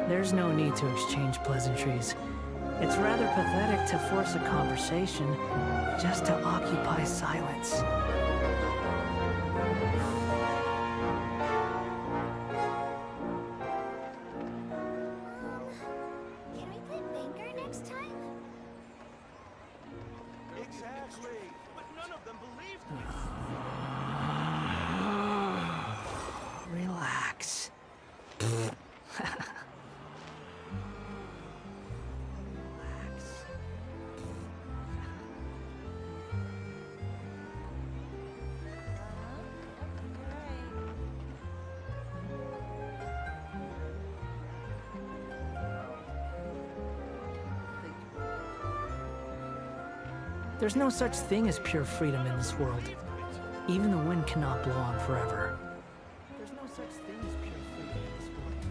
There's no need to exchange pleasantries. It's rather pathetic to force a conversation just to occupy silence. Can we play bingo next time? Exactly, but none of them believed me. Relax. There's no such thing as pure freedom in this world. Even the wind cannot blow on forever. There's no such thing as pure freedom in this world.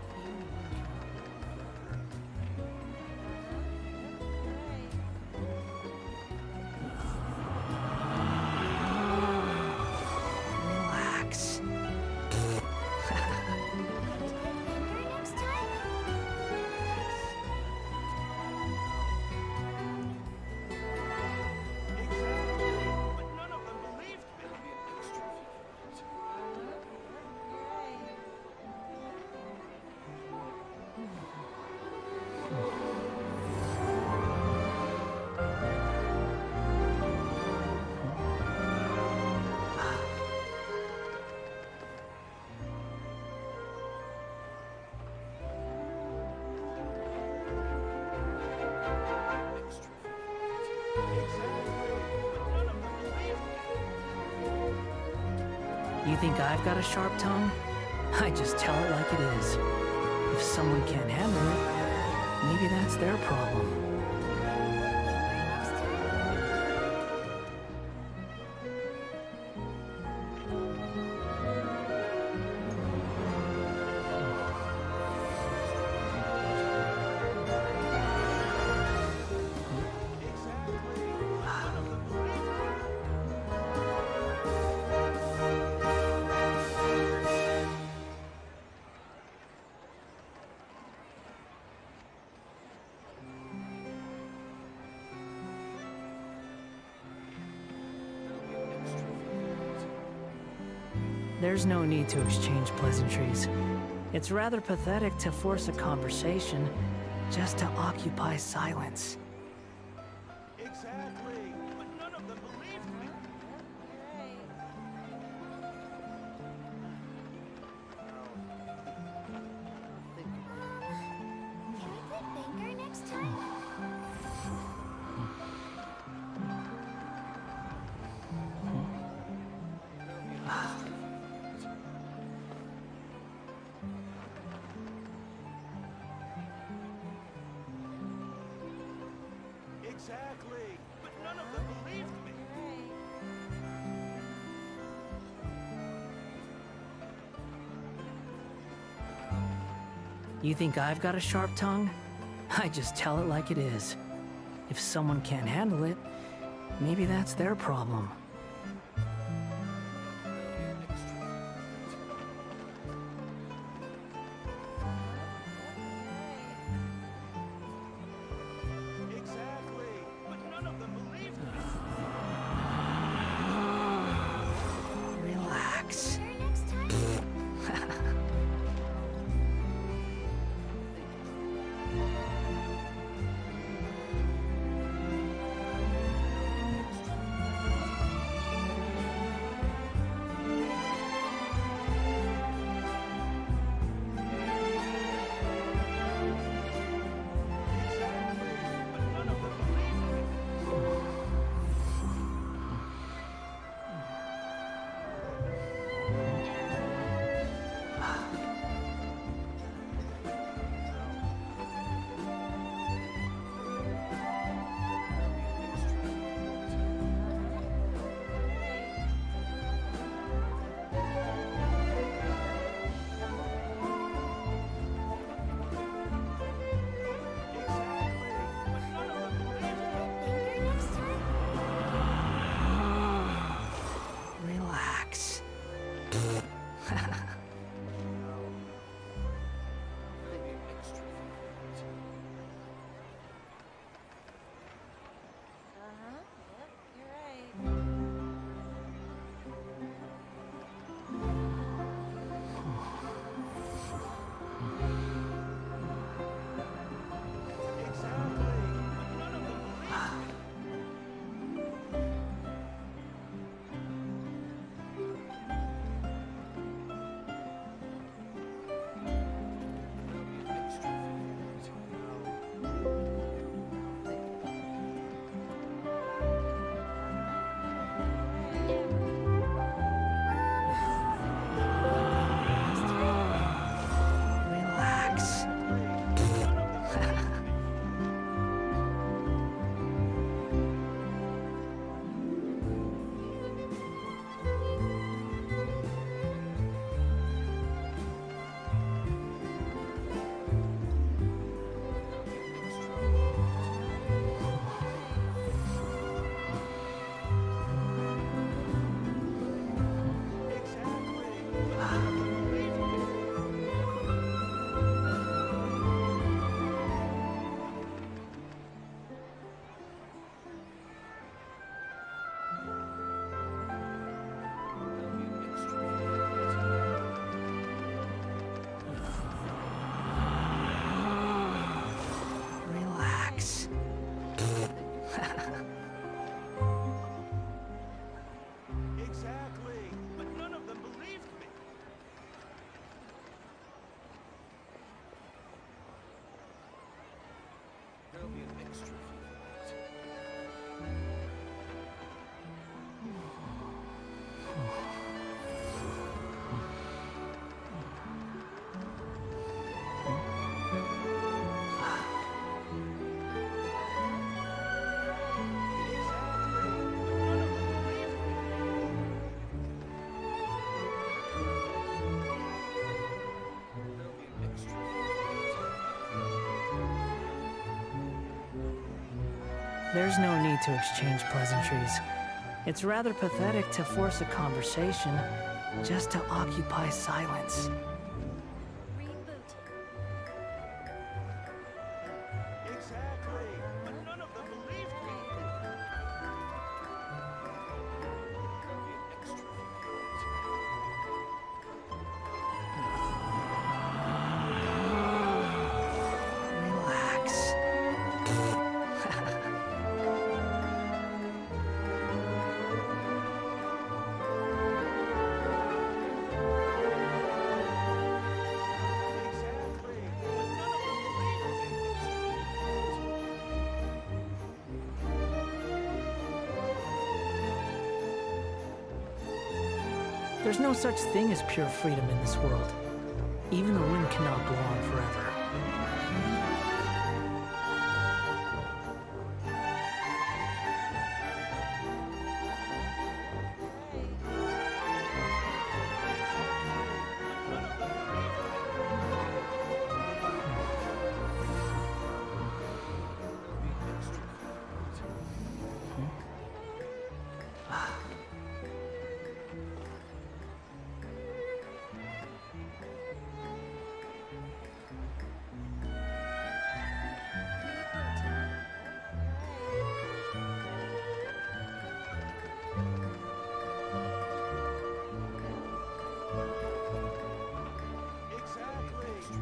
Even the wind cannot blow on forever. Relax. Next time? But none of them believed me. You think I've got a sharp tongue? I just tell it like it is. If someone can't handle it, maybe that's their problem. There's no need to exchange pleasantries. It's rather pathetic to force a conversation just to occupy silence. Exactly, but none of them believed me. Can we play bingo next time? Exactly, but none of them believed me. You think I've got a sharp tongue? I just tell it like it is. If someone can't handle it, maybe that's their problem. Exactly, but none of them believed me. Relax. Bingo next time? There's no need to exchange pleasantries. It's rather pathetic to force a conversation just to occupy silence. Reboot. Exactly. But none of them believed me. Relax. Exactly. But none of them believed me. There's no such thing as pure freedom in this world. Even the wind cannot blow on forever.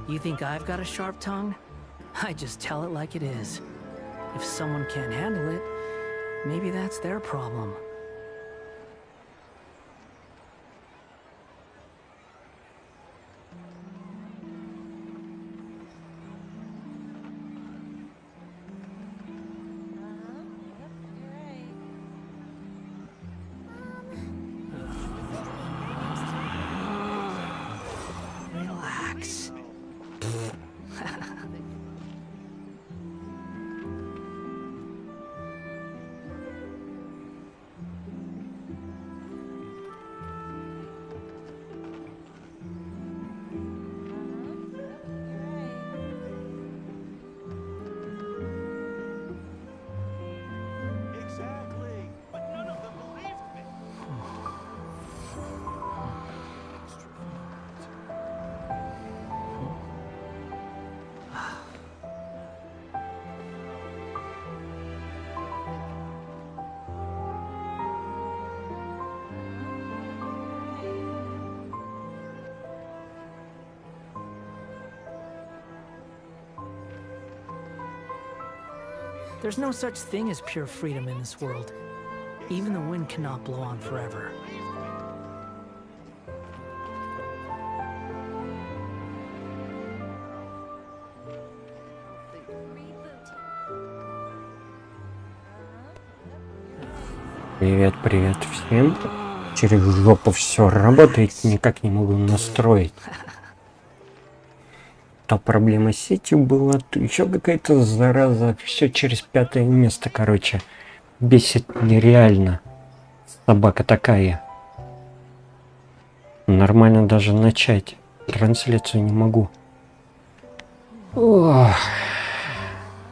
You think I've got a sharp tongue? I just tell it like it is. If someone can't handle it, maybe that's their problem. Relax. Exactly. But none of them believed me. There's no such thing as pure freedom in this world. Even the wind cannot blow on forever. Привет, привет всем. Через жопу все работает, никак не могу настроить. То проблема с сетью была, то еще какая-то зараза. Все через 5-е место, короче. Бесит нереально. Собака такая. Нормально даже начать. Трансляцию не могу. Ох.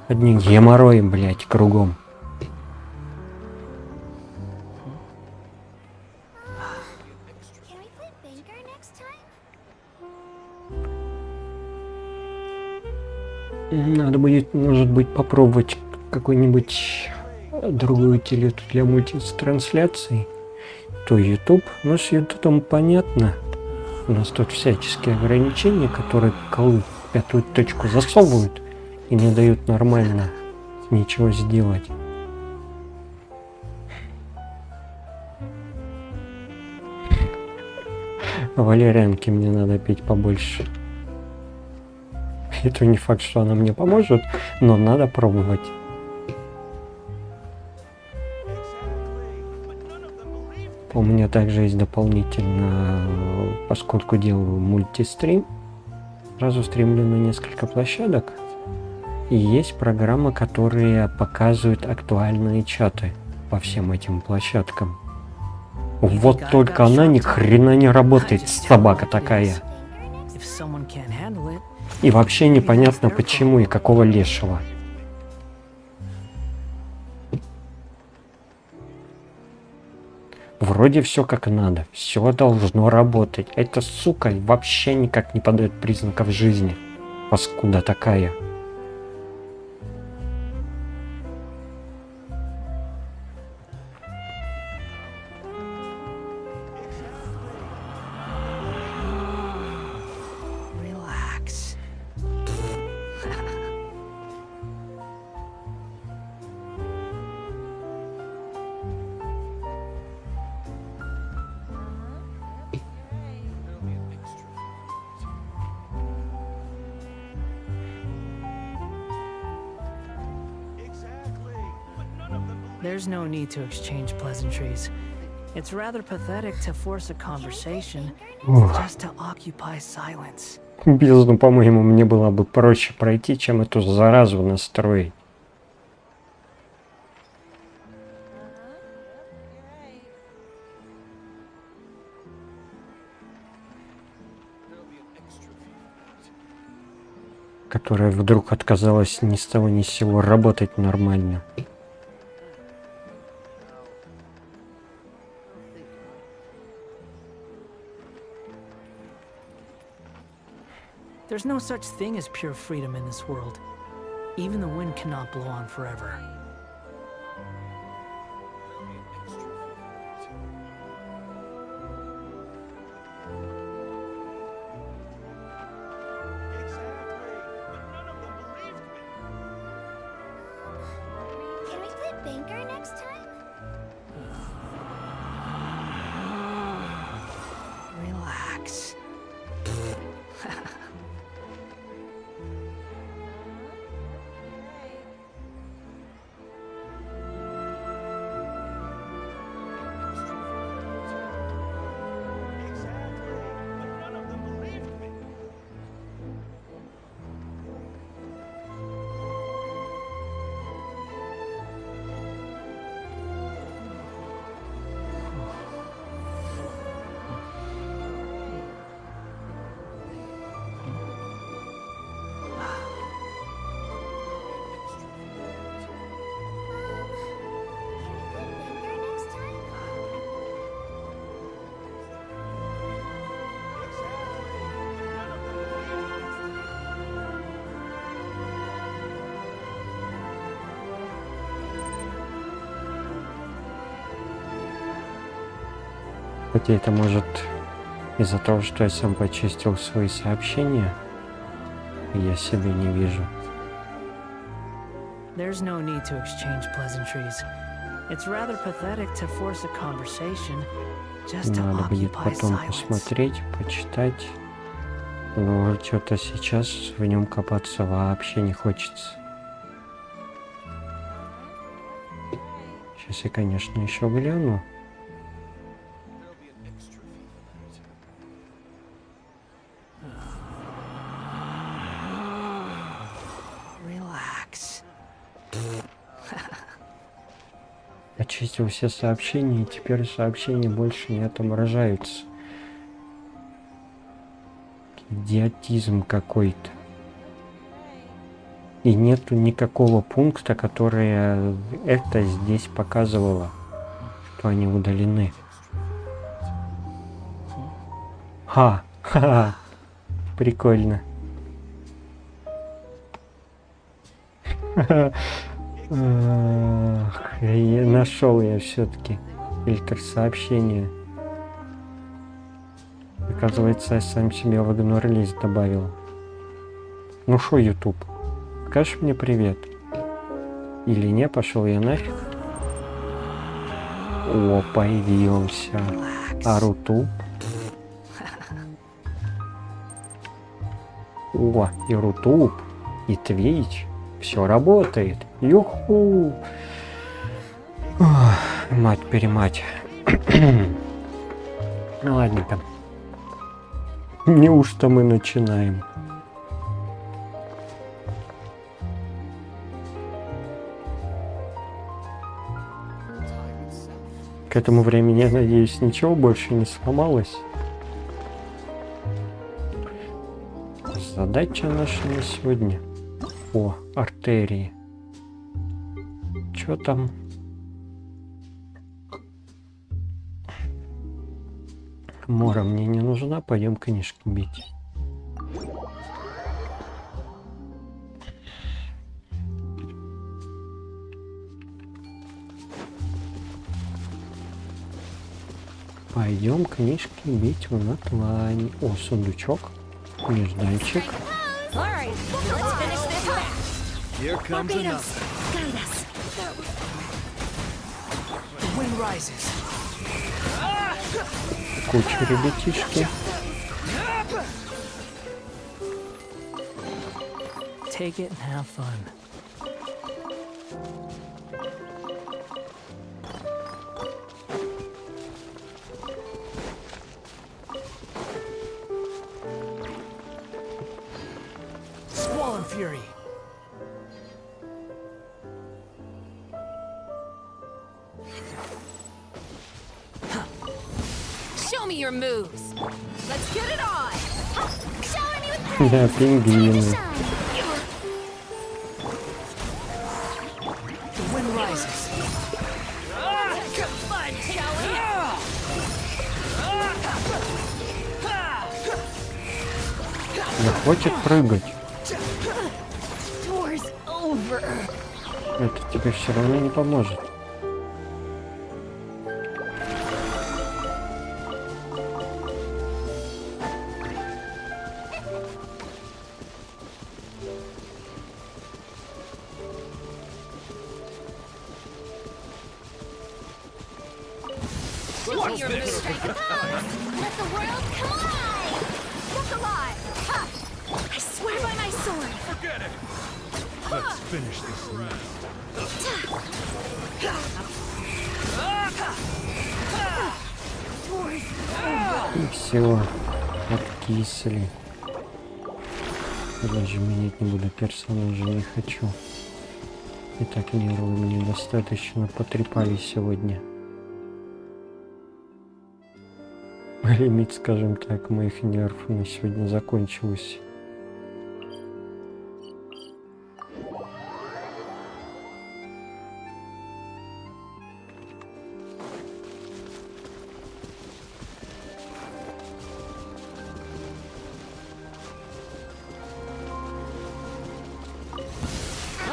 Одни геморрои, блядь, кругом. Can we play banker next time? Надо будет, может быть, попробовать какой-нибудь другую утилиту для мультитрансляций. То YouTube. Ну, с YouTube понятно. У нас тут всяческие ограничения, которые колы в 5-ю точку засовывают и не дают нормально ничего сделать. Валерьянки мне надо пить побольше. Это не факт, что она мне поможет, но надо пробовать. У меня также есть дополнительно, поскольку делаю мультистрим, сразу стримлю на несколько площадок. И есть программа, которая показывает актуальные чаты по всем этим площадкам. Вот только она ни хрена не работает, собака такая. If someone can't handle it, И вообще непонятно почему и какого лешего. Вроде все как надо, все должно работать. Эта сука вообще никак не подает признаков жизни. Паскуда такая. Relax. There's no need to exchange pleasantries. It's rather pathetic to force a conversation just to occupy silence. Бездну, по-моему, мне было бы проще пройти, чем эту заразу настроить. Которая вдруг отказалась ни с того ни с сего работать нормально. There's no such thing as pure freedom in this world. Even the wind cannot blow on forever. Can we play banker next time? Relax. Хотя это может из-за того, что я сам почистил свои сообщения, я себя не вижу. There's no need to exchange pleasantries. It's rather pathetic to force a conversation just to Надо будет occupy потом silence. посмотреть, почитать. Но что-то сейчас в нем копаться вообще не хочется. Сейчас я, конечно, еще гляну. Relax. Очистил все сообщения, и теперь сообщения больше не отображаются. Идиотизм какой-то. И нету никакого пункта, который это здесь показывало, что они удалены. Ха-ха, прикольно. Нашел я все-таки фильтр сообщения. Оказывается, я сам себе в игнор-лист добавил. Ну шо, ютуб, скажешь мне привет? Или не, пошел я нафиг? О, появился. А рутуб? О, и рутуб, и твич. Все работает. Юху! Ох, мать-перемать. Ну ладненько. Неужто мы начинаем? К этому времени, я надеюсь, ничего больше не сломалось. Задача наша на сегодня. О, артерии. Чё там? Мора мне не нужна, пойдем книжки бить. Пойдем книжки бить в натлане. О, сундучок, нежданчик. Here comes another. The wind rises. Куча ребятишки. Take it and have fun. Squall and fury. Show me your moves. Let's get it on. Shower me with Да, praise. пингвины. Shine. The wind rises. Fun, shall we? Да хватит прыгать. Tour's over. Это тебе все равно не поможет. Show me your moves. Strike a pose. Let the world collide. Look alive. Ha! I swear by my sword. Forget it. Let's finish this round. Tour's И все, откисли. Даже менять не буду персонажа, не хочу. И так нервы мне достаточно потрепали сегодня. Лимит, скажем так, моих нервов на сегодня закончился.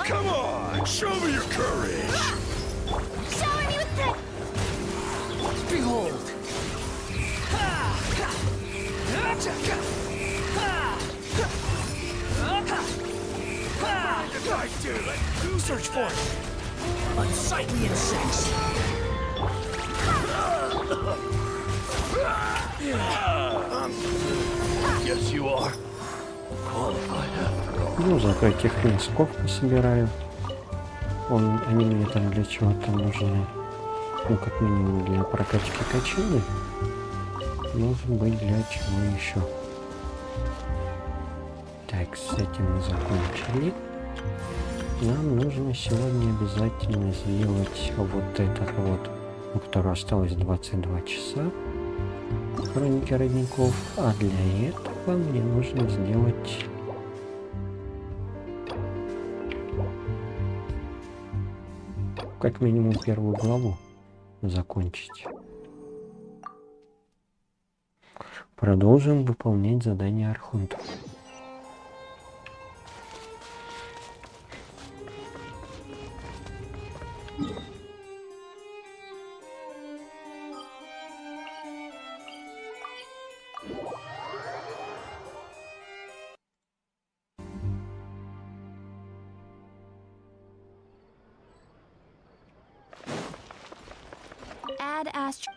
Come on, show me your courage. shower me with praise. Behold. I do it. Search for it. Unsightly insects. Yes, you are. Qualified after all. Ну, зато этих линсков пособираю. Они мне там для чего-то нужны. Ну, как минимум для прокачки качели. Может быть, для чего еще. Так, с этим мы закончили. Нам нужно сегодня обязательно сделать вот этот вот, у которого осталось 22 часа. Хроники родников. А для этого мне нужно сделать... как минимум первую главу закончить. Продолжим выполнять задания Архонтов. Add astro.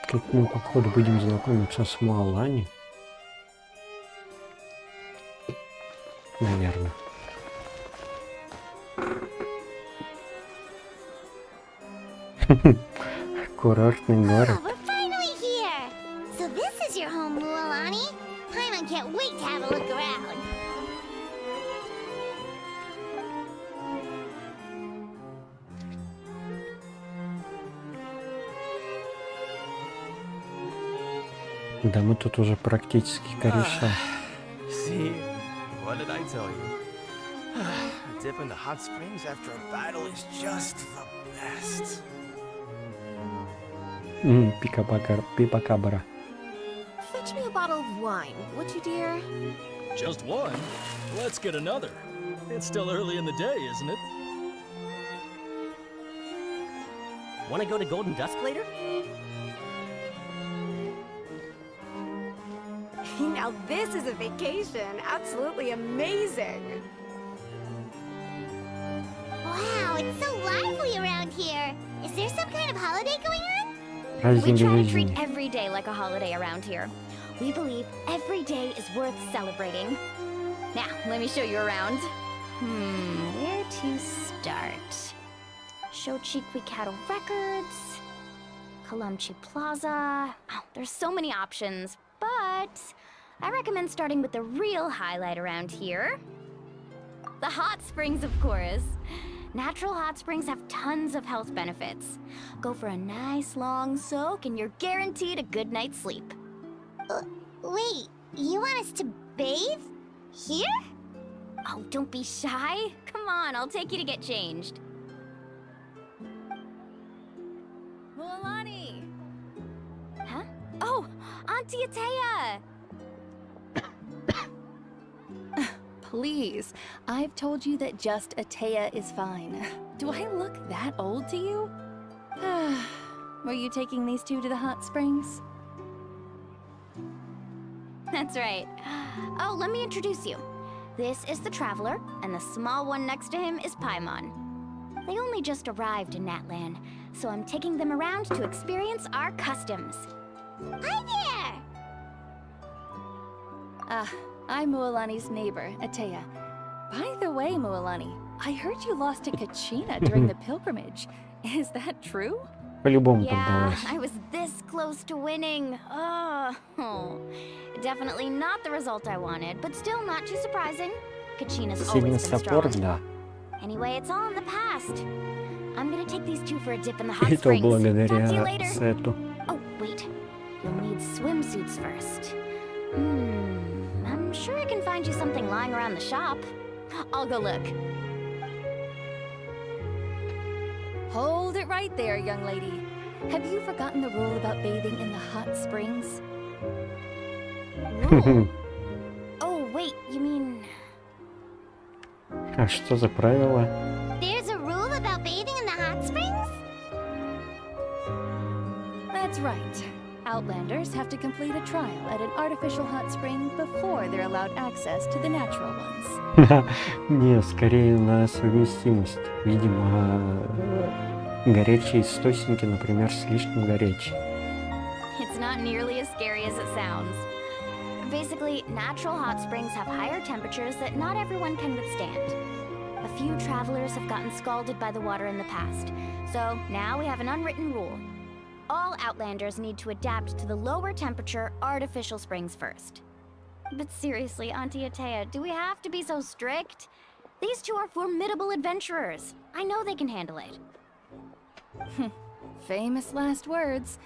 Тут мы, походу, будем знакомиться с Малани. Наверное. Курортный город. Oh, we're finally here. So this is your home, Lualani. Paimon can't wait to have a look around. Да мы тут уже практически кореша. See, what What did I tell you? A dip in the hot springs after a battle is just the best. Пипакабра. Fetch me a bottle of wine, would you, dear? Just one? Let's get another. It's still early in the day, isn't it? Want to go to Golden Dusk later? Now this is a vacation. Absolutely amazing. Wow, it's so lively around here. Is there some kind of holiday going on? We Праздник try to treat жизни. every day like a holiday around here. We believe every day is worth celebrating. Now, let me show you around. Where to start? Shochiqui Cattle Records, Kalumchi Plaza. Oh, there's so many options, but I recommend starting with the real highlight around here. The hot springs, of course. Natural hot springs have tons of health benefits. Go for a nice long soak and you're guaranteed a good night's sleep. Wait, you want us to bathe? Here? Oh, don't be shy. Come on, I'll take you to get changed. Mualani! Huh? Oh, Auntie Atea! Please, I've told you that just Atea is fine. Do I look that old to you? Were you taking these two to the hot springs? That's right. Oh, let me introduce you. This is the Traveler, and the small one next to him is Paimon. They only just arrived in Natlan, so I'm taking them around to experience our customs. Hi there! I'm Mualani's neighbor, Atea. By the way, Mualani, I heard you lost to Kachina during the pilgrimage. Is that true? По-любому Yeah, поддалась. I was this close to winning. Oh, definitely not the result I wanted, but still not too surprising. Kachina's Сильный always been саппорт, strong. да. Anyway, it's all in the past. I'm gonna take these two for a dip in the hot И то springs. Talk to you благодаря later. сету. Oh, wait. You'll need swimsuits first. I'm sure I can find you something lying around the shop. I'll go look. Hold it right there, young lady. Have you forgotten the rule about bathing in the hot springs? Rule? Oh, wait, you mean... А что за правило? There's a rule about bathing in the hot springs? That's right. Outlanders have to complete a trial at an artificial hot spring before they're allowed access to the natural ones. Не, скорее на совместимость. Видимо, горячие источники, например, слишком горячие. It's not nearly as scary as it sounds. Basically, natural hot springs have higher temperatures that not everyone can withstand. A few travelers have gotten scalded by the water in the past, so now we have an unwritten rule. All Outlanders need to adapt to the lower temperature artificial springs first. But seriously, Auntie Atea, do we have to be so strict? These two are formidable adventurers. I know they can handle it. Famous last words.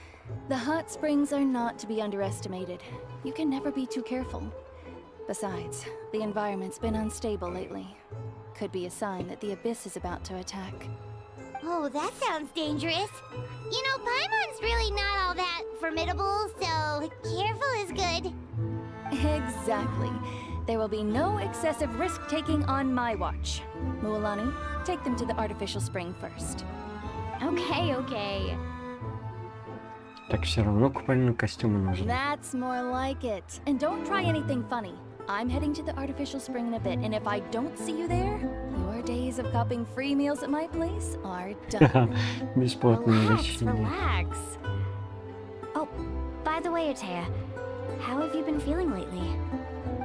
The hot springs are not to be underestimated. You can never be too careful. Besides, the environment's been unstable lately. Could be a sign that the abyss is about to attack. Oh, that sounds dangerous. You know, Paimon's really not all that formidable, so careful is good. Exactly. There will be no excessive risk-taking on my watch. Mualani, take them to the artificial spring first. Okay. Так все равно купальные костюмы нужны. That's more like it. And don't try anything funny. I'm heading to the artificial spring in a bit, and if I don't see you there, your days of copping free meals at my place are done. Бесплатное Relax. угощение. Oh, by the way, Atea, how have you been feeling lately?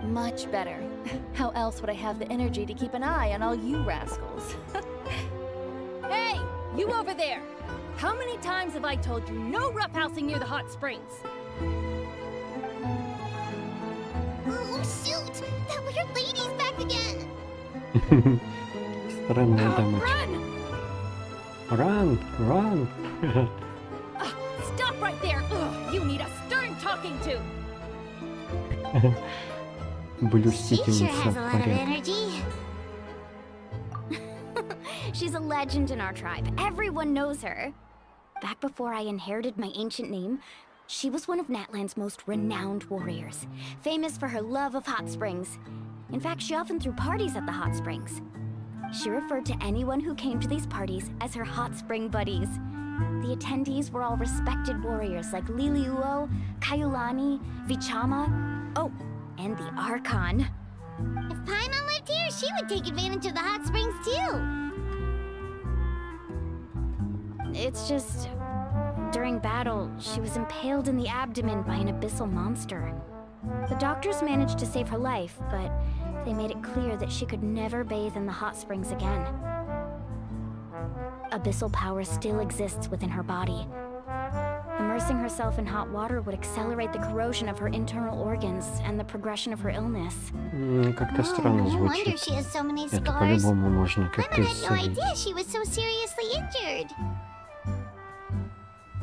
Much better. How else would I have the energy to keep an eye on all you rascals? Hey, you over there! How many times have I told you no roughhousing near the hot springs? Oh, shoot! That weird lady's back again! Странная дамочка. Run! Run! Stop right there! Ugh, you need a stern talking to! She sure блюстительница has a lot of порядка. energy. She's a legend in our tribe. Everyone knows her. Back before I inherited my ancient name, she was one of Natland's most renowned warriors, famous for her love of hot springs. In fact, she often threw parties at the hot springs. She referred to anyone who came to these parties as her hot spring buddies. The attendees were all respected warriors like Liliuo, Kaiulani, Vichama, oh, and the Archon. If Paimon lived here, she would take advantage of the hot springs too. It's just... during battle, she was impaled in the abdomen by an abyssal monster. The doctors managed to save her life, but they made it clear that she could never bathe in the hot springs again. Abyssal power still exists within her body. Immersing herself in hot water would accelerate the corrosion of her internal organs and the progression of her illness. Как-то странно No wonder звучит. she has so many Это scars. по-любому можно как-то Paimon had no исцелить. idea she was so seriously injured.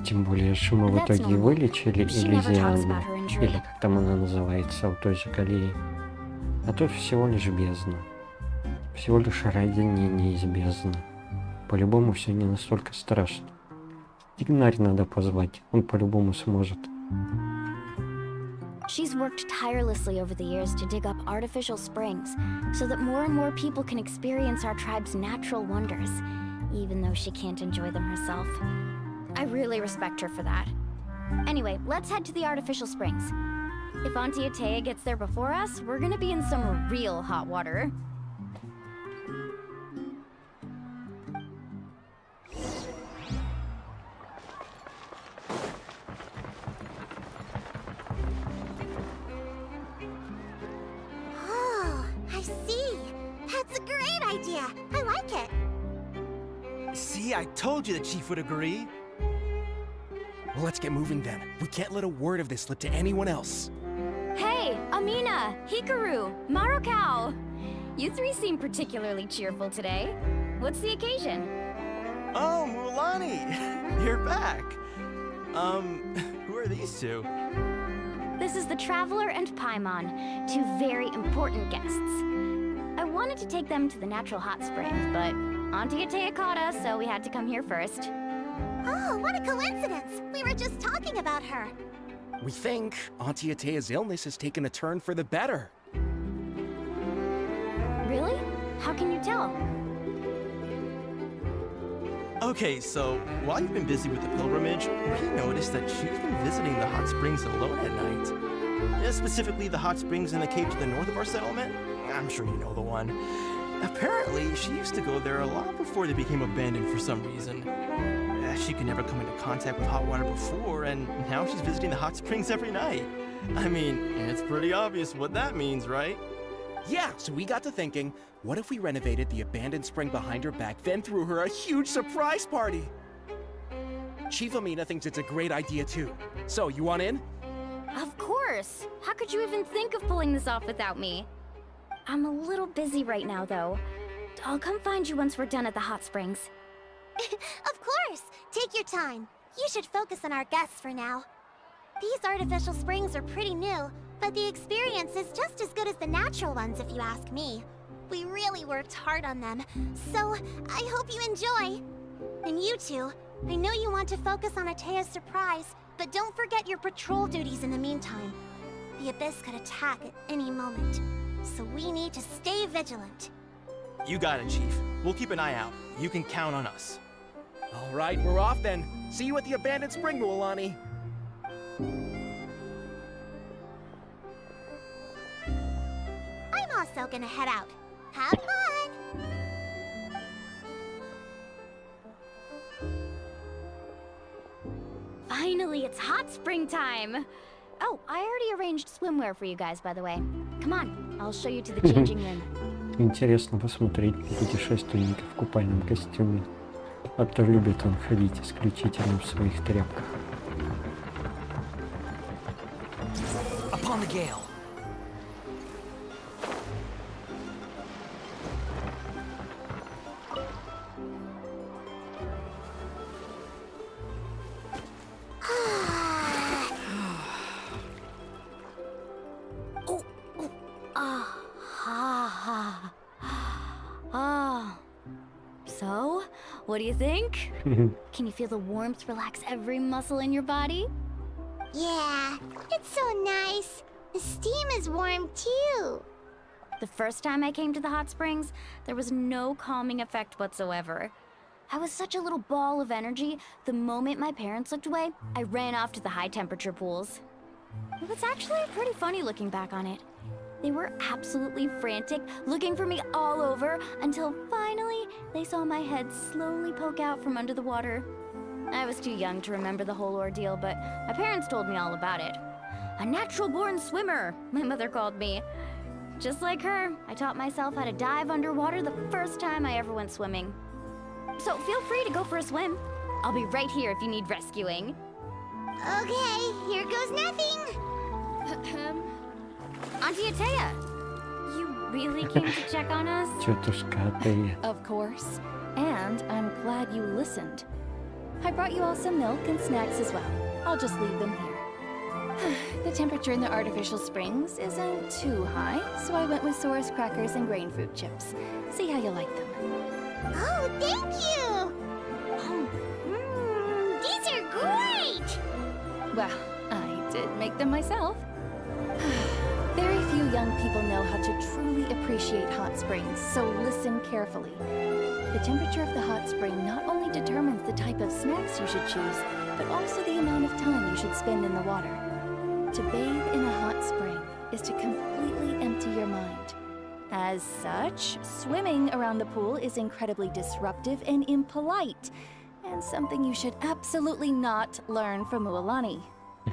Тем более, что мы в That's итоге normal. вылечили She never talks иллюзионно, about her injury. или как там она называется, в той же колее. А тут всего лишь бездна. Всего лишь родение из бездны. По-любому все не настолько страшно. Игнарь надо позвать, он по-любому сможет. She's worked tirelessly over the years to dig up artificial springs so that more and more people can experience our tribe's natural wonders, even though she can't enjoy them herself. I really respect her for that. Anyway, let's head to the artificial springs. If Auntie Atea gets there before us, we're gonna be in some real hot water. Oh, I see. That's a great idea. I like it. See, I told you the chief would agree. Well, let's get moving then. We can't let a word of this slip to anyone else. Hey, Amina, Hikaru, Marukao! You three seem particularly cheerful today. What's the occasion? Oh, Mulani, you're back. Who are these two? This is the Traveler and Paimon, two very important guests. I wanted to take them to the natural hot springs, but Auntie Atea caught us, so we had to come here first. Oh, what a coincidence. We were just talking about her. We think Auntie Atea's illness has taken a turn for the better. Really? How can you tell? Okay, so while you've been busy with the pilgrimage, we noticed that she's been visiting the hot springs alone at night. Specifically, the hot springs in the cave to the north of our settlement. I'm sure you know the one. Apparently, she used to go there a lot before they became abandoned for some reason. She could never come into contact with hot water before, and now she's visiting the hot springs every night. I mean, it's pretty obvious what that means, right? Yeah, so we got to thinking, what if we renovated the abandoned spring behind her back, then threw her a huge surprise party? Chief Amina thinks it's a great idea too. So, you want in? Of course! How could you even think of pulling this off without me? I'm a little busy right now, though. I'll come find you once we're done at the hot springs. Of course. Take your time. You should focus on our guests for now. These artificial springs are pretty new, but the experience is just as good as the natural ones if you ask me. We really worked hard on them, so I hope you enjoy. And you two, I know you want to focus on Atea's surprise, but don't forget your patrol duties in the meantime. The Abyss could attack at any moment, so we need to stay vigilant. You got it, Chief. We'll keep an eye out. You can count on us. All right, we're off then. See you at the abandoned spring, Mualani. I'm also gonna head out. Have fun! Finally, it's hot spring time! Oh, I already arranged swimwear for you guys, by the way. Come on, I'll show you to the changing room. Интересно посмотреть на путешественника в купальном костюме. А то любит он ходить исключительно в своих тряпках. Upon the gale. What do you think? Can you feel the warmth relax every muscle in your body? Yeah, it's so nice. The steam is warm too. The first time I came to the hot springs, there was no calming effect whatsoever. I was such a little ball of energy, the moment my parents looked away, I ran off to the high temperature pools. It was actually pretty funny looking back on it. They were absolutely frantic, looking for me all over, until finally they saw my head slowly poke out from under the water. I was too young to remember the whole ordeal, but my parents told me all about it. A natural-born swimmer, my mother called me. Just like her, I taught myself how to dive underwater the first time I ever went swimming. So feel free to go for a swim. I'll be right here if you need rescuing. Okay, here goes nothing. Auntie Atea, you really came to check on us? Тетушка Атея. Of course. And I'm glad you listened. I brought you all some milk and snacks as well. I'll just leave them here. The temperature in the artificial springs isn't too high, so I went with Saurus crackers and grain fruit chips. See how you like them. Oh, thank you. These are great. Well, I did make them myself. Very few young people know how to truly appreciate hot springs, so listen carefully. The temperature of the hot spring not only determines the type of snacks you should choose, but also the amount of time you should spend in the water. To bathe in a hot spring is to completely empty your mind. As such, swimming around the pool is incredibly disruptive and impolite, and something you should absolutely not learn from Mualani.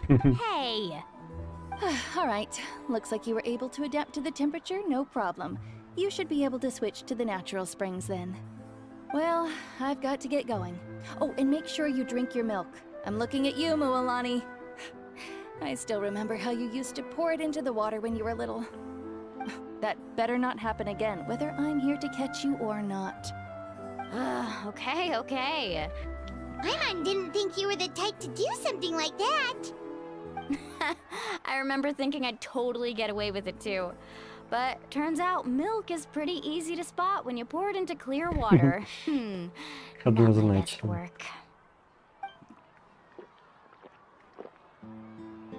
Hey! All right, looks like you were able to adapt to the temperature, no problem. You should be able to switch to the natural springs then. Well, I've got to get going. Oh, and make sure you drink your milk. I'm looking at you, Mualani. I still remember how you used to pour it into the water when you were little. That better not happen again, whether I'm here to catch you or not. Okay. Paimon didn't think you were the type to do something like that. I remember thinking I'd totally get away with it too. But turns out milk is pretty easy to spot when you pour it into clear water. Not my best Однозначно. work.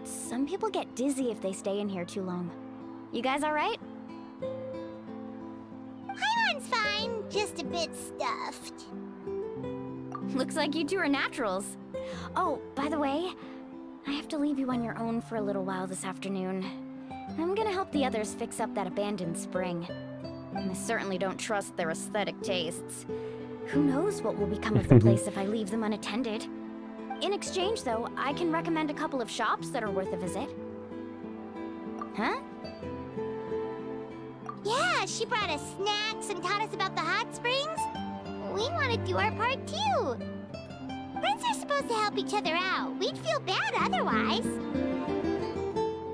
Some people get dizzy if they stay in here too long. You guys all right? Paimon's fine, just a bit stuffed. Looks like you two are naturals. Oh, by the way, I have to leave you on your own for a little while this afternoon. I'm gonna help the others fix up that abandoned spring. And I certainly don't trust their aesthetic tastes. Who knows what will become of the place if I leave them unattended. In exchange, though, I can recommend a couple of shops that are worth a visit. Huh? Yeah, she brought us snacks and taught us about the hot springs. We want to do our part too. Friends are supposed to help each other out. We'd feel bad otherwise.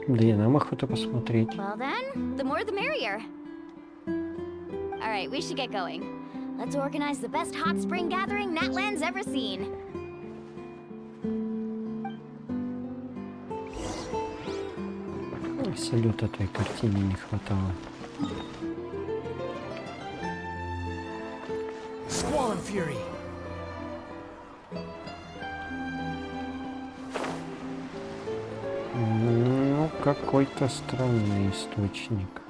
Да и нам охота посмотреть. Well then, the more the merrier. Alright, we should get going. Let's organize the best hot spring gathering Natland's ever seen. Салюта той картине не хватало. Squall and Fury. Ну, какой-то странный источник.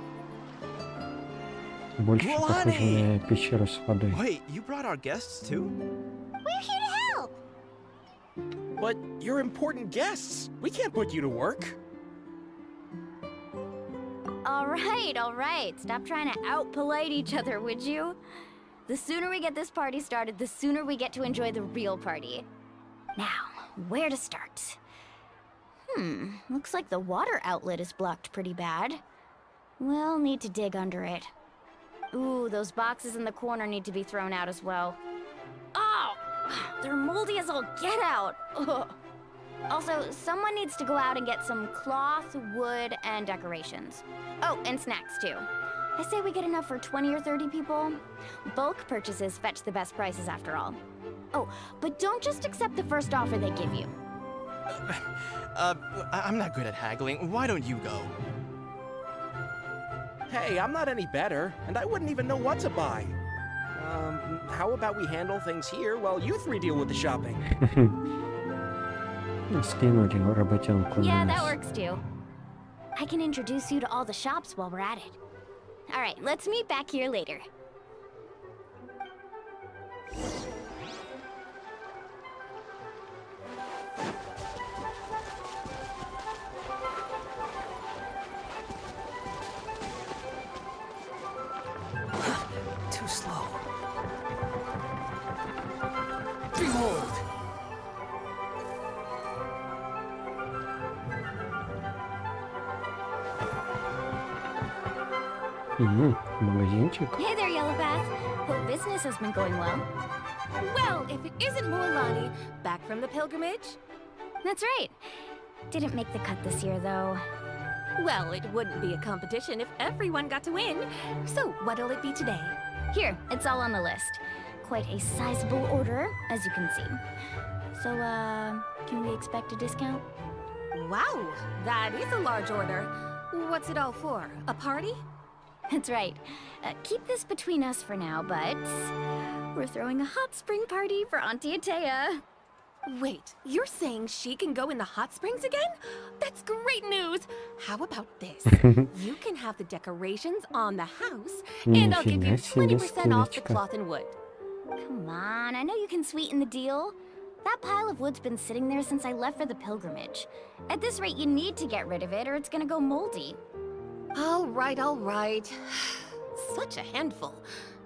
Больше похоже на пещеру с водой. Wait, you brought our guests too? We're here to help. But you're important guests. We can't put you to work. Alright. Stop trying to out-polite each other, would you? The sooner we get this party started, the sooner we get to enjoy the real party. Now, where to start? Looks like the water outlet is blocked pretty bad. We'll need to dig under it. Ooh, those boxes in the corner need to be thrown out as well. Oh! They're moldy as all get out! Ugh. Also, someone needs to go out and get some cloth, wood, and decorations. Oh, and snacks too. I say we get enough for 20 or 30 people. Bulk purchases fetch the best prices after all. Oh, but don't just accept the first offer they give you. I'm not good at haggling. Why don't you go? Hey, I'm not any better, and I wouldn't even know what to buy. How about we handle things here while you three deal with the shopping? Скинули работенку Yeah, на that нас. works too. I can introduce you to all the shops while we're at it. Alright, let's meet back here later. Too slow. Behold! Магазинчик. Hey there, Yellowbath. Hope business has been going well. Well, if it isn't Moalani, back from the pilgrimage? That's right. Didn't make the cut this year, though. Well, it wouldn't be a competition if everyone got to win. So, what'll it be today? Here, it's all on the list. Quite a sizable order, as you can see. So, can we expect a discount? Wow, that is a large order. What's it all for? A party? That's right. Keep this between us for now, but we're throwing a hot spring party for Auntie Atea. Wait, you're saying she can go in the hot springs again? That's great news! How about this? You can have the decorations on the house, and I'll give you Нифига себе, 20% off the скидочка. cloth and wood. Come on, I know you can sweeten the deal. That pile of wood's been sitting there since I left for the pilgrimage. At this rate, you need to get rid of it or it's gonna go moldy. All right, all right. Such a handful.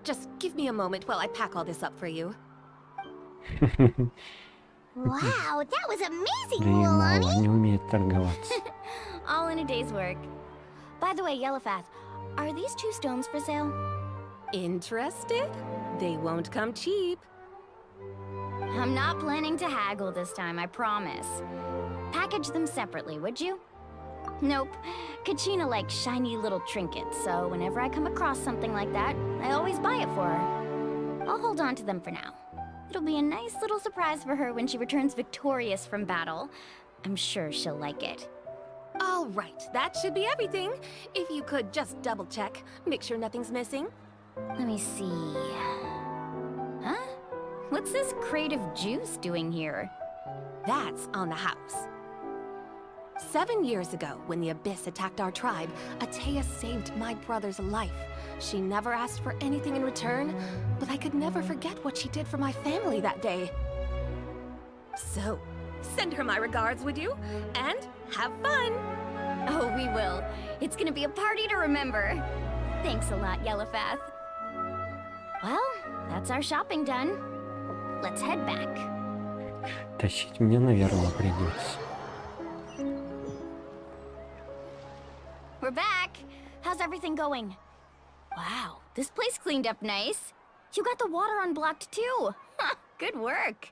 Just give me a moment while I pack all this up for you. Wow, that was amazing, Да и мало, Moalani. не умеет торговаться. All in a day's work. By the way, Yellowfath, are these 2 stones for sale? Interested? They won't come cheap. I'm not planning to haggle this time, I promise. Package them separately, would you? Nope. Kachina likes shiny little trinkets, so whenever I come across something like that, I always buy it for her. I'll hold on to them for now. It'll be a nice little surprise for her when she returns victorious from battle. I'm sure she'll like it. All right, that should be everything. If you could just double check, make sure nothing's missing. Let me see. Huh? What's this crate of juice doing here? That's on the house. 7 years ago, when the Abyss attacked our tribe, Atea saved my brother's life. She never asked for anything in return, but I could never forget what she did for my family that day. So, send her my regards, would you? And have fun! Oh, we will. It's gonna be a party to remember. Thanks a lot, Yellowfath. Well, that's our shopping done. Let's head back. Тащить мне, наверное, придется. We're back. How's everything going? Wow, this place cleaned up nice. You got the water unblocked too. Huh, good work.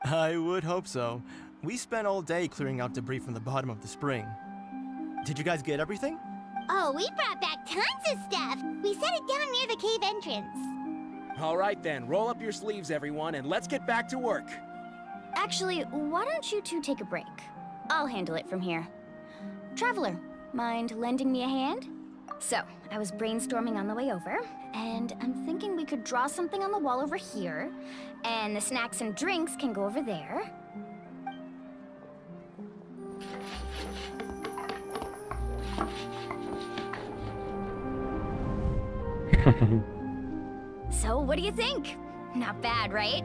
I would hope so. We spent all day clearing out debris from the bottom of the spring. Did you guys get everything? Oh, we brought back tons of stuff. We set it down near the cave entrance. All right then, roll up your sleeves, everyone, and let's get back to work. Actually, why don't you two take a break? I'll handle it from here. Traveler, mind lending me a hand? So, I was brainstorming on the way over, and I'm thinking we could draw something on the wall over here, and the snacks and drinks can go over there. So, what do you think? Not bad, right?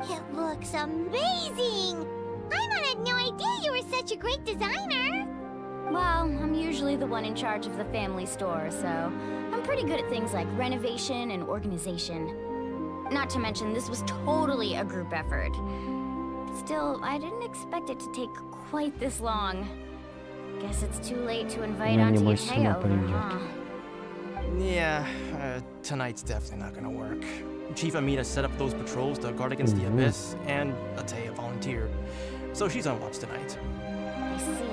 It looks amazing! Paimon had no idea you were such a great designer! Well, I'm usually the one in charge of the family store, so I'm pretty good at things like renovation and organization. Not to mention, this was totally a group effort. Still, I didn't expect it to take quite this long. Guess it's too late to invite Она, Auntie небось, сама Atea over, придет. huh? Yeah, tonight's definitely not gonna work. Chief Amina set up those patrols to guard against the Abyss, and Atea volunteered. So she's on watch tonight. I see.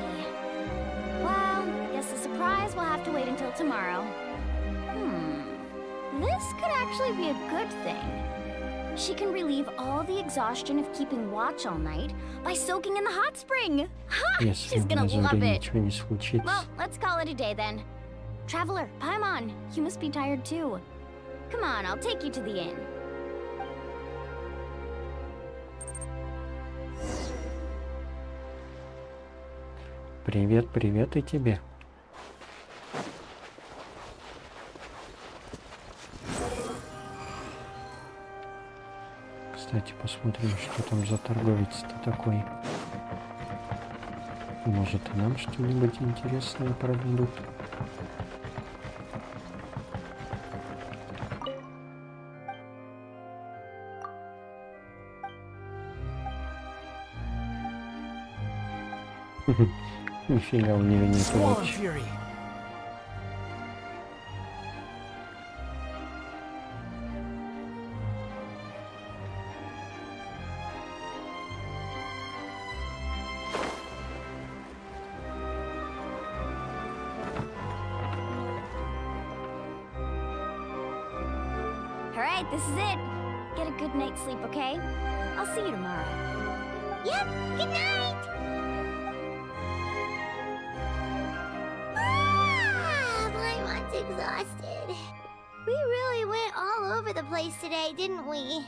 Well, guess the surprise will have to wait until tomorrow. This could actually be a good thing. She can relieve all the exhaustion of keeping watch all night by soaking in the hot spring. Ha! Если She's в gonna love Мазуре it. ничего не случится. Well, let's call it a day then. Traveler, Paimon, you must be tired too. Come on, I'll take you to the inn. Привет, привет и тебе. Кстати, посмотрим, что там за торговец-то такой. Может, и нам что-нибудь интересное продадут. Нифига у нее нет лучше. Alright, this is it. Get a good night's sleep, okay? I'll see you tomorrow. Yep, good night! I'm exhausted. We really went all over the place today, didn't we?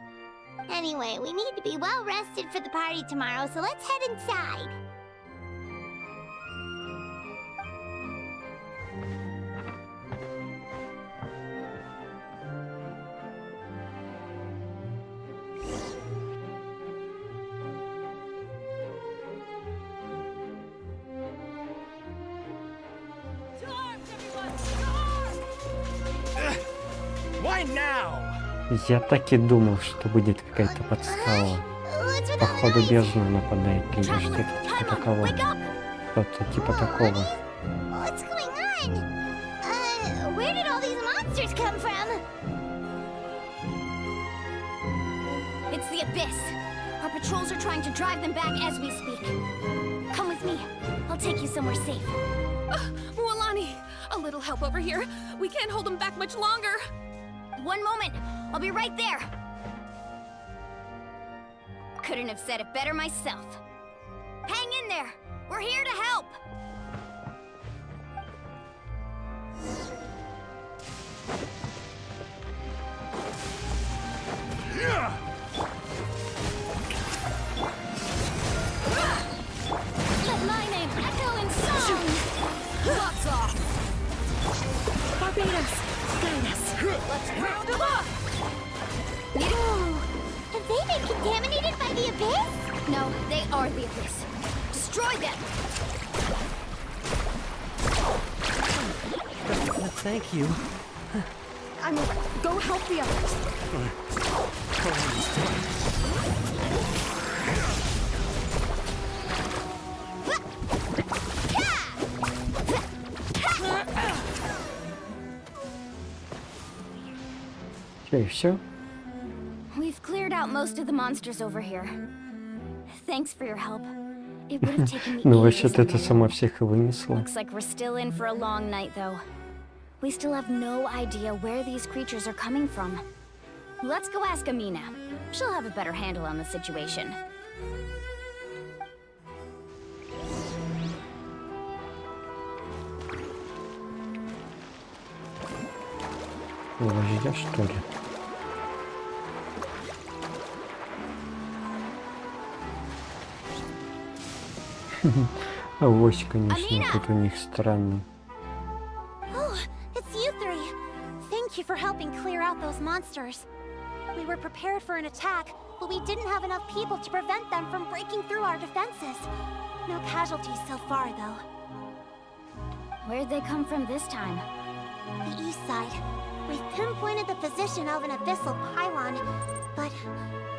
Anyway, we need to be well rested for the party tomorrow, so let's head inside. Why now? Я так и думал, что будет какая-то подстава. Походу бездна нападает или что-то типа такого. Что-то типа такого. What's going on? Where did all these monsters come from? It's the Abyss. Our patrols are trying to drive them back as we speak. Come with me. I'll take you somewhere safe. Mualani, a little help over here. We can't hold them back much longer. One moment. I'll be right there. Couldn't have said it better myself. Hang in there. We're here to help. Let my name echo in song. Lots off. Barbados, guide us. Let's round them up. Whoa! Have they been contaminated by the Abyss? No, they are the Abyss. Destroy them. Thank you. I'm over. Go help the others. Что, и все? We've cleared out most of the monsters over here. Thanks for your help. It would have taken me Ну, ages вообще-то on это my сама own. всех и вынесла. Looks like we're still in for a long night, though. We still have no idea where these creatures are coming from. Let's go ask Amina. She'll have a better handle on the situation. Вождя, что ли? Авось, конечно, тут у них странный. Oh, it's you three. Thank you for helping clear out those monsters. We were prepared for an attack, but we didn't have enough people to prevent them from breaking through our defenses. No casualties so far, though. Where'd they come from this time? The east side. We've pinpointed the position of an abyssal pylon, but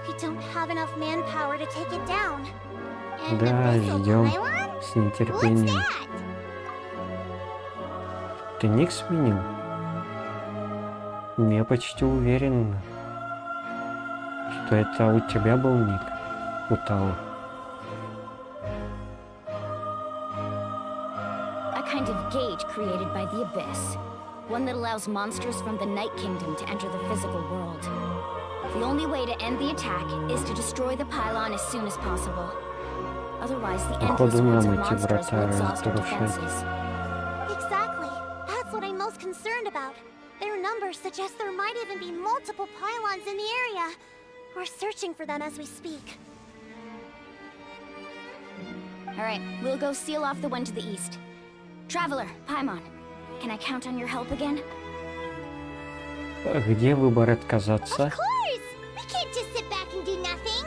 we don't have enough manpower to take it down. An Да, abyssal ждем pylon? с What's нетерпением. that? Ты ник сменил? Я почти уверен, что это у тебя был ник. У Тау. A kind of gate created by the Abyss. One that allows monsters from the Night Kingdom to enter the physical world. The only way to end the attack is to destroy the pylon as soon as possible. Otherwise, the endless Походу, hordes of нам эти monsters will врата exhaust our разрушать. defenses. Exactly. That's what I'm most concerned about. They're numbers suggest there might even be multiple pylons in the area. We're searching for them as we speak. Alright, we'll go seal off the one to the east. Traveler, Paimon, can I count on your help again? Где выбор отказаться? Of course! We can't just sit back and do nothing!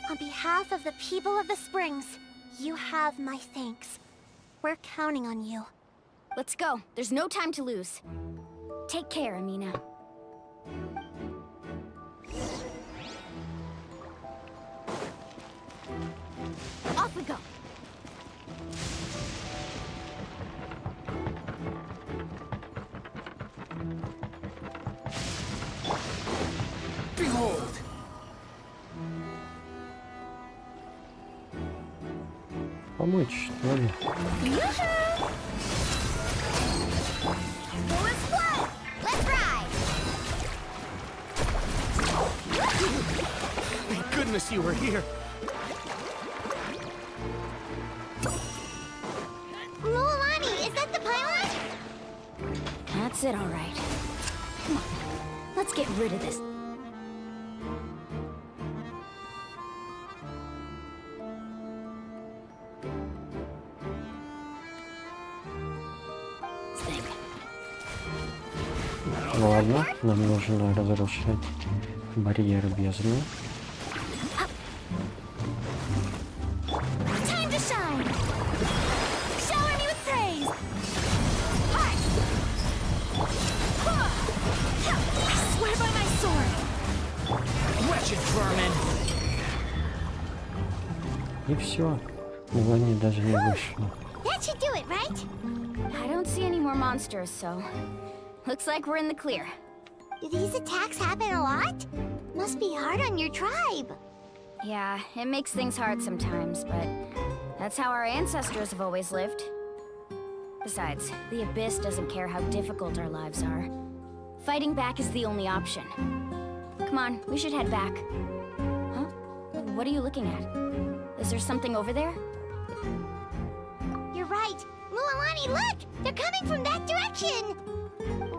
On behalf of the people of the Springs, you have my thanks. We're counting on you. Let's go. There's no time to lose. Take care, Amina. Off we go. Behold! Помочь, что ли? Full explode! Let's ride! Thank goodness you were here. Mualani, is that the pylon? That's it, all right. Come on, let's get rid of this. Thing. Ладно, нам нужно разрушать барьер бездны. Time to shine! Shower me with praise! Heart! I swear by my sword! Wretched vermin! И все. Мелани даже не вышла. That should do it, right? I don't see any more monsters, so looks like we're in the clear. Do these attacks happen a lot? Must be hard on your tribe. Yeah, it makes things hard sometimes, but that's how our ancestors have always lived. Besides, the Abyss doesn't care how difficult our lives are. Fighting back is the only option. Come on, we should head back. Huh? What are you looking at? Is there something over there? You're right. Mualani, look! They're coming from that direction!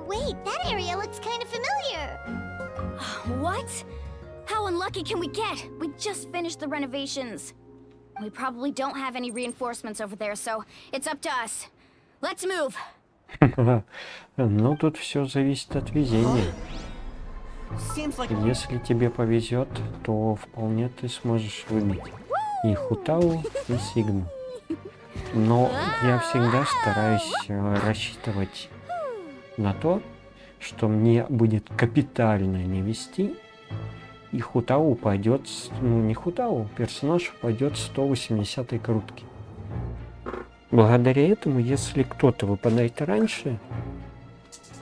Wait, that area looks kind of familiar. What? How unlucky can we get? We just finished the renovations. We probably don't have any reinforcements over there, so it's up to us. Let's move. Ну, тут все зависит от везения. Seems like Если тебе повезет, то вполне ты сможешь выбить и Хутау, и Сигну. Но я всегда стараюсь рассчитывать на то, что мне будет капитально не вести, и Хутау упадет, ну не Хутау, персонаж упадет с 180-й крутки. Благодаря этому, если кто-то выпадает раньше,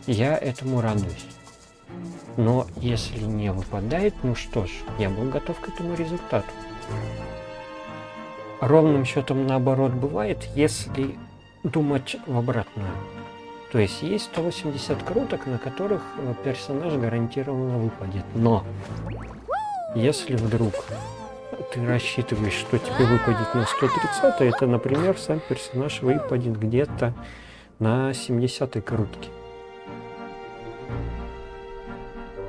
я этому радуюсь. Но если не выпадает, ну что ж, я был готов к этому результату. Ровным счетом наоборот бывает, если думать в обратную. То есть есть 180 круток, на которых персонаж гарантированно выпадет. Но если вдруг ты рассчитываешь, что тебе выпадет на 130, это, например, сам персонаж выпадет где-то на 70-й крутке.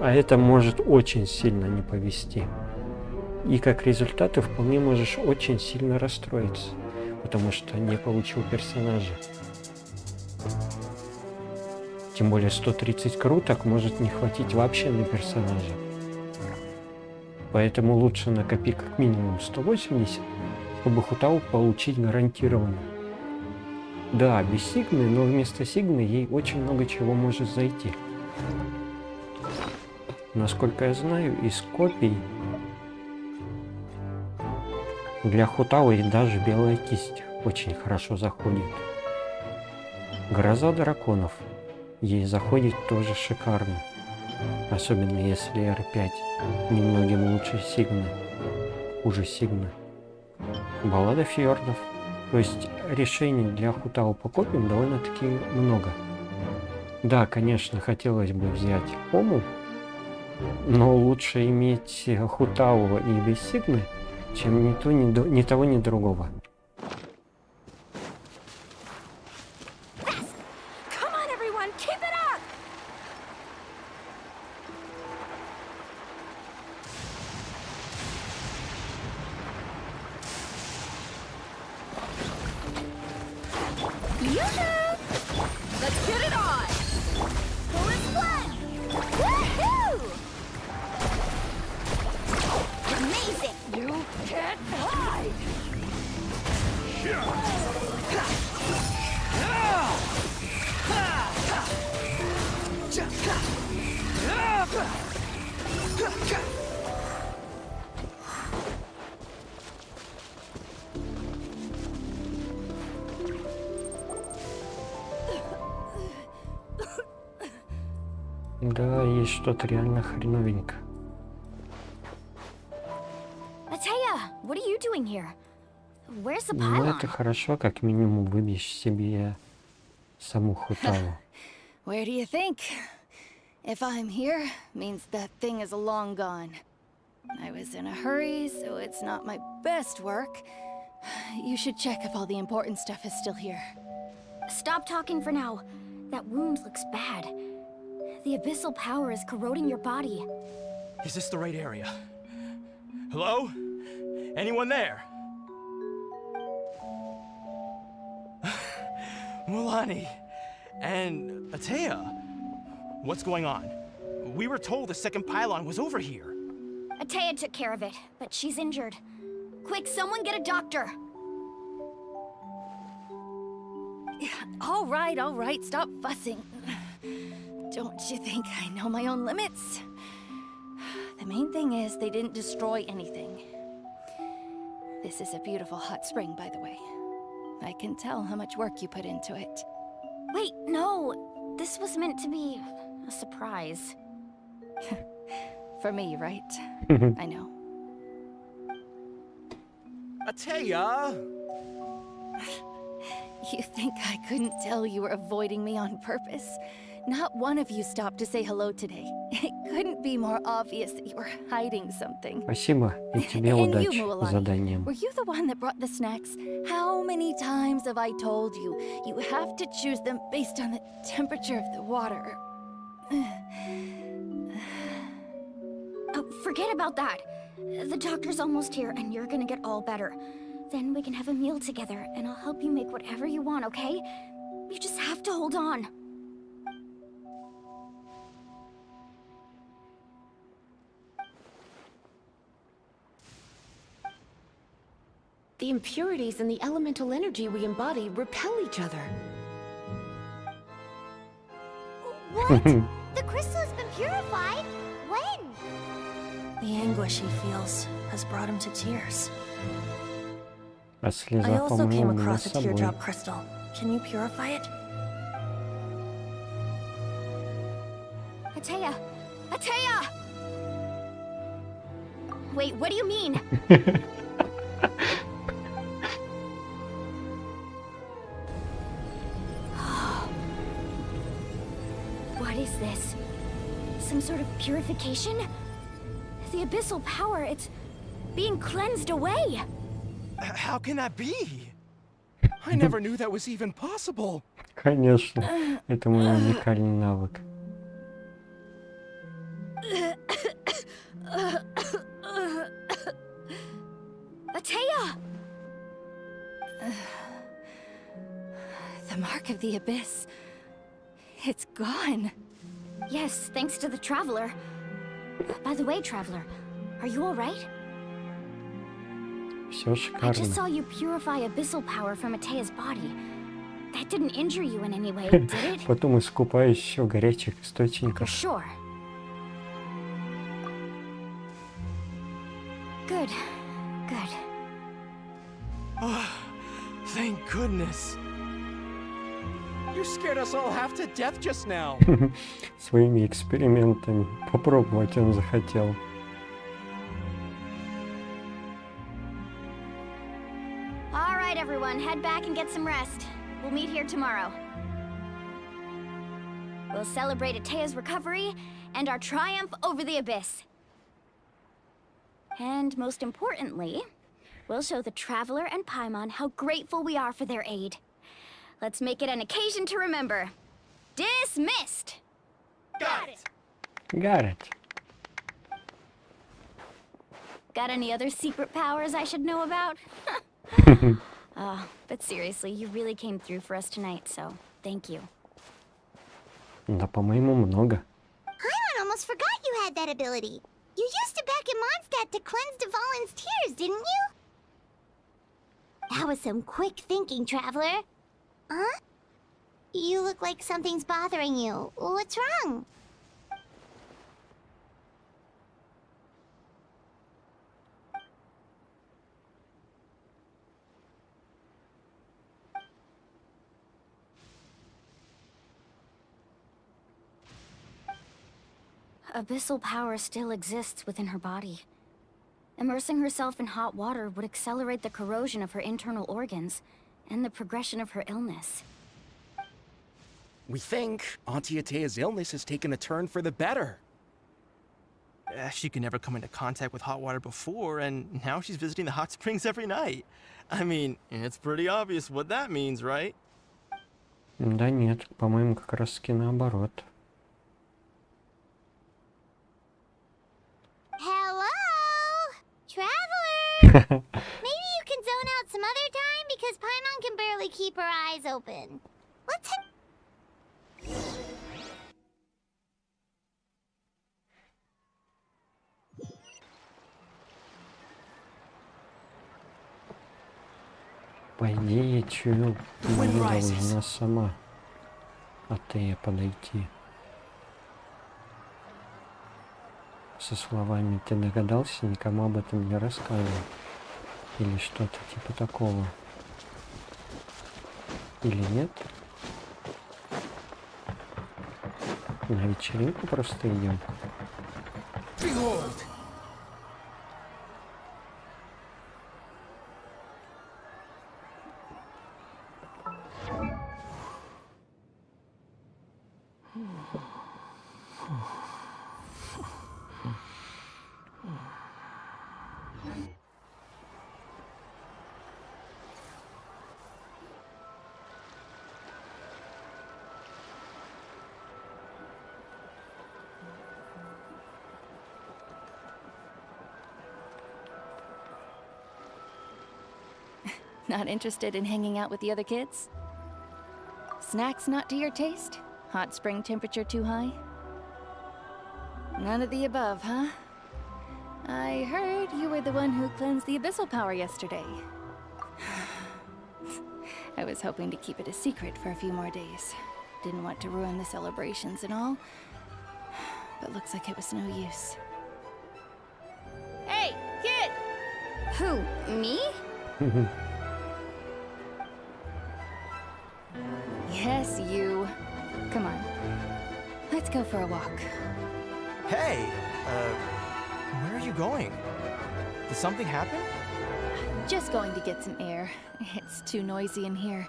А это может очень сильно не повезти. И как результат ты вполне можешь очень сильно расстроиться, потому что не получил персонажа. Тем более 130 круток может не хватить вообще на персонажа. Поэтому лучше накопи как минимум 180, чтобы Хутау получить гарантированно. Да, без Сигны, но вместо Сигны ей очень много чего может зайти. Насколько я знаю, из копий для Хутау и даже белая кисть очень хорошо заходит. Гроза драконов ей заходит тоже шикарно. Особенно если R5 немногим лучше Сигны, хуже Сигны. Баллада фьордов. То есть решений для Хутау по копиям довольно-таки много. Да, конечно, хотелось бы взять Пому, но лучше иметь Хутау и без Сигны, чем ни того, ни другого. Come on, everyone, Let's get it on! Who is one? Woohoo! Amazing! You can't hide! Да, есть что-то реально хреновенько. Ataya, what are you doing here? Where's the Ну, pylon? это хорошо, как минимум выбьешь себе саму Хутаву. Where do you think? If I'm here, means that thing is long gone. I was in a hurry, so it's not my best work. You should check if all the important stuff is still here. Stop talking for now. That wound looks bad. The abyssal power is corroding your body. Is this the right area? Hello? Anyone there? Mulani and Ataya. What's going on? We were told the second pylon was over here. Ataya took care of it, but she's injured. Quick, someone get a doctor. All right, stop fussing. Don't you think I know my own limits? The main thing is they didn't destroy anything. This is a beautiful hot spring, by the way. I can tell how much work you put into it. Wait, no. This was meant to be a surprise. For me, right? I know. Ataya! You think I couldn't tell you were avoiding me on purpose? Not one of you stopped to say hello today. It couldn't be more obvious that you were hiding something. Спасибо, и тебе And удачи you, с Mulani, заданием. were you the one that brought the snacks? How many times have I told you? You have to choose them based on the temperature of the water. Oh, forget about that. The doctor's almost here, and you're gonna get all better. Then we can have a meal together, and I'll help you make whatever you want, okay? You just have to hold on. The impurities in the elemental energy we embody repel each other. What? The crystal has been purified? When? The anguish he feels has brought him to tears. А I слеза, also по-моему, came у меня across с a собой. teardrop crystal. Can you purify it? Ataya! Ataya! Wait, what do you mean? What is this? Some sort of purification? The abyssal power, it's being cleansed away! How can that be? I never knew that was even possible. Конечно, это мой уникальный навык. Ataya! The mark of the abyss. It's gone. Yes, thanks to the Traveler. By the way, Traveler, are you alright? Все I just шикарно. saw you purify abyssal power from Ataya's body. That didn't injure you in any way, did it? Потом искупаюсь еще в горячих You're источниках. sure? Good. Good. Oh, thank goodness. You scared us all half to death just now. Своими экспериментами. Попробовать он захотел. All right, everyone, head back and get some rest. We'll meet here tomorrow. We'll celebrate Ataya's recovery and our triumph over the abyss. And most importantly, we'll show the Traveler and Paimon how grateful we are for their aid. Let's make it an occasion to remember. Dismissed! Got it. Got it. Got any other secret powers I should know about? But seriously, you really came through for us tonight, so thank you. Да, по-моему, много. Paimon almost forgot you had that ability. You used it back in Mondstadt to cleanse Dvalin's tears, didn't you? That was some quick thinking, Traveler. Huh? You look like something's bothering you. What's wrong? Abyssal power still exists within her body. Immersing herself in hot water would accelerate the corrosion of her internal organs and the progression of her illness. We think Auntie Atea's illness has taken a turn for the better. She could never come into contact with hot water before, and now she's visiting the hot springs every night. I mean, it's pretty obvious what that means, right? Да нет, по-моему, как раз-таки наоборот. Hello? Traveler? Maybe you can zone out some other time because Paimon can barely keep her eyes open. Let's head. По идее, чую, не должна сама Атея подойти. Со словами «ты догадался, никому об этом не рассказывай» или что-то типа такого. Или нет? На вечеринку просто идем. Not interested in hanging out with the other kids? Snacks not to your taste? Hot spring temperature too high? None of the above, huh? I heard you were the one who cleansed the abyssal power yesterday. I was hoping to keep it a secret for a few more days. Didn't want to ruin the celebrations and all. But looks like it was no use. Hey, kid! Who, me? Yes, you. Come on. Let's go for a walk. Hey, where are you going? Did something happen? Just going to get some air. It's too noisy in here.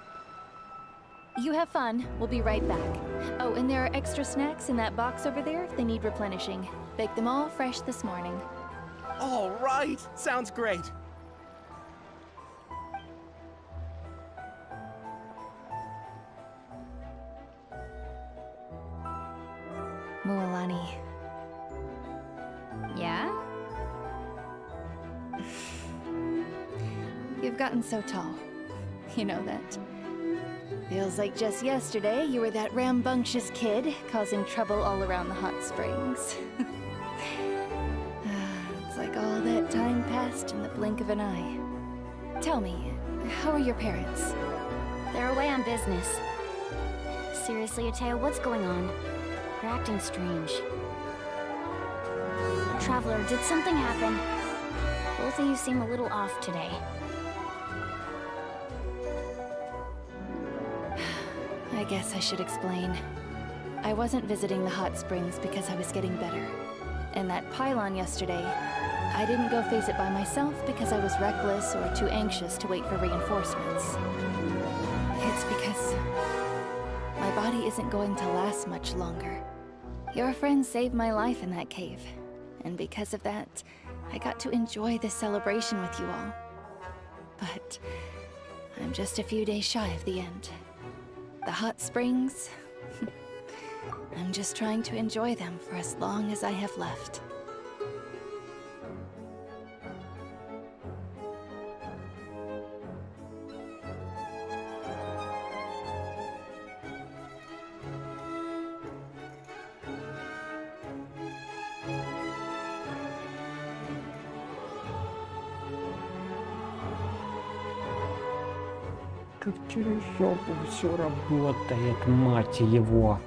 You have fun. We'll be right back. Oh, and there are extra snacks in that box over there if they need replenishing. Baked them all fresh this morning. All right, sounds great. Mualani. Yeah? You've gotten so tall. You know that. Feels like just yesterday you were that rambunctious kid causing trouble all around the hot springs. It's like all that time passed in the blink of an eye. Tell me, how are your parents? They're away on business. Seriously, Atea, what's going on? You're acting strange. Traveler, did something happen? Both of you seem a little off today. I guess I should explain. I wasn't visiting the hot springs because I was getting better. And that pylon yesterday, I didn't go face it by myself because I was reckless or too anxious to wait for reinforcements. It's because my body isn't going to last much longer. Your friend saved my life in that cave. And because of that, I got to enjoy this celebration with you all. But I'm just a few days shy of the end. The hot springs, I'm just trying to enjoy them for as long as I have left. как через жопу все работает, мать его.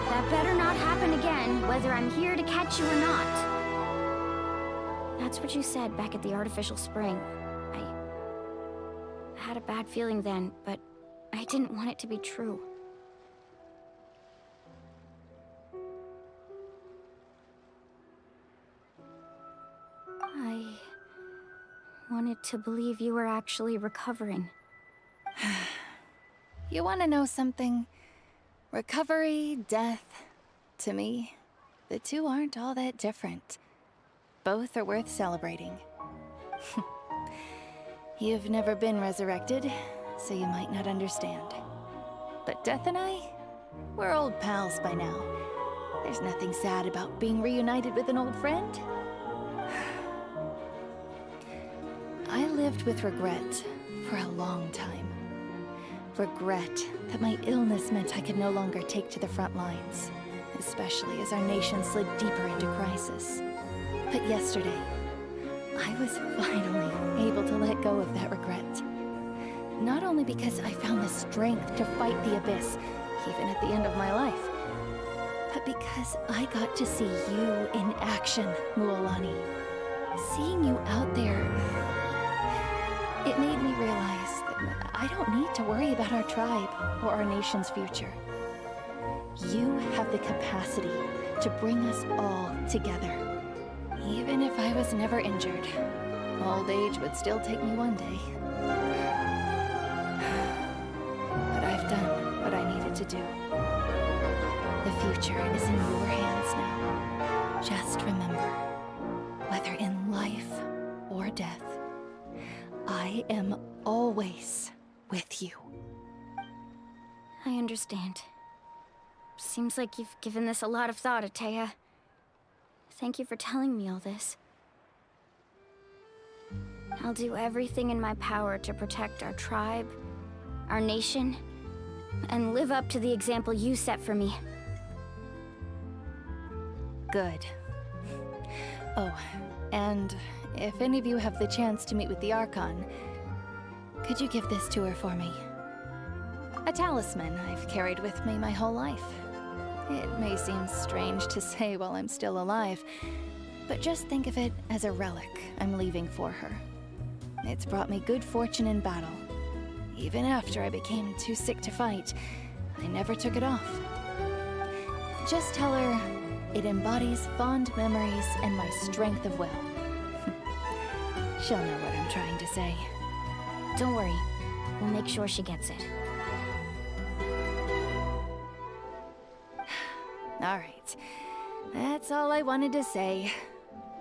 That better not happen again, whether I'm here to catch you or not. That's what you said back at the artificial spring. I had a bad feeling then, but I didn't want it to be true. I wanted to believe you were actually recovering. You want to know something? Recovery, death, to me, the two aren't all that different. Both are worth celebrating. You've never been resurrected, so you might not understand. But Death and I, we're old pals by now. There's nothing sad about being reunited with an old friend. I lived with regret for a long time. Regret that my illness meant I could no longer take to the front lines, especially as our nation slid deeper into crisis. But yesterday, I was finally able to let go of that regret. Not only because I found the strength to fight the abyss, even at the end of my life, but because I got to see you in action, Mualani. Seeing you out there, it made me realize that I don't need to worry about our tribe or our nation's future. You have the capacity to bring us all together. Even if I was never injured, old age would still take me one day. But I've done what I needed to do. The future is in your hands now. Just remember, whether in life or death, I am always with you. I understand. Seems like you've given this a lot of thought, Atea. Thank you for telling me all this. I'll do everything in my power to protect our tribe, our nation, and live up to the example you set for me. Good. Oh, and if any of you have the chance to meet with the Archon, could you give this to her for me? A talisman I've carried with me my whole life. It may seem strange to say while I'm still alive, but just think of it as a relic I'm leaving for her. It's brought me good fortune in battle. Even after I became too sick to fight, I never took it off. Just tell her it embodies fond memories and my strength of will. She'll know what I'm trying to say. Don't worry. We'll make sure she gets it. All right. That's all I wanted to say.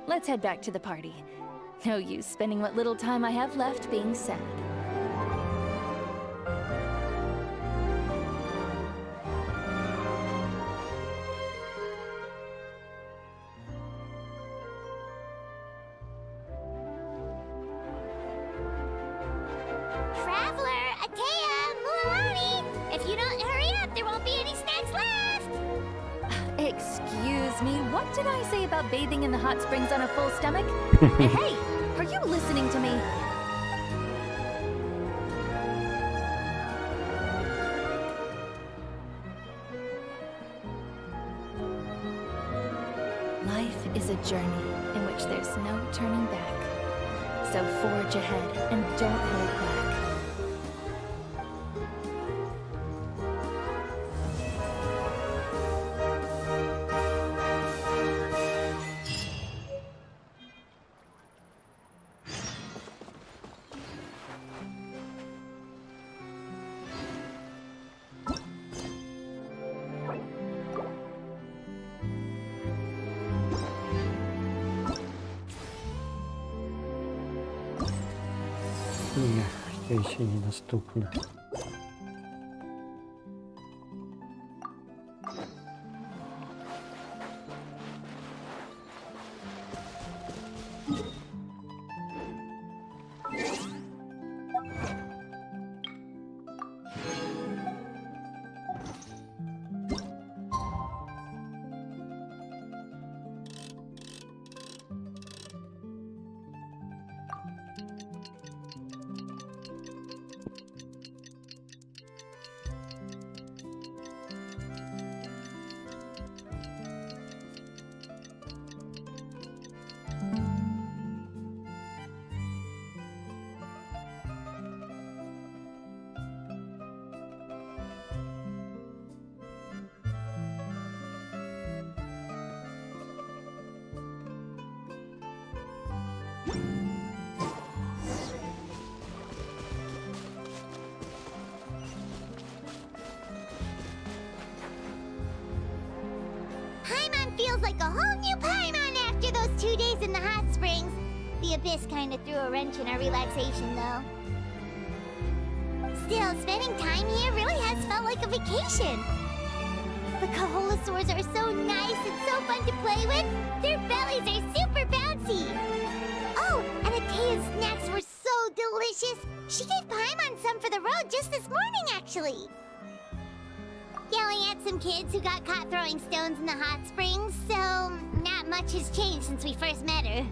Let's head back to the party. No use spending what little time I have left being sad. Traveler, Atea, Mualani! If you don't hurry up, there won't be any snacks left! Excuse me, what did I say about bathing in the hot springs on a full stomach? Hey, are you listening to me? Life is a journey in which there's no turning back. So forge ahead and don't hold back. еще недоступно. Feels like a whole new Paimon after those 2 days in the hot springs. The Abyss kind of threw a wrench in our relaxation, though. Still, spending time here really has felt like a vacation. The Kaholosaurs are so nice and so fun to play with. Their bellies are super bouncy. Oh, and Atea's snacks were so delicious. She gave Paimon some for the road just this morning, actually. Yelling at some kids who got caught throwing stones in the hot springs, so not much has changed since we first met her.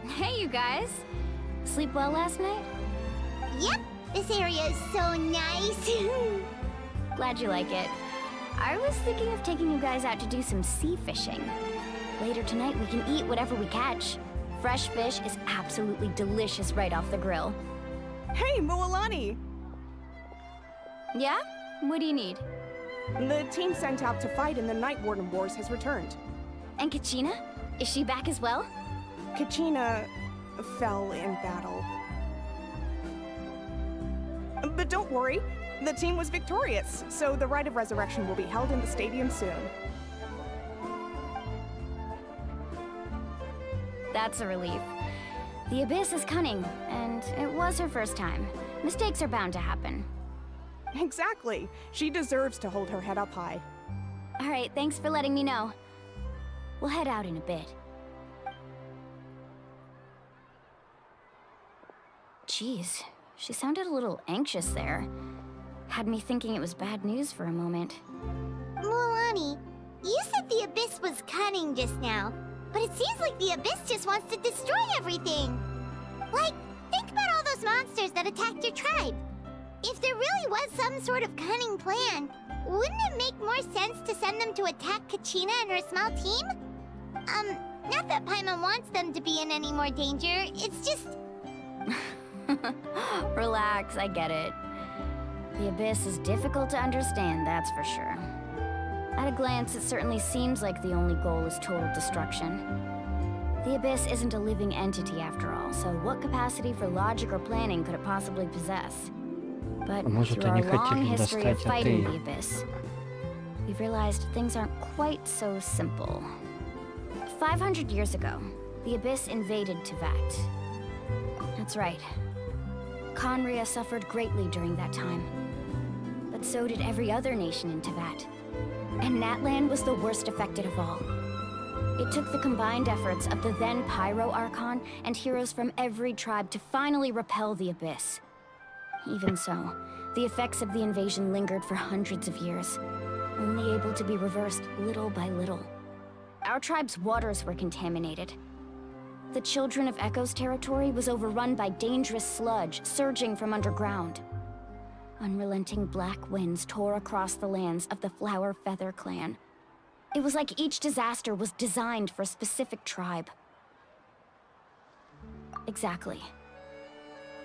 Hey, you guys. Sleep well last night? Yep, this area is so nice. Glad you like it. I was thinking of taking you guys out to do some sea fishing. Later tonight, we can eat whatever we catch. Fresh fish is absolutely delicious right off the grill. Hey, Mualani! Yeah? What do you need? The team sent out to fight in the Night Warden Wars has returned. And Kachina? Is she back as well? Kachina fell in battle. But don't worry, the team was victorious, so the rite of resurrection will be held in the stadium soon. That's a relief. The Abyss is cunning, and it was her first time. Mistakes are bound to happen. Exactly. She deserves to hold her head up high. All right, thanks for letting me know. We'll head out in a bit. Jeez, she sounded a little anxious there. Had me thinking it was bad news for a moment. Mualani, you said the Abyss was cunning just now, but it seems like the Abyss just wants to destroy everything. Like, think about all those monsters that attacked your tribe. If there really was some sort of cunning plan, wouldn't it make more sense to send them to attack Kachina and her small team? Not that Paimon wants them to be in any more danger, it's just... Relax, I get it. The Abyss is difficult to understand, that's for sure. At a glance, it certainly seems like the only goal is total destruction. The Abyss isn't a living entity after all, so what capacity for logic or planning could it possibly possess? But through our long history of fighting the Abyss, we've realized things aren't quite so simple. 500 years ago, the Abyss invaded Tevat. That's right. Conria suffered greatly during that time. But so did every other nation in Tevat. And Natlan was the worst affected of all. It took the combined efforts of the then Pyro Archon and heroes from every tribe to finally repel the Abyss. Even so, the effects of the invasion lingered for hundreds of years, only able to be reversed little by little. Our tribe's waters were contaminated. The Children of Echo's territory was overrun by dangerous sludge surging from underground. Unrelenting black winds tore across the lands of the Flower Feather clan. It was like each disaster was designed for a specific tribe. Exactly.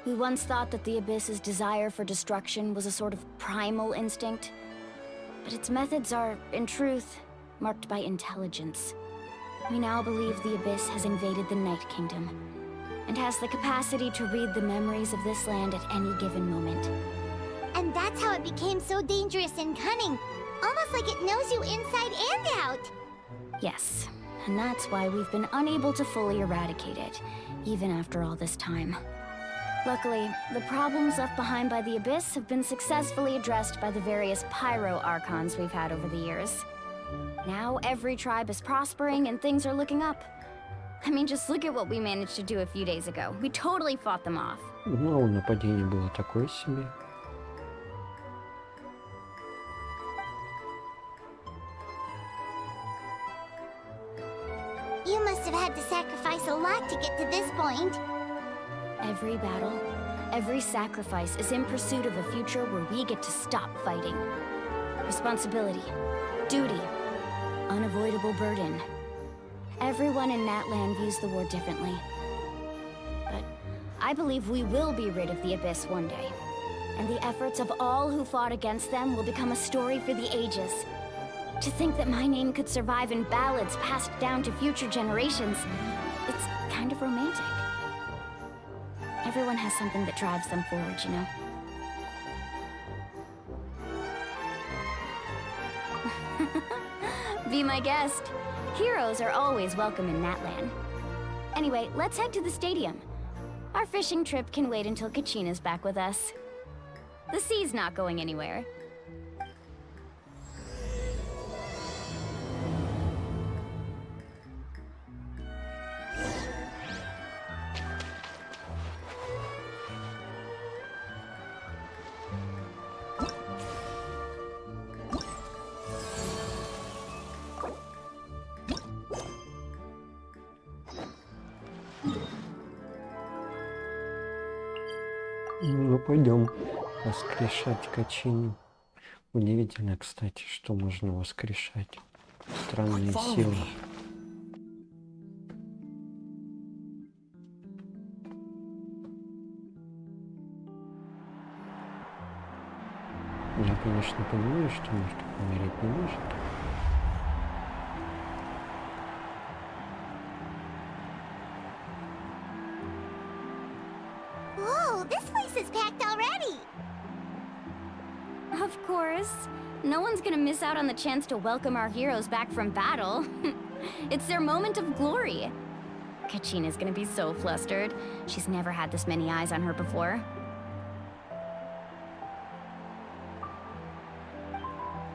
We once thought that the Abyss's desire for destruction was a sort of primal instinct, but its methods are, in truth, marked by intelligence. We now believe the Abyss has invaded the Night Kingdom, and has the capacity to read the memories of this land at any given moment. And that's how it became so dangerous and cunning, almost like it knows you inside and out. Yes, And that's why we've been unable to fully eradicate it, even after all this time. Luckily, the problems left behind by the Abyss have been successfully addressed by the various pyro archons we've had over the years. Now every tribe is prospering and things are looking up. I mean, just look at what we managed to do a few days ago. We totally fought them off. Ну, нападение было такое себе. You must have had to sacrifice a lot to get to this point. Every battle, every sacrifice is in pursuit of a future where we get to stop fighting. Responsibility, duty, unavoidable burden. Everyone in Natlan views the war differently. But I believe we will be rid of the Abyss one day. And the efforts of all who fought against them will become a story for the ages. To think that my name could survive in ballads passed down to future generations, it's kind of romantic. Everyone has something that drives them forward, you know? Be my guest. Heroes are always welcome in Natlan. Anyway, let's head to the stadium. Our fishing trip can wait until Kachina's back with us. The sea's not going anywhere. Ну, пойдем воскрешать Качину. Удивительно, кстати, что можно воскрешать. Странные силы. Я, конечно, понимаю, что никто помереть не может. Whoa, this place is packed already! Of course. No one's gonna miss out on the chance to welcome our heroes back from battle. It's their moment of glory. Kachina's gonna be so flustered. She's never had this many eyes on her before.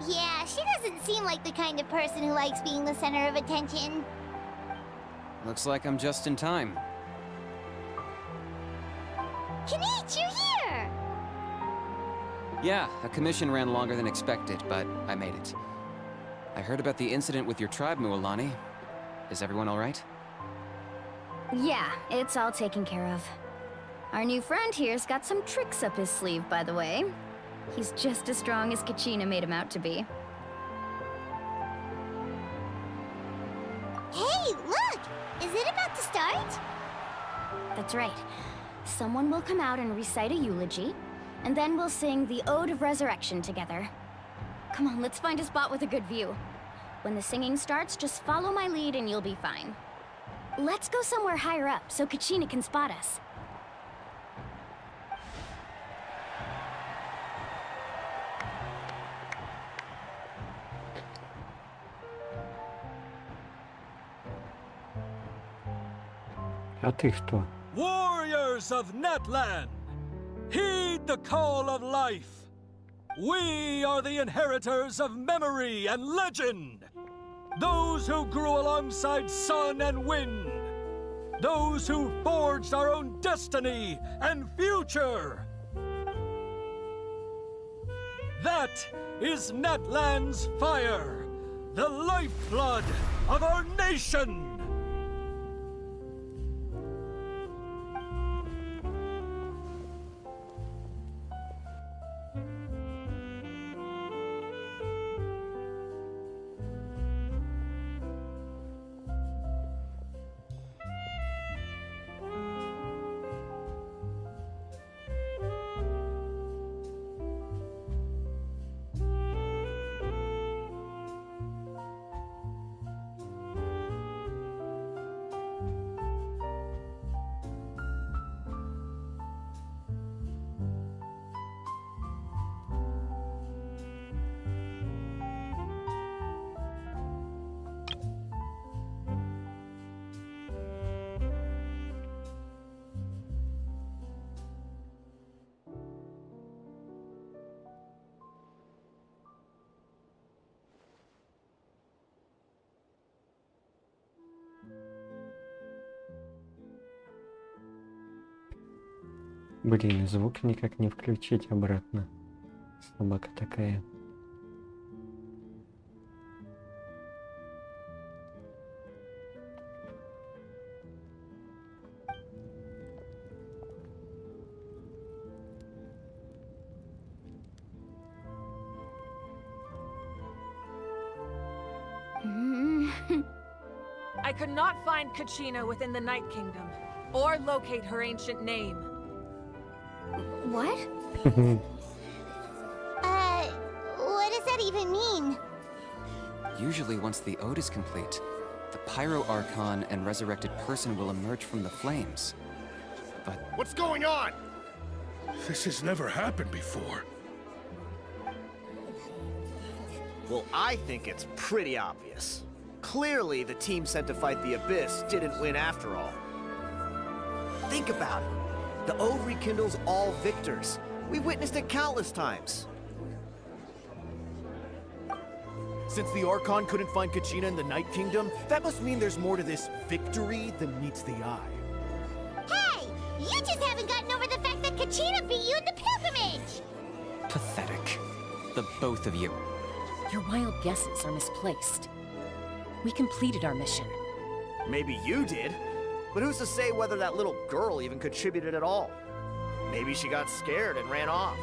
Yeah, she doesn't seem like the kind of person who likes being the center of attention. Looks like I'm just in time. Kanich, you're here! Yeah, a commission ran longer than expected, but I made it. I heard about the incident with your tribe, Mualani. Is everyone all right? Yeah, it's all taken care of. Our new friend here's got some tricks up his sleeve, by the way. He's just as strong as Kachina made him out to be. Hey, look! Is it about to start? That's right. Someone will come out and recite a eulogy, and then we'll sing the Ode of Resurrection together. Come on, let's find a spot with a good view. When the singing starts, just follow my lead and you'll be fine. Let's go somewhere higher up so Kachina can spot us. А ты кто? Warriors of Natlan, heed the call of life. We are the inheritors of memory and legend. Those who grew alongside sun and wind. Those who forged our own destiny and future. That is Natlan's fire, the lifeblood of our nation. Блин, и звук никак не включить обратно. Собака такая. I could not find Kachina within the Night Kingdom, or locate her ancient name. What? What does that even mean? Usually once the ode is complete, the Pyro Archon and resurrected person will emerge from the flames. But what's going on? This has never happened before. Well, I think it's pretty obvious. Clearly, the team sent to fight the Abyss didn't win after all. Think about it. The ode rekindles all victors. We've witnessed it countless times. Since the Archon couldn't find Kachina in the Night Kingdom, that must mean there's more to this victory than meets the eye. Hey! You just haven't gotten over the fact that Kachina beat you in the pilgrimage! pathetic. The both of you. Your wild guesses are misplaced. We completed our mission. Maybe you did, but who's to say whether that little girl even contributed at all? Maybe she got scared and ran off.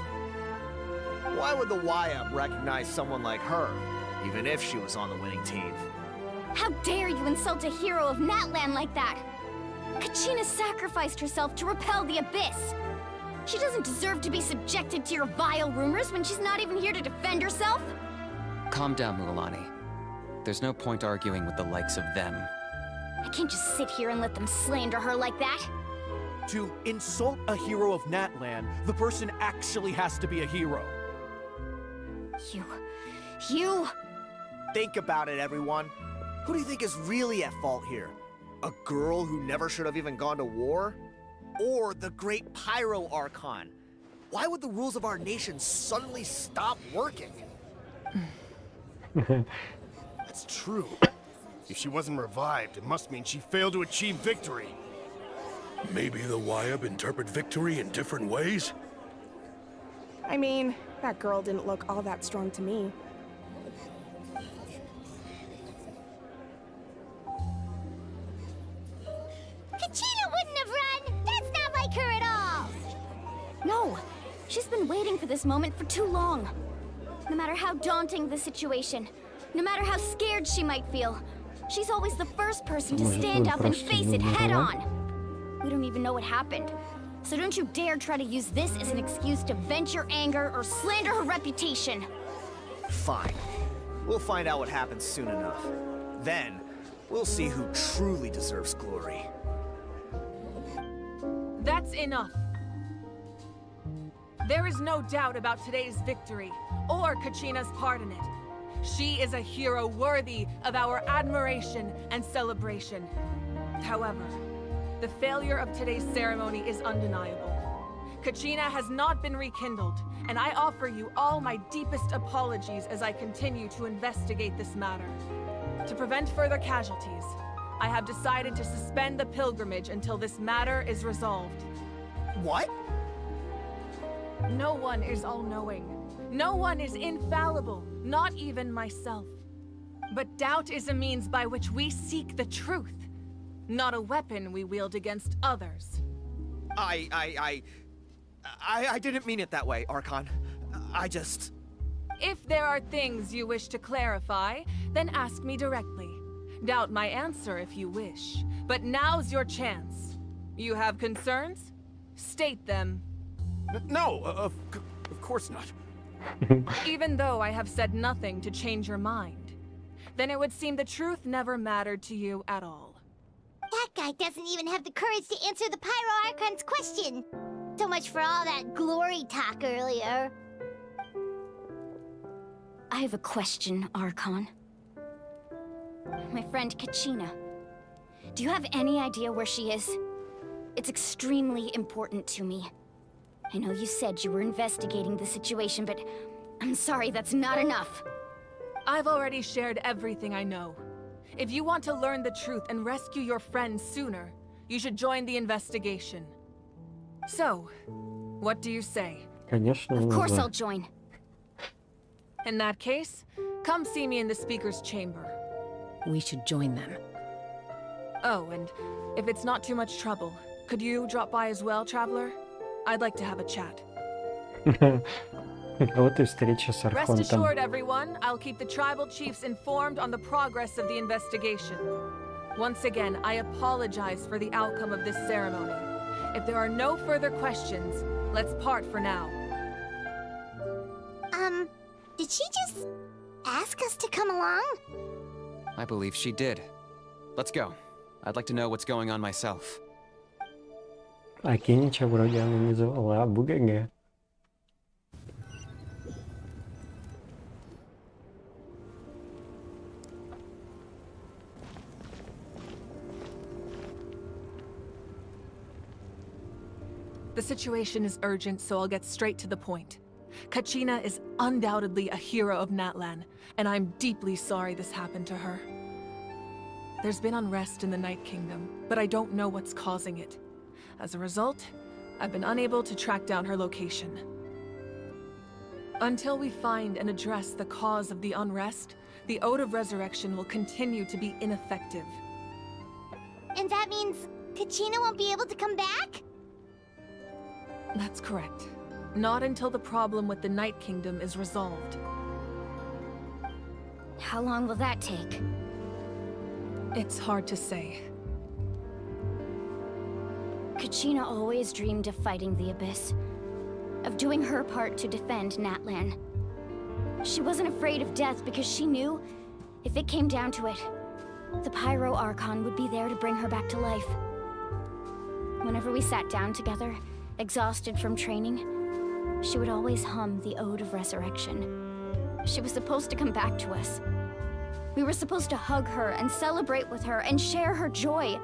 Why would the YM recognize someone like her, even if she was on the winning team? How dare you insult a hero of Natlan like that? Kachina sacrificed herself to repel the Abyss. She doesn't deserve to be subjected to your vile rumors when she's not even here to defend herself. Calm down, Mualani. There's no point arguing with the likes of them. I can't just sit here and let them slander her like that. To insult a hero of Natlan, the person actually has to be a hero. You... Think about it, everyone. Who do you think is really at fault here? A girl who never should have even gone to war? Or the great Pyro Archon? Why would the rules of our nation suddenly stop working? That's true. If she wasn't revived, it must mean she failed to achieve victory. Maybe the Wyab interpret victory in different ways? I mean, that girl didn't look all that strong to me. Kachina wouldn't have run! That's not like her at all! No, she's been waiting for this moment for too long. No matter how daunting the situation, no matter how scared she might feel, she's always the first person to stand up and face it head on. We don't even know what happened, so don't you dare try to use this as an excuse to vent your anger or slander her reputation. Fine. We'll find out what happens soon enough. Then, we'll see who truly deserves glory. That's enough. There is no doubt about today's victory, or Kachina's part in it. She is a hero worthy of our admiration and celebration. However, the failure of today's ceremony is undeniable. Kachina has not been rekindled, and I offer you all my deepest apologies as I continue to investigate this matter. To prevent further casualties, I have decided to suspend the pilgrimage until this matter is resolved. What? No one is all-knowing. No one is infallible, not even myself. But doubt is a means by which we seek the truth, not a weapon we wield against others. I didn't mean it that way, Archon. I just... If there are things you wish to clarify, then ask me directly. Doubt my answer if you wish, but now's your chance. You have concerns? State them. No, of course not. Even though I have said nothing to change your mind, then it would seem the truth never mattered to you at all. That guy doesn't even have the courage to answer the Pyro Archon's question. So much for all that glory talk earlier. I have a question, Archon. My friend Kachina. Do you have any idea where she is? It's extremely important to me. I know you said you were investigating the situation, but I'm sorry, that's not enough. I've already shared everything I know. If you want to learn the truth and rescue your friend sooner, you should join the investigation. So, What do you say? Конечно, Of course I'll нужно. join. In that case, come see me in the speaker's chamber. We should join them. Oh, and if it's not too much trouble, could you drop by as well, Traveler? I'd like to have a chat. Вот и встреча с Rest Архонтом. assured, everyone, I'll keep the tribal chiefs informed on the progress of the investigation. Once again, I apologize for the outcome of this ceremony. If there are no further questions, let's part for now. Did she just ask us to come along? I believe she did. Let's go. I'd like to know what's going on myself. А Кенича вроде она не звала, БГГ. The situation is urgent, so I'll get straight to the point. Kachina is undoubtedly a hero of Natlan, and I'm deeply sorry this happened to her. There's been unrest in the Night Kingdom, but I don't know what's causing it. As a result, I've been unable to track down her location. Until we find and address the cause of the unrest, the Ode of Resurrection will continue to be ineffective. And that means Kachina won't be able to come back? That's correct. Not until the problem with the Night Kingdom is resolved. How long will that take? It's hard to say. Kachina always dreamed of fighting the Abyss, of doing her part to defend Natlan. She wasn't afraid of death because she knew, if it came down to it, the Pyro Archon would be there to bring her back to life. Whenever we sat down together, exhausted from training, she would always hum the Ode of Resurrection. She was supposed to come back to us. We were supposed to hug her and celebrate with her and share her joy.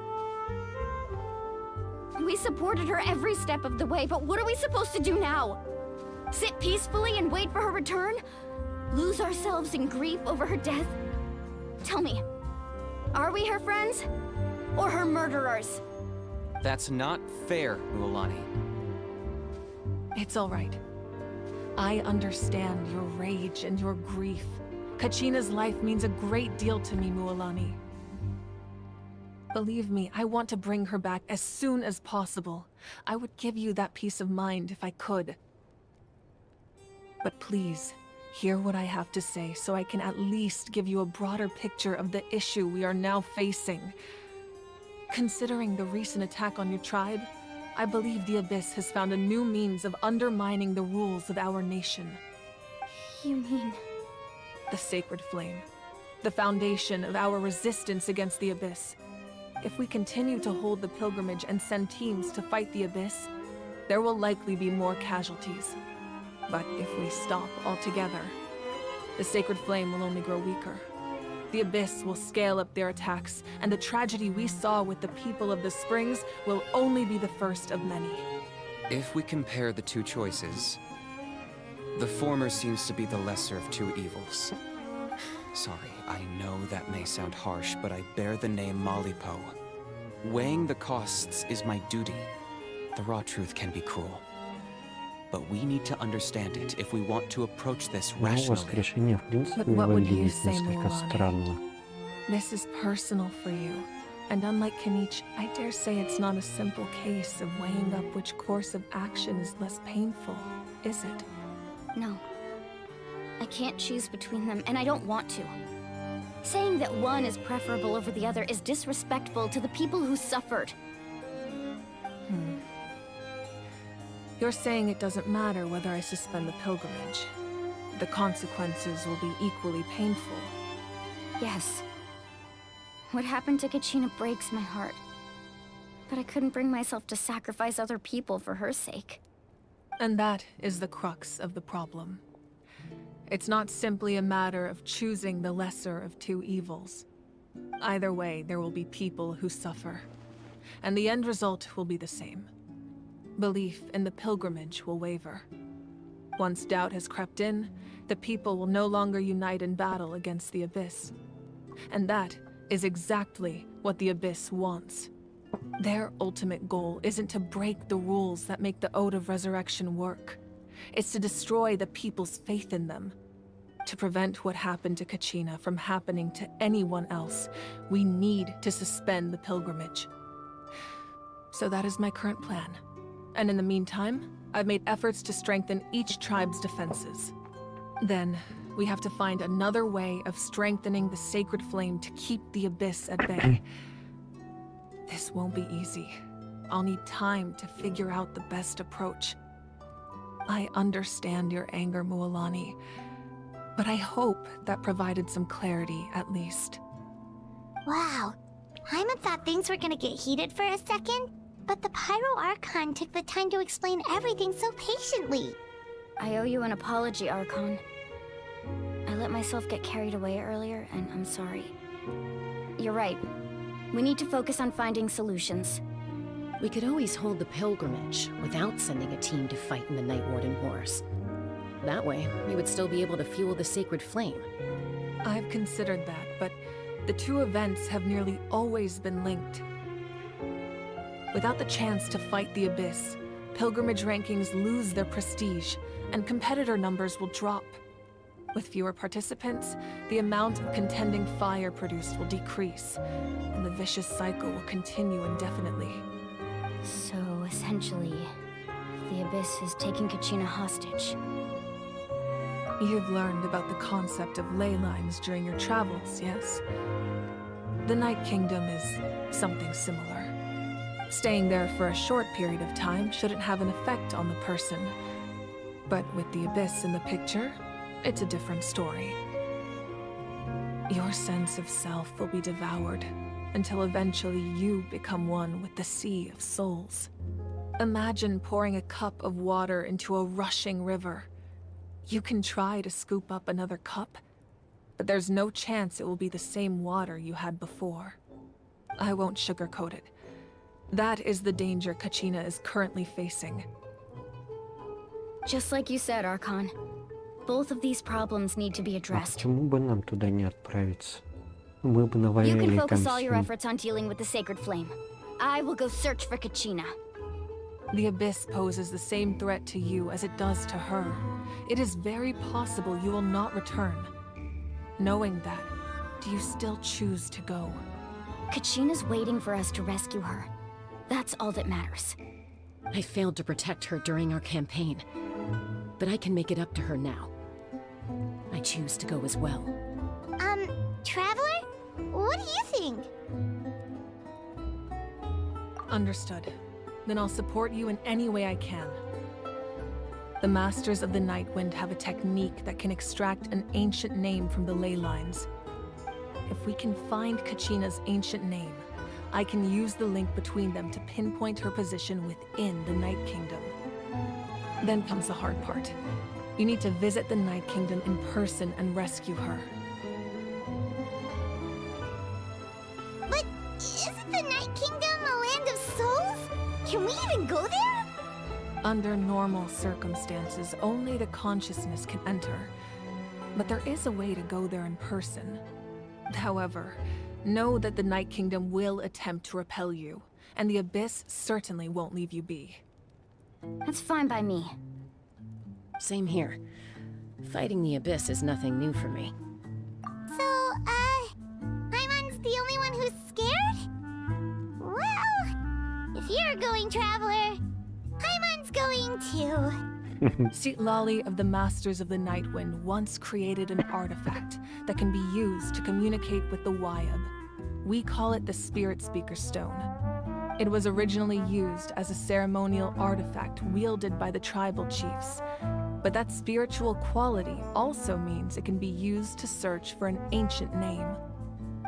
We supported her every step of the way, but what are we supposed to do now? Sit peacefully and wait for her return? Lose ourselves in grief over her death? Tell me, are we her friends? Or her murderers? That's not fair, Mualani. It's all right. I understand your rage and your grief. Kachina's life means a great deal to me, Mualani. Believe me, I want to bring her back as soon as possible. I would give you that peace of mind if I could. But please, hear what I have to say so I can at least give you a broader picture of the issue we are now facing. Considering the recent attack on your tribe, I believe the Abyss has found a new means of undermining the rules of our nation. You mean... The Sacred Flame. The foundation of our resistance against the Abyss. If we continue to hold the pilgrimage and send teams to fight the Abyss, there will likely be more casualties. But if we stop altogether, the Sacred Flame will only grow weaker. The Abyss will scale up their attacks, and the tragedy we saw with the people of the Springs will only be the first of many. If we compare the two choices, the former seems to be the lesser of two evils. Sorry, I know that may sound harsh, but I bear the name Malipo. Weighing the costs is my duty. The raw truth can be cruel. But we need to understand it if we want to approach this Ну, rationally. воскрешение, в принципе, But what would you выглядит say, несколько Mualani? странно. This is personal for you, and unlike Kanich, I dare say it's not a simple case of weighing up which course of action is less painful, is it? No. I can't choose between them, and I don't want to. Saying that one is preferable over the other is disrespectful to the people who suffered. You're saying it doesn't matter whether I suspend the pilgrimage. The consequences will be equally painful. Yes. What happened to Kachina breaks my heart. But I couldn't bring myself to sacrifice other people for her sake. And that is the crux of the problem. It's not simply a matter of choosing the lesser of two evils. Either way, there will be people who suffer. And the end result will be the same. Belief in the pilgrimage will waver. Once doubt has crept in, the people will no longer unite in battle against the Abyss. And that is exactly what the Abyss wants. Their ultimate goal isn't to break the rules that make the Ode of Resurrection work. It's to destroy the people's faith in them. To prevent what happened to Kachina from happening to anyone else, we need to suspend the pilgrimage. So that is my current plan. And in the meantime, I've made efforts to strengthen each tribe's defenses. Then, we have to find another way of strengthening the sacred flame to keep the Abyss at bay. This won't be easy. I'll need time to figure out the best approach. I understand your anger, Mualani, but I hope that provided some clarity, at least. Wow. Hyman thought things were gonna get heated for a second, but the Pyro Archon took the time to explain everything so patiently. I owe you an apology, Archon. I let myself get carried away earlier, and I'm sorry. You're right. We need to focus on finding solutions. We could always hold the pilgrimage without sending a team to fight in the Night Warden Wars. That way, we would still be able to fuel the sacred flame. I've considered that, but the two events have nearly always been linked. Without the chance to fight the Abyss, pilgrimage rankings lose their prestige, and competitor numbers will drop. With fewer participants, the amount of contending fire produced will decrease, and the vicious cycle will continue indefinitely. So, essentially, the Abyss is taking Kachina hostage. You've learned about the concept of ley lines during your travels, yes? The Night Kingdom is something similar. Staying there for a short period of time shouldn't have an effect on the person. But with the Abyss in the picture, it's a different story. Your sense of self will be devoured until eventually you become one with the Sea of Souls. Imagine pouring a cup of water into a rushing river. You can try to scoop up another cup, but there's no chance it will be the same water you had before. I won't sugarcoat it. That is the danger Kachina is currently facing. Just like you said, Archon. Both of these problems need to be addressed. Почему бы нам туда не отправиться? Мы бы You навалили can там focus all с your ним. efforts on dealing with the sacred flame. I will go search for Kachina. The Abyss poses the same threat to you as it does to her. It is very possible you will not return. Knowing that, do you still choose to go? Kachina's waiting for us to rescue her. That's all that matters. I failed to protect her during our campaign, but I can make it up to her now. I choose to go as well. Traveler? What do you think? Understood. Then I'll support you in any way I can. The Masters of the Nightwind have a technique that can extract an ancient name from the ley lines. If we can find Kachina's ancient name, I can use the link between them to pinpoint her position within the Night Kingdom. Then comes the hard part. You need to visit the Night Kingdom in person and rescue her. But isn't the Night Kingdom a land of souls? Can we even go there? Under normal circumstances, only the consciousness can enter. But there is a way to go there in person. However, know that the Night Kingdom will attempt to repel you, and the Abyss certainly won't leave you be. That's fine by me. Same here. Fighting the Abyss is nothing new for me. So, Hyman's the only one who's scared? Well, if you're going, Traveler, Hyman's going too. Sitlali of the Masters of the Nightwind once created an artifact that can be used to communicate with the Wyab. We call it the Spirit Speaker Stone. It was originally used as a ceremonial artifact wielded by the tribal chiefs. But that spiritual quality also means it can be used to search for an ancient name.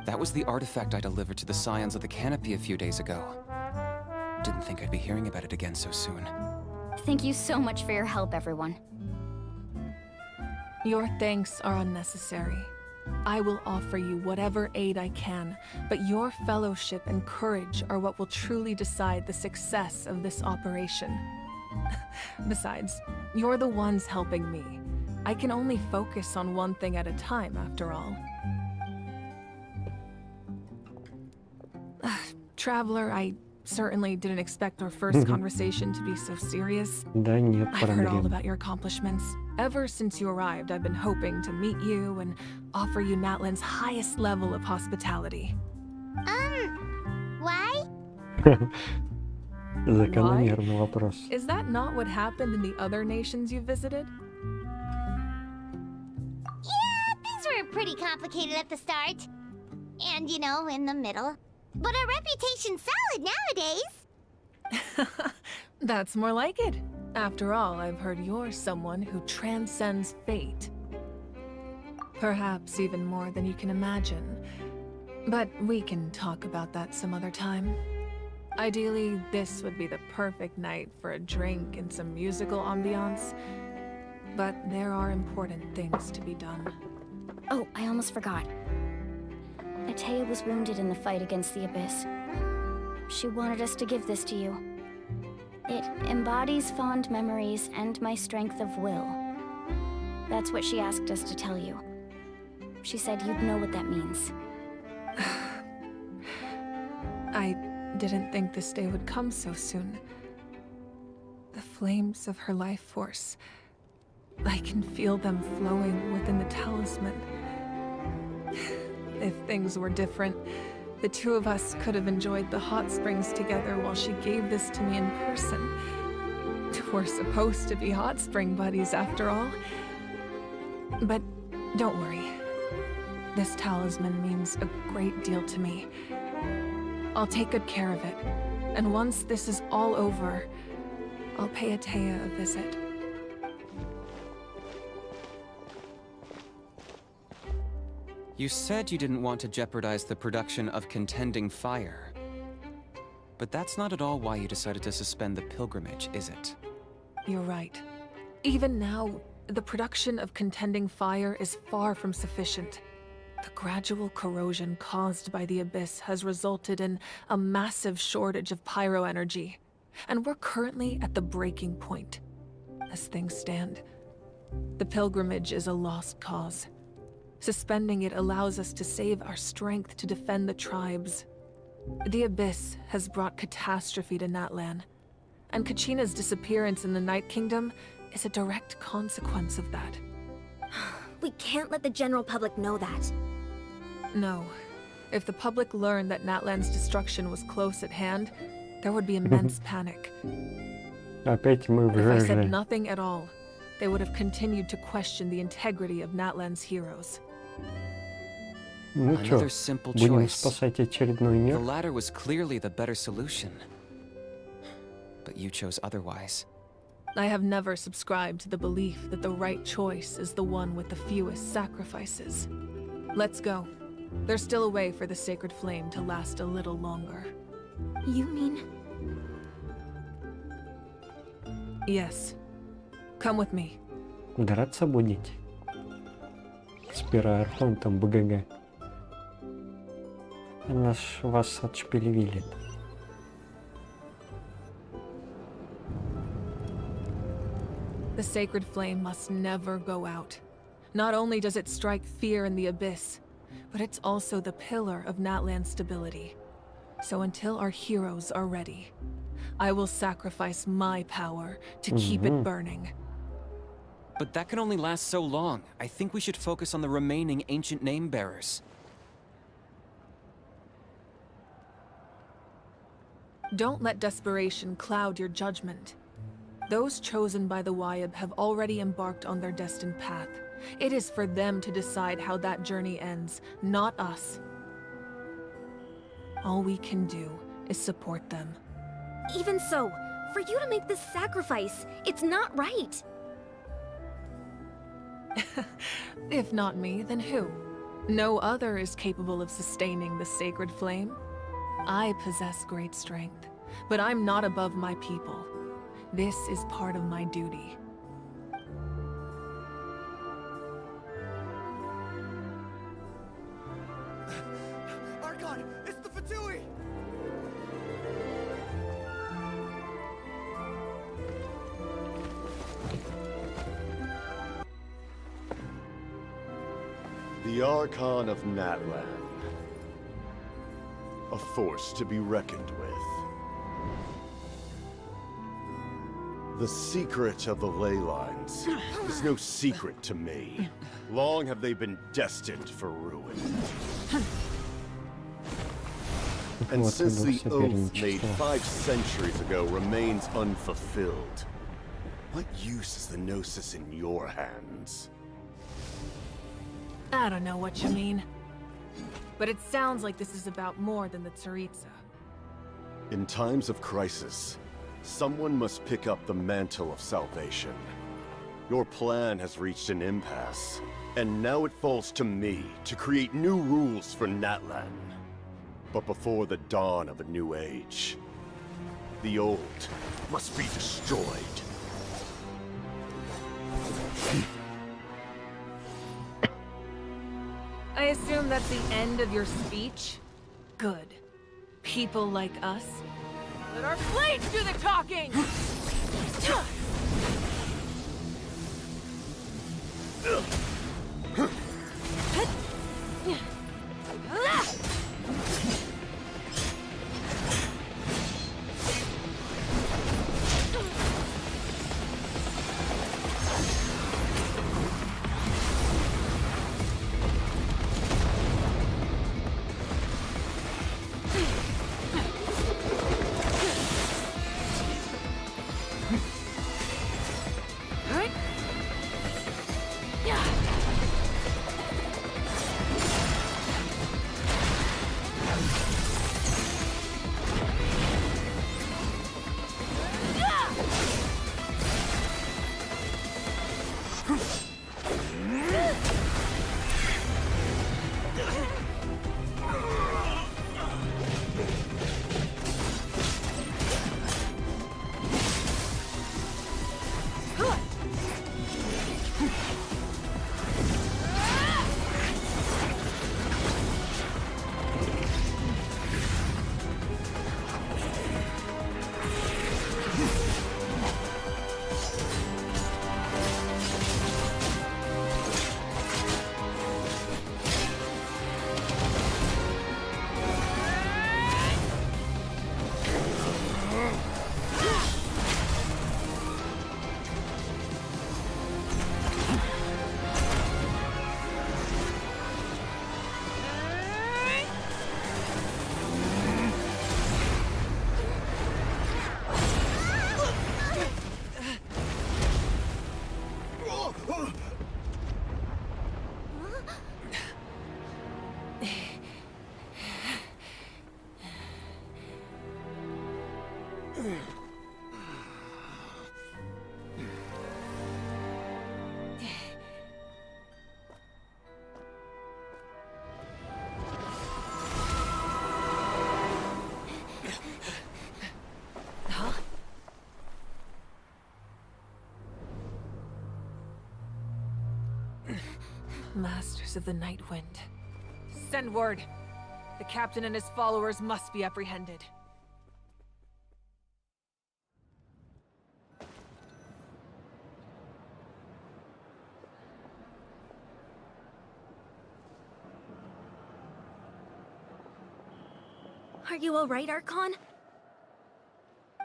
That was the artifact I delivered to the Scions of the Canopy a few days ago. Didn't think I'd be hearing about it again so soon. Thank you so much for your help, everyone. Your thanks are unnecessary. I will offer you whatever aid I can, but your fellowship and courage are what will truly decide the success of this operation. Besides, you're the ones helping me. I can only focus on one thing at a time, after all. Traveler, I certainly didn't expect our first conversation to be so serious. Да нет I've heard all проблем. about your accomplishments. Ever since you arrived, I've been hoping to meet you and offer you Natlan's highest level of hospitality. Why? Закономерный вопрос. Is that not what happened in the other nations you visited? Yeah, things were pretty complicated at the start. And, you know, in the middle. But our reputation's solid nowadays. That's more like it. After all, I've heard you're someone who transcends fate. Perhaps even more than you can imagine. But we can talk about that some other time. Ideally, this would be the perfect night for a drink and some musical ambiance. But there are important things to be done. Oh, I almost forgot. Atea was wounded in the fight against the Abyss. She wanted us to give this to you. It embodies fond memories and my strength of will. That's what she asked us to tell you. She said you'd know what that means. I didn't think this day would come so soon. The flames of her life force. I can feel them flowing within the talisman. If things were different, the two of us could have enjoyed the hot springs together while she gave this to me in person. We're supposed to be hot spring buddies after all. But don't worry. This talisman means a great deal to me. I'll take good care of it. And once this is all over, I'll pay Atea a visit. You said you didn't want to jeopardize the production of Contending Fire. But that's not at all why you decided to suspend the pilgrimage, is it? You're right. Even now, the production of Contending Fire is far from sufficient. The gradual corrosion caused by the Abyss has resulted in a massive shortage of pyro energy, and we're currently at the breaking point. As things stand, the pilgrimage is a lost cause. Suspending it allows us to save our strength to defend the tribes. The Abyss has brought catastrophe to Natlan, and Kachina's disappearance in the Night Kingdom is a direct consequence of that. We can't let the general public know that. No. If the public learned that Natlan's destruction was close at hand, there would be immense panic. Опять мы в If I said жаже. nothing at all, they would have continued to question the integrity of Natlan's heroes. Ну чё, Another simple будем choice. спасать очередной The мир? latter was clearly the better solution. But you chose otherwise. I have never subscribed to the belief that the right choice is the one with the fewest sacrifices. Let's go. There's still a way for the sacred flame to last a little longer. You mean? Yes. Come with me. Драться будете? С Архонтом БГГ. Наш вас отшпилевили. The sacred flame must never go out. Not only does it strike fear in the Abyss, but it's also the pillar of Natlan's stability. So until our heroes are ready, I will sacrifice my power to keep it burning. But that can only last so long. I think we should focus on the remaining ancient name bearers. Don't let desperation cloud your judgment. Those chosen by the Wayab have already embarked on their destined path. It is for them to decide how that journey ends, not us. All we can do is support them. Even so, for you to make this sacrifice, it's not right. If not me, then who? No other is capable of sustaining the sacred flame. I possess great strength, but I'm not above my people. This is part of my duty. Archon, it's the Fatui! The Archon of Natlan. A force to be reckoned with. The secret of the ley lines is no secret to me. Long have they been destined for ruin. And since the oath made 5 centuries ago remains unfulfilled, what use is the Gnosis in your hands? I don't know what you mean. But it sounds like this is about more than the Tsaritsa. In times of crisis, someone must pick up the mantle of salvation. Your plan has reached an impasse, and now it falls to me to create new rules for Natlan. But before the dawn of a new age, the old must be destroyed. I assume that's the end of your speech? Good. People like us. Let our blades do the talking! Masters of the Night Wind. Send word. The captain and his followers must be apprehended. Are you alright, Archon?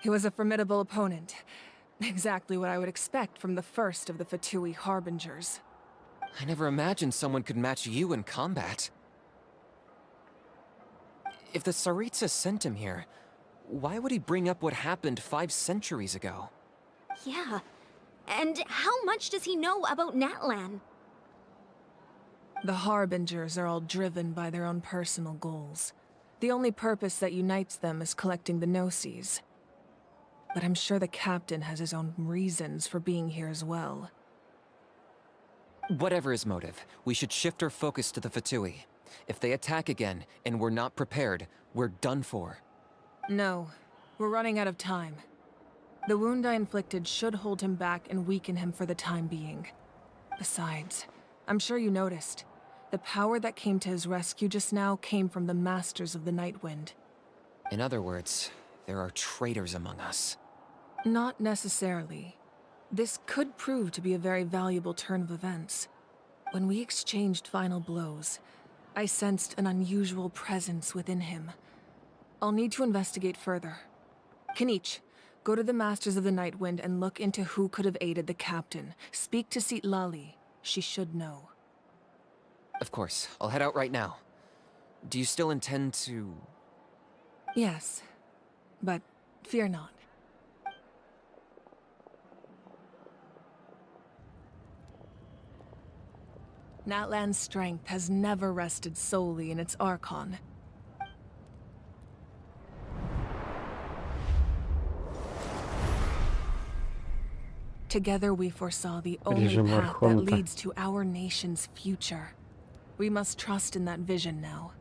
He was a formidable opponent. Exactly what I would expect from the first of the Fatui Harbingers. I never imagined someone could match you in combat. If the Tsaritsa sent him here, why would he bring up what happened 5 centuries ago? Yeah. And how much does he know about Natlan? The Harbingers are all driven by their own personal goals. The only purpose that unites them is collecting the Gnosis. But I'm sure the captain has his own reasons for being here as well. Whatever his motive, we should shift our focus to the Fatui. If they attack again, and we're not prepared, we're done for. No, we're running out of time. The wound I inflicted should hold him back and weaken him for the time being. Besides, I'm sure you noticed, the power that came to his rescue just now came from the Masters of the Night Wind. In other words, there are traitors among us. Not necessarily. This could prove to be a very valuable turn of events. When we exchanged final blows, I sensed an unusual presence within him. I'll need to investigate further. Kenichi, Go to the Masters of the Nightwind and look into who could have aided the captain. Speak to Seat Lali. She should know. Of course. I'll head out right now. Do you still intend to... Yes, but fear not. Natlan's strength has never rested solely in its Archon. Together we foresaw the only Режим path that Архонта. leads to our nation's future. We must trust in that vision now.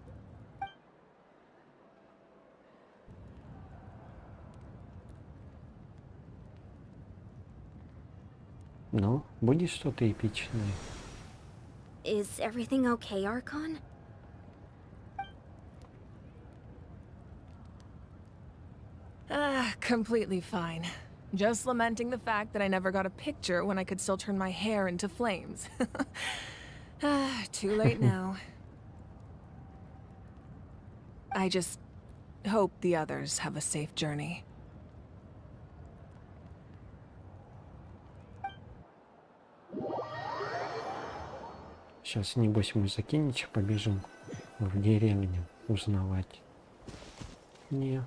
Ну, будет что-то эпичное. Is everything okay, Archon? Completely fine. Just lamenting the fact that I never got a picture when I could still turn my hair into flames. Too late now. I just hope the others have a safe journey. Сейчас, небось, мы за Кинича побежим в деревню узнавать. Не.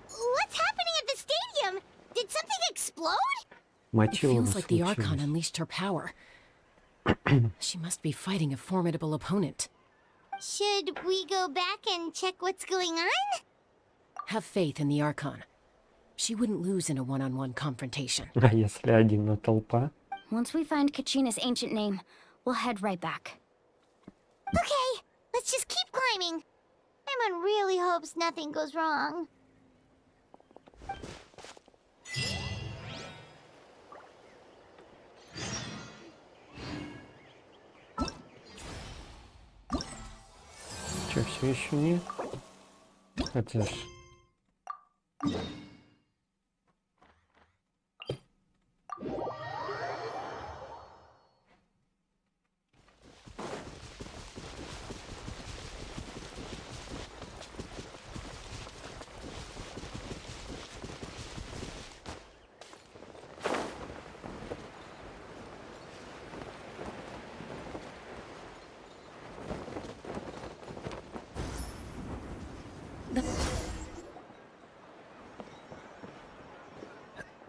What's happening at the stadium? Did something explode? It Мотивов feels like the Archon случилось. unleashed her power. She must be fighting a formidable opponent. Should we go back and check what's going on? Have faith in the Archon. She wouldn't lose in a one-on-one confrontation. А если один на толпа? Once we find Kachina's ancient name, we'll head right back. Okay, let's just keep climbing. Emon really hopes nothing goes wrong. Че, все еще нет? Хотя ж...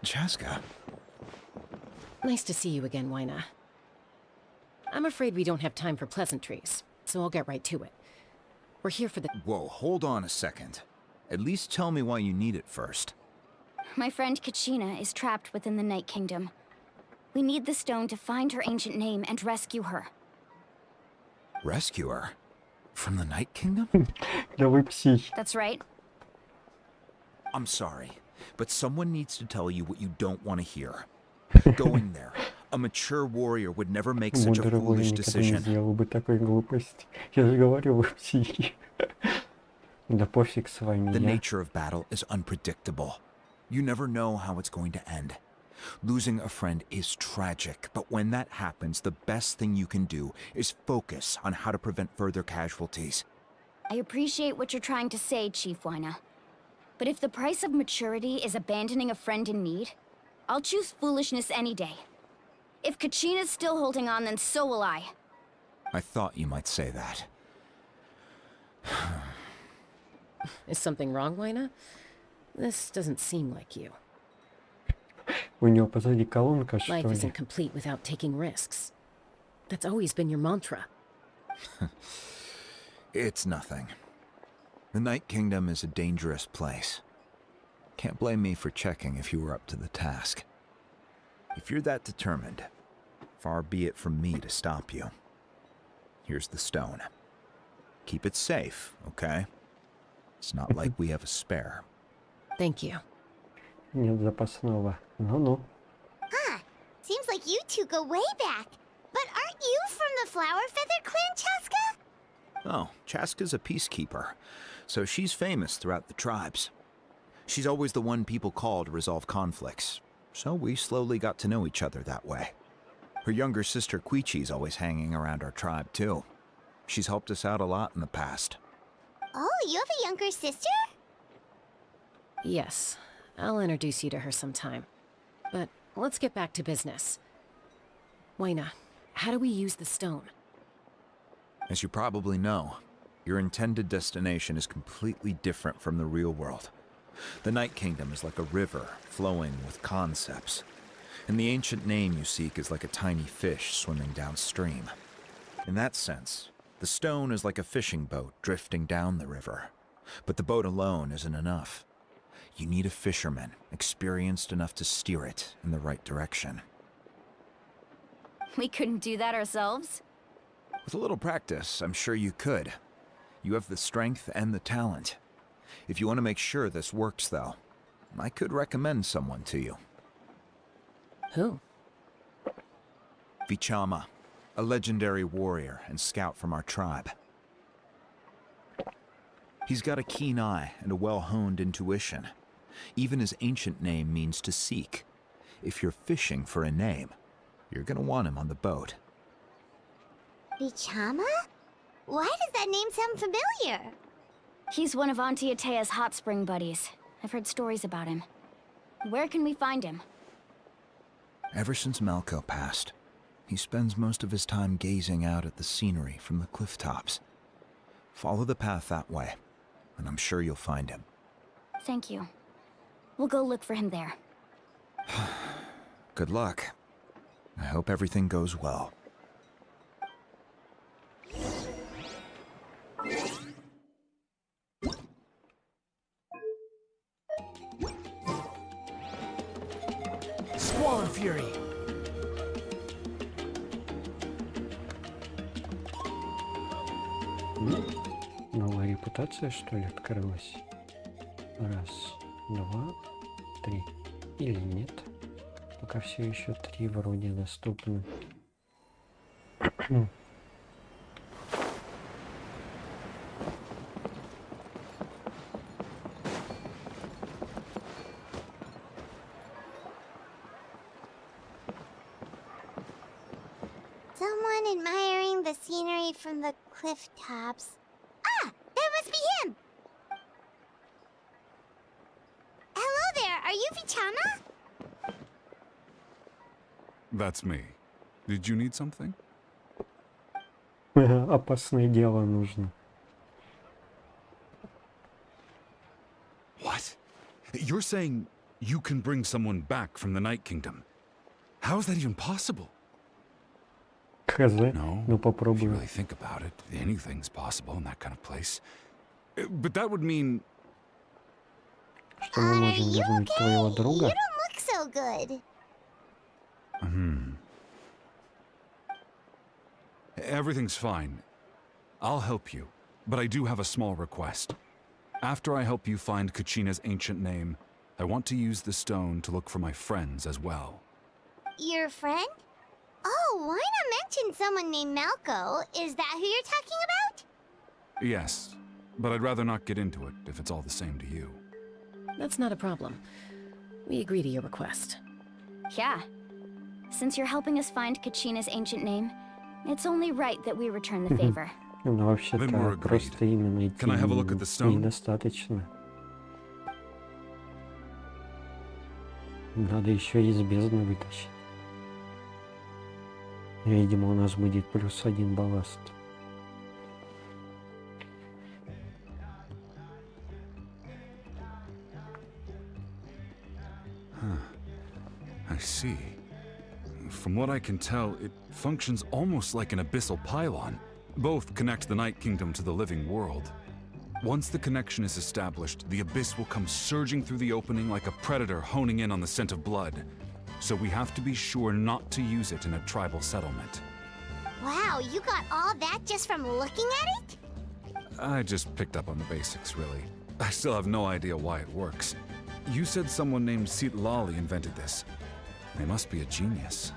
Chaska. Nice to see you again, Wyna. I'm afraid we don't have time for pleasantries, so I'll get right to it. We're here for the... Whoa, hold on a second. At least tell me why you need it first. My friend Kachina is trapped within the Night Kingdom. We need the stone to find her ancient name and rescue her. Rescue her? From the Night Kingdom? Да вы псих. That's right. I'm sorry, but someone needs to tell you what you don't want to hear. Going there. A mature warrior would never make such a Мудрый воин foolish никогда не decision. сделал бы такой глупости. Я же говорю, вы психи. Да пофиг с вами, The я. nature of battle is unpredictable. You never know how it's going to end. Losing a friend is tragic, but when that happens, the best thing you can do is focus on how to prevent further casualties. I appreciate what you're trying to say, Chief Wyna. But if the price of maturity is abandoning a friend in need, I'll choose foolishness any day. If Kachina's still holding on, then so will I. I thought you might say that. Is something wrong, Wyna? This doesn't seem like you. У него позади колонка, что Life ли? isn't complete without taking risks. That's always been your mantra. It's nothing. The Night Kingdom is a dangerous place. Can't blame me for checking if you were up to the task. If you're that determined, far be it from me to stop you. Here's the stone. Keep it safe, okay? It's not like we have a spare. Thank you. Нет запасного. Ну-ну. Huh. Seems like you two go way back. But aren't you from the Flower Feather Clan, Chaska? Oh, Chaska's a peacekeeper, so she's famous throughout the tribes. She's always the one people call to resolve conflicts, so we slowly got to know each other that way. Her younger sister Quichi's always hanging around our tribe, too. She's helped us out a lot in the past. Oh, you have a younger sister? Yes, I'll introduce you to her sometime. But let's get back to business. Wayna, how do we use the stone? As you probably know, your intended destination is completely different from the real world. The Night Kingdom is like a river flowing with concepts, and the ancient name you seek is like a tiny fish swimming downstream. In that sense, the stone is like a fishing boat drifting down the river, but the boat alone isn't enough. You need a fisherman experienced enough to steer it in the right direction. We couldn't do that ourselves? With a little practice, I'm sure you could. You have the strength and the talent. If you want to make sure this works, though, I could recommend someone to you. Who? Vichama, a legendary warrior and scout from our tribe. He's got a keen eye and a well-honed intuition. Even his ancient name means to seek. If you're fishing for a name, you're gonna want him on the boat. Vichama? Why does that name sound familiar? He's one of Auntie Atea's hot spring buddies. I've heard stories about him. Where can we find him? Ever since Malco passed, he spends most of his time gazing out at the scenery from the cliff tops. Follow the path that way, and I'm sure you'll find him. Thank you. We'll go look for him there. Good luck. I hope everything goes well. Squall and Fury. Новая репутация, что ли, открылась? Раз, два, три. Или нет? Пока все еще 3 вроде доступны. Someone admiring the scenery from the cliff tops. Ah! That must be him! Hello there, are you Vichama? That's me. Did you need something? Опасное дело нужно. What? You're saying you can bring someone back from the Night Kingdom? How is that even possible? Хз, No, ну if you попробую. really think about it, anything's possible in that kind of place. But that would mean... Что мы можем вернуть твоего друга? You don't look so good. Everything's fine. I'll help you, but I do have a small request. After I help you find Kachina's ancient name, I want to use the stone to look for my friends as well. Your friend? Oh, why not mention someone named Malco? Is that who you're talking about? Yes, but I'd rather not get into it if it's all the same to you. That's not a problem. We agree to your request. Yeah. Since you're helping us find Kachina's ancient name, it's only right that we return the favor. Ну, вообще-то просто имя найти Can I have a look at the stone? недостаточно. Надо еще из бездны вытащить. Видимо, у нас будет +1 балласт. I see. From what I can tell, it functions almost like an abyssal pylon. Both connect the Night Kingdom to the living world. Once the connection is established, the abyss will come surging through the opening like a predator honing in on the scent of blood. So we have to be sure not to use it in a tribal settlement. Wow, you got all that just from looking at it? I just picked up on the basics, really. I still have no idea why it works. You said someone named Lali invented this. They must be a genius.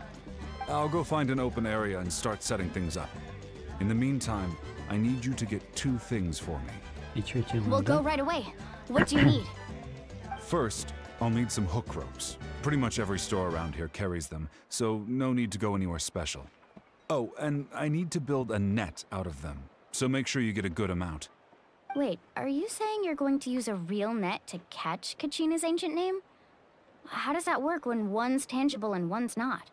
I'll go find an open area and start setting things up. In the meantime, I need you to get 2 things for me. We'll go right away. What do you need? First, I'll need some hook ropes. Pretty much every store around here carries them, so no need to go anywhere special. Oh, and I need to build a net out of them. so make sure you get a good amount. Wait, are you saying you're going to use a real net to catch Kachina's ancient name? How does that work when one's tangible and one's not?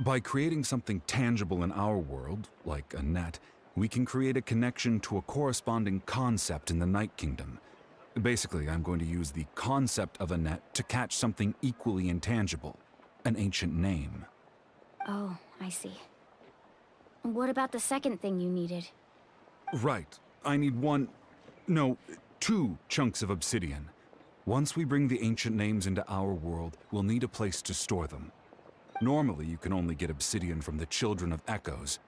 By creating something tangible in our world, like a net, we can create a connection to a corresponding concept in the Night Kingdom. Basically, I'm going to use the concept of a net to catch something equally intangible, an ancient name. Oh, I see. What about the second thing you needed? Right. I need two chunks of obsidian. Once we bring the ancient names into our world, we'll need a place to store them. Normally, you can only get obsidian from the Children of Echoes,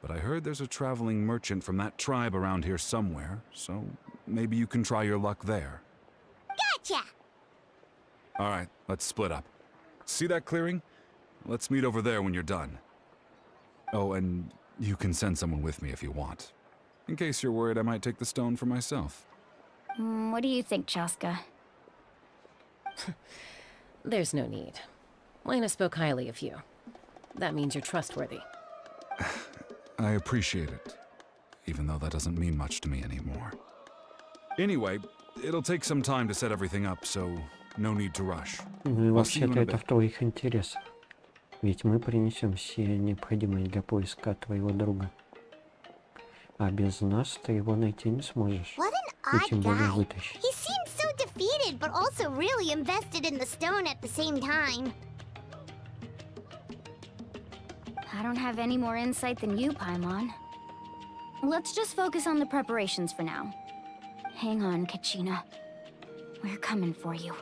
but I heard there's a traveling merchant from that tribe around here somewhere, so maybe you can try your luck there. Gotcha! All right, let's split up. See that clearing? Let's meet over there when you're done. Oh, and you can send someone with me if you want. In case you're worried I might take the stone for myself. What do you think, Chaska? There's no need. Lena spoke highly of you. That means you're trustworthy. I appreciate it, even though that doesn't mean much to me anymore. Anyway, it'll take some time to set everything up, so no need to rush. Ну и вообще-то это в твоих интересах. Ведь мы принесем все необходимые для поиска твоего друга. А без нас ты его найти не сможешь. What И an тем odd более guy. вытащить. He seems so defeated, but also really invested in the stone at the same time. I don't have any more insight than you, Paimon. Let's just focus on the preparations for now. Hang on, Kachina. We're coming for you.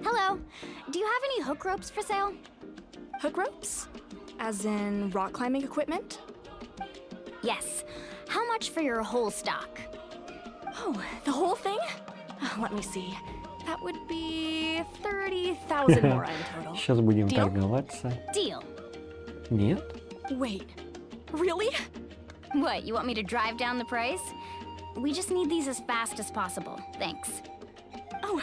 Hello. Do you have any hook ropes for sale? Hook ropes? As in rock climbing equipment? Yes. How much for your whole stock? Oh, the whole thing? Let me see. That would be 30,000 more in total. Сейчас будем Deal? торговаться. Deal. Нет? Wait. Really? What, you want me to drive down the price? We just need these as fast as possible. Thanks. Oh,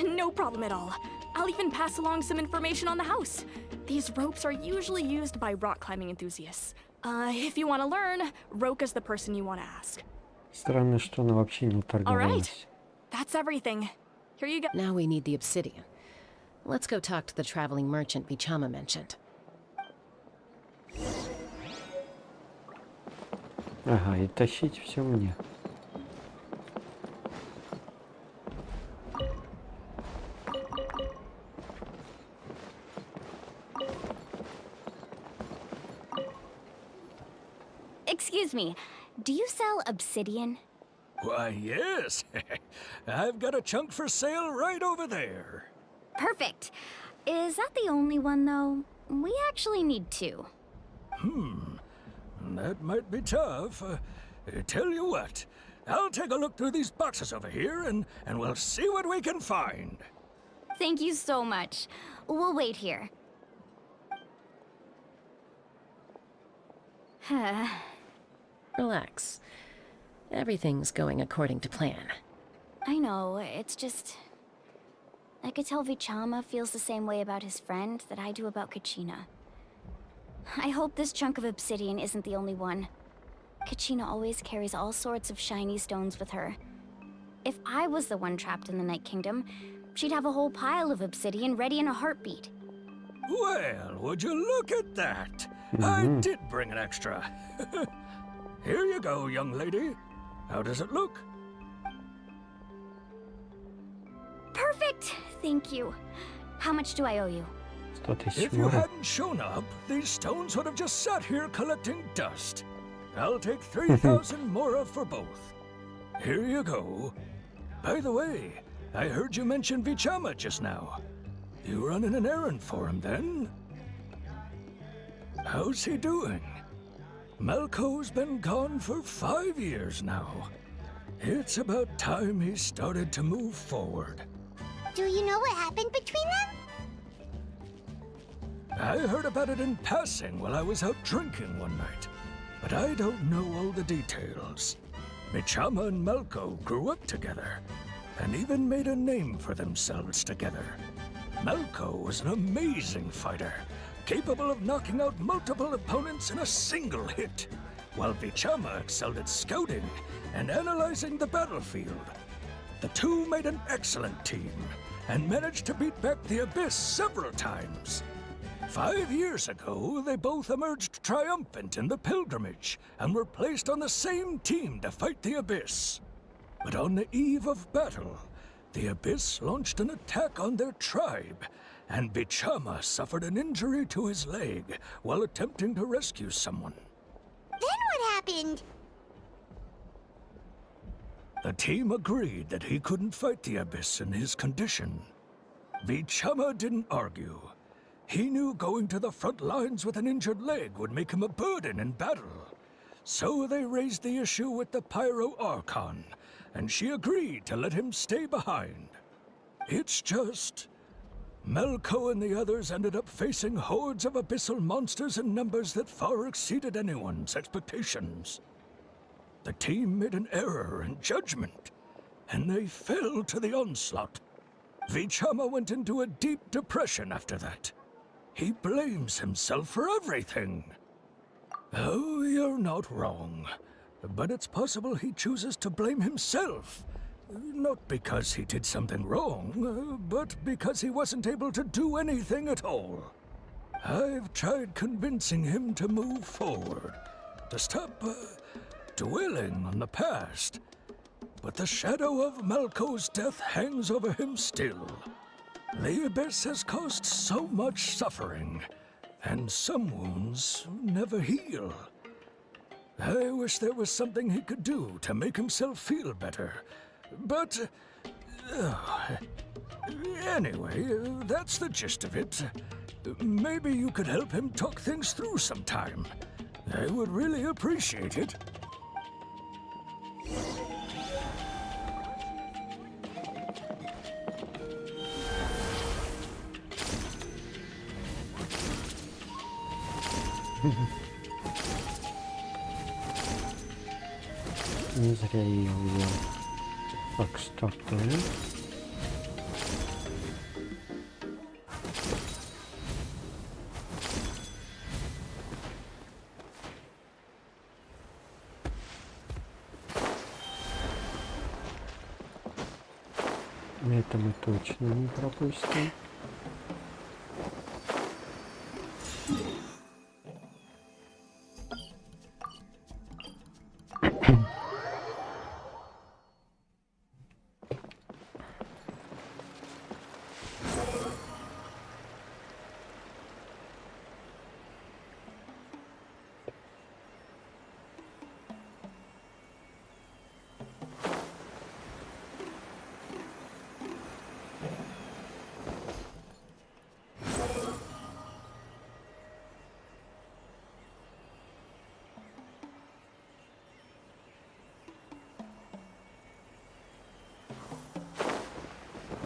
no problem at all. I'll even pass along some information on the house. These ropes are usually used by rock climbing enthusiasts. If you want to learn, Roka's the person you want to ask. Странно, что она вообще не торговалась. That's everything. Here you go. Now we need the obsidian. Let's go talk to the traveling merchant Vichama mentioned. Ага, и тащить все мне. Excuse me, do you sell obsidian? Why, yes. I've got a chunk for sale right over there. Perfect. Is that the only one, though? We actually need two. That might be tough. Tell you what, I'll take a look through these boxes over here and we'll see what we can find. Thank you so much. We'll wait here. Relax. Everything's going according to plan. I know, it's just... I could tell Vichama feels the same way about his friend that I do about Kachina. I hope this chunk of obsidian isn't the only one. Kachina always carries all sorts of shiny stones with her. If I was the one trapped in the Night Kingdom, she'd have a whole pile of obsidian ready in a heartbeat. Well, would you look at that? I did bring an extra. Here you go, young lady. How does it look? Perfect! Thank you. How much do I owe you? 100 If you моря. hadn't shown up, these stones would have just sat here collecting dust. I'll take 3,000 mora for both. Here you go. By the way, I heard you mention Vichama just now. You running an errand for him, then? How's he doing? Malco's been gone for 5 years now. It's about time he started to move forward. Do you know what happened between them? I heard about it in passing while I was out drinking one night, but I don't know all the details. Bichama and Malko grew up together, and even made a name for themselves together. Malko was an amazing fighter, capable of knocking out multiple opponents in a single hit, while Bichama excelled at scouting and analyzing the battlefield. The two made an excellent team, and managed to beat back the Abyss several times. 5 years ago, they both emerged triumphant in the pilgrimage, and were placed on the same team to fight the Abyss. But on the eve of battle, the Abyss launched an attack on their tribe, and Bichama suffered an injury to his leg while attempting to rescue someone. Then what happened? The team agreed that he couldn't fight the Abyss in his condition. Bichama didn't argue. He knew going to the front lines with an injured leg would make him a burden in battle. So they raised the issue with the Pyro Archon, and she agreed to let him stay behind. It's just... Malko and the others ended up facing hordes of abyssal monsters in numbers that far exceeded anyone's expectations. The team made an error in judgment, and they fell to the onslaught. Bichama went into a deep depression after that. He blames himself for everything. Oh, you're not wrong. But it's possible he chooses to blame himself. Not because he did something wrong, but because he wasn't able to do anything at all. I've tried convincing him to move forward, to stop dwelling on the past. But the shadow of Malko's death hangs over him still. The Abyss has caused so much suffering, and some wounds never heal. I wish there was something he could do to make himself feel better. But... anyway, that's the gist of it. Maybe you could help him talk things through sometime. I would really appreciate it. Не зря я ее взял. Так, стартуем. Это мы точно не пропустим.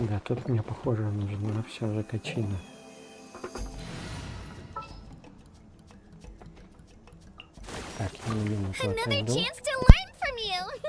Да, тут мне, похоже, нужна вся закачина. Так, я не вижу, что Another это. chance to learn from you!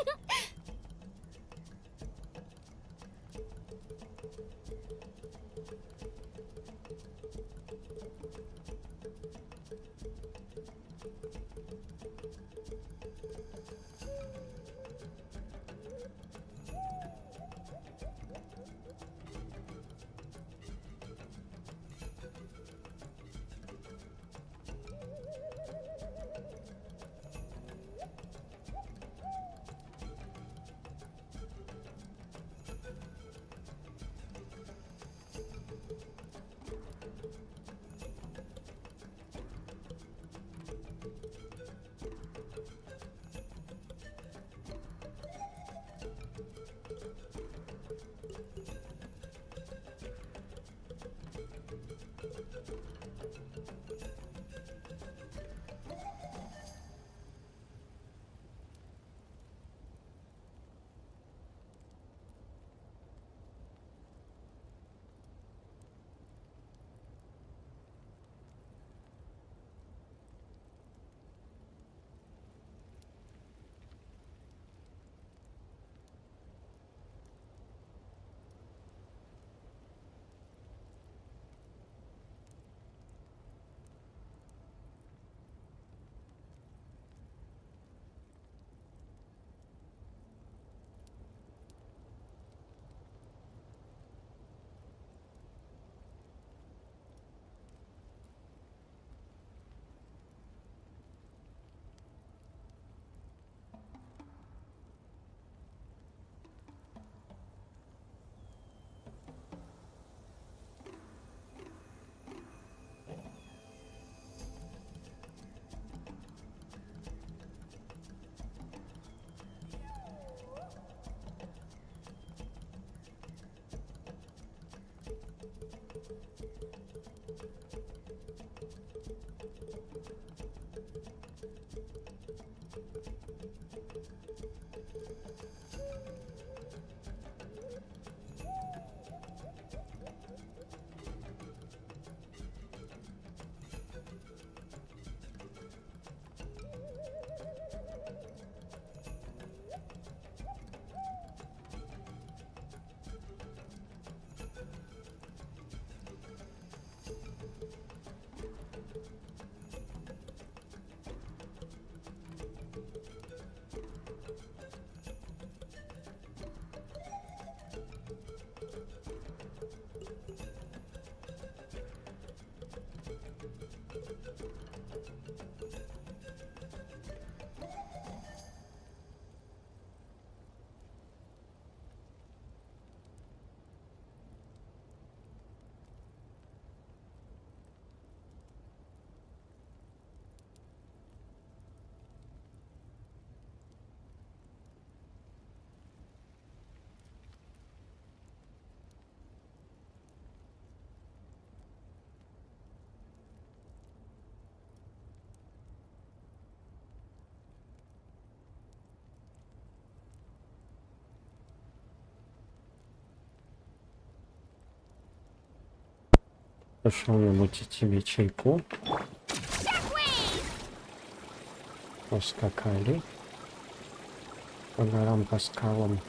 Что-нибудь тебе чайку. Поскакали. По горам, по скалам.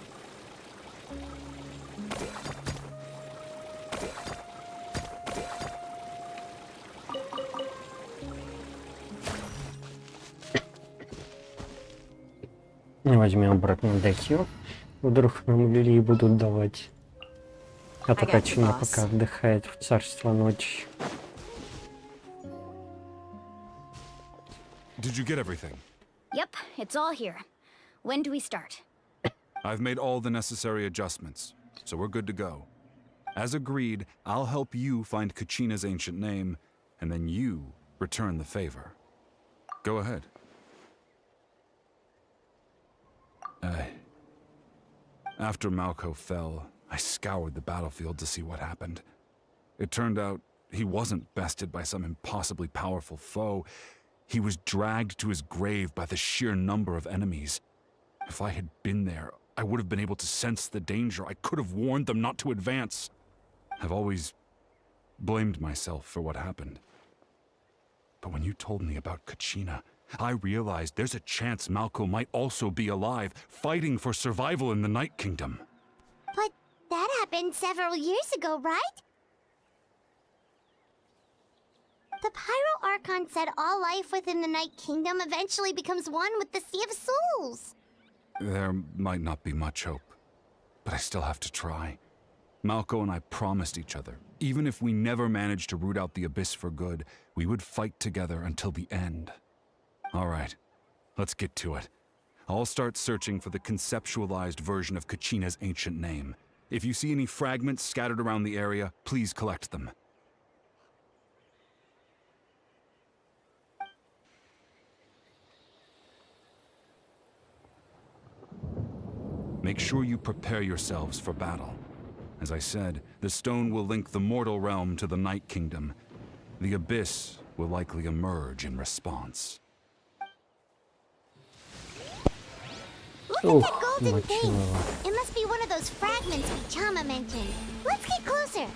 Возьмем обратно дохил. Вдруг нам лилии будут давать. А то Качина пока отдыхает в царство ночи. Did you get everything? Yep, it's all here. When do we start? I've made all the necessary adjustments, so we're good to go. As agreed, I'll help you find Kachina's ancient name, and then you return the favor. Go ahead. After Malko fell, I scoured the battlefield to see what happened. It turned out he wasn't bested by some impossibly powerful foe. He was dragged to his grave by the sheer number of enemies. If I had been there, I would have been able to sense the danger. I could have warned them not to advance. I've always blamed myself for what happened. But when you told me about Kachina, I realized there's a chance Malko might also be alive, fighting for survival in the Night Kingdom. But that happened several years ago, right? The Pyro Archon said all life within the Night Kingdom eventually becomes one with the Sea of Souls. There might not be much hope, but I still have to try. Malko and I promised each other, even if we never managed to root out the Abyss for good, we would fight together until the end. All right, let's get to it. I'll start searching for the conceptualized version of Kachina's ancient name. If you see any fragments scattered around the area, please collect them. Make sure you prepare yourselves for battle. As I said, the stone will link the mortal realm to the Night Kingdom. The Abyss will likely emerge in response. Look at that golden thing! It must be one of those fragments Chama mentioned. Let's get closer!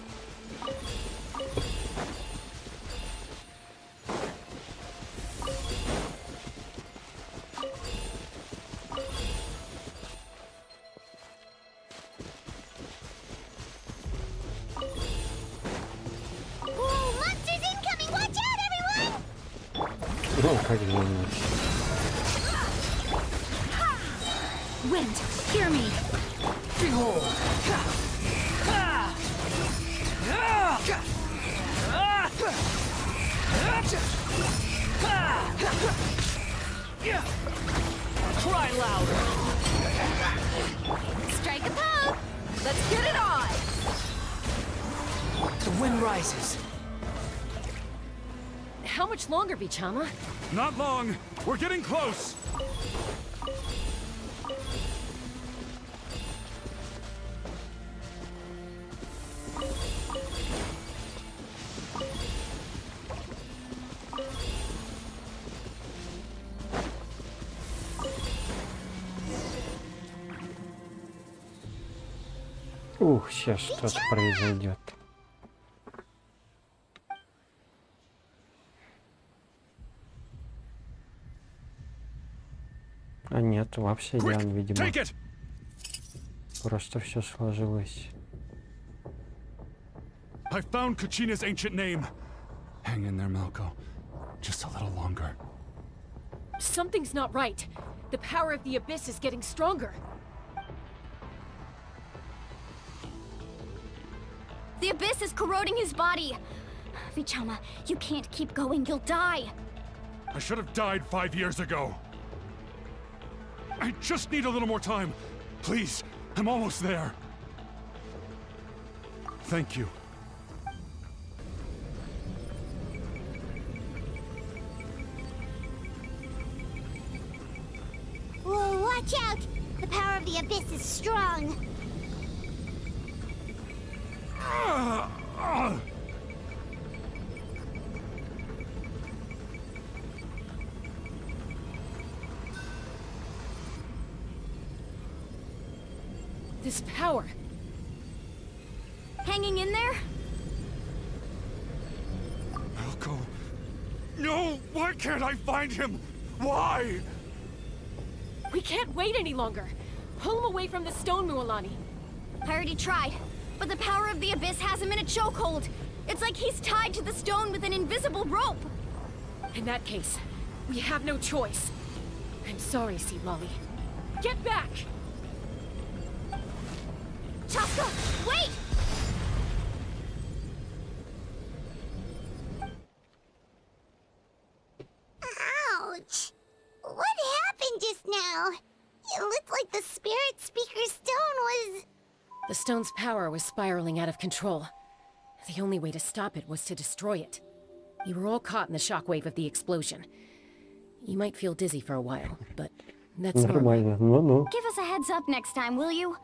Whoa, monsters incoming! Watch out, everyone! Ну, как же Wind, hear me! Behold! Cry louder! Strike a pose! Let's get it on! The wind rises. How much longer, Bichama? Not long! We're getting close! Ух, сейчас что-то произойдет. А нет, в обсидиан, видимо. Просто все сложилось. I found Kachina's ancient name. Hang in there, Malko. Just a little longer. Something's not right. The power of the Abyss is getting stronger. The Abyss is corroding his body. Vichama, you can't keep going. You'll die. I should have died 5 years ago. I just need a little more time. Please, I'm almost there. Thank you. Whoa, watch out! The power of the Abyss is strong. This power. Hanging in there? Malko. No! Why can't I find him? Why? We can't wait any longer. Pull him away from the stone, Mualani. I already tried, but the power of the Abyss has him in a chokehold. It's like he's tied to the stone with an invisible rope. In that case, we have no choice. I'm sorry, Sea Lolly. Get back! Chaska, wait! Ouch! What happened just now? It looked like the Spirit Speaker's stone was... The stone's power was spiraling out of control. The only way to stop it was to destroy it. You were all caught in the shockwave of the explosion. You might feel dizzy for a while, but that's normal. Give us a heads up next time, will you?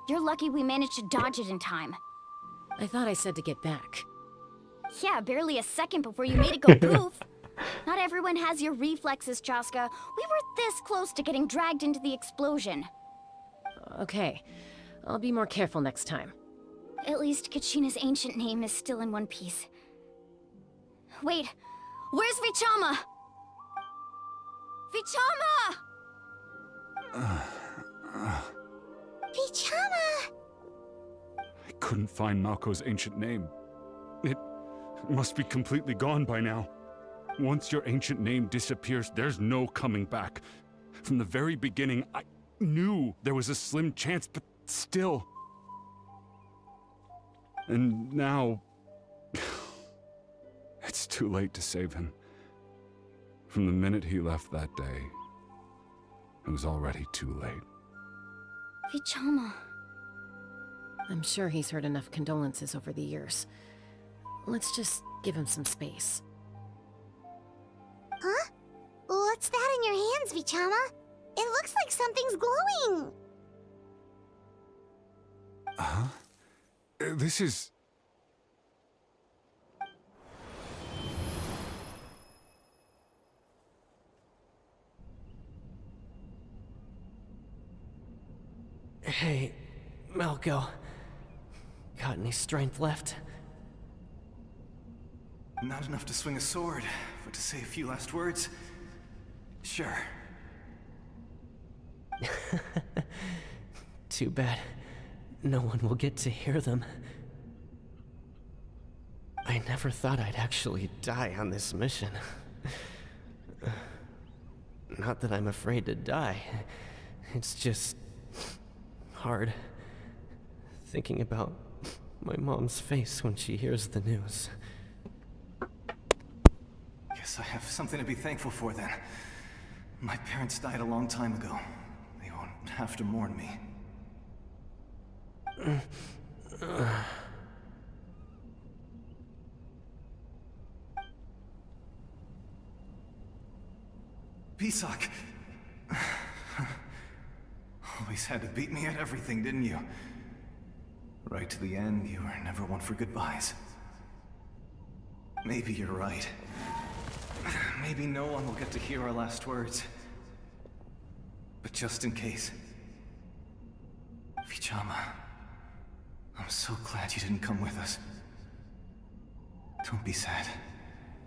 You're lucky we managed to dodge it in time. I thought I said to get back. Yeah, barely a second before you made it go poof. Not everyone has your reflexes, Chaska. We were this close to getting dragged into the explosion. Okay, I'll be more careful next time. At least Kachina's ancient name is still in one piece. Wait, where's Vichama? Vichama! Vichama! I couldn't find Malko's ancient name. It must be completely gone by now. Once your ancient name disappears, there's no coming back. From the very beginning, I knew there was a slim chance, but still. And now... it's too late to save him. From the minute he left that day, it was already too late. Vichama. I'm sure he's heard enough condolences over the years. Let's just give him some space. Huh? What's that in your hands, Vichama? It looks like something's glowing! Huh? This is... Hey, Malko. Got any strength left? Not enough to swing a sword, but to say a few last words? Sure. Too bad. No one will get to hear them. I never thought I'd actually die on this mission. Not that I'm afraid to die. It's just... hard. Thinking about my mom's face when she hears the news. Guess I have something to be thankful for then. My parents died a long time ago. They won't have to mourn me. Pisak! Always had to beat me at everything, didn't you? Right to the end, you were never one for goodbyes. Maybe you're right. Maybe no one will get to hear our last words. But just in case... Vichama... I'm so glad you didn't come with us. Don't be sad.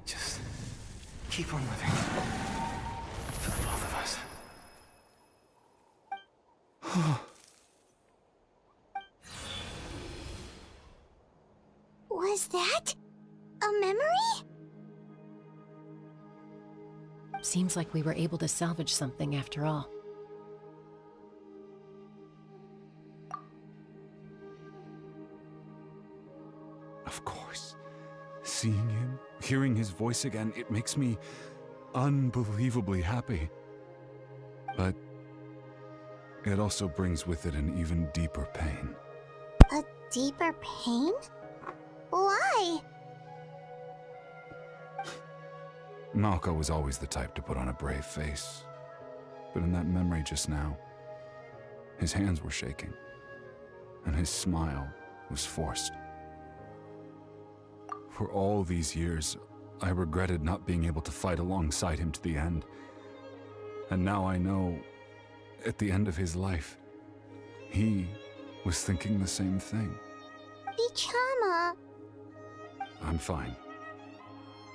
Just keep on living. For the both of us. Was that a memory? Seems like we were able to salvage something after all. Of course. Seeing him, hearing his voice again, it makes me unbelievably happy. But it also brings with it an even deeper pain. A deeper pain? Why? Malco was always the type to put on a brave face. But in that memory just now, his hands were shaking, and his smile was forced. For all these years, I regretted not being able to fight alongside him to the end. And now I know, at the end of his life, he was thinking the same thing. Vichama. I'm fine.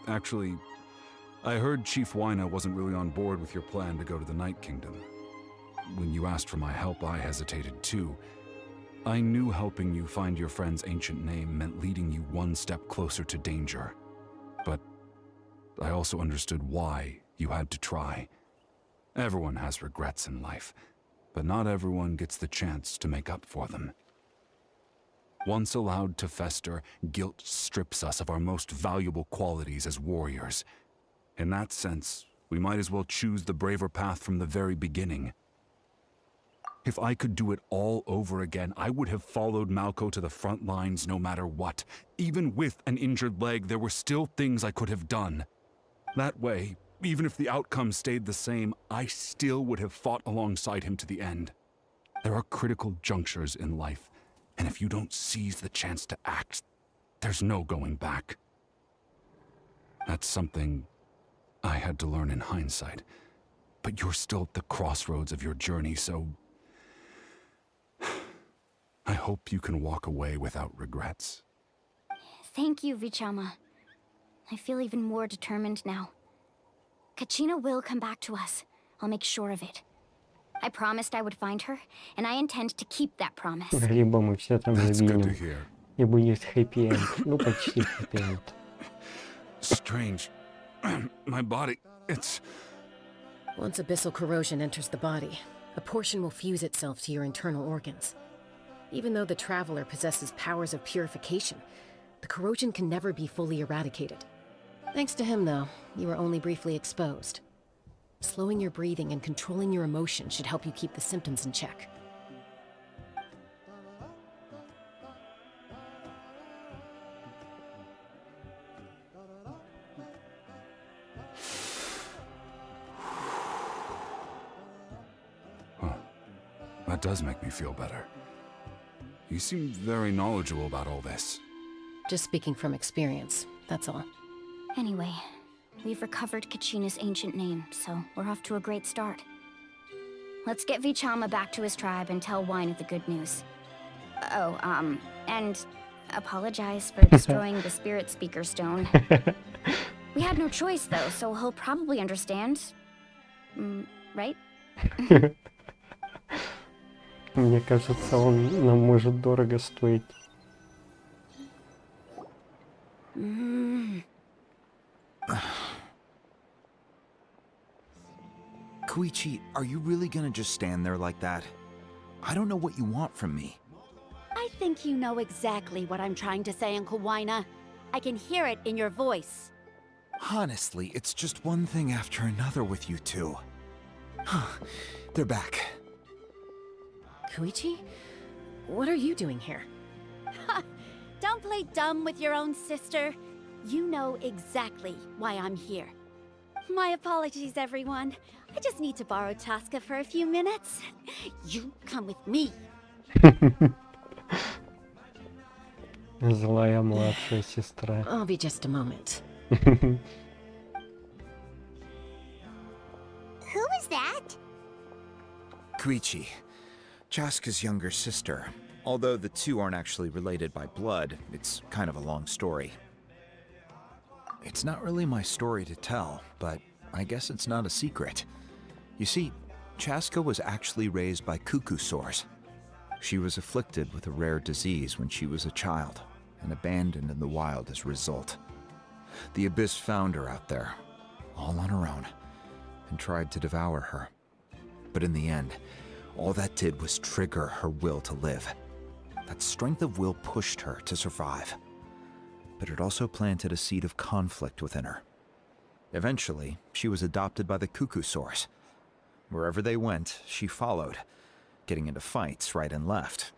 Actually, I heard Chief Wyna wasn't really on board with your plan to go to the Night Kingdom. When you asked for my help, I hesitated too. I knew helping you find your friend's ancient name meant leading you one step closer to danger. But I also understood why you had to try. Everyone has regrets in life, but not everyone gets the chance to make up for them. Once allowed to fester, guilt strips us of our most valuable qualities as warriors. In that sense, we might as well choose the braver path from the very beginning. If I could do it all over again, I would have followed Malco to the front lines no matter what. Even with an injured leg, there were still things I could have done. That way, even if the outcome stayed the same, I still would have fought alongside him to the end. There are critical junctures in life, and if you don't seize the chance to act, there's no going back. That's something I had to learn in hindsight, but you're still at the crossroads of your journey, so I hope you can walk away without regrets. Thank you, Vichama. I feel even more determined now. Kachina will come back to us. I'll make sure of it. I promised I would find her, and I intend to keep that promise. Либо мы все там загинем, и будет хэппи-энд. Ну, почти хэппи-энд. Strange. My body, it's... Once abyssal corrosion enters the body, a portion will fuse itself to your internal organs. Even though the Traveler possesses powers of purification, the corrosion can never be fully eradicated. Thanks to him, though, you were only briefly exposed. Slowing your breathing and controlling your emotions should help you keep the symptoms in check. That does make me feel better. You seem very knowledgeable about all this. Just speaking from experience, that's all. Anyway, we've recovered Kachina's ancient name, so we're off to a great start. Let's get Vichama back to his tribe and tell Wyna the good news. Oh, and apologize for destroying the Spirit Speaker Stone. We had no choice, though, so he'll probably understand. Right? Мне кажется, он нам может дорого стоить. Koichi, are you really gonna just stand there like that? I don't know what you want from me. I think you know exactly what I'm trying to say, Uncle Wyna. I can hear it in your voice. Honestly, it's just one thing after another with you two. They're back. Koichi? What are you doing here? Don't play dumb with your own sister. You know exactly why I'm here. My apologies, everyone. I just need to borrow Tosca for a few minutes. You come with me. Злая младшая сестра. I'll be just a moment. Who is that? Koichi, Chaska's younger sister, Although the two aren't actually related by blood, it's kind of a long story. It's not really my story to tell, but I guess it's not a secret. You see, Chaska was actually raised by cuckoo sores. She was afflicted with a rare disease when she was a child, and abandoned in the wild as a result. The Abyss found her out there, all on her own, and tried to devour her. But in the end, all that did was trigger her will to live. That strength of will pushed her to survive. But it also planted a seed of conflict within her. Eventually, she was adopted by the cuckoo sores. Wherever they went, she followed, getting into fights right and left.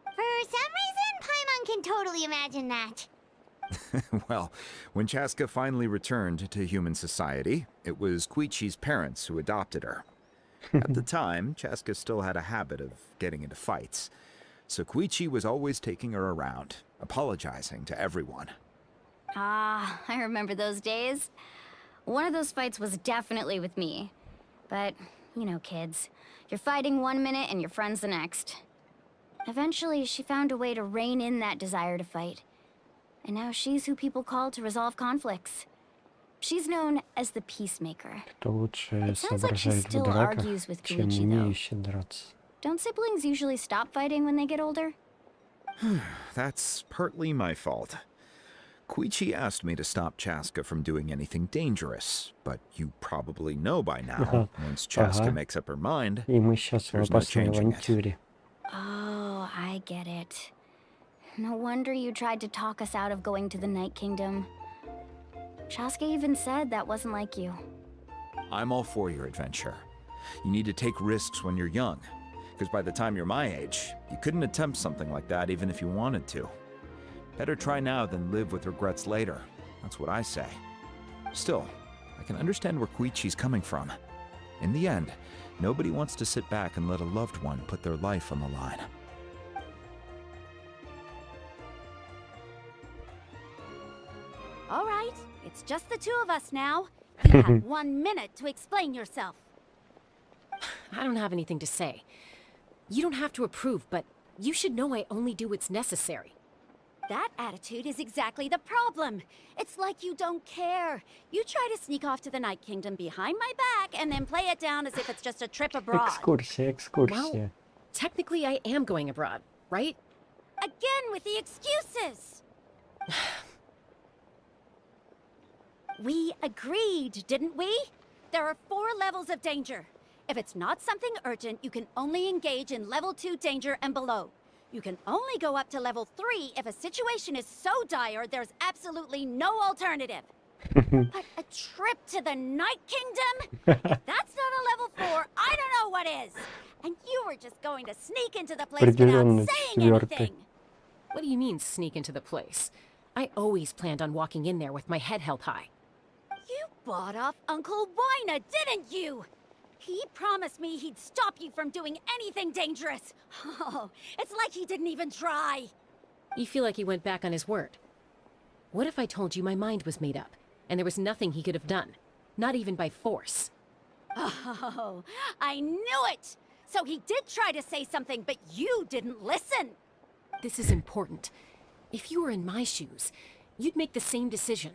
For some reason, Paimon can totally imagine that. Well, when Chaska finally returned to human society, it was Koichi's parents who adopted her. At the time, Chaska still had a habit of getting into fights, so Koichi was always taking her around, apologizing to everyone. Ah, I remember those days. One of those fights was definitely with me. But, you know, kids. You're fighting one minute and your friend's the next. Eventually, she found a way to rein in that desire to fight. And now she's who people call to resolve conflicts. She's known as the Peacemaker. Кто лучше It sounds like she соображает в still драках, argues with чем Koichi, though. умеющий драться. Don't siblings usually stop fighting when they get older? That's partly my fault. Koichi asked me to stop Chaska from doing anything dangerous, but you probably know by now, once Chaska makes up her mind, И мы сейчас в there's no опасной changing it. авантюре. Oh, I get it. No wonder you tried to talk us out of going to the Night Kingdom. Chaska even said that wasn't like you. I'm all for your adventure. You need to take risks when you're young, because by the time you're my age, you couldn't attempt something like that even if you wanted to. Better try now than live with regrets later. That's what I say. Still, I can understand where Koichi's coming from. In the end, nobody wants to sit back and let a loved one put their life on the line. All right, it's just the two of us now. You have 1 minute to explain yourself. I don't have anything to say. You don't have to approve, but you should know I only do what's necessary. That attitude is exactly the problem. It's like you don't care. You try to sneak off to the Night Kingdom behind my back and then play it down as if it's just a trip abroad. Экскурсия, экскурсия. Well, technically I am going abroad, right? Again with the excuses. We agreed, didn't we? There are 4 levels of danger. If it's not something urgent, you can only engage in level 2 danger and below. You can only go up to level 3 if a situation is so dire there's absolutely no alternative. But a trip to the Night Kingdom? If that's not a level 4, I don't know what is. And you were just going to sneak into the place without saying anything. What do you mean, sneak into the place? I always planned on walking in there with my head held high. You bought off Uncle Wina, didn't you? He promised me he'd stop you from doing anything dangerous. Oh, it's like he didn't even try. You feel like he went back on his word. What if I told you my mind was made up, and there was nothing he could have done? Not even by force. Oh, I knew it! So he did try to say something, but you didn't listen. This is important. If you were in my shoes, you'd make the same decision.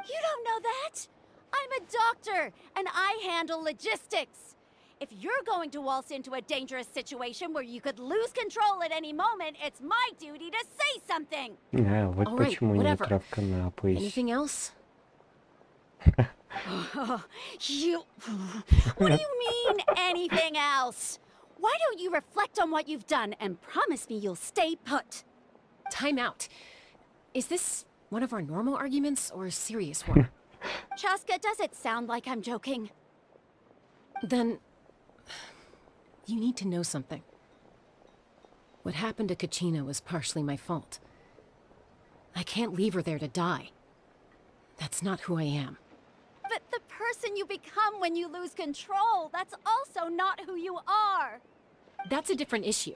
You don't know that? I'm a doctor, and I handle logistics. If you're going to waltz into a dangerous situation where you could lose control at any moment, it's my duty to say something. Вот All right, почему не whatever. травка на поясе. Anything else? You... What do you mean, anything else? Why don't you reflect on what you've done and promise me you'll stay put? Time out. Is this one of our normal arguments or a serious one? Chaska, does it sound like I'm joking? Then... you need to know something. What happened to Kachina was partially my fault. I can't leave her there to die. That's not who I am. But the person you become when you lose control, that's also not who you are. That's a different issue.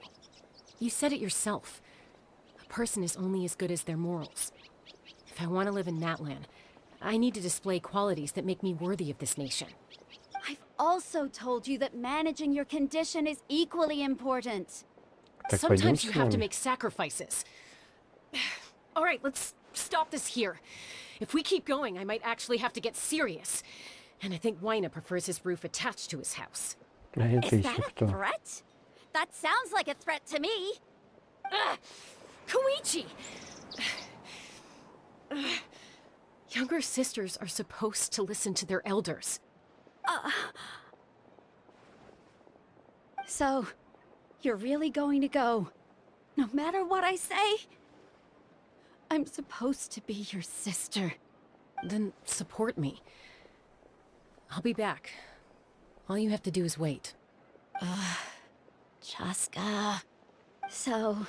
You said it yourself. A person is only as good as their morals. If I want to live in Natlan, I need to display qualities that make me worthy of this nation. I've also told you that managing your condition is equally important. Так, пойдем Sometimes с you have to нами. make sacrifices. All right, let's stop this here. If we keep going, I might actually have to get serious. And I think Wina prefers his roof attached to his house. А это Is еще that a кто? threat? That sounds like a threat to me. Koichi! Younger sisters are supposed to listen to their elders. So, you're really going to go, no matter what I say? I'm supposed to be your sister. Then support me. I'll be back. All you have to do is wait. Chaska. So,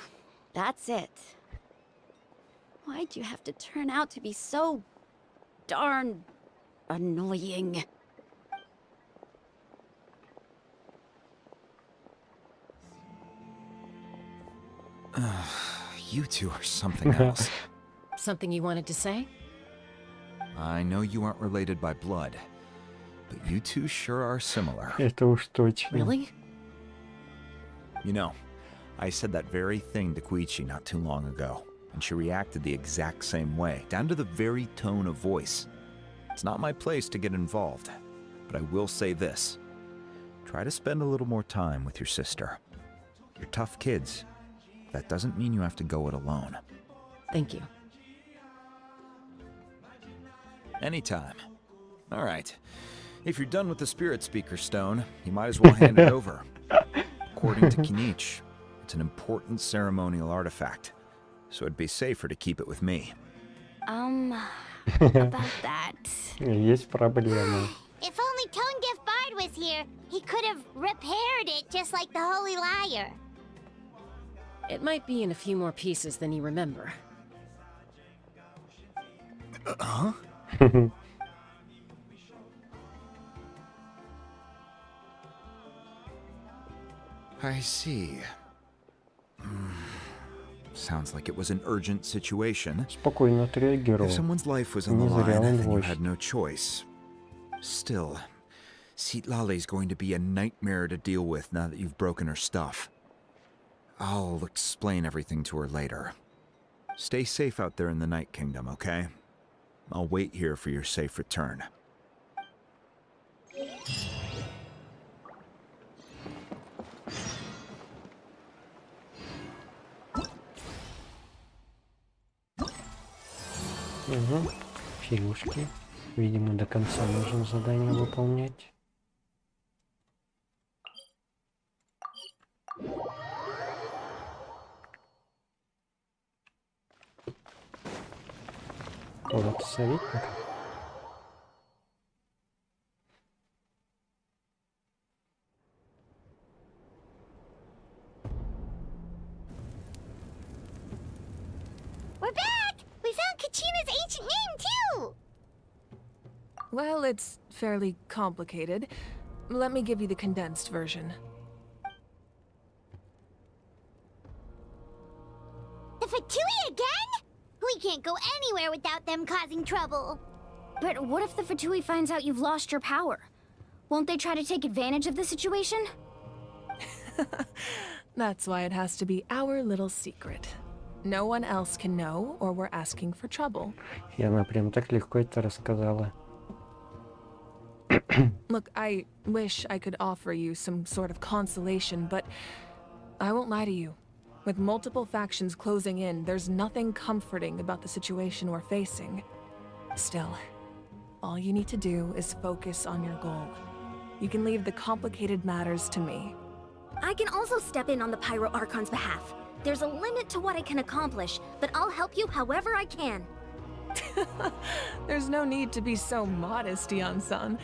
that's it. Why'd you have to turn out to be so darn annoying? You two are something else. Something you wanted to say? I know you aren't related by blood, but you two sure are similar. Это уж точно. Really? You know, I said that very thing to Koichi not too long ago, and she reacted the exact same way, down to the very tone of voice. It's not my place to get involved, but I will say this. Try to spend a little more time with your sister. You're tough kids. That doesn't mean you have to go it alone. Thank you. Anytime. All right. If you're done with the spirit speaker stone, you might as well hand it over. According to Kinich, it's an important ceremonial artifact, so it'd be safer to keep it with me. About that. Есть проблема. If only Tone Deaf Bard was here, he could have repaired it just like the Holy Liar. It might be in a few more pieces than you remember. Huh? I see. Sounds like it was an urgent situation. Спокойно отреагировал. If someone's life was on the Не зря line, он then you вождь. had no choice. Still, Seatlale's going to be a nightmare to deal with now that you've broken her stuff. I'll explain everything to her later. Stay safe out there in the Night Kingdom, okay? I'll wait here for your safe return. Угу. Фигушки. Видимо, до конца нужно задание выполнять. Вот советник. We're back! We found Kachina's ancient name, too! Well, it's fairly complicated. Let me give you the condensed version. The Fatui again? We can't go anywhere without them causing trouble. But what if the Fatui finds out you've lost your power? Won't they try to take advantage of the situation? That's why it has to be our little secret. No one else can know, or we're asking for trouble. И она прям так легко это рассказала. Look, I wish I could offer you some sort of consolation, but I won't lie to you. With multiple factions closing in, there's nothing comforting about the situation we're facing. Still, all you need to do is focus on your goal. You can leave the complicated matters to me. I can also step in on the Pyro Archon's behalf. There's a limit to what I can accomplish, but I'll help you however I can. There's no need to be so modest, Yan-san.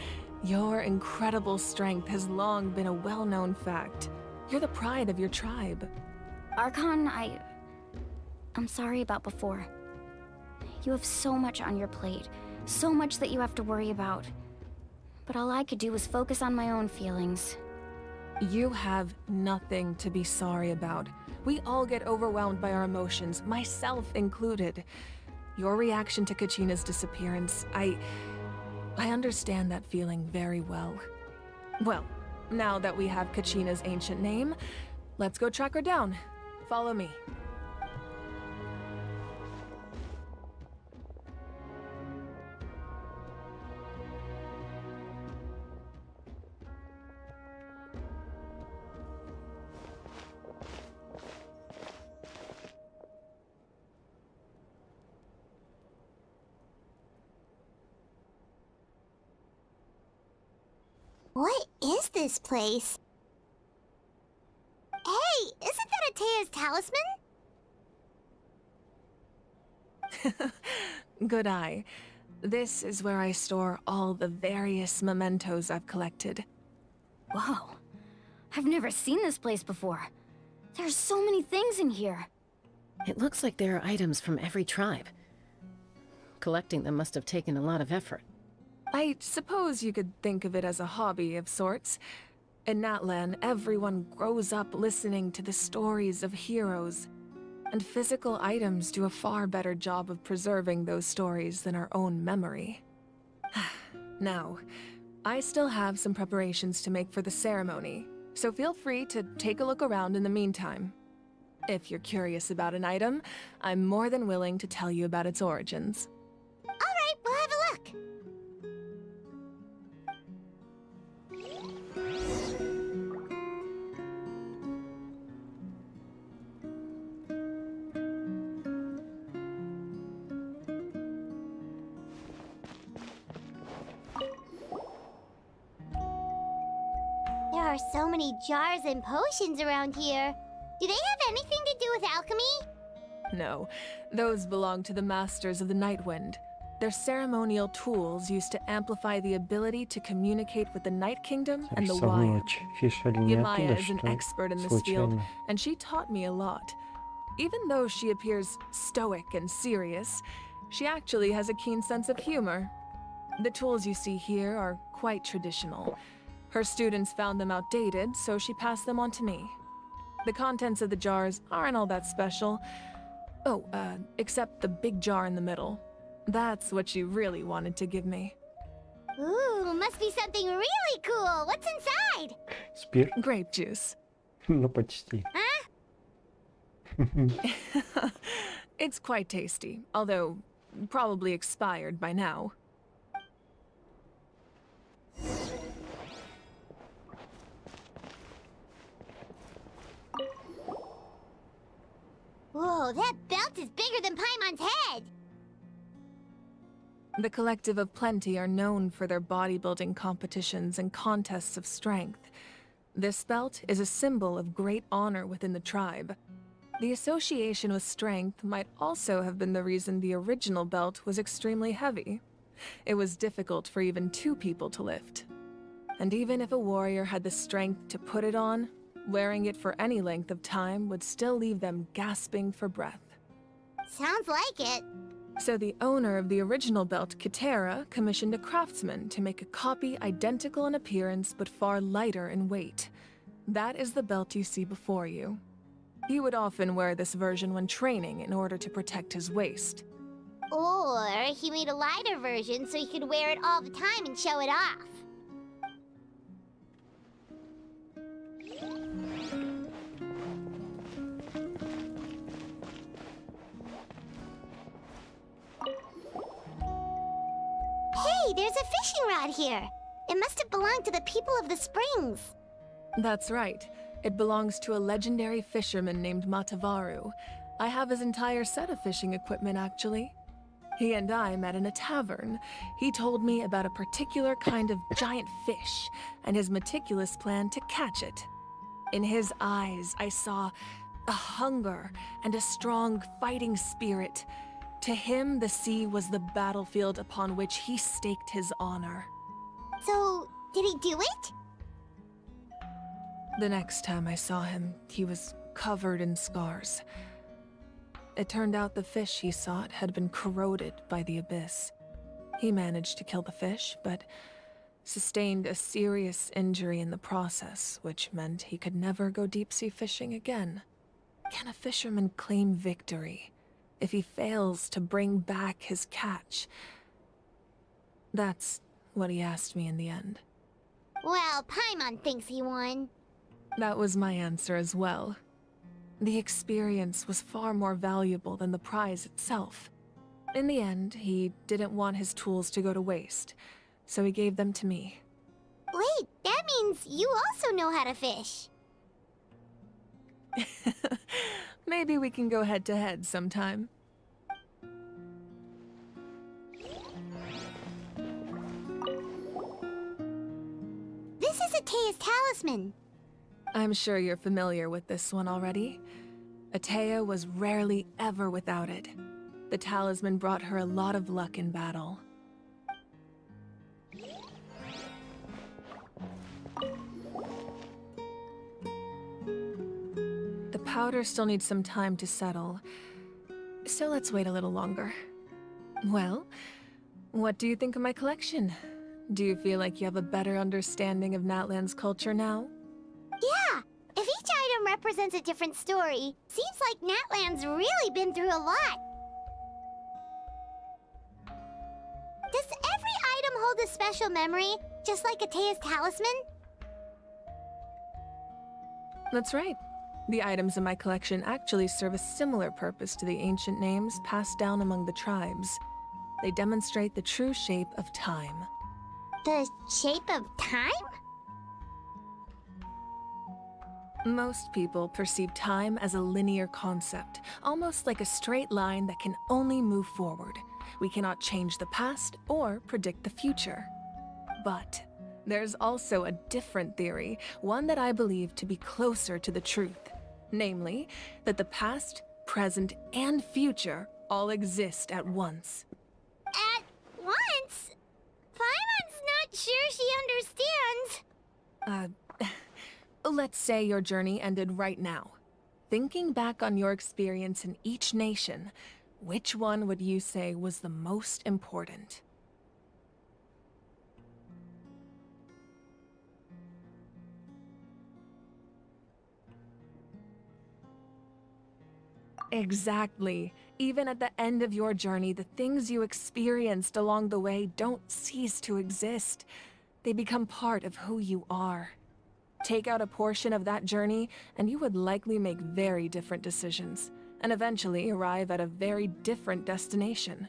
Your incredible strength has long been a well-known fact. You're the pride of your tribe. Archon, I'm sorry about before. You have so much on your plate, so much that you have to worry about. But all I could do was focus on my own feelings. You have nothing to be sorry about. We all get overwhelmed by our emotions, myself included. Your reaction to Kachina's disappearance, I understand that feeling very well. Well, now that we have Kachina's ancient name, let's go track her down. Follow me. What is this place? Hey, isn't that Atea's talisman? Good eye. This is where I store all the various mementos I've collected. Whoa. I've never seen this place before. There's so many things in here. It looks like there are items from every tribe. Collecting them must have taken a lot of effort. I suppose you could think of it as a hobby of sorts. In Natlan, everyone grows up listening to the stories of heroes, and physical items do a far better job of preserving those stories than our own memory. Now, I still have some preparations to make for the ceremony, so feel free to take a look around in the meantime. If you're curious about an item, I'm more than willing to tell you about its origins. Alright, we'll have a look. There are so many jars and potions around here. Do they have anything to do with alchemy? No, those belong to the Masters of the Nightwind. They're ceremonial tools used to amplify the ability to communicate with the Night Kingdom and the Wire. Yamaya is an expert in this field, and she taught me a lot. Even though she appears stoic and serious, she actually has a keen sense of humor. The tools you see here are quite traditional. Her students found them outdated, so she passed them on to me. The contents of the jars aren't all that special. Oh, except the big jar in the middle. That's what she really wanted to give me. Ooh, must be something really cool. What's inside? Спирт. Grape juice. Ну, почти. It's quite tasty, although probably expired by now. Whoa, that belt is bigger than Paimon's head! The Collective of Plenty are known for their bodybuilding competitions and contests of strength. This belt is a symbol of great honor within the tribe. The association with strength might also have been the reason the original belt was extremely heavy. It was difficult for even two people to lift. And even if a warrior had the strength to put it on, wearing it for any length of time would still leave them gasping for breath. Sounds like it. So the owner of the original belt, Kitera, commissioned a craftsman to make a copy identical in appearance but far lighter in weight. That is the belt you see before you. He would often wear this version when training in order to protect his waist. Or he made a lighter version so he could wear it all the time and show it off. Hey, there's a fishing rod here. It must have belonged to the people of the springs. That's right. It belongs to a legendary fisherman named Matavaru. I have his entire set of fishing equipment, actually. He and I met in a tavern. He told me about a particular kind of giant fish and his meticulous plan to catch it. In his eyes, I saw a hunger and a strong fighting spirit. To him, the sea was the battlefield upon which he staked his honor. So, did he do it? The next time I saw him, he was covered in scars. It turned out the fish he sought had been corroded by the abyss. He managed to kill the fish, but sustained a serious injury in the process, which meant he could never go deep-sea fishing again. Can a fisherman claim victory if he fails to bring back his catch? That's what he asked me in the end. Well, Paimon thinks he won. That was my answer as well. The experience was far more valuable than the prize itself. In the end, he didn't want his tools to go to waste, so he gave them to me. Wait, that means you also know how to fish. Maybe we can go head-to-head sometime. This is Atea's talisman. I'm sure you're familiar with this one already. Atea was rarely ever without it. The talisman brought her a lot of luck in battle. The powder still needs some time to settle, so let's wait a little longer. Well, what do you think of my collection? Do you feel like you have a better understanding of Natlan's culture now? Yeah, if each item represents a different story, seems like Natlan's really been through a lot. Does every item hold a special memory, just like Atea's talisman? That's right. The items in my collection actually serve a similar purpose to the ancient names passed down among the tribes. They demonstrate the true shape of time. The shape of time? Most people perceive time as a linear concept, almost like a straight line that can only move forward. We cannot change the past or predict the future. But there's also a different theory, one that I believe to be closer to the truth. Namely, that the past, present, and future all exist at once. At once? Paimon's not sure she understands. Let's say your journey ended right now. Thinking back on your experience in each nation, which one would you say was the most important? Exactly. Even at the end of your journey, the things you experienced along the way don't cease to exist. They become part of who you are. Take out a portion of that journey, and you would likely make very different decisions, and eventually arrive at a very different destination.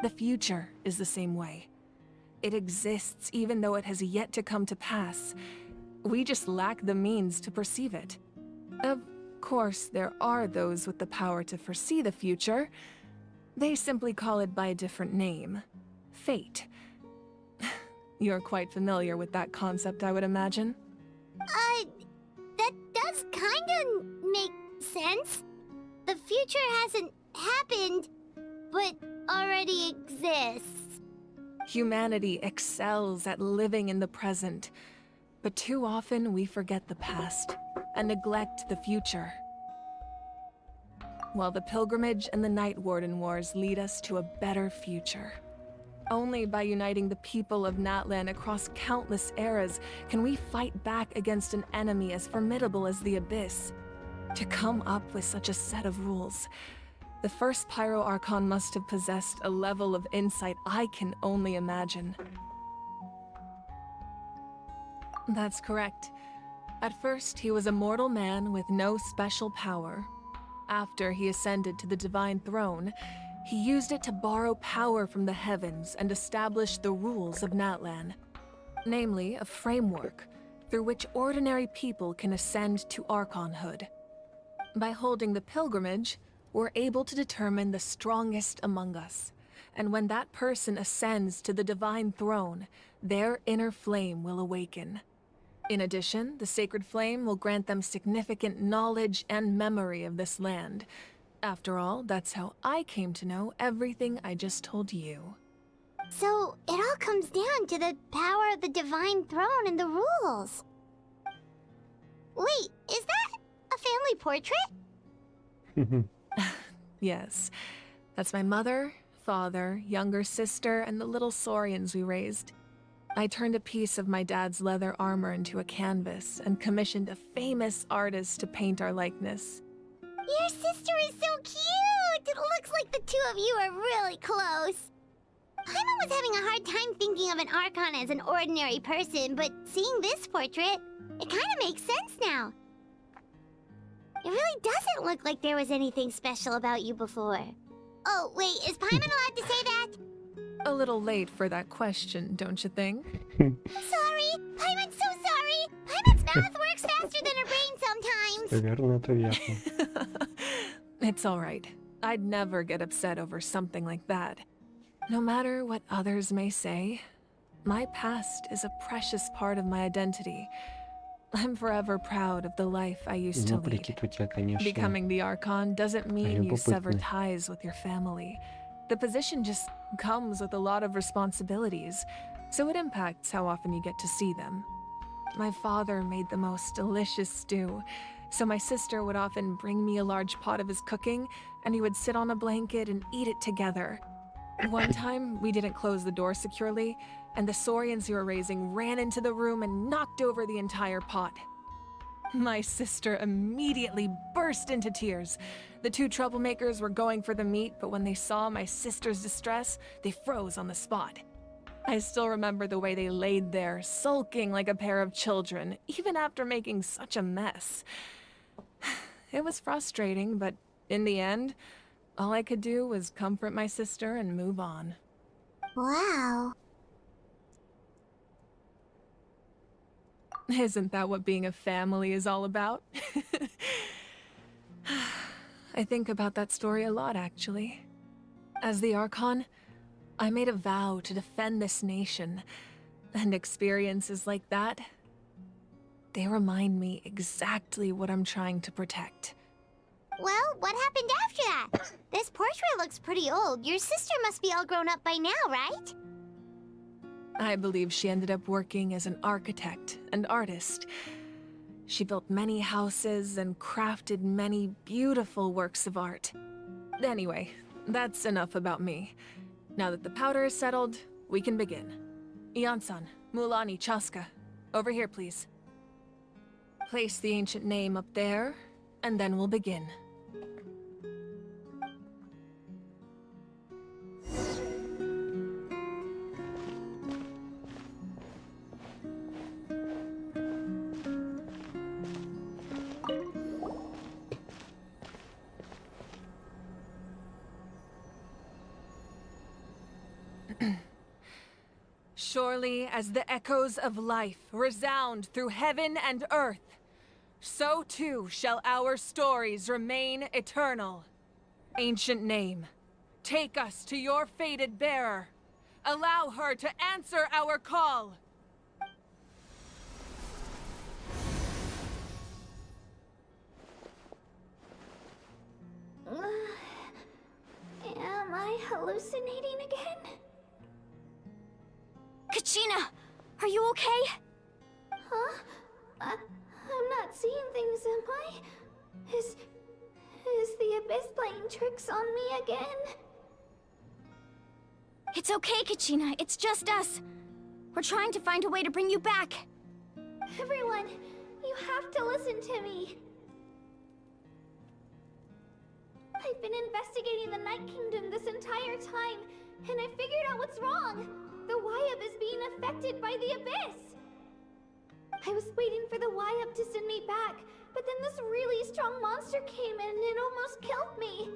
The future is the same way. It exists even though it has yet to come to pass. We just lack the means to perceive it. Of course, there are those with the power to foresee the future. They simply call it by a different name. Fate. You're quite familiar with that concept, I would imagine. That does kinda make sense. The future hasn't happened, but already exists. Humanity excels at living in the present, but too often we forget the past and neglect the future. While the pilgrimage and the Night Warden Wars lead us to a better future. Only by uniting the people of Natlan across countless eras can we fight back against an enemy as formidable as the Abyss. To come up with such a set of rules, the first Pyro Archon must have possessed a level of insight I can only imagine. That's correct. At first, he was a mortal man with no special power. After he ascended to the Divine Throne, he used it to borrow power from the heavens and establish the rules of Natlan. Namely, a framework through which ordinary people can ascend to Archonhood. By holding the pilgrimage, we're able to determine the strongest among us. And when that person ascends to the Divine Throne, their inner flame will awaken. In addition, the sacred flame will grant them significant knowledge and memory of this land. After all, that's how I came to know everything I just told you. So, it all comes down to the power of the Divine Throne and the rules. Wait, is that a family portrait? Yes. That's my mother, father, younger sister, and the little saurians we raised. I turned a piece of my dad's leather armor into a canvas and commissioned a famous artist to paint our likeness. Your sister is so cute! It looks like the two of you are really close. Paimon was having a hard time thinking of an Archon as an ordinary person, but seeing this portrait, it kinda makes sense now. It really doesn't look like there was anything special about you before. Oh, wait, is Paimon allowed to say that? A little late for that question, don't you think? Sorry! Paimon's so sorry! Paimon's mouth works faster than her brain sometimes! Верно, это верно. It's alright. I'd never get upset over something like that. No matter what others may say, my past is a precious part of my identity. I'm forever proud of the life I used to Ну, lead. прикид у тебя, конечно, Becoming the Archon doesn't mean you sever любопытный. ties with your family. The position just comes with a lot of responsibilities, so it impacts how often you get to see them. My father made the most delicious stew, so my sister would often bring me a large pot of his cooking, and he would sit on a blanket and eat it together. One time, we didn't close the door securely, and the Saurians you were raising ran into the room and knocked over the entire pot. My sister immediately burst into tears. The two troublemakers were going for the meat, but when they saw my sister's distress, they froze on the spot. I still remember the way they laid there, sulking like a pair of children, even after making such a mess. It was frustrating, but in the end, all I could do was comfort my sister and move on. Wow. Isn't that what being a family is all about? I think about that story a lot, actually. As the Archon, I made a vow to defend this nation, and experiences like that, they remind me exactly what I'm trying to protect. Well, what happened after that? This portrait looks pretty old. Your sister must be all grown up by now, right? I believe she ended up working as an architect and artist. She built many houses and crafted many beautiful works of art. Anyway, that's enough about me. Now that the powder is settled, we can begin. Ian-san, Mulani, Chaska, over here, please. Place the ancient name up there, and then we'll begin. Surely as the echoes of life resound through heaven and earth, so too shall our stories remain eternal. Ancient name, take us to your fated bearer. Allow her to answer our call. Am I hallucinating again? Kachina, are you okay? Huh? I'm not seeing things, am I? Is the Abyss playing tricks on me again? It's okay, Kachina. It's just us. We're trying to find a way to bring you back. Everyone, you have to listen to me. I've been investigating the Night Kingdom this entire time, and I figured out what's wrong. The Wyab is being affected by the Abyss! I was waiting for the Wyab to send me back, but then this really strong monster came in and it almost killed me.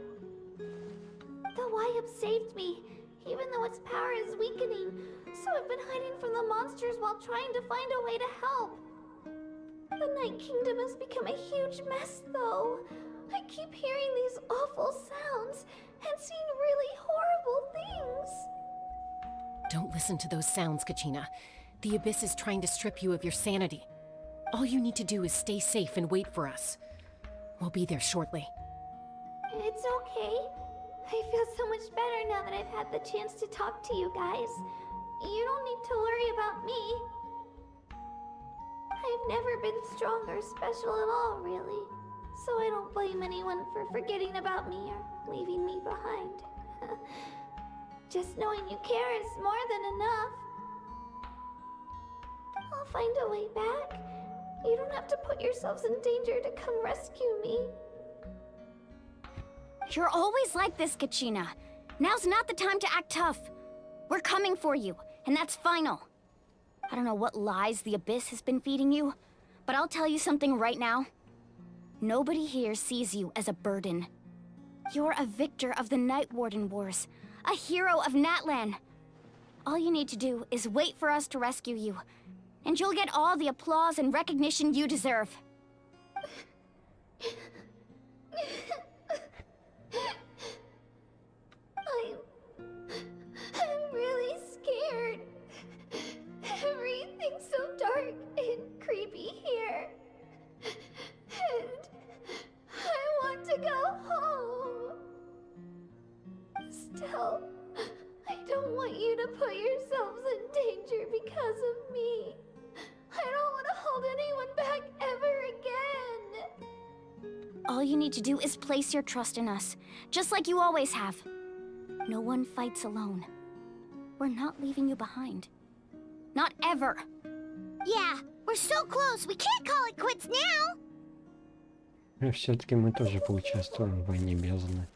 The Wyab saved me, even though its power is weakening, so I've been hiding from the monsters while trying to find a way to help. The Night Kingdom has become a huge mess, though. I keep hearing these awful sounds and seeing really horrible things. Don't listen to those sounds, Kachina. The Abyss is trying to strip you of your sanity. All you need to do is stay safe and wait for us. We'll be there shortly. It's okay. I feel so much better now that I've had the chance to talk to you guys. You don't need to worry about me. I've never been strong or special at all, really. So I don't blame anyone for forgetting about me or leaving me behind. Just knowing you care is more than enough. I'll find a way back. You don't have to put yourselves in danger to come rescue me. You're always like this, Kachina. Now's not the time to act tough. We're coming for you, and that's final. I don't know what lies the Abyss has been feeding you, but I'll tell you something right now. Nobody here sees you as a burden. You're a victor of the Night Warden Wars, a hero of Natlan. All you need to do is wait for us to rescue you, and you'll get all the applause and recognition you deserve. I'm really scared. Everything's so dark and creepy here. And I want to go home. Still, I don't want you to put yourselves in danger because of me. I don't want to hold anyone back ever again. All you need to do is place your trust in us, just like you always have. No one fights alone. We're not leaving you behind. Not ever. Yeah, we're so close, we can't call it quits now. Но все-таки мы тоже поучаствуем в войне бездны.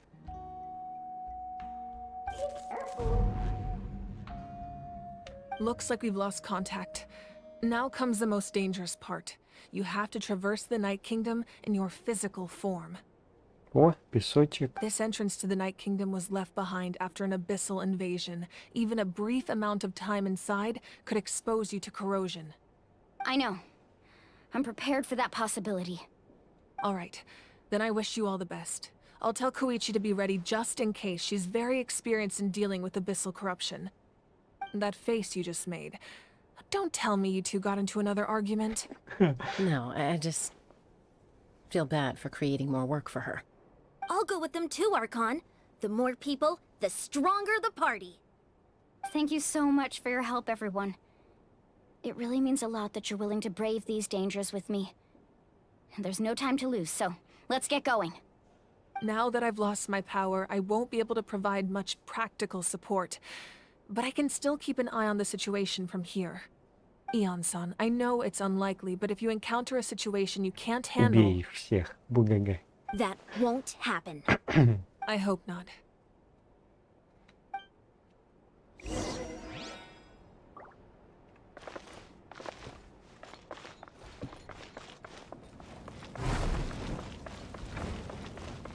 Looks like we've lost contact. Now comes the most dangerous part. You have to traverse the Night Kingdom in your physical form. О, песочек. This entrance to the Night Kingdom was left behind after an abyssal invasion. Even a brief amount of time inside could expose you to corrosion. I know. I'm prepared for that possibility. All right. Then I wish you all the best. I'll tell Koichi to be ready just in case. She's very experienced in dealing with abyssal corruption. That face you just made. Don't tell me you two got into another argument. No, I just feel bad for creating more work for her. I'll go with them too, Archon. The more people, the stronger the party. Thank you so much for your help, everyone. It really means a lot that you're willing to brave these dangers with me. There's no time to lose, so let's get going. Now that I've lost my power, I won't be able to provide much practical support. But I can still keep an eye on the situation from here. Eon-san, I know it's unlikely, but if you encounter a situation you can't handle... Убей их всех, бугага. That won't happen. I hope not.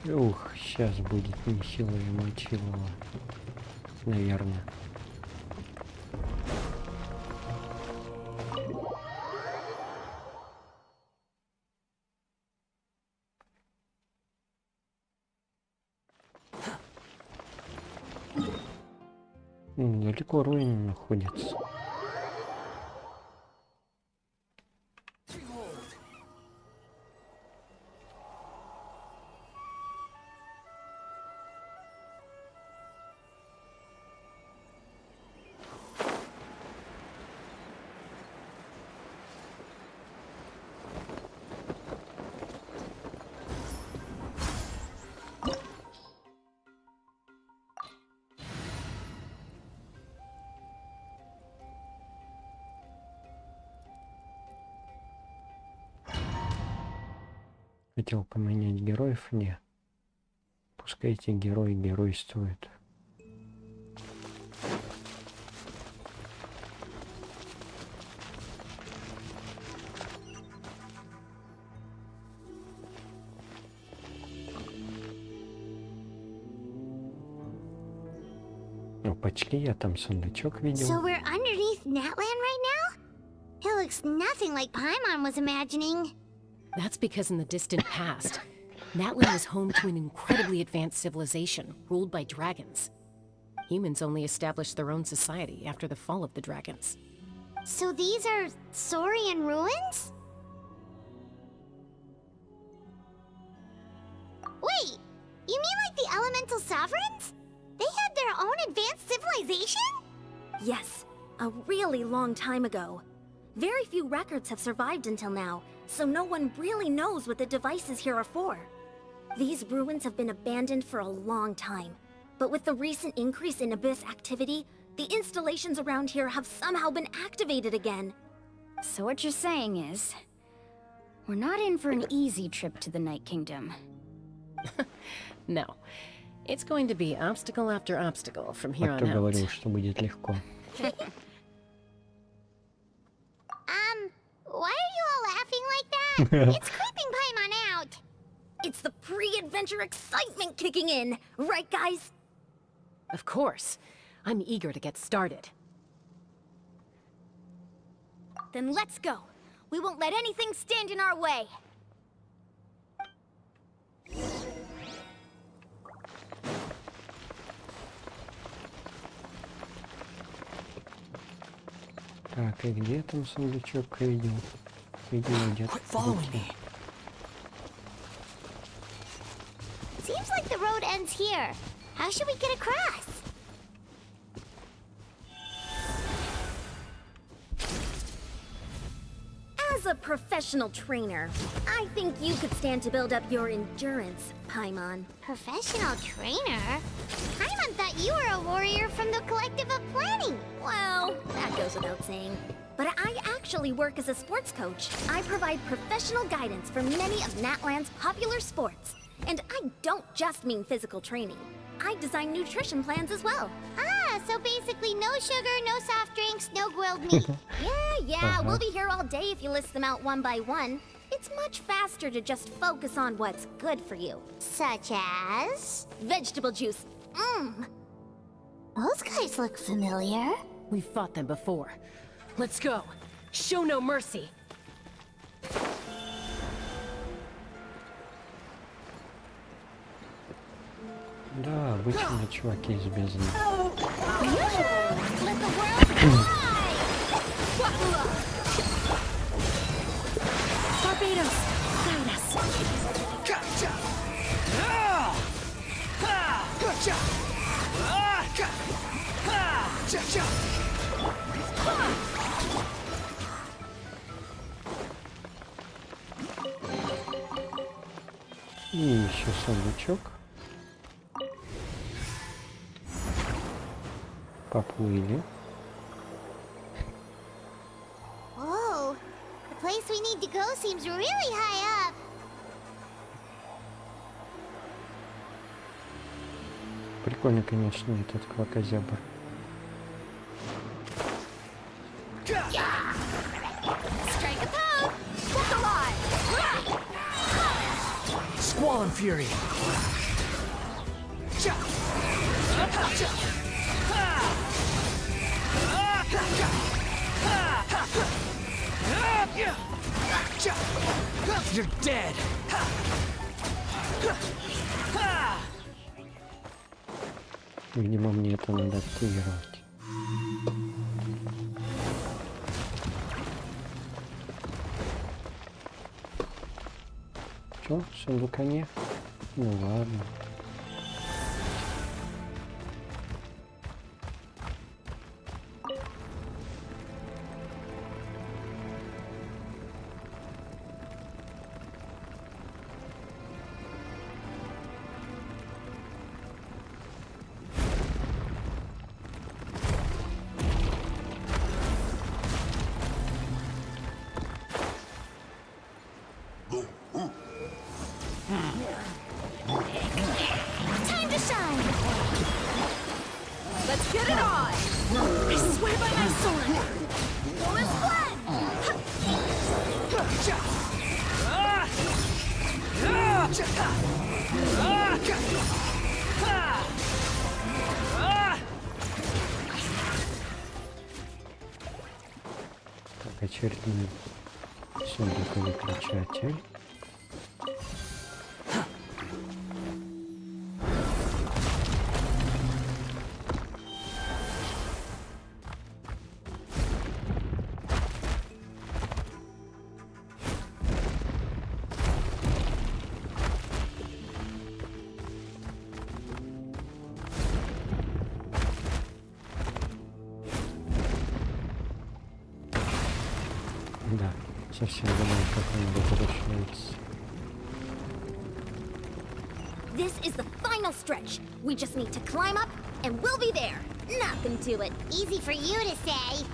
Ух, сейчас будет нехилое мочилово. Наверное. Далеко руины находятся. Хотел поменять героев, не. Пускай эти герои геройствуют. Ну, почти я там сундучок видел. So we're underneath Natlan right now? It looks nothing like Paimon was imagining. That's because in the distant past, Natlan was home to an incredibly advanced civilization ruled by dragons. Humans only established their own society after the fall of the dragons. So these are Saurian ruins? Wait, you mean like the elemental sovereigns? They had their own advanced civilization? Yes, a really long time ago. Very few records have survived until now, so no one really knows what the devices here are for. These ruins have been abandoned for a long time, but with the recent increase in Abyss activity, the installations around here have somehow been activated again. So what you're saying is, we're not in for an easy trip to the Night Kingdom. No. It's going to be obstacle after obstacle from here on Кто out. говорил, что будет легко? Why are you all laughing like that? It's creeping Paimon out. It's the pre-adventure excitement kicking in, right guys? Of course. I'm eager to get started. Then let's go. We won't let anything stand in our way. Так, и где там сундучок видел? Видимо, где-то. Seems like the road ends here. How should we get across? As a professional trainer, I think you could stand to build up your endurance, Paimon. Professional trainer? Paimon thought you were a warrior from the Collective of Planning. Well, that goes without saying. But I actually work as a sports coach. I provide professional guidance for many of Natlan's popular sports. And I don't just mean physical training. I design nutrition plans as well. Ah, so basically no sugar, no soft drinks, no grilled meat. Yeah, we'll be here all day if you list them out one by one. It's much faster to just focus on what's good for you. Such as? Vegetable juice. Those guys look familiar. We've fought them before. Let's go. Show no mercy. Да, обычно чуваки из бездны. Barbados, guide us. Gotcha! И еще сундучок. Поплыли. Whoa, the place we need to go seems really high up. Прикольно, конечно, этот квакозябр. Strike a pose. Look alive. Squall and fury. You're dead. Видимо, мне это надо активировать. Что, сундука нет? Ну ладно. Time to shine. Let's get it on. I swear by my sword. Let's blend. Так, очередной сундук-выключатель. Да, совсем забыл, как он возвращается. This is the final stretch. We just need to climb up, and we'll be there. Nothing to it. Easy for you to say.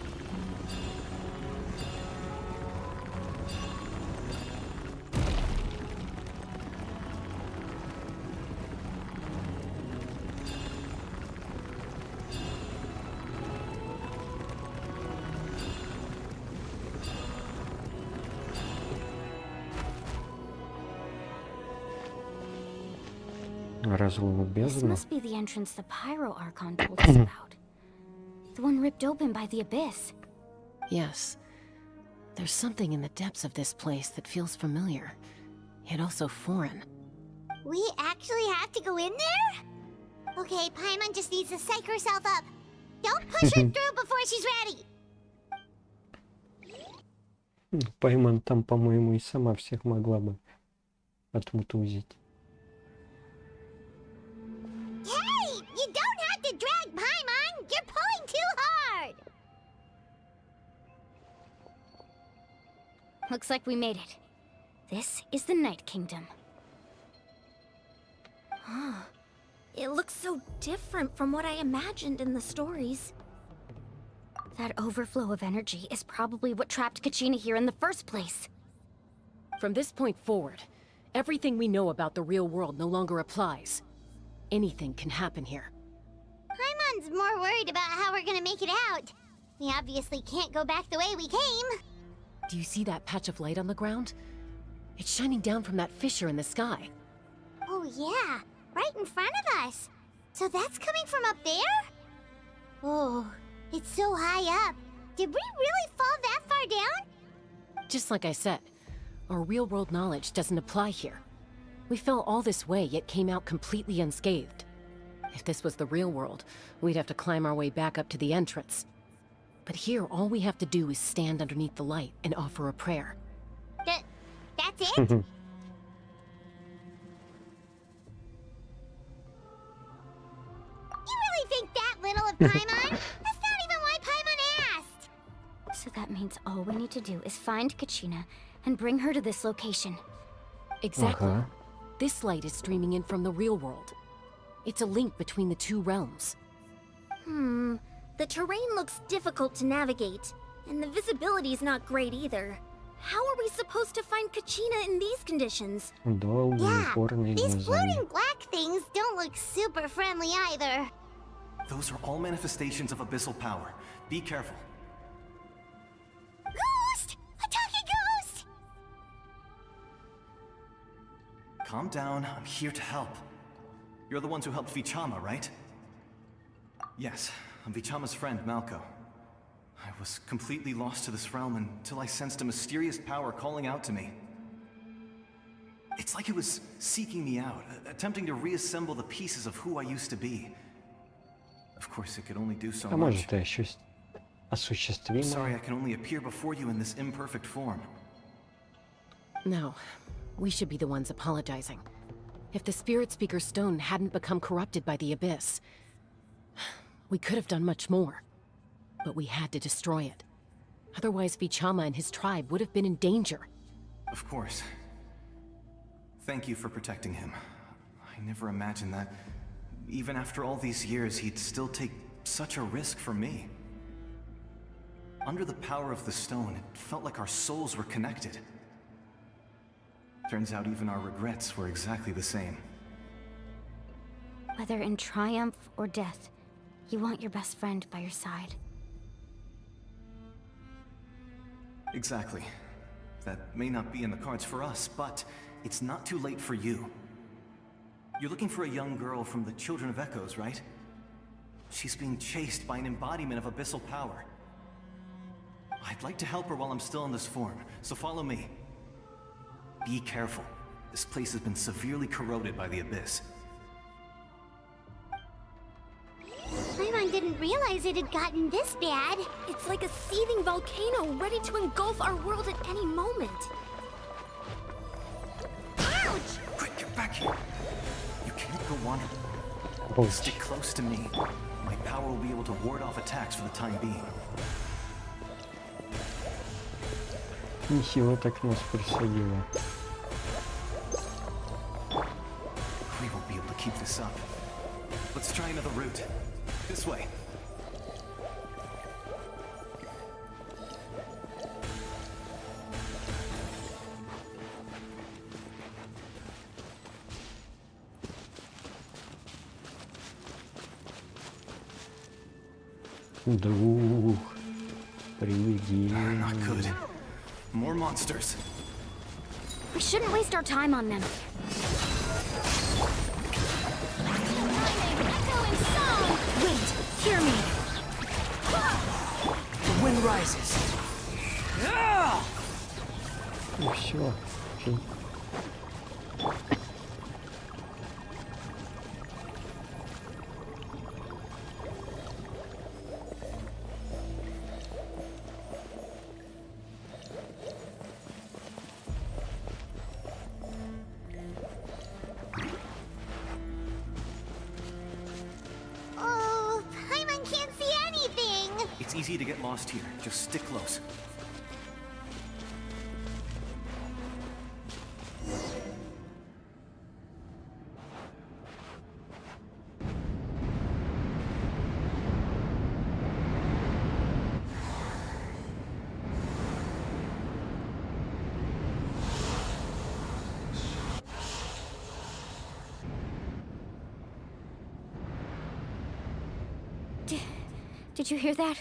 Разлому This бездну. must be the entrance the Pyro Archon told us about. The one ripped open by the Abyss. Yes. There's something in the depths of this place that feels familiar, yet also foreign. We actually have to go in there? Okay, Paimon just needs to psych herself up. Don't push her through before she's ready. Пайман там, по-моему, и сама всех могла бы отмутузить. Hey, you don't have to drag Paimon. You're pulling too hard. Looks like we made it. This is the Night Kingdom. It looks so different from what I imagined in the stories. That overflow of energy is probably what trapped Kachina here in the first place. From this point forward, everything we know about the real world no longer applies. Anything can happen here. Paimon's more worried about how we're gonna make it out. We obviously can't go back the way we came. Do you see that patch of light on the ground? It's shining down from that fissure in the sky. Oh yeah, right in front of us. So that's coming from up there? Oh, it's so high up. Did we really fall that far down? Just like I said, our real-world knowledge doesn't apply here. We fell all this way, yet came out completely unscathed. If this was the real world, we'd have to climb our way back up to the entrance. But here, all we have to do is stand underneath the light and offer a prayer. That's it? You really think that little of Paimon? That's not even why Paimon asked! So that means all we need to do is find Kachina and bring her to this location. Exactly. This light is streaming in from the real world. It's a link between the two realms. The terrain looks difficult to navigate, and the visibility's not great either. How are we supposed to find Kachina in these conditions? Долгие, These floating black things don't look super friendly either. Those are all manifestations of abyssal power. Be careful. Ghost! A talking ghost! Calm down, I'm here to help. You're the ones who helped Vichama, right? Yes, I'm Vichama's friend, Malko. I was completely lost to this realm until I sensed a mysterious power calling out to me. It's like it was seeking me out, attempting to reassemble the pieces of who I used to be. Of course, it could only do so А much. может, и осуществимо. Sorry, I can only appear before you in this imperfect form. No, we should be the ones apologizing. If the Spirit Speaker's stone hadn't become corrupted by the Abyss, we could have done much more. But we had to destroy it. Otherwise, Vichama and his tribe would have been in danger. Of course. Thank you for protecting him. I never imagined that, even after all these years, he'd still take such a risk for me. Under the power of the stone, it felt like our souls were connected. Turns out even our regrets were exactly the same. Whether in triumph or death, you want your best friend by your side. Exactly. That may not be in the cards for us, but it's not too late for you. You're looking for a young girl from the Children of Echoes, right? She's being chased by an embodiment of abyssal power. I'd like to help her while I'm still in this form, so follow me. Be careful. This place has been severely corroded by the Abyss. Paimon didn't realize it had gotten this bad. It's like a seething volcano ready to engulf our world at any moment. Ouch! Quick, get back here! You can't go wandering. Stick close to me. My power will be able to ward off attacks for the time being. Нехило так нас присадило. We won't be able to keep this up. Let's try another route. This way. Друг, приведи. Not good. More monsters. We shouldn't waste our time on them. echoing song! Wait! Hear me! The wind rises. Ah! И все. Oh, Paimon can't see anything! It's easy to get lost here. Just stick close. Did you hear that?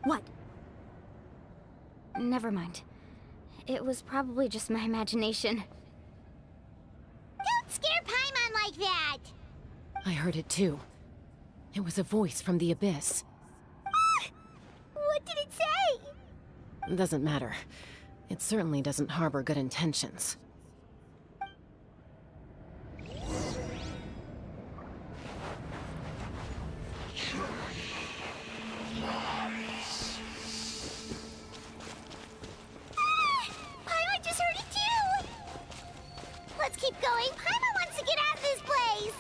What? Never mind. It was probably just my imagination. Don't scare Paimon like that! I heard it too. It was a voice from the abyss. What did it say? Doesn't matter. It certainly doesn't harbor good intentions. Paimon just heard it too! Let's keep going. Paimon wants to get out of this place!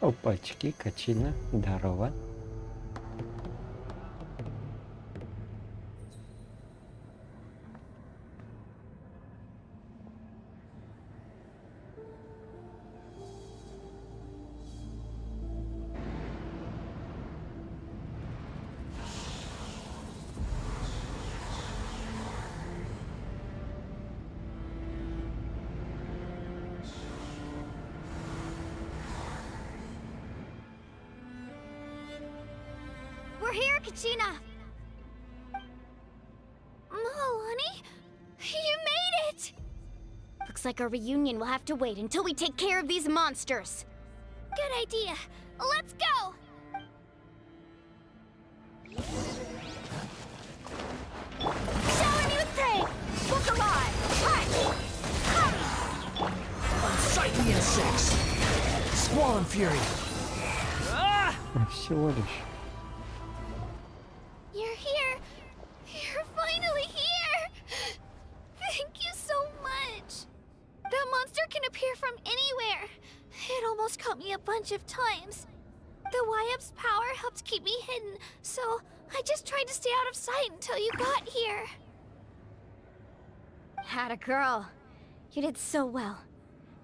Опачки, качина, здорово. We're here, Kachina! Honey? You made it! Looks like our reunion will have to wait until we take care of these monsters. Good idea. Let's go! Shower me with praise! Book alive! Unsight the insects! Squall and fury! Ah! Всего лишь. You're here! You're finally here! Thank you so much! That monster can appear from anywhere. It almost caught me a bunch of times. The Wyap's power helped keep me hidden, so I just tried to stay out of sight until you got here. Atta girl. You did so well.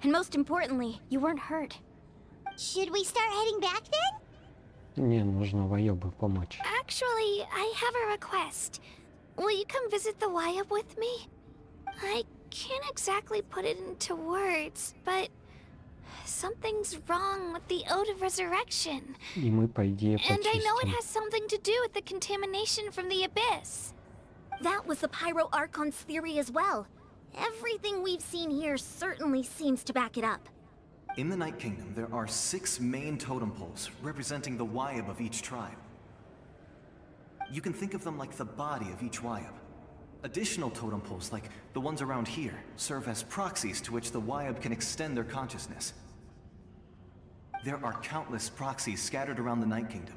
And most importantly, you weren't hurt. Should we start heading back then? Мне нужно Вайобу помочь. Actually, I have a request. Will you come visit the Wyap with me? I can't exactly put it into words, but something's wrong with the Ode of Resurrection. И мы, по идее, And I know it почистим. has something to do with the contamination from the Abyss. That was the Pyro Archon's theory as well. Everything we've seen here certainly seems to back it up. In the Night Kingdom, there are 6 main totem poles representing the Wyap of each tribe. You can think of them like the body of each Wyap. Additional totem poles, like the ones around here, serve as proxies to which the Wyap can extend their consciousness. There are countless proxies scattered around the Night Kingdom.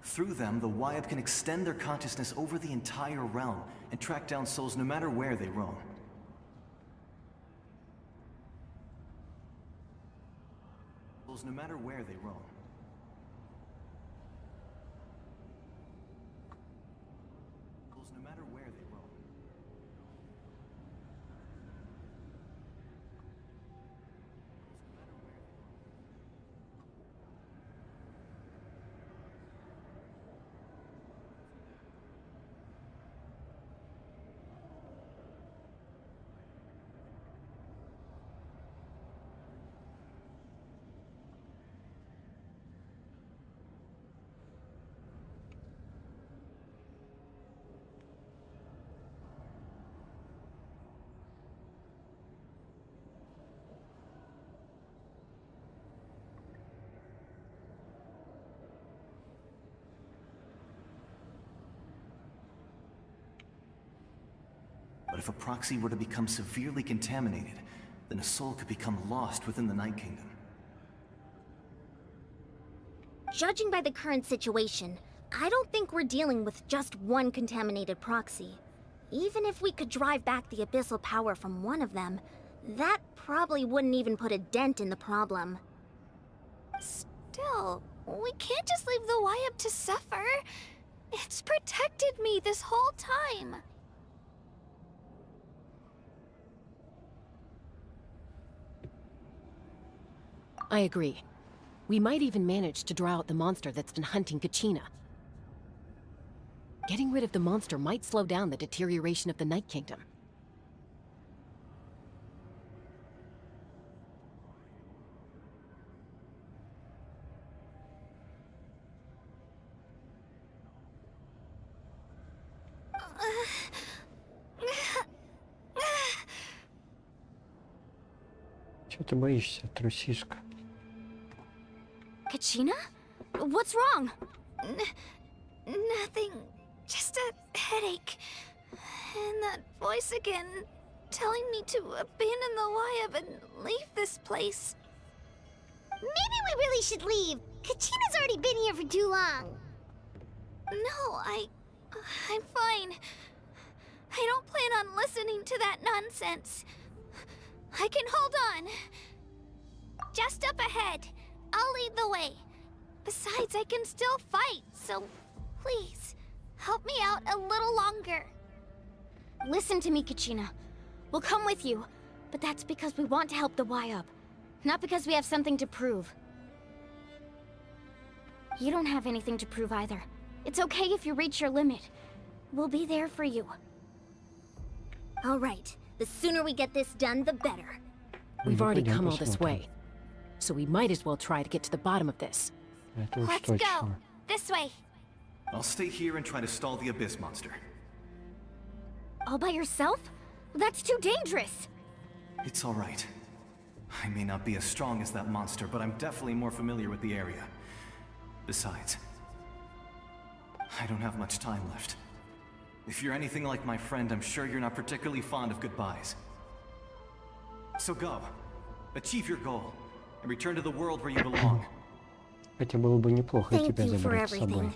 Through them, the Wyap can extend their consciousness over the entire realm and track down souls no matter where they roam. No matter where they roam. No matter where they roam. But if a proxy were to become severely contaminated, then a soul could become lost within the Night Kingdom. Judging by the current situation, I don't think we're dealing with just one contaminated proxy. Even if we could drive back the abyssal power from one of them, that probably wouldn't even put a dent in the problem. Still, we can't just leave the Wyab to suffer. It's protected me this whole time. I agree. We might even manage to draw out the monster that's been hunting Kachina. Getting rid of the monster might slow down the deterioration of the Night Kingdom. Чего ты боишься, трусишка? Kachina? What's wrong? Nothing. Just a headache. And that voice again, telling me to abandon the Wyab and leave this place. Maybe we really should leave. Kachina's already been here for too long. No, I'm fine. I don't plan on listening to that nonsense. I can hold on. Just up ahead. I'll lead the way. Besides, I can still fight, so please, help me out a little longer. Listen to me, Kachina. We'll come with you, but that's because we want to help the Wyab, not because we have something to prove. You don't have anything to prove either. It's okay if you reach your limit. We'll be there for you. All right. The sooner we get this done, the better. We've already come all this way, so we might as well try to get to the bottom of this. Let's go. This way. I'll stay here and try to stall the Abyss monster. All by yourself? That's too dangerous. It's all right. I may not be as strong as that monster, but I'm definitely more familiar with the area. Besides, I don't have much time left. If you're anything like my friend, I'm sure you're not particularly fond of goodbyes. So go. Achieve your goal. And return to the world where you belong. Хотя было бы неплохо тебя забрать с собой.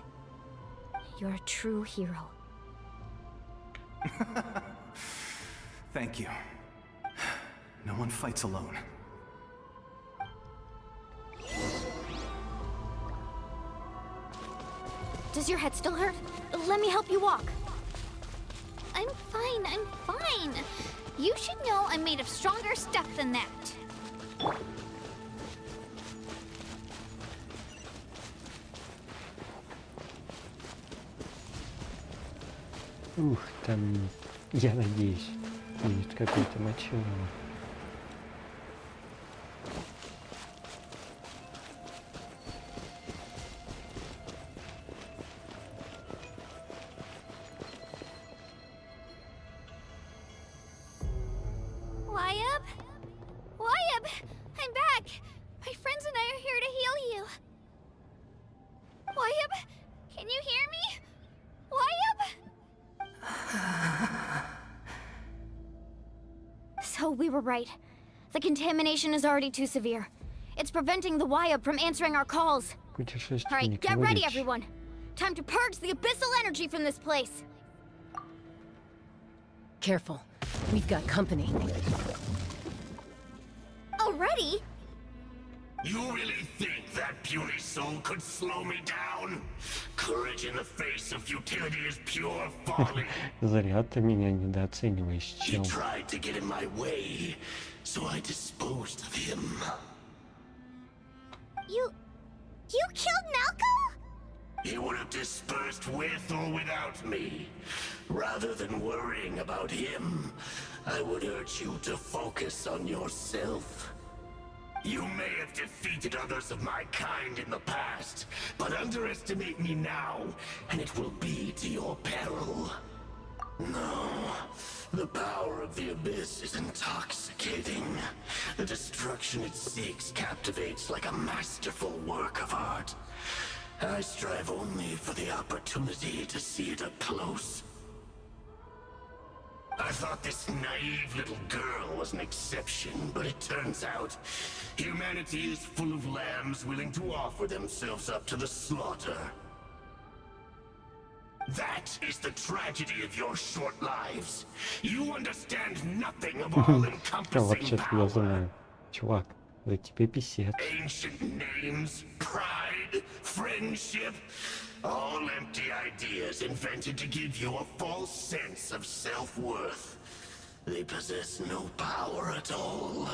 You're a true hero. Thank you. No one fights alone. Does your head still hurt? Let me help you walk. I'm fine. You should know I'm made of stronger stuff than that. Ух, там, я надеюсь, будет какой-то мочевой. Wyab! I'm back! My friends and I are here to heal you. Wyab, can you hear me? Wyab? So we were right. The contamination is already too severe. It's preventing the Wyab from answering our calls. Alright, get ready everyone. Time to purge the abyssal energy from this place. Careful. We've got company. Already? You really think that puny soul could slow me down? Courage in the face of futility is pure folly. Зря ты меня недооцениваешь, чел. He tried to get in my way, so I disposed of him. You killed Malcolm? He would have dispersed with or without me. Rather than worrying about him, I would urge you to focus on yourself. You may have defeated others of my kind in the past, but underestimate me now, and it will be to your peril. No, the power of the Abyss is intoxicating. The destruction it seeks captivates like a masterful work of art. I strive only for the opportunity to see it up close. I thought this naive little girl was an exception, but it turns out humanity is full of lambs willing to offer themselves up to the slaughter. That is the tragedy of your short lives. You understand nothing of all-encompassing Вообще-то я power. знаю. Чувак, за тебе 50. Ancient names, pride, friendship, all empty ideas invented to give you a false sense of self-worth. They possess no power at all.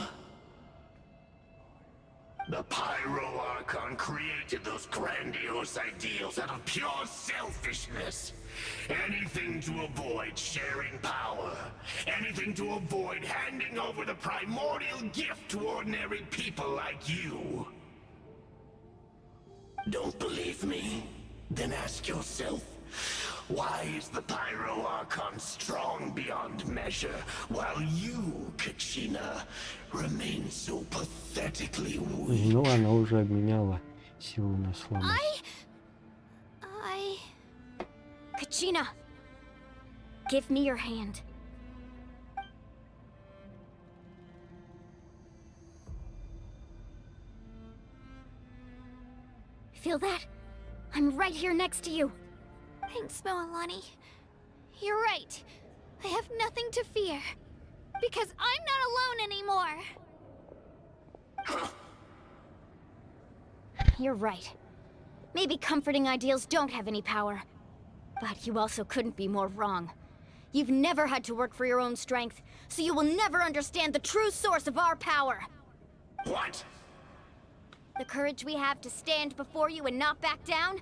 The Pyro Archon created those grandiose ideals out of pure selfishness. Anything to avoid sharing power. Anything to avoid handing over the primordial gift to ordinary people like you. Don't believe me? Then ask yourself, why is the Pyro Archon strong beyond measure, while you, Kachina, remain so pathetically weak? Ну, она уже обменяла силу на слабость. Kachina, give me your hand. Feel that? I'm right here next to you. Thanks, Moalani. You're right. I have nothing to fear. Because I'm not alone anymore. You're right. Maybe comforting ideals don't have any power. But you also couldn't be more wrong. You've never had to work for your own strength, so you will never understand the true source of our power. What? The courage we have to stand before you and not back down?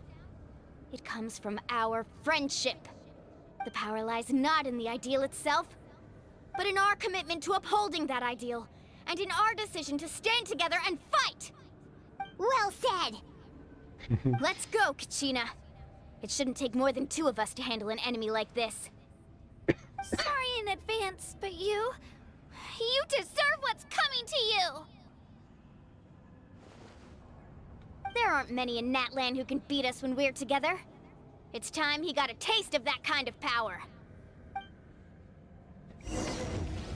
It comes from our friendship. The power lies not in the ideal itself, but in our commitment to upholding that ideal, and in our decision to stand together and fight! Well said! Let's go, Kachina. It shouldn't take more than 2 of us to handle an enemy like this. Sorry in advance, but you deserve what's coming to you! There aren't many in Natlan who can beat us when we're together. It's time he got a taste of that kind of power.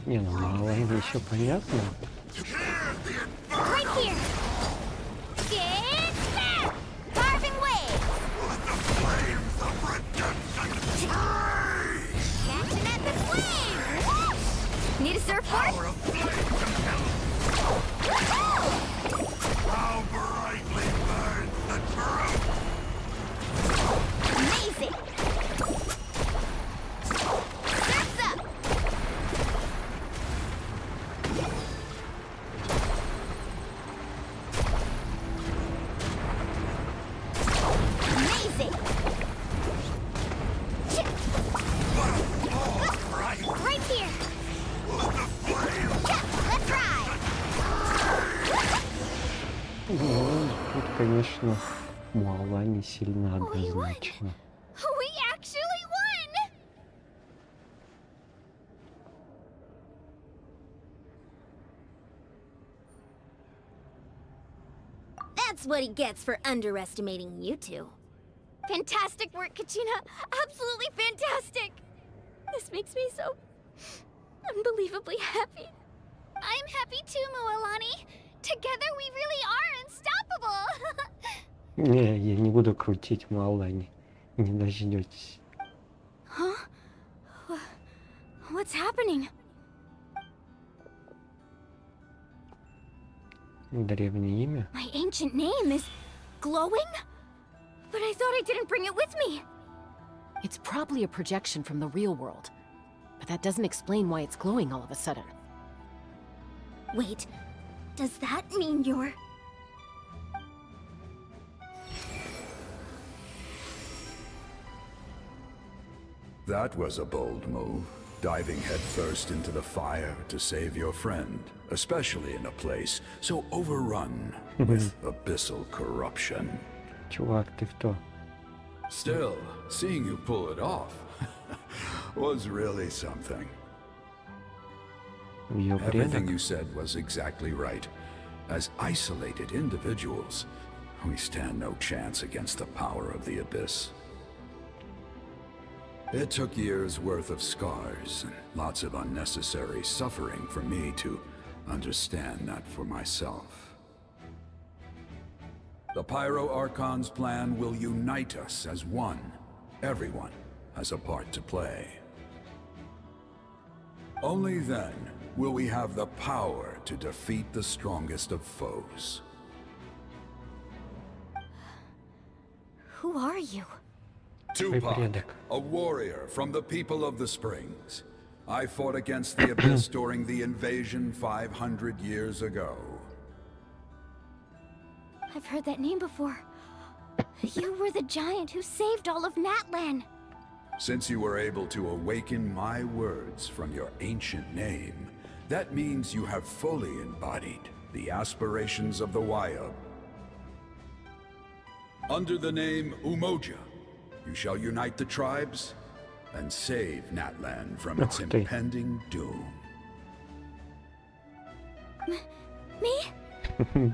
Не, ну мало им еще понятно. Right here! Get there! Carving waves! Catching at the flames! Need a surfboard? How brightly burns the truth! Amazing! Surf's up! Amazing! Right here! Let's ride! Ну, тут, конечно, мало не сильно однозначно. We actually won! That's what he gets for underestimating you two. Fantastic work, Kachina! Absolutely fantastic! This makes me so unbelievably happy. I'm happy too, Moalani. Together we really are unstoppable! Не, я не буду крутить Малани. Не дождетесь. Huh? What's happening? Древнее имя. My ancient name is glowing? But I thought I didn't bring it with me. It's probably a projection from the real world. But that doesn't explain why it's glowing all of a sudden. Wait, does that mean you're... That was a bold move, diving headfirst into the fire to save your friend, especially in a place so overrun with abyssal corruption. Чувак, ты кто? Still, seeing you pull it off was really something. Everything you said was exactly right. As isolated individuals, we stand no chance against the power of the Abyss. It took years' worth of scars and lots of unnecessary suffering for me to understand that for myself. The Pyro Archon's plan will unite us as one. Everyone has a part to play. Only then will we have the power to defeat the strongest of foes. Who are you? Tupac, a warrior from the people of the Springs. I fought against the Abyss during the invasion 500 years ago. I've heard that name before. You were the giant who saved all of Natlan. Since you were able to awaken my words from your ancient name, that means you have fully embodied the aspirations of the Wayub. Under the name Umoja, you shall unite the tribes and save Natlan from its impending doom. Me?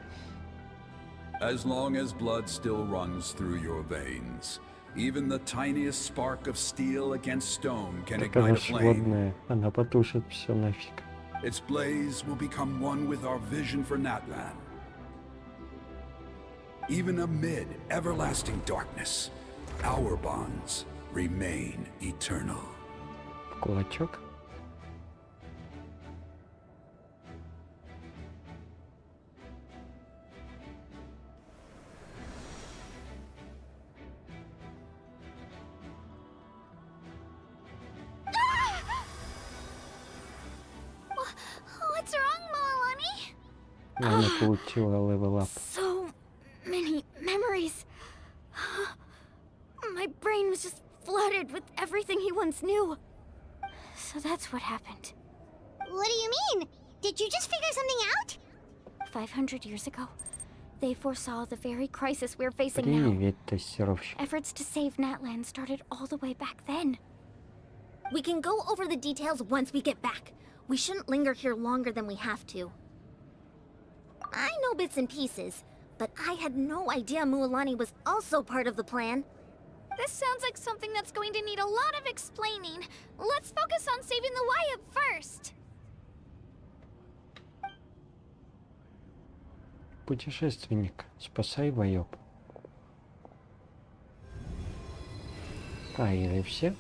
As long as blood still runs through your veins, even the tiniest spark of steel against stone can Так ignite она a flame. сводная, она потушит все нафиг. Its blaze will become one with our vision for Natlan. Even amid everlasting darkness, our bonds remain eternal. Кулачок. What's wrong, Milani? Она получила левел ап. So many memories. My brain was just flooded with everything he once knew. So that's what happened. What do you mean? Did you just figure something out? 500 years ago, they foresaw the very crisis we're facing now. Привет, тестировщик. Efforts to save Natlan started all the way back then. We can go over the details once we get back. We shouldn't linger here longer than we have to. I know bits and pieces, but I had no idea Mualani was also part of the plan. This sounds like something that's going to need a lot of explaining. Let's focus on saving the Wayub first. Путешественник, спасай Вайоб. А, или все?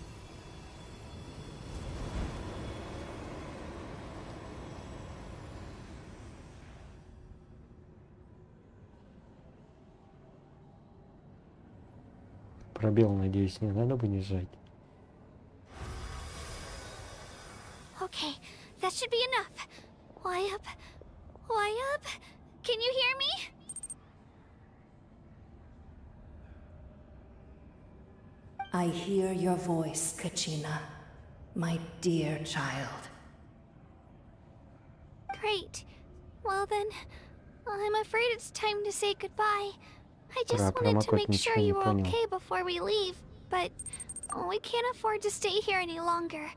Пробел, надеюсь, не надо будет жать. Okay, that should be enough. Wayub? Wayub? Can you hear me? I hear your voice, Kachina, my dear child. Great. Well then, I'm afraid it's time to say goodbye. I just Про wanted to промокод make sure ничего не you were понял. okay before we leave, but we can't afford to stay here any longer.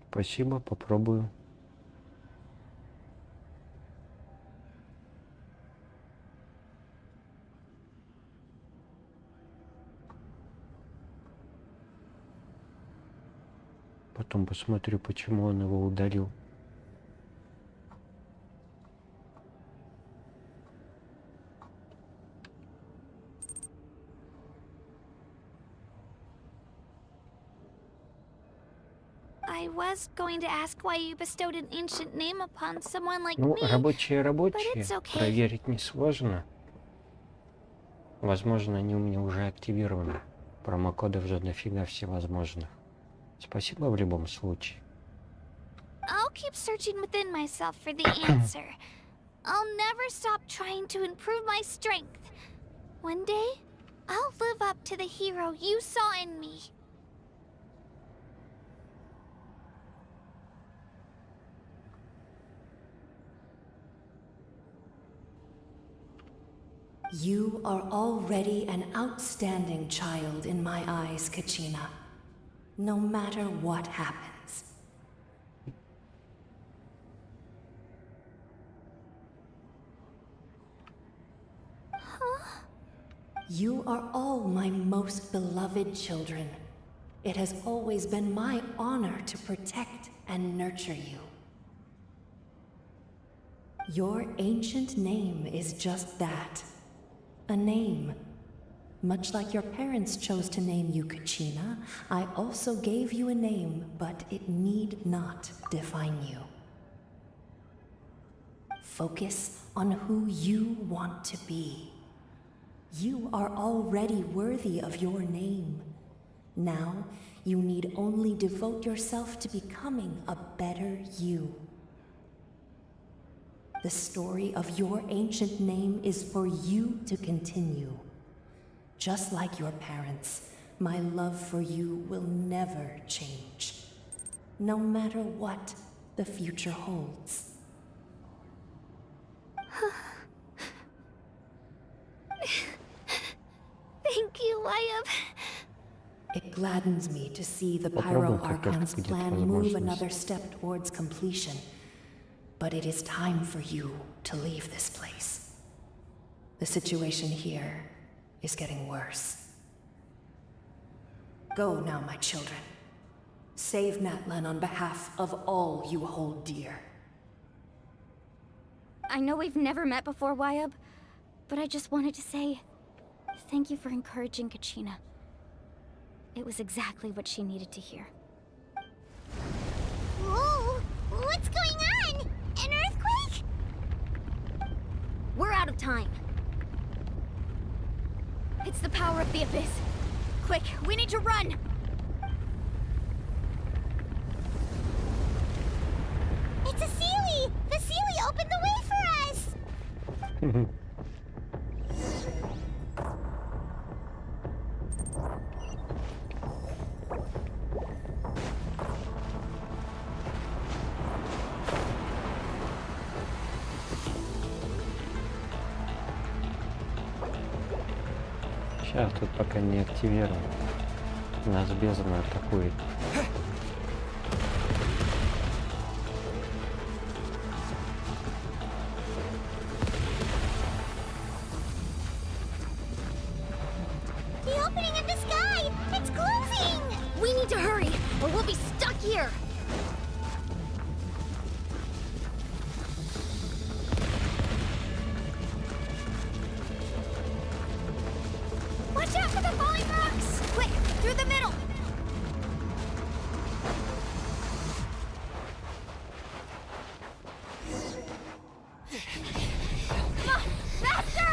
Спасибо, попробую. Потом посмотрю, почему он его удалил. I was going to ask why you bestowed an ancient name upon someone like Ну, me, рабочие, but it's okay. проверить несложно. Возможно, они у меня уже активированы. Промокодов же дофига всевозможных. Спасибо в любом случае. I'll keep searching within myself for the answer. I'll never stop trying to improve my strength. One day, I'll live up to the hero you saw in me. You are already an outstanding child in my eyes, Kachina. No matter what happens. You are all my most beloved children. It has always been my honor to protect and nurture you. Your ancient name is just that. A name. Much like your parents chose to name you Kachina, I also gave you a name, but it need not define you. Focus on who you want to be. You are already worthy of your name. Now, you need only devote yourself to becoming a better you. The story of your ancient name is for you to continue. Just like your parents, my love for you will never change, no matter what the future holds. Thank you, Wyatt. It gladdens me to see the Попробуем, Pyro как только Archon's будет plan move возможность. another step towards completion. But it is time for you to leave this place. The situation here is getting worse. Go now, my children. Save Natlan on behalf of all you hold dear. I know we've never met before, Wyatt, but I just wanted to say thank you for encouraging Kachina. It was exactly what she needed to hear. Whoa! What's going on? An earthquake? We're out of time. It's the power of the Abyss. Quick, we need to run! It's a Sealy! The Sealy opened the way for us! Сейчас тут пока не активирован. Нас бездна атакует. The opening in the sky! It's closing! We need to hurry, or we'll be stuck here! Watch out for the falling rocks! Quick, through the middle! Come on, faster!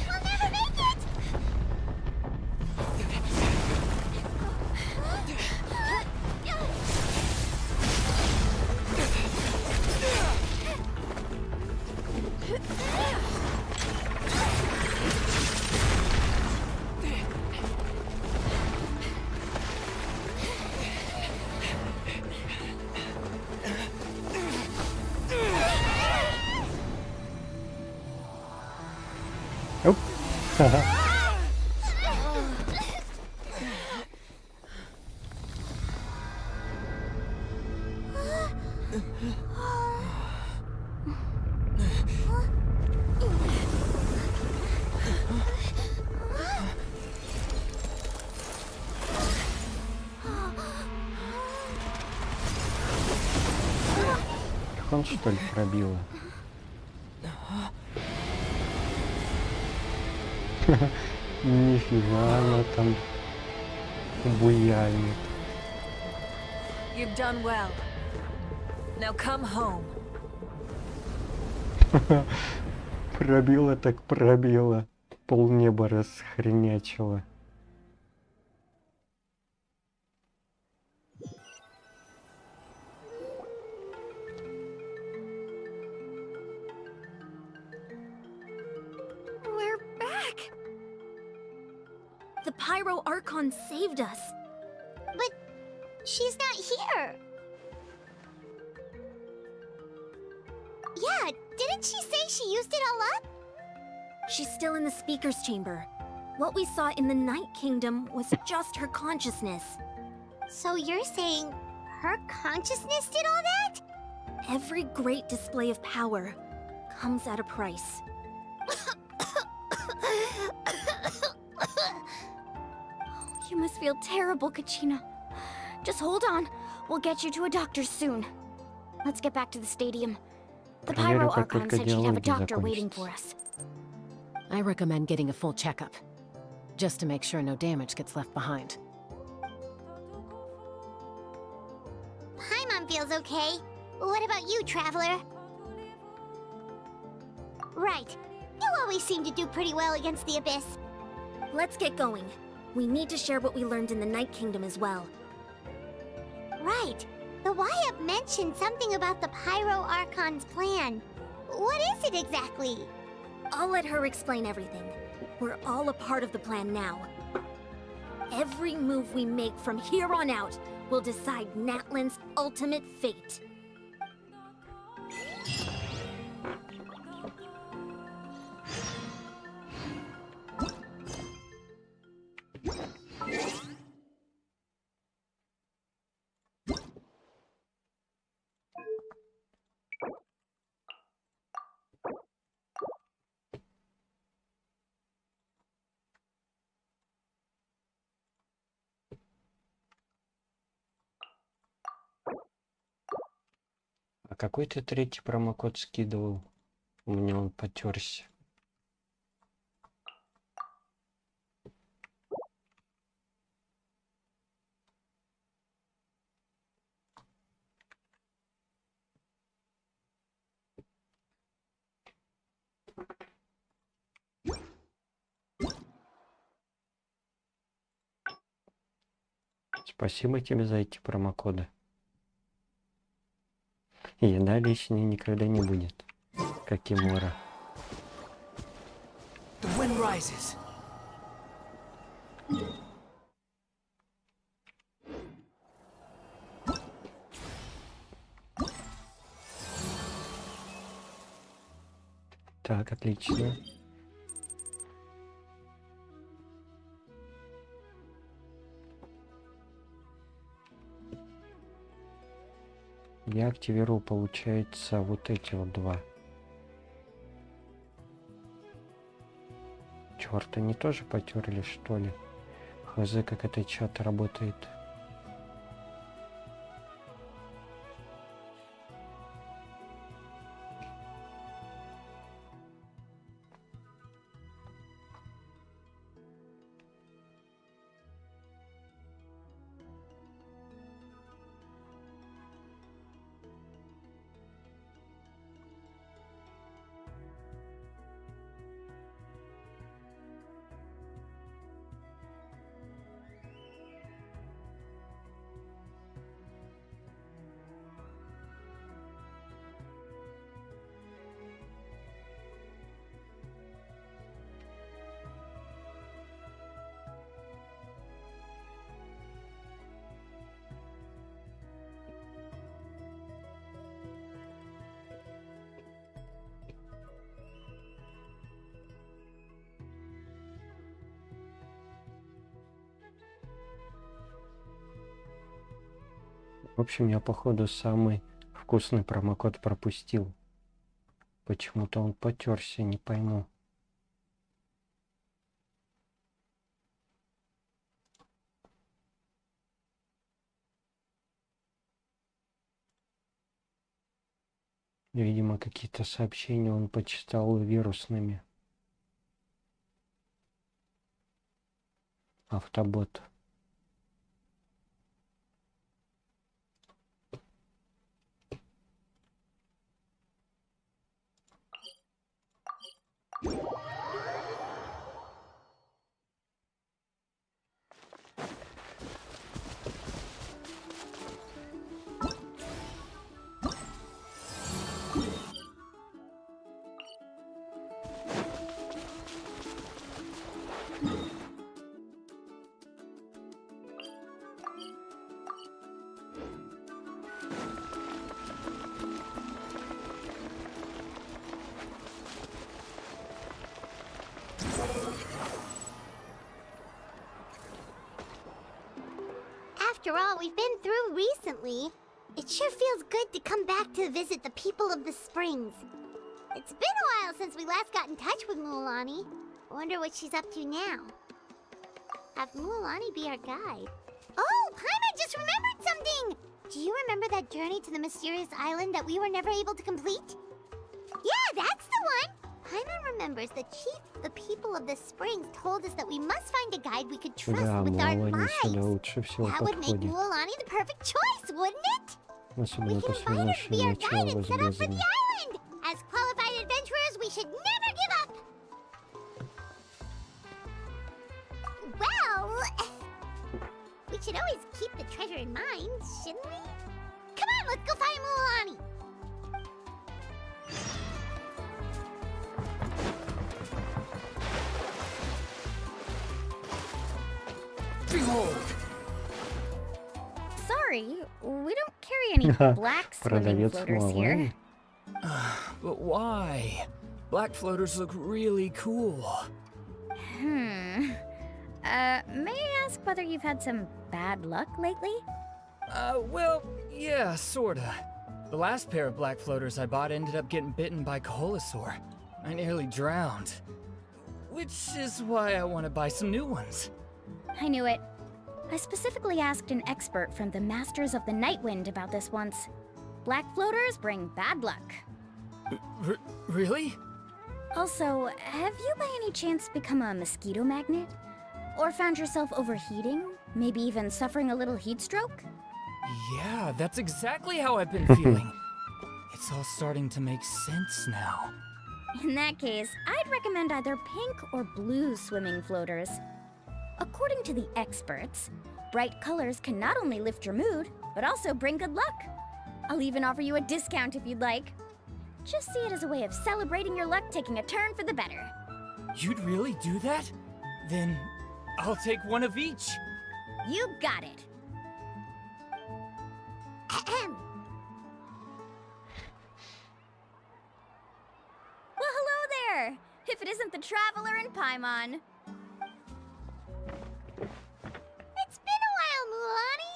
We'll never make it! Оп. Он что ли пробило? Нифига она там буянит. You've done well. Now come home. Пробило так пробило. Полнеба расхренячило. We're back! The Pyro Archon saved us. But she's not here. Yeah, didn't she say she used it all up? She's still in the Speaker's Chamber. What we saw in the Night Kingdom was just her consciousness. So you're saying her consciousness did all that? Every great display of power comes at a price. You must feel terrible, Kachina. Just hold on. We'll get you to a doctor soon. Let's get back to the stadium. The Pyro Archon said she'd have a doctor waiting for us. I recommend getting a full checkup, just to make sure no damage gets left behind. Paimon feels okay. What about you, Traveler? Right. You always seem to do pretty well against the Abyss. Let's get going. We need to share what we learned in the Night Kingdom as well. Right. The YUP mentioned something about the Pyro Archon's plan. What is it exactly? I'll let her explain everything. We're all a part of the plan now. Every move we make from here on out will decide Natlan's ultimate fate. А какой ты третий промокод скидывал? У меня он потерся. Спасибо тебе за эти промокоды. Еда лишней никогда не будет, как и Мора. The wind rises. Так, отлично. Я активировал, получается, вот эти вот два. Черт, они тоже потерли, что ли? Хз, как этот чат работает. В общем, я походу самый вкусный промокод пропустил. Почему-то он потерся, не пойму. Видимо, какие-то сообщения он почитал вирусными. Автобот. After all we've been through recently, it sure feels good to come back to visit the people of the Springs. It's been a while since we last got in touch with Mualani. Wonder what she's up to now. Have Mualani be our guide. Oh, Paimon just remembered something! Do you remember that journey to the mysterious island that we were never able to complete? Yeah, that's the one! Paimon remembers the chief of the people of the springs told us that we must find a guide we could trust Да, with our Mualani lives. сюда лучше всего That would make подходит. Mualani the perfect choice, wouldn't it? Особенно We can после invite her to be our нашего guide начала and с set out for Бездны. the island! As qualified adventurers, we should never give up! Well... we should always keep the treasure in mind, shouldn't we? Come on, let's go find Mualani! Behold! Sorry, we don't carry any black swimming Продавец floaters here. Mualani. But why? Black floaters look really cool. May I ask whether you've had some bad luck lately? Well, yeah, sorta. The last pair of black floaters I bought ended up getting bitten by Koholosaur. I nearly drowned. Which is why I want to buy some new ones. I knew it. I specifically asked an expert from the Masters of the Nightwind about this once. Black floaters bring bad luck. Really? Also, have you by any chance become a mosquito magnet? Or found yourself overheating? Maybe even suffering a little heat stroke? Yeah, that's exactly how I've been feeling. It's all starting to make sense now. In that case, I'd recommend either pink or blue swimming floaters. According to the experts, bright colors can not only lift your mood, but also bring good luck. I'll even offer you a discount if you'd like. Just see it as a way of celebrating your luck taking a turn for the better. You'd really do that? Then I'll take one of each. You got it. Well, hello there! If it isn't the Traveler in Paimon. It's been a while, Mualani!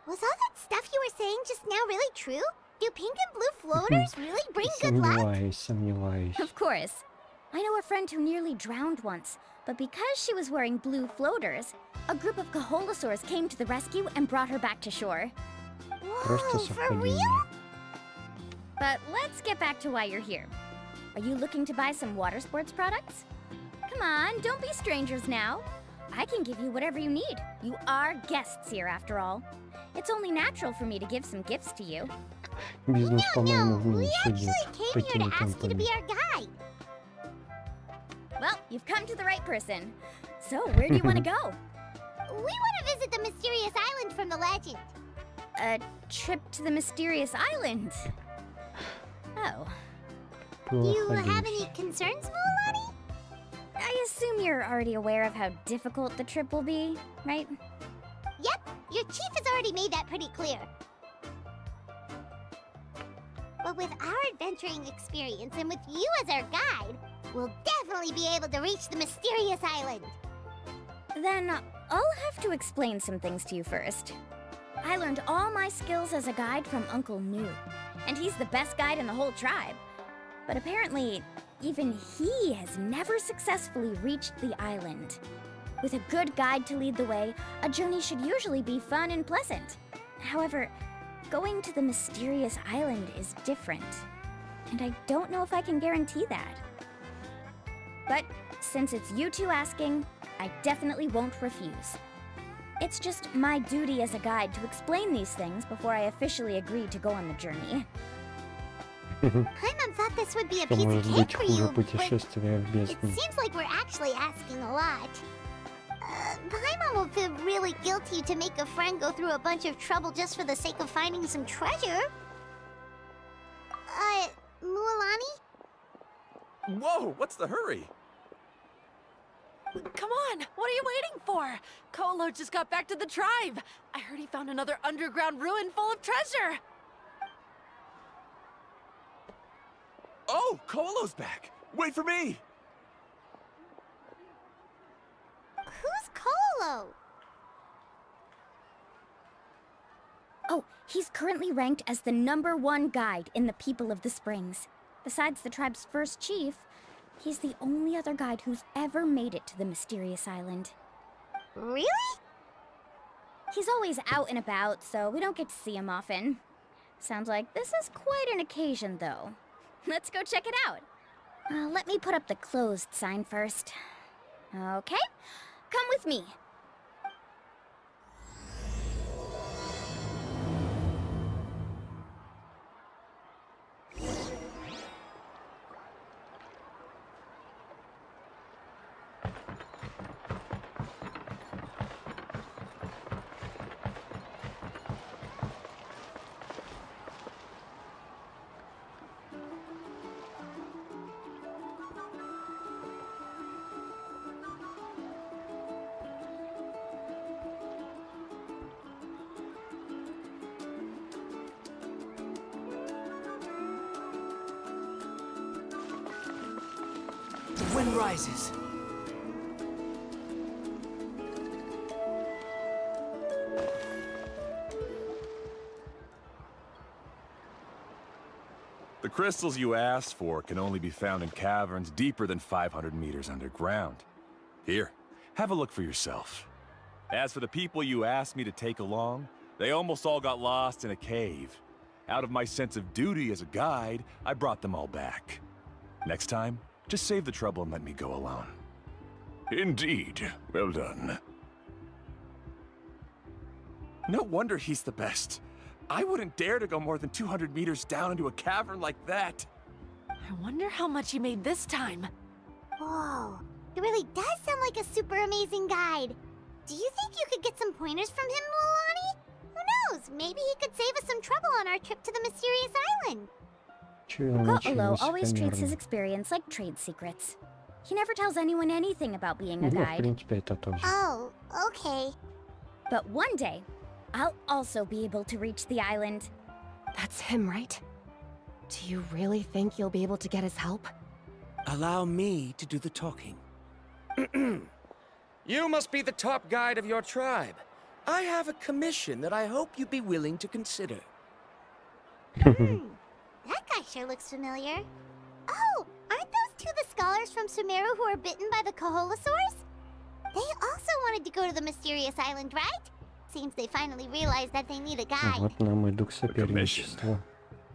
Was all that stuff you were saying just now really true? Do pink and blue floaters really bring good luck? Сомневаюсь. Of course. I know a friend who nearly drowned once, but because she was wearing blue floaters, a group of Koholosaurs came to the rescue and brought her back to shore. Просто совпадение. But let's get back to why you're here. Are you looking to buy some water sports products? Come on, don't be strangers now. I can give you whatever you need. You are guests here after all. It's only natural for me to give some gifts to you. Бизнес, по-моему, в минус We идет. actually came here to ask you to be our guide. Well, you've come to the right person. So, where do you want to go? We want to visit the mysterious island from the legend. A trip to the mysterious island? Oh. Do you have any concerns, Mualani? I assume you're already aware of how difficult the trip will be, right? Yep, your chief has already made that pretty clear. But with our adventuring experience and with you as our guide, we'll definitely be able to reach the mysterious island. Then I'll have to explain some things to you first. I learned all my skills as a guide from Uncle New, and he's the best guide in the whole tribe. But apparently, even he has never successfully reached the island. With a good guide to lead the way, a journey should usually be fun and pleasant. However, going to the mysterious island is different, and I don't know if I can guarantee that. But since it's you two asking, I definitely won't refuse. It's just my duty as a guide to explain these things before I officially agree to go on the journey. Paimon thought this would be a Что piece может of быть cake for хуже you, but путешествия в it бездну? seems like we're actually asking a lot. Paimon will feel really guilty to make a friend go through a bunch of trouble just for the sake of finding some treasure. Mualani? Whoa, what's the hurry? Come on, what are you waiting for? Kolo just got back to the tribe. I heard he found another underground ruin full of treasure. Oh, Kolo's back. Wait for me. Who's Kolo? Oh, he's currently ranked as the #1 guide in the People of the Springs. Besides the tribe's first chief, He's the only other guide who's ever made it to the mysterious island. Really? He's always out and about, so we don't get to see him often. Sounds like this is quite an occasion, though. Let's go check it out. Let me put up the closed sign first. Okay, come with me. The wind rises. The crystals you asked for can only be found in caverns deeper than 500 meters underground. Here, have a look for yourself. As for the people you asked me to take along, they almost all got lost in a cave. Out of my sense of duty as a guide, I brought them all back. Next time, just save the trouble and let me go alone. Indeed. Well done. No wonder he's the best. I wouldn't dare to go more than 200 meters down into a cavern like that. I wonder how much he made this time. Whoa, it really does sound like a super amazing guide. Do you think you could get some pointers from him, Mualani? Who knows? Maybe he could save us some trouble on our trip to the mysterious island. Ko'olo always treats his experience like trade secrets. He never tells anyone anything about being a Ну, в guide. принципе, это тоже. Oh, okay. But one day, I'll also be able to reach the island. That's him, right? Do you really think you'll be able to get his help? Allow me to do the talking. You must be the top guide of your tribe. I have a commission that I hope you'd be willing to consider. That guy sure looks familiar. Oh, aren't those two the scholars from Sumeru who were bitten by the Koholosaurs? They also wanted to go to the mysterious island, right? Seems they finally realized that they need a guide. Вот нам иду к соперничеству.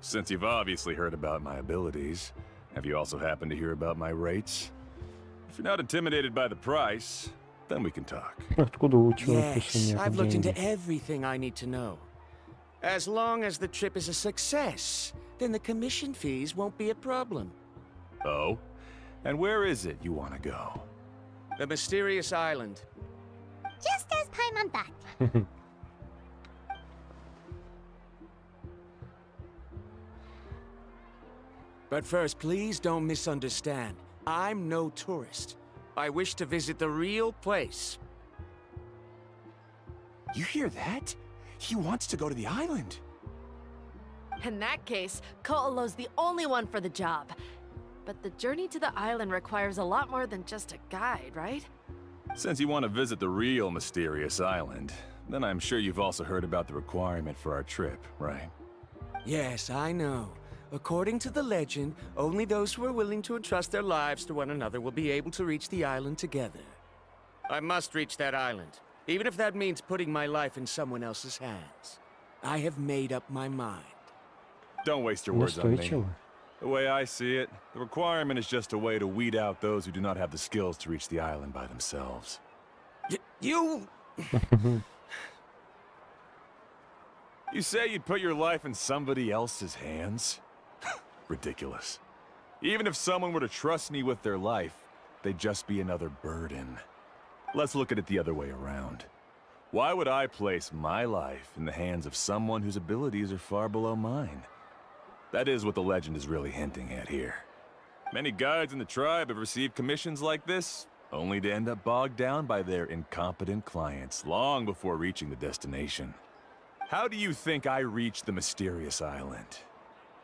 Since you've obviously heard about my abilities, have you also happened to hear about my rates? If you're not intimidated by the price, then we can talk. Откуда у человека Yes, I've looked into деньги? everything I need to know. As long as the trip is a success, then the commission fees won't be a problem. Oh? And where is it you want to go? The mysterious island. Just as Paimon. But first, please don't misunderstand. I'm no tourist. I wish to visit the real place. You hear that? He wants to go to the island. In that case, Ko'olo's the only one for the job. But the journey to the island requires a lot more than just a guide, right? Since you want to visit the real mysterious island, then I'm sure you've also heard about the requirement for our trip, right? Yes, I know. According to the legend, only those who are willing to entrust their lives to one another will be able to reach the island together. I must reach that island, even if that means putting my life in someone else's hands. I have made up my mind. Don't waste your words on me. Настойчиво. The way I see it, the requirement is just a way to weed out those who do not have the skills to reach the island by themselves. You... You say you'd put your life in somebody else's hands? Ridiculous. Even if someone were to trust me with their life, they'd just be another burden. Let's look at it the other way around. Why would I place my life in the hands of someone whose abilities are far below mine? That is what the legend is really hinting at here. Many guides in the tribe have received commissions like this, only to end up bogged down by their incompetent clients long before reaching the destination. How do you think I reached the mysterious island?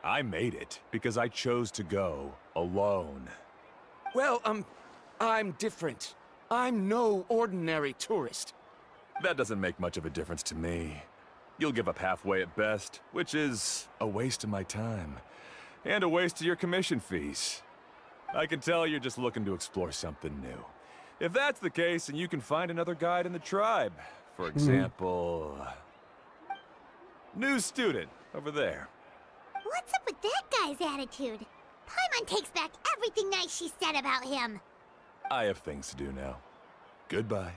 I made it because I chose to go alone. Well, I'm different. I'm no ordinary tourist. That doesn't make much of a difference to me. You'll give up halfway at best, which is a waste of my time. And a waste of your commission fees. I can tell you're just looking to explore something new. If that's the case, then you can find another guide in the tribe. For example... New student, over there. What's up with that guy's attitude? Paimon takes back everything nice she said about him. I have things to do now. Goodbye.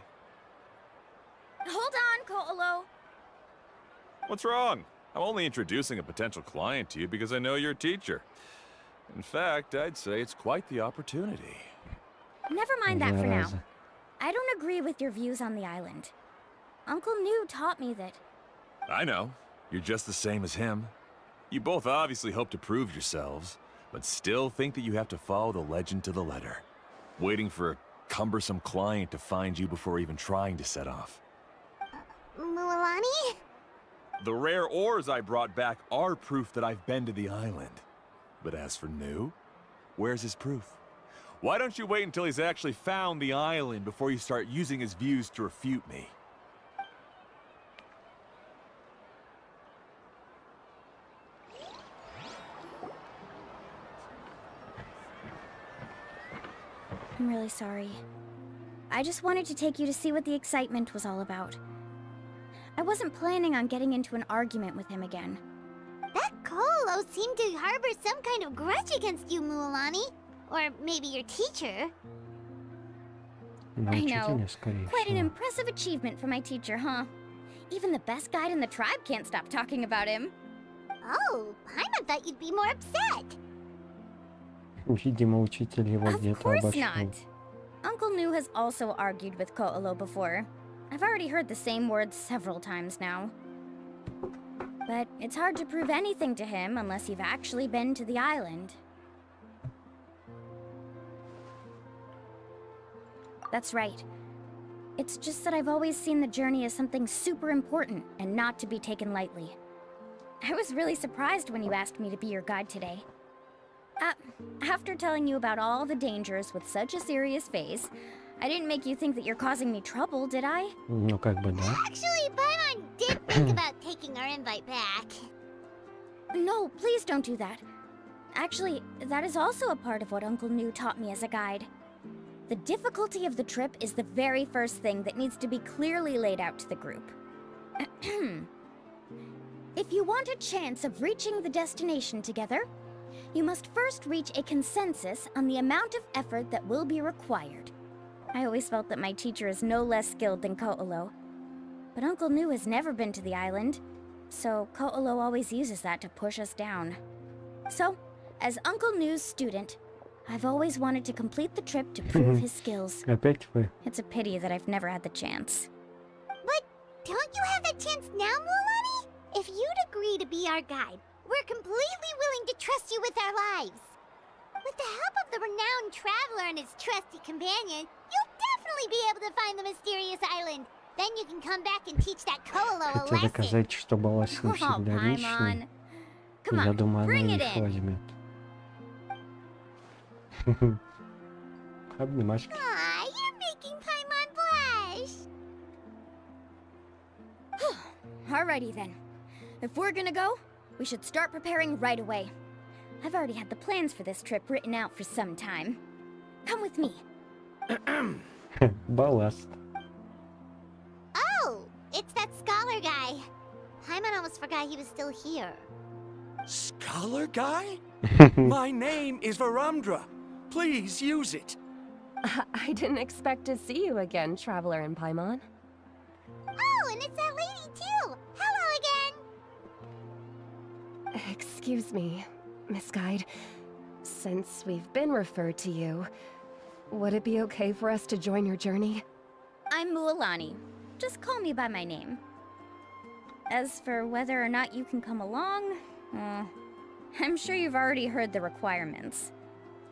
Hold on, Ko'olo. What's wrong? I'm only introducing a potential client to you because I know you're a teacher. In fact, I'd say it's quite the opportunity. Never mind that for now. I don't agree with your views on the island. Uncle New taught me that... I know. You're just the same as him. You both obviously hope to prove yourselves, but still think that you have to follow the legend to the letter. Waiting for a cumbersome client to find you before even trying to set off. Mualani? The rare ores I brought back are proof that I've been to the island. But as for New, where's his proof? Why don't you wait until he's actually found the island before you start using his views to refute me? I'm really sorry. I just wanted to take you to see what the excitement was all about. I wasn't planning on getting into an argument with him again. That Ko'olo seemed to harbor some kind of grudge against you, Mualani. Or maybe your teacher. I know. Quite an impressive achievement for my teacher, huh? Even the best guide in the tribe can't stop talking about him. Oh, Paimon thought you'd be more upset. Видимо, учитель его где-то Of course обошел. not. Uncle New has also argued with Ko'olo before. I've already heard the same words several times now. But it's hard to prove anything to him unless you've actually been to the island. That's right. It's just that I've always seen the journey as something super important and not to be taken lightly. I was really surprised when you asked me to be your guide today. After telling you about all the dangers with such a serious face, I didn't make you think that you're causing me trouble, did I? Ну, как бы да. Actually, Paimon did think about taking our invite back. No, please don't do that. Actually, that is also a part of what Uncle New taught me as a guide. The difficulty of the trip is the very first thing that needs to be clearly laid out to the group. If you want a chance of reaching the destination together, you must first reach a consensus on the amount of effort that will be required. I always felt that my teacher is no less skilled than Ko'olo. But Uncle New has never been to the island, so Ko'olo always uses that to push us down. So, as Uncle New's student, I've always wanted to complete the trip to prove his skills. Опять вы. It's a pity that I've never had the chance. But don't you have that chance now, Mualani? If you'd agree to be our guide, we're completely willing to trust you with our lives. With the help of the renowned traveler and his trusty companion, you'll definitely be able to find the mysterious island. Then you can come back and teach that Ko'olo a Хотя lesson. доказать, что была с ним всегда личной, я думаю, она их возьмет. Обнимашки. Aw, you're making Paimon blush. Alrighty then. If we're gonna go, we should start preparing right away. I've already had the plans for this trip written out for some time. Come with me. Балласт. Oh, it's that scholar guy. Paimon almost forgot he was still here. Scholar guy? My name is Varumdra. Please use it. I didn't expect to see you again, Traveler in Paimon. Oh, and it's that lady too. Hello again. Excuse me, Miss Guide. Since we've been referred to you, would it be okay for us to join your journey? I'm Mualani. Just call me by my name. As for whether or not you can come along, I'm sure you've already heard the requirements.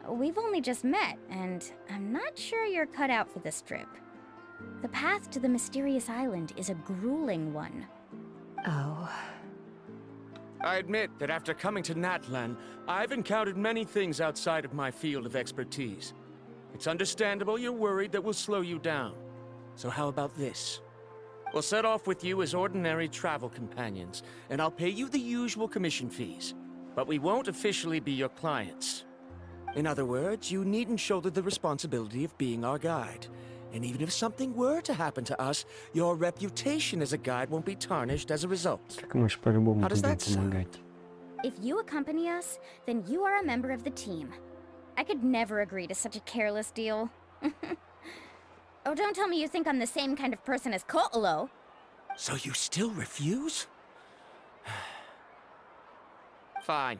We've only just met, and I'm not sure you're cut out for this trip. The path to the mysterious island is a grueling one. Oh. I admit that after coming to Natlan, I've encountered many things outside of my field of expertise. It's understandable you're worried that we'll slow you down. So how about this? We'll set off with you as ordinary travel companions, and I'll pay you the usual commission fees. But we won't officially be your clients. In other words, you needn't shoulder the responsibility of being our guide. And even if something were to happen to us, your reputation as a guide won't be tarnished as a result. Так мы ж по-любому How does будем that sound? помогать. If you accompany us, then you are a member of the team. I could never agree to such a careless deal. Oh, don't tell me you think I'm the same kind of person as Ko'olo. So you still refuse? Fine.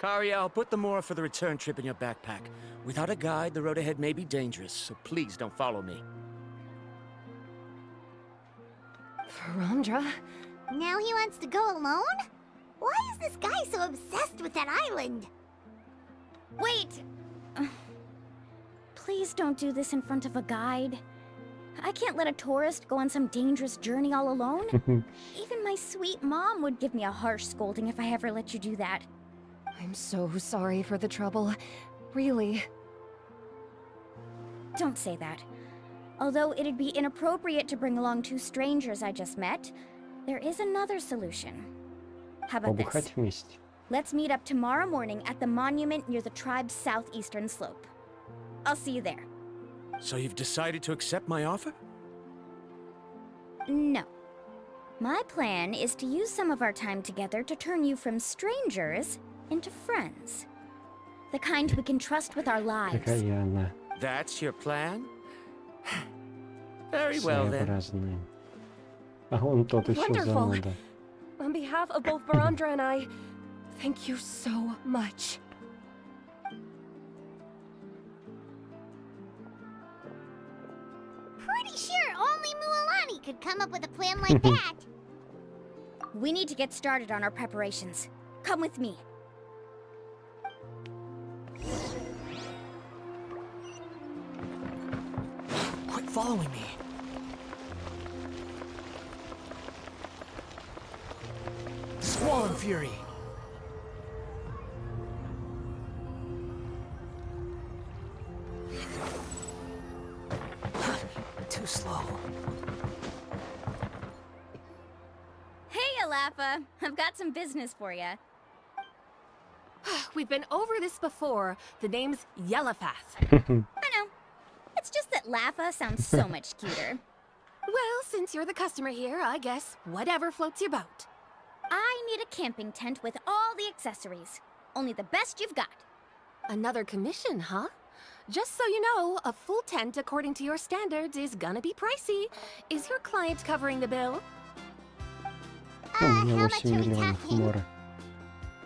Kariel, put the Mora for the return trip in your backpack. Without a guide, the road ahead may be dangerous, so please don't follow me. Verandra? Now he wants to go alone? Why is this guy so obsessed with that island? Wait! Please don't do this in front of a guide. I can't let a tourist go on some dangerous journey all alone. Even my sweet mom would give me a harsh scolding if I ever let you do that. I'm so sorry for the trouble. Really. Don't say that. Although it'd be inappropriate to bring along two strangers I just met, there is another solution. How about this? Побухать вместе. Let's meet up tomorrow morning at the monument near the tribe's southeastern slope. I'll see you there. So you've decided to accept my offer? No. My plan is to use some of our time together to turn you from strangers into friends. The kind we can trust with our lives. Какая она That's your plan? Very well then. своеобразная. А он тот еще Wonderful. зануда. On behalf of both Verandra and I, thank you so much. Pretty sure only Mualani could come up with a plan like that. We need to get started on our preparations. Come with me. Quit following me. Squall and fury. Too slow. Hey, Alafa. I've got some business for you. We've been over this before. The name's Yellowpath. I know. It's just that Lafa sounds so much cuter. Well, since you're the customer here, I guess whatever floats your boat. I need a camping tent with all the accessories. Only the best you've got. Another commission, huh? Just so you know, a full tent according to your standards is gonna be pricey. Is your client covering the bill? У меня how much 8 are we миллионов talking? мора.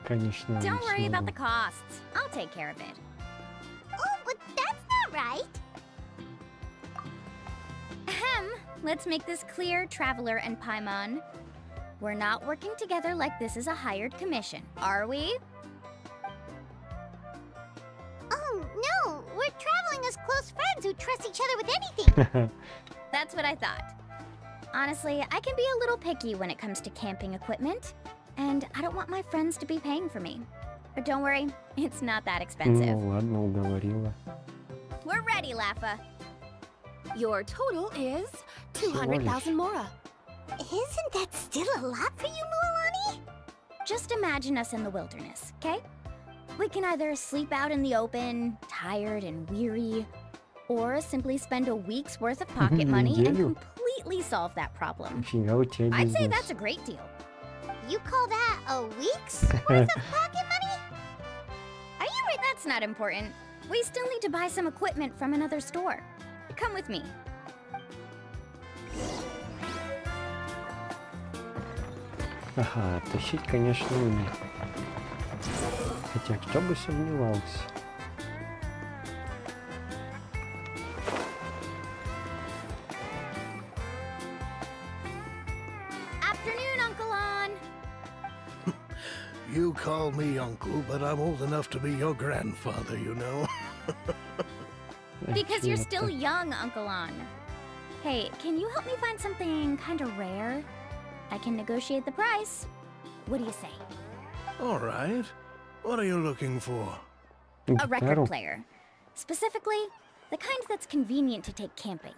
Конечно, Don't не worry about смогу. the costs. I'll take care of it. Oh, but that's not right. Ahem. Let's make this clear, Traveler and Paimon. We're not working together like this is a hired commission, are we? Oh, no! We're traveling as close friends who trust each other with anything. That's what I thought. Honestly, I can be a little picky when it comes to camping equipment, and I don't want my friends to be paying for me. But don't worry, it's not that expensive. Ну ладно, уговорила. We're ready, Lafa. Your total is 200,000 mora. Isn't that still a lot for you, Mualani? Just imagine us in the wilderness, okay? We can either sleep out in the open, tired and weary, or simply spend a week's worth of pocket money and Неделю? completely solve that problem. Фига у тебя I'd say бизнес. that's a great deal. You call that a week's worth of pocket money? Are you right? That's not important. We still need to buy some equipment from another store. Come with me. Ага, тащить, конечно, умеет. Хотя кто бы сомневался. Afternoon, Uncle On. You call me uncle, but I'm old enough to be your grandfather, you know. Because you're still young, Uncle On. Hey, can you help me find something kind of rare? I can negotiate the price. What do you say? All right. What are you looking for? A record player. Specifically, the kind that's convenient to take camping.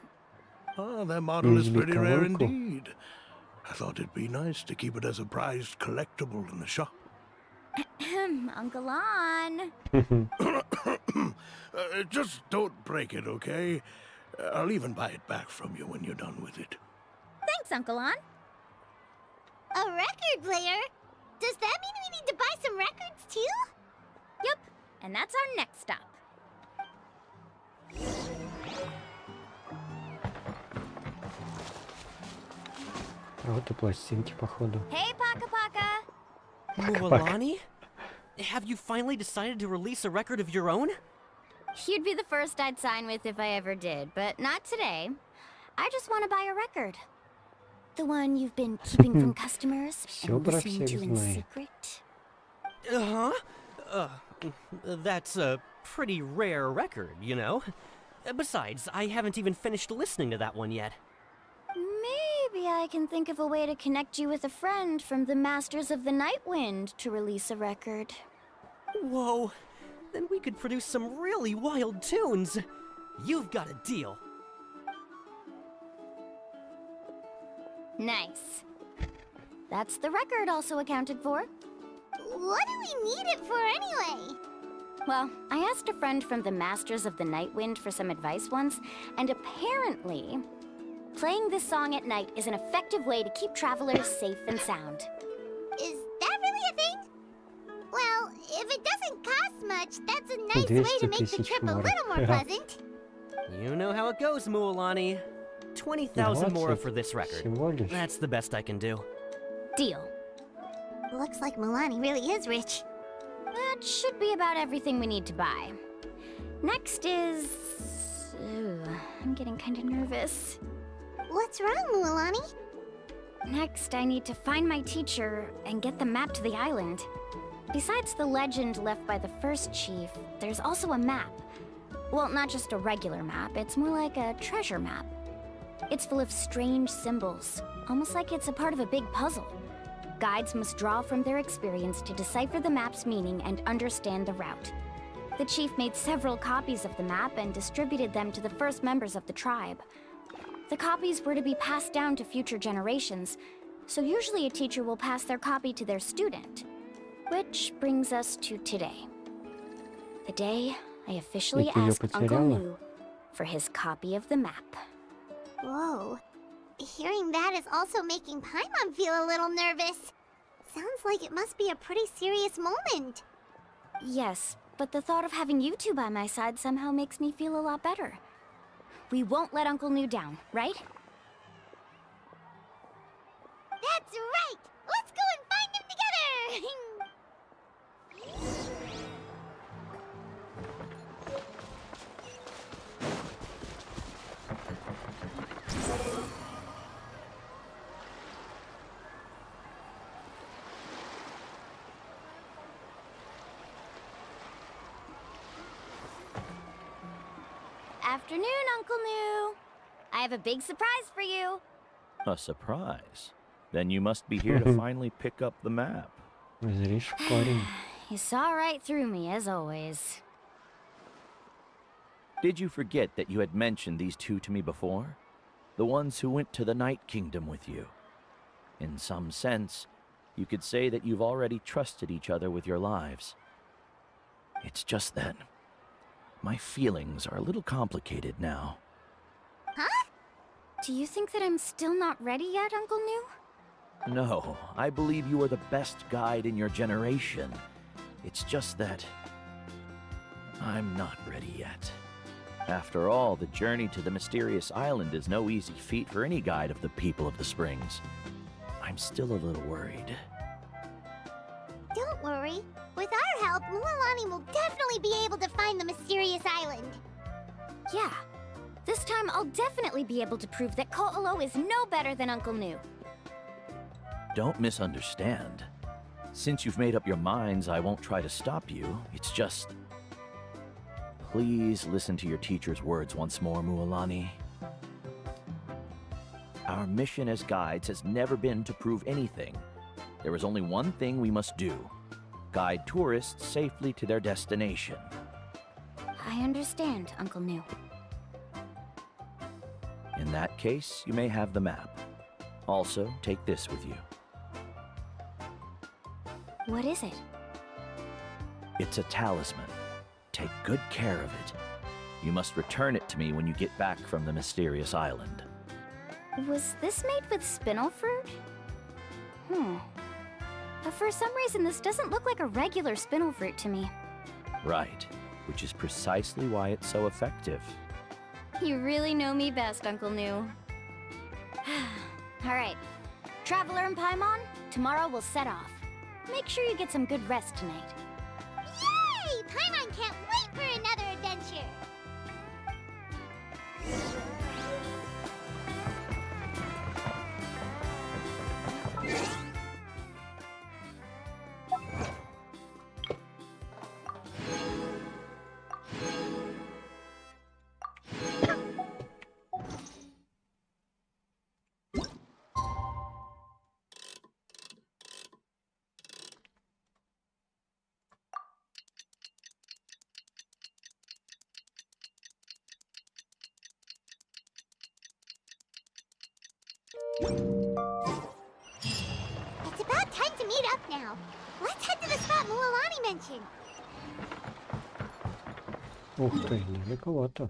Ah, that model is pretty rare Музыку. indeed. I thought it'd be nice to keep it as a prized collectible in the shop. Uncle On. Just don't break it, okay? I'll even buy it back from you when you're done with it. Thanks, Uncle An. A record player? Does that mean we need to buy some records too? Yep, and that's our next stop. А вот и пластинки, походу. Hey, Paka Paka! Mualani? Have you finally decided to release a record of your own? You'd be the first I'd sign with if I ever did, but not today. I just want to buy a record. The one you've been keeping from customers and listening to in secret. That's a pretty rare record, you know? Besides, I haven't even finished listening to that one yet. Maybe I can think of a way to connect you with a friend from the Masters of the Night Wind to release a record. Whoa, then we could produce some really wild tunes. You've got a deal. Nice. That's the record also accounted for. What do we need it for anyway? Well, I asked a friend from the Masters of the Night Wind for some advice once, and apparently, playing this song at night is an effective way to keep travelers safe and sound. Is that really a thing? Well, if it doesn't cost much, that's a nice way to make the trip a little more pleasant. You know how it goes, Mualani. 20,000 more for this record. That's the best I can do. Deal. Looks like Mualani really is rich. That should be about everything we need to buy. Next is... Ooh, I'm getting kind of nervous. What's wrong, Mualani? Next, I need to find my teacher and get the map to the island. Besides the legend left by the first chief, there's also a map. Well, not just a regular map, it's more like a treasure map. It's full of strange symbols, almost like it's a part of a big puzzle. Guides must draw from their experience to decipher the map's meaning and understand the route. The chief made several copies of the map and distributed them to the first members of the tribe. The copies were to be passed down to future generations, so usually a teacher will pass their copy to their student. Which brings us to today. The day I officially asked Uncle Nu for his copy of the map. Whoa. Hearing that is also making Paimon feel a little nervous. Sounds like it must be a pretty serious moment. Yes, but the thought of having you two by my side somehow makes me feel a lot better. We won't let Uncle Nu down, right? That's right! Let's go and find them together! Afternoon, Uncle Nu. I have a big surprise for you. A surprise? Then you must be here to finally pick up the map. You saw right through me, as always. Did you forget that you had mentioned these two to me before? The ones who went to the Night Kingdom with you. In some sense, you could say that you've already trusted each other with your lives. It's just that my feelings are a little complicated now. Huh? Do you think that I'm still not ready yet, Uncle Nu? No, I believe you are the best guide in your generation. It's just that I'm not ready yet. After all, the journey to the mysterious island is no easy feat for any guide of the people of the Springs. I'm still a little worried. Don't worry. With our help, Mualani will definitely be able to find the mysterious island. Yeah. This time I'll definitely be able to prove that Ko'olo is no better than Uncle Nu. Don't misunderstand. Since you've made up your minds, I won't try to stop you. It's just... Please listen to your teacher's words once more, Mualani. Our mission as guides has never been to prove anything. There is only one thing we must do. Guide tourists safely to their destination. I understand, Uncle Nu. In that case, you may have the map. Also, take this with you. What is it? It's a talisman. take good care of it. You must return it to me when you get back from the mysterious island. Was this made with spinel fruit? But for some reason, this doesn't look like a regular spinel fruit to me. Right, which is precisely why it's so effective. You really know me best, Uncle New. Alright, Traveler and Paimon, tomorrow we'll set off. Make sure you get some good rest tonight. Yay! Paimon can't wait for another adventure! It's about time to meet up now. Let's head to the spot Mualani mentioned. Ух ты, недалековато.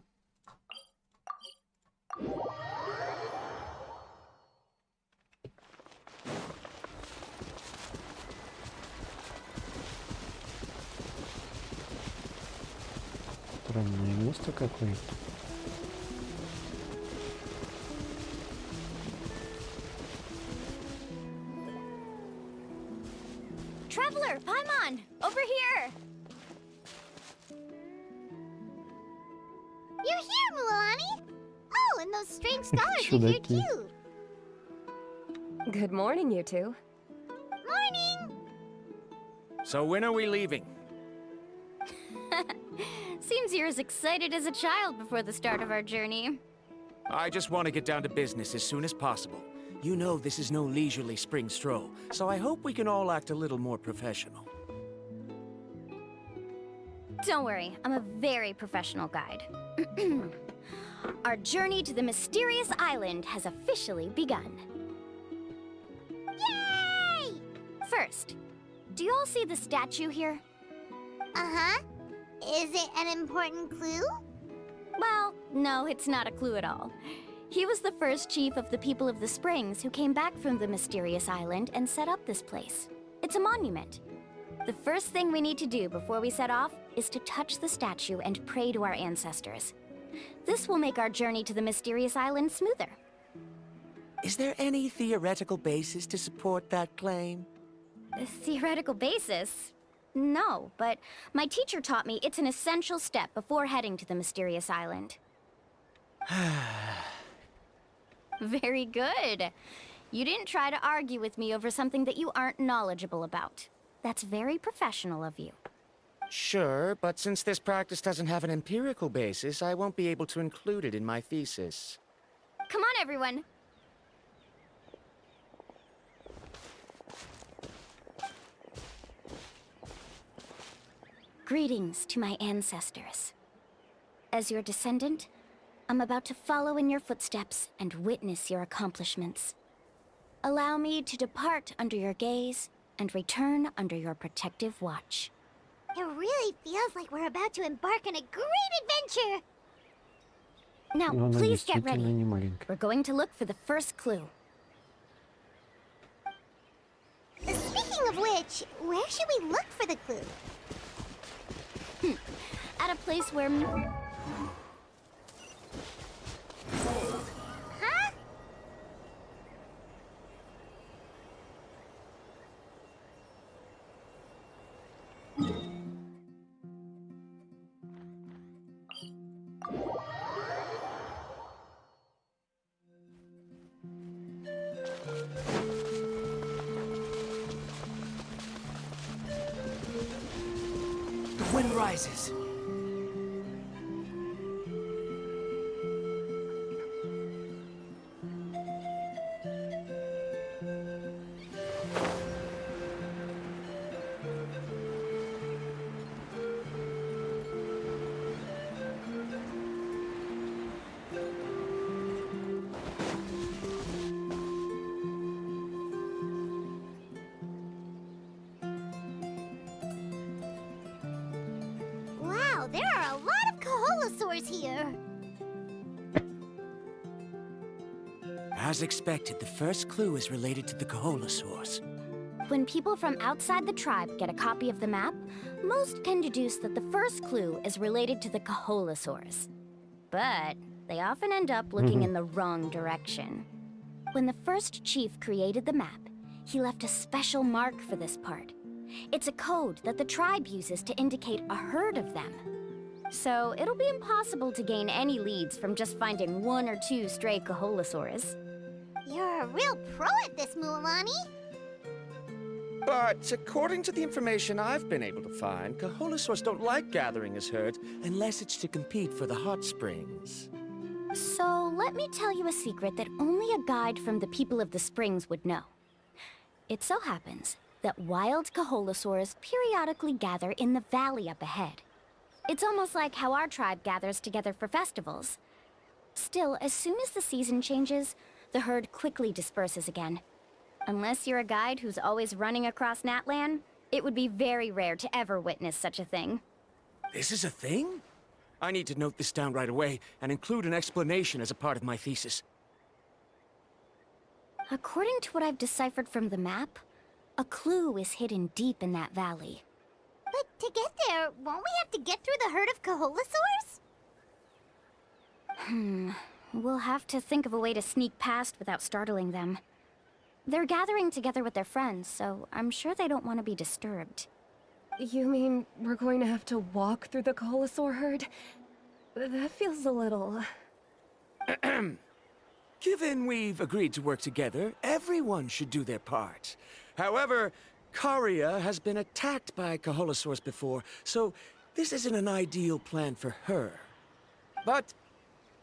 Странное место какое-то. Traveler, Paimon, over here! You're here, Mualani! Oh, and those strange scholars are here too! Good morning, you two. Morning! So when are we leaving? Seems you're as excited as a child before the start of our journey. I just want to get down to business as soon as possible. You know this is no leisurely spring stroll, so I hope we can all act a little more professional. Don't worry, I'm a very professional guide. Our journey to the mysterious island has officially begun. Yay! First, do you all see the statue here? Uh-huh. Is it an important clue? Well, no, it's not a clue at all. He was the first chief of the people of the Springs who came back from the mysterious island and set up this place. It's a monument. The first thing we need to do before we set off is to touch the statue and pray to our ancestors. This will make our journey to the mysterious island smoother. Is there any theoretical basis to support that claim? A theoretical basis? No, but my teacher taught me it's an essential step before heading to the mysterious island. Very good. You didn't try to argue with me over something that you aren't knowledgeable about. That's very professional of you. Sure, but since this practice doesn't have an empirical basis, I won't be able to include it in my thesis. Come on, everyone. Greetings to my ancestors. As your descendant, I'm about to follow in your footsteps and witness your accomplishments. Allow me to depart under your gaze and return under your protective watch. It really feels like we're about to embark on a great adventure! Now, Но она please get действительно ready. не маленькая. We're going to look for the first clue. Speaking of which, where should we look for the clue? At a place where... Huh? The wind rises. Wow! Wow, there are a lot of Kaholosaurs here. As expected, the first clue is related to the Kaholosaurs. When people from outside the tribe get a copy of the map, most can deduce that the first clue is related to the Kaholosaurs. But they often end up looking in the wrong direction. When the first chief created the map, he left a special mark for this part. It's a code that the tribe uses to indicate a herd of them. So it'll be impossible to gain any leads from just finding 1 or 2 stray Kaholosaurs. You're a real pro at this, Mualani. But according to the information I've been able to find, Kaholosaurs don't like gathering as herds unless it's to compete for the hot springs. So let me tell you a secret that only a guide from the people of the springs would know. It so happens that wild Kaholosaurs periodically gather in the valley up ahead. It's almost like how our tribe gathers together for festivals. Still, as soon as the season changes, the herd quickly disperses again. Unless you're a guide who's always running across Natlan, it would be very rare to ever witness such a thing. This is a thing? I need to note this down right away and include an explanation as a part of my thesis. According to what I've deciphered from the map, a clue is hidden deep in that valley. But to get there, won't we have to get through the herd of Kaholosaurs? We'll have to think of a way to sneak past without startling them. They're gathering together with their friends, so I'm sure they don't want to be disturbed. You mean we're going to have to walk through the Kaholosaur herd? That feels a little... Given we've agreed to work together, everyone should do their part. However, Karia has been attacked by Kaholosaurs before, so this isn't an ideal plan for her. But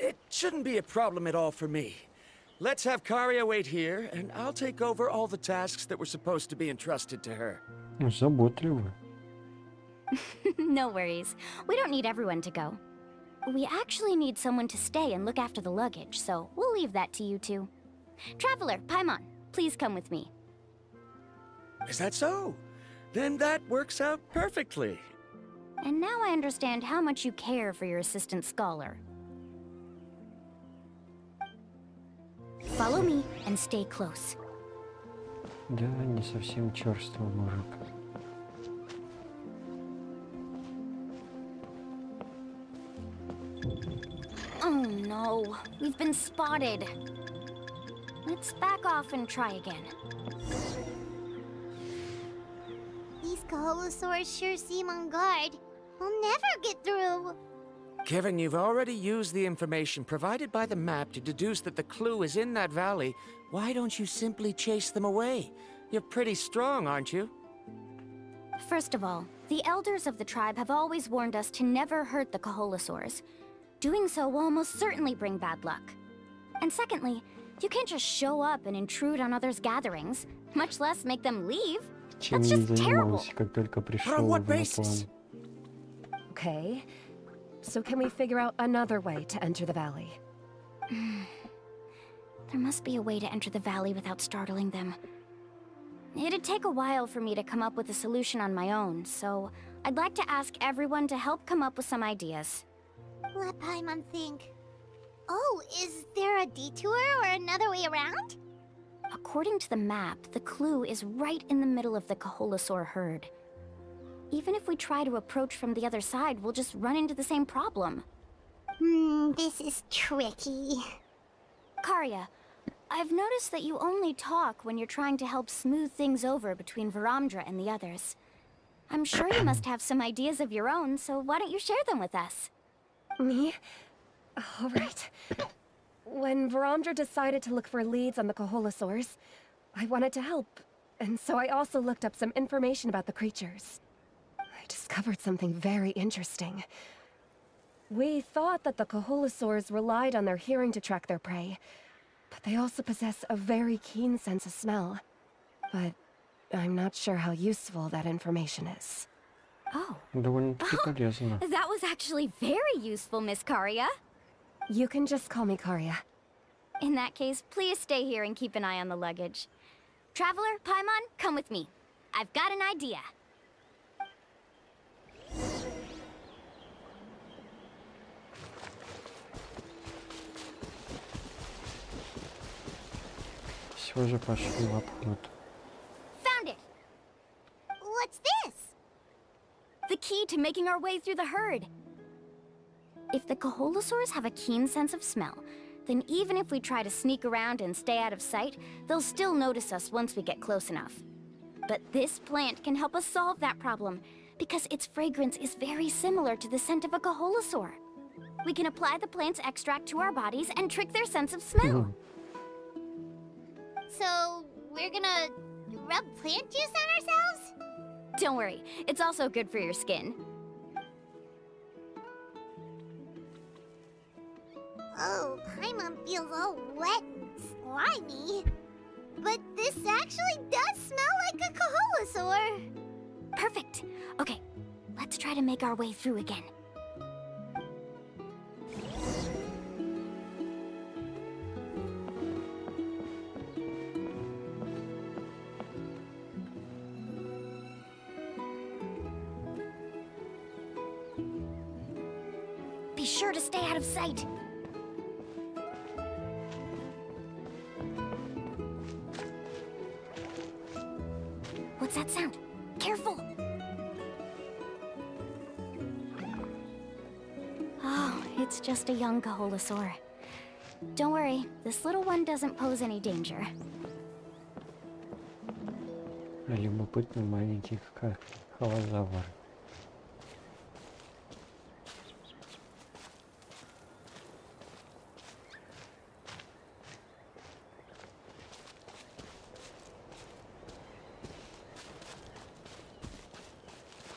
it shouldn't be a problem at all for me. Let's have Karia wait here, and I'll take over all the tasks that were supposed to be entrusted to her. Заботливо. No worries. We don't need everyone to go. We actually need someone to stay and look after the luggage, so we'll leave that to you two. Traveler, Paimon, please come with me. Is that so? Then that works out perfectly. And now I understand how much you care for your assistant scholar. Follow me and stay close. Да, не совсем чёрствый мужик. Oh no, we've been spotted. Let's back off and try again. These Kaholosaurs sure seem on guard. We'll never get through. Given you've already used the information provided by the map to deduce that the clue is in that valley, why don't you simply chase them away? You're pretty strong, aren't you? First of all, the elders of the tribe have always warned us to never hurt the Kaholosaurs. Doing so will almost certainly bring bad luck. And secondly, you can't just show up and intrude on others' gatherings, much less make them leave. That's just terrible. Как только пришел on what на basis? план. Okay. So can we figure out another way to enter the valley? There must be a way to enter the valley without startling them. It'd take a while for me to come up with a solution on my own, so I'd like to ask everyone to help come up with some ideas. Let Paimon think. Oh, is there a detour or another way around? According to the map, the clue is right in the middle of the Kaholosaur herd. Even if we try to approach from the other side, we'll just run into the same problem. This is tricky. Karia, I've noticed that you only talk when you're trying to help smooth things over between Varamdra and the others. I'm sure you must have some ideas of your own, so why don't you share them with us? Me? All right. When Varamdra decided to look for leads on the Kaholosaurs, I wanted to help, and so I also looked up some information about the creatures. I discovered something very interesting. We thought that the Kaholosaurs relied on their hearing to track their prey, but they also possess a very keen sense of smell. But I'm not sure how useful that information is. Oh. Довольно-таки полезно. That was actually very useful, Miss Karia. You can just call me Karia. In that case, please stay here and keep an eye on the luggage. Traveler, Paimon, come with me. I've got an idea. все же пошли в обход. Found it! What's this? The key to making our way through the herd. If the Kaholosaurs have a keen sense of smell, then even if we try to sneak around and stay out of sight, they'll still notice us once we get close enough. But this plant can help us solve that problem, because its fragrance is very similar to the scent of a Kaholosaur. We can apply the plant's extract to our bodies and trick their sense of smell. So, we're gonna rub plant juice on ourselves? Don't worry, it's also good for your skin. Oh, Paimon feels all wet and slimy. But this actually does smell like a Kaholosaur. Perfect. Okay, let's try to make our way through again. Be sure to stay out of sight. What's that sound? Careful! Oh, it's just a young Kaholosaur. Don't worry, this little one doesn't pose any danger. Любопытный маленький холозавр.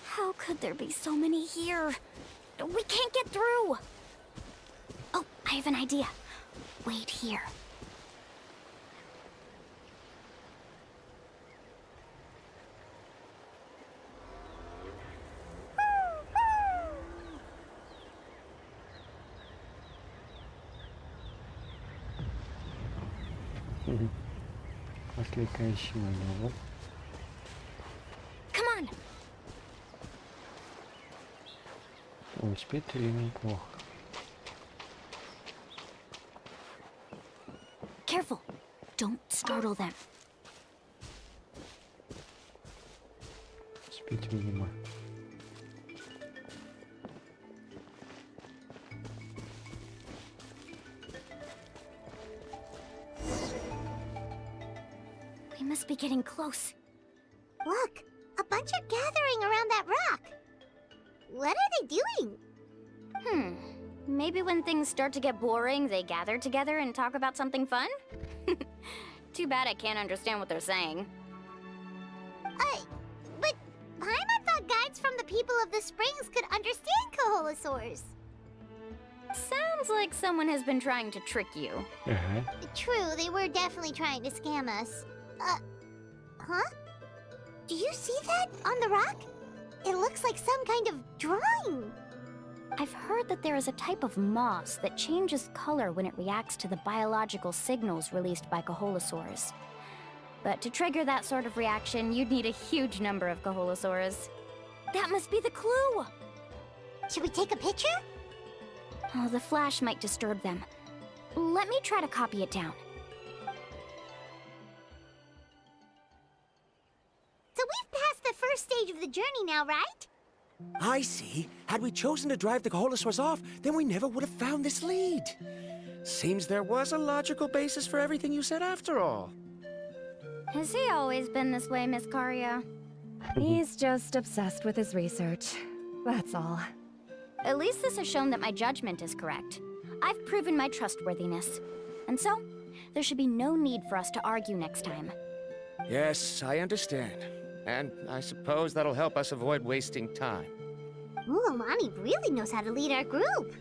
How could there be so many here? We can't get through! Oh, I have an idea. Wait here. Отвлекающий маневр. Come on! Успеть или неплохо? Careful! Don't startle them. Успеть, видимо. We must be getting close. Look, a bunch are gathering around that rock. What are they doing? Maybe when things start to get boring, they gather together and talk about something fun? Too bad I can't understand what they're saying. But Paimon thought guides from the people of the springs could understand Kaholosaurs. Sounds like someone has been trying to trick you. True, they were definitely trying to scam us. Huh? Do you see that on the rock? It looks like some kind of drawing. I've heard that there is a type of moss that changes color when it reacts to the biological signals released by Kaholosaurs. But to trigger that sort of reaction, you'd need a huge number of Kaholosaurs. That must be the clue! Should we take a picture? Oh, the flash might disturb them. Let me try to copy it down. So we've passed the first stage of the journey now, right? I see. Had we chosen to drive the Kaholosaurs off, then we never would have found this lead. Seems there was a logical basis for everything you said after all. Has he always been this way, Miss Karia? He's just obsessed with his research. That's all. At least this has shown that my judgment is correct. I've proven my trustworthiness. And so, there should be no need for us to argue next time. Yes, I understand. And I suppose that'll help us avoid wasting time. Mulamani really knows how to lead our group.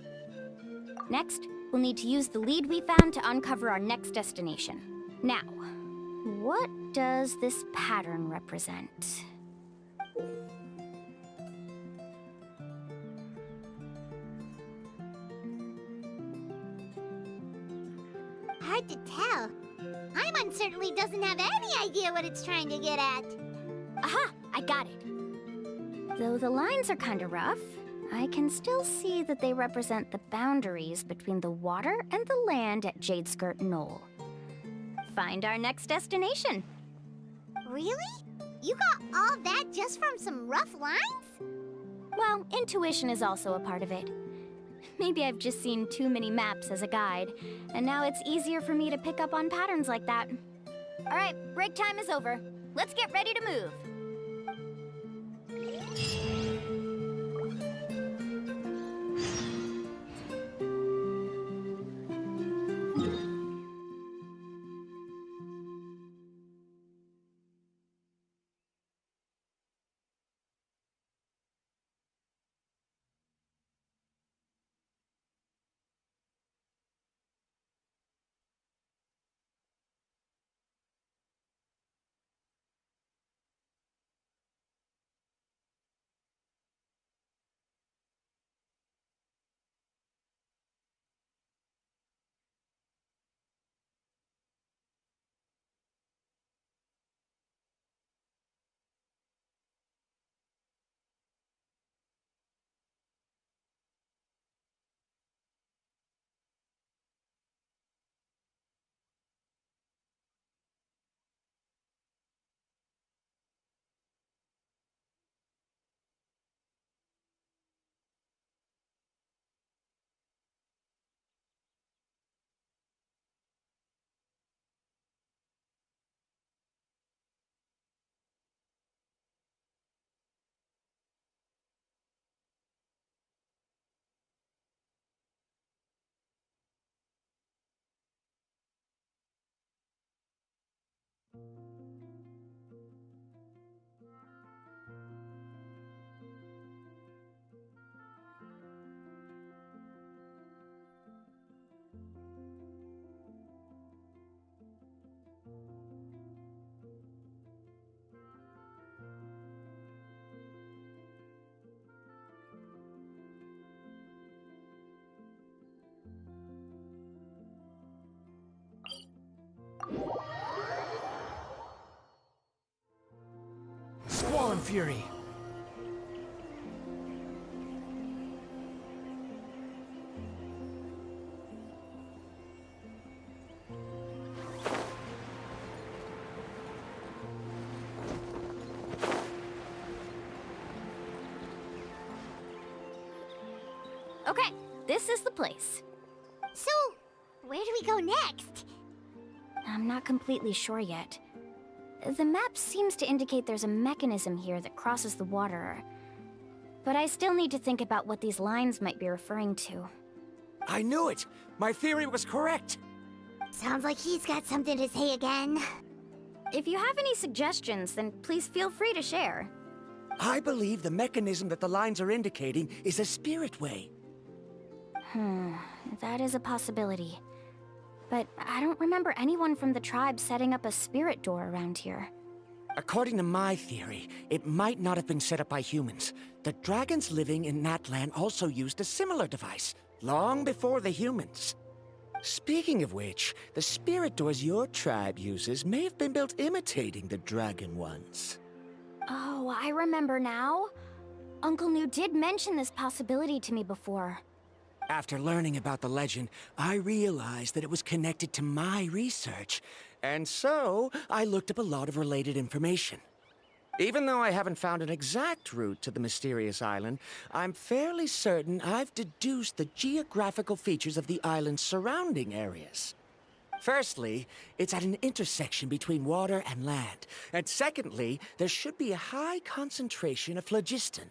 Next, we'll need to use the lead we found to uncover our next destination. Now, what does this pattern represent? Hard to tell. Paimon certainly doesn't have any idea what it's trying to get at. Aha! I got it. Though the lines are kind of rough, I can still see that they represent the boundaries between the water and the land at Jadeskirt Knoll. find our next destination. Really? You got all that just from some rough lines? Well, intuition is also a part of it. Maybe I've just seen too many maps as a guide, and now it's easier for me to pick up on patterns like that. All right, break time is over. Let's get ready to move. Squall and Fury. Okay, this is the place. So, where do we go next? I'm not completely sure yet. The map seems to indicate there's a mechanism here that crosses the water. But I still need to think about what these lines might be referring to. I knew it! My theory was correct! Sounds like he's got something to say again. If you have any suggestions, then please feel free to share. I believe the mechanism that the lines are indicating is a spirit way. That is a possibility. But I don't remember anyone from the tribe setting up a spirit door around here. According to my theory, it might not have been set up by humans. The dragons living in Natlan also used a similar device, long before the humans. Speaking of which, the spirit doors your tribe uses may have been built imitating the dragon ones. Oh, I remember now. Uncle New did mention this possibility to me before. After learning about the legend, I realized that it was connected to my research, and so I looked up a lot of related information. Even though I haven't found an exact route to the mysterious island, I'm fairly certain I've deduced the geographical features of the island's surrounding areas. Firstly, it's at an intersection between water and land, and secondly, there should be a high concentration of phlogiston.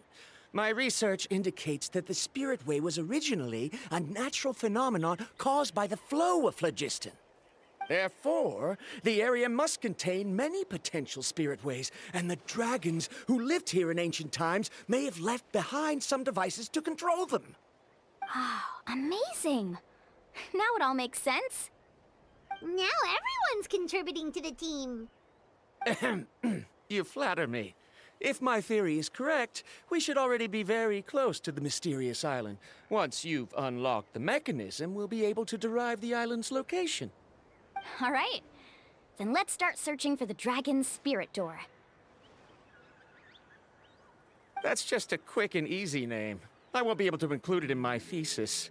My research indicates that the Spirit Way was originally a natural phenomenon caused by the flow of phlogiston. Therefore, the area must contain many potential Spirit Ways, and the dragons who lived here in ancient times may have left behind some devices to control them. Oh, amazing! Now it all makes sense. Now everyone's contributing to the team. You flatter me. If my theory is correct, we should already be very close to the mysterious island. Once you've unlocked the mechanism, we'll be able to derive the island's location. All right. Then let's start searching for the dragon's spirit door. That's just a quick and easy name. I won't be able to include it in my thesis.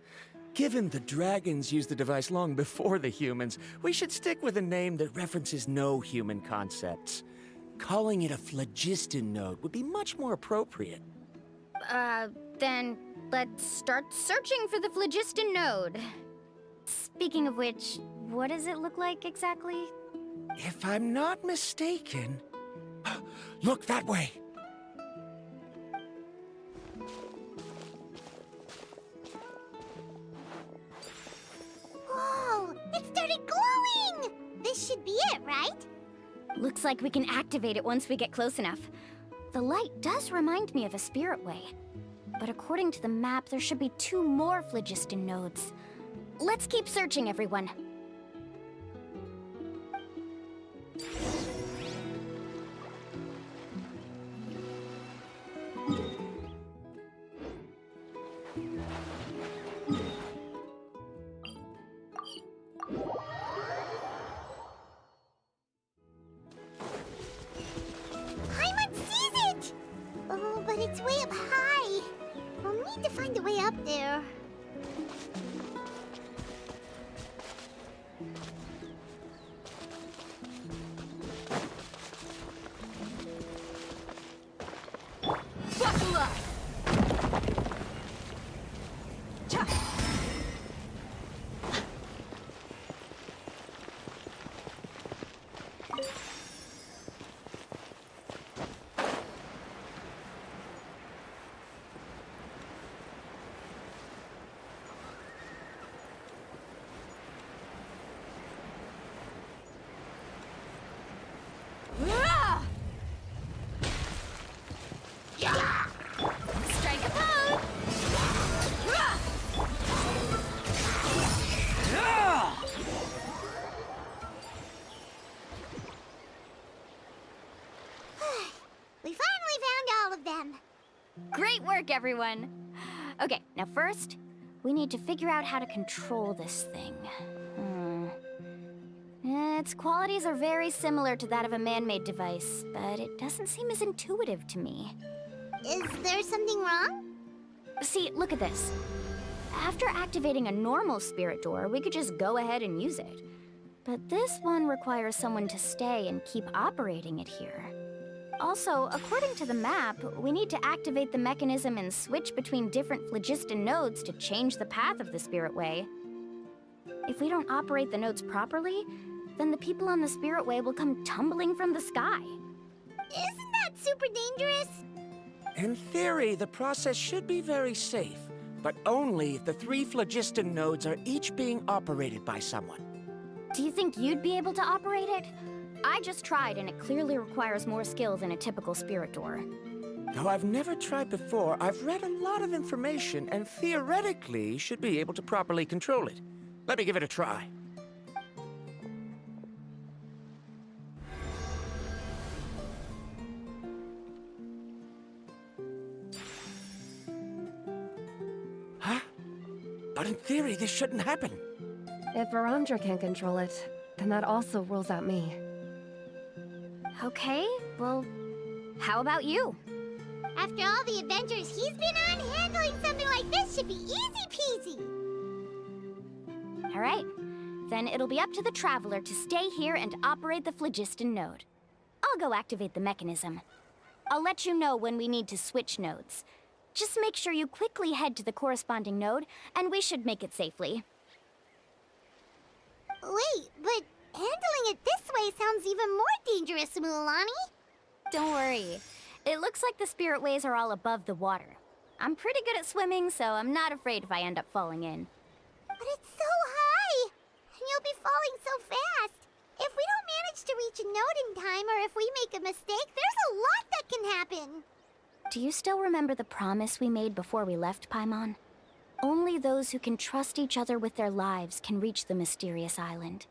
Given the dragons used the device long before the humans, we should stick with a name that references no human concepts. Calling it a phlogiston node would be much more appropriate. Then let's start searching for the phlogiston node. Speaking of which, what does it look like exactly? If I'm not mistaken... Look that way! Whoa! It started glowing! This should be it, right? Looks like we can activate it once we get close enough. The light does remind me of a spirit way. But according to the map, there should be 2 more phlogiston nodes. Let's keep searching, everyone. Paimon sees it! Oh, but it's way up high. We'll need to find a way up there. Buckle up! Strike a pose! We finally found all of them. Great work, everyone! Okay, now first, we need to figure out how to control this thing. Its qualities are very similar to that of a man-made device, but it doesn't seem as intuitive to me. Is there something wrong? See, look at this. After activating a normal spirit door, we could just go ahead and use it. But this one requires someone to stay and keep operating it here. Also, according to the map, we need to activate the mechanism and switch between different phlogiston nodes to change the path of the spirit way. If we don't operate the nodes properly, then the people on the spirit way will come tumbling from the sky. Isn't that super dangerous? In theory, the process should be very safe, but only if the 3 phlogiston nodes are each being operated by someone. Do you think you'd be able to operate it? I just tried, and it clearly requires more skill than a typical spirit door. Though I've never tried before, I've read a lot of information and theoretically should be able to properly control it. Let me give it a try. Huh? But in theory, this shouldn't happen. If Varandra can control it, then that also rules out me. Okay, well, how about you? After all the adventures he's been on, handling something like this should be easy peasy. All right, then it'll be up to the Traveler to stay here and operate the phlogiston node. I'll go activate the mechanism. I'll let you know when we need to switch nodes. Just make sure you quickly head to the corresponding node, and we should make it safely. Wait, but handling it this way sounds even more dangerous, Mulan. Don't worry. It looks like the spirit ways are all above the water. I'm pretty good at swimming, so I'm not afraid if I end up falling in. But it's so high! And you'll be falling so fast! If we don't manage to reach a node in time, or if we make a mistake, there's a lot that can happen! Do you still remember the promise we made before we left, Paimon? Only those who can trust each other with their lives can reach the mysterious island.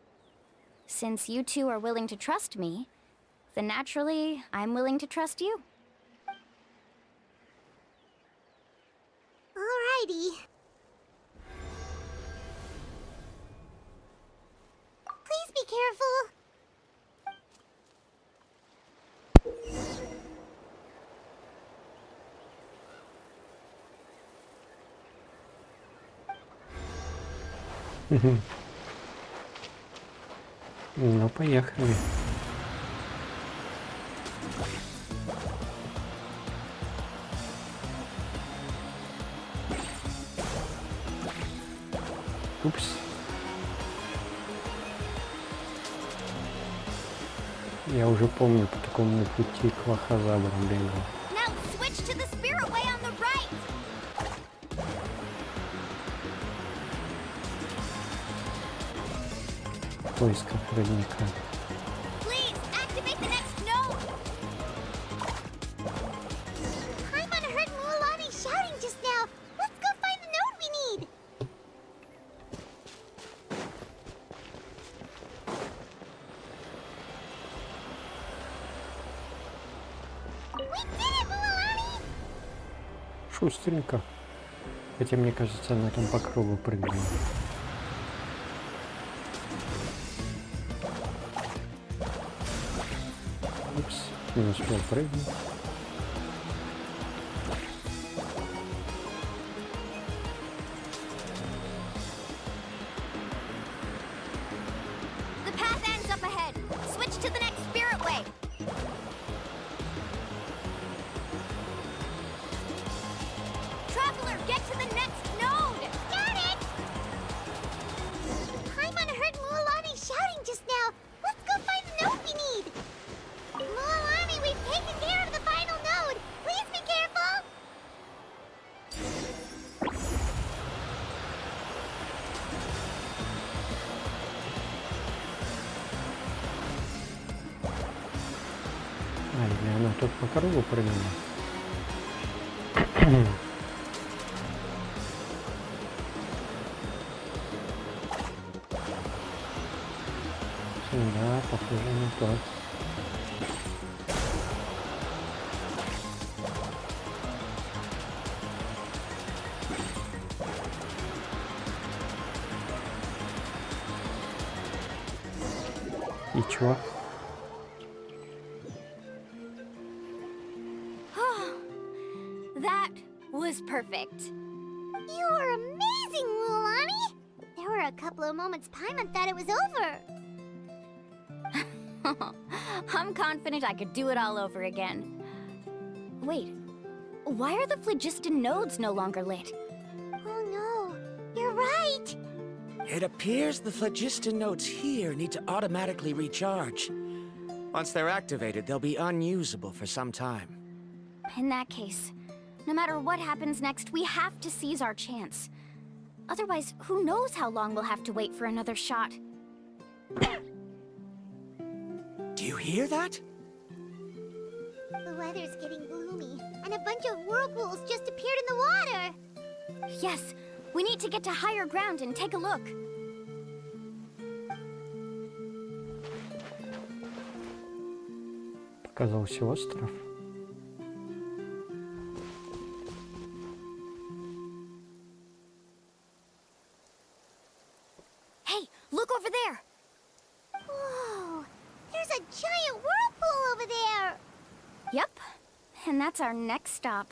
Since you two are willing to trust me, then naturally, I'm willing to trust you. Alrighty. Please be careful. Ну, поехали. Упс. Я уже помню, по такому пути к лохозабрам бегал. Now switch to the spirit way on the right. В поисках родника. Please activate the next node. Paimon heard Mualani shouting just now. Let's go find the node we need. We did it, Mualani! Шустренько. Хотя, мне кажется, она там по кругу прыгала. Упс, не успел прыгнуть. The path ends up ahead. Switch to the next spirit way. Traveler, get to the next node. Got it! Paimon heard Mualani shouting just now. Let's go find the node we need. Mualani, we've taken care of the final node. Please be careful. А, или она тут по кругу прыгала. Да, похоже на то. И чё? That was perfect. You were amazing, Mualani. There were a couple of moments Paimon thought it was over. I'm confident I could do it all over again. Wait, why are the phlogiston nodes no longer lit? Oh no, you're right. It appears the phlogiston nodes here need to automatically recharge. Once they're activated, they'll be unusable for some time. In that case, no matter what happens next, we have to seize our chance. Otherwise, who knows how long we'll have to wait for another shot. Do you hear that? The weather's getting gloomy, and a bunch of whirlpools just appeared in the water. Yes, we need to get to higher ground and take a look. Показался остров. Hey, look over there! Whoa, there's a giant whirlpool over there. Yep, and that's our next stop.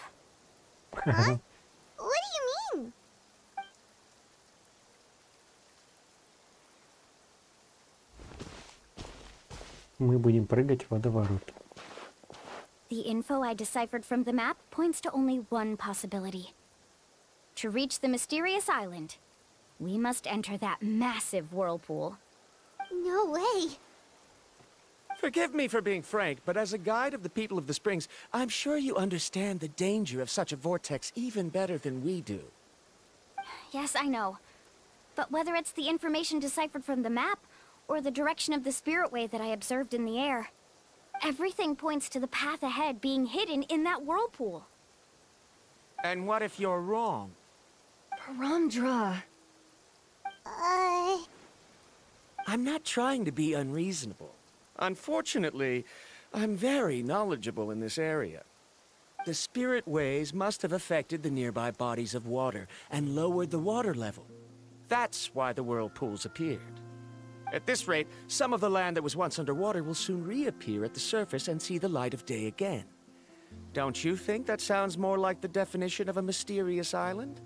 Huh? What do you mean? Мы будем прыгать в водоворот. The info I deciphered from the map points to only one possibility. To reach the mysterious island, we must enter that massive whirlpool. No way. Forgive me for being frank, but as a guide of the people of the Springs, I'm sure you understand the danger of such a vortex even better than we do. Yes, I know. But whether it's the information deciphered from the map, or the direction of the spirit way that I observed in the air, everything points to the path ahead being hidden in that whirlpool. And what if you're wrong? Parandra. I'm not trying to be unreasonable. Unfortunately, I'm very knowledgeable in this area. The spirit ways must have affected the nearby bodies of water and lowered the water level. That's why the whirlpools appeared. At this rate, some of the land that was once underwater will soon reappear at the surface and see the light of day again. Don't you think that sounds more like the definition of a mysterious island?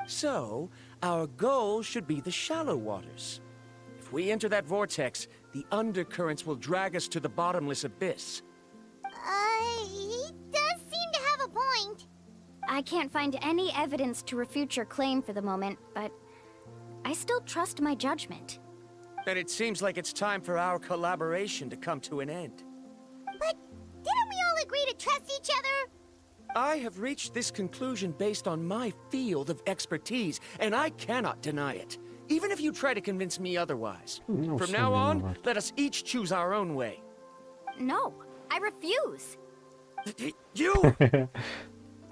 So, our goal should be the shallow waters. If we enter that vortex, the undercurrents will drag us to the bottomless abyss. He does seem to have a point. I can't find any evidence to refute your claim for the moment, but I still trust my judgment. And it seems like it's time for our collaboration to come to an end. But didn't we all agree to trust each other? I have reached this conclusion based on my field of expertise, and I cannot deny it, even if you try to convince me otherwise. No, From now on, let us each choose our own way. No, I refuse. You!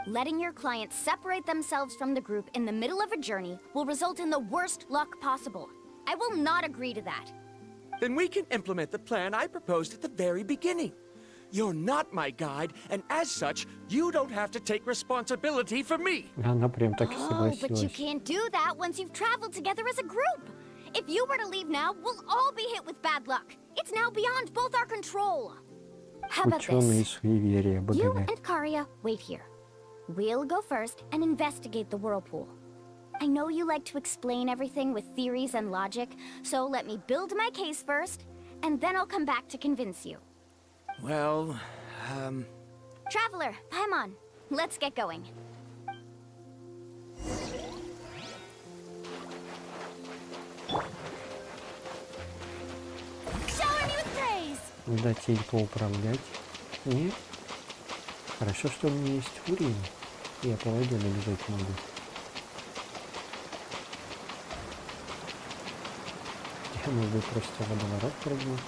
Letting your clients separate themselves from the group in the middle of a journey will result in the worst luck possible. I will not agree to that. Then we can implement the plan I proposed at the very beginning. You're not my guide, and as such, you don't have to take responsibility for me. Она прям так и Oh, but you согласилась. can't do that once you've traveled together as a group. If you were to leave now, we'll all be hit with bad luck. It's now beyond both our control. How about Ученые this? суеверия, You БГГ. and Karia wait here. We'll go first and investigate the whirlpool. I know you like to explain everything with theories and logic, so let me build my case first, and then I'll come back to convince you. Well, Traveler, Paimon, let's get going. Shower me with praise. Дать ей поуправлять. Нет. Хорошо, что у меня есть фурия. Я по воде набежать могу. Я могу просто водоворот прыгнуть.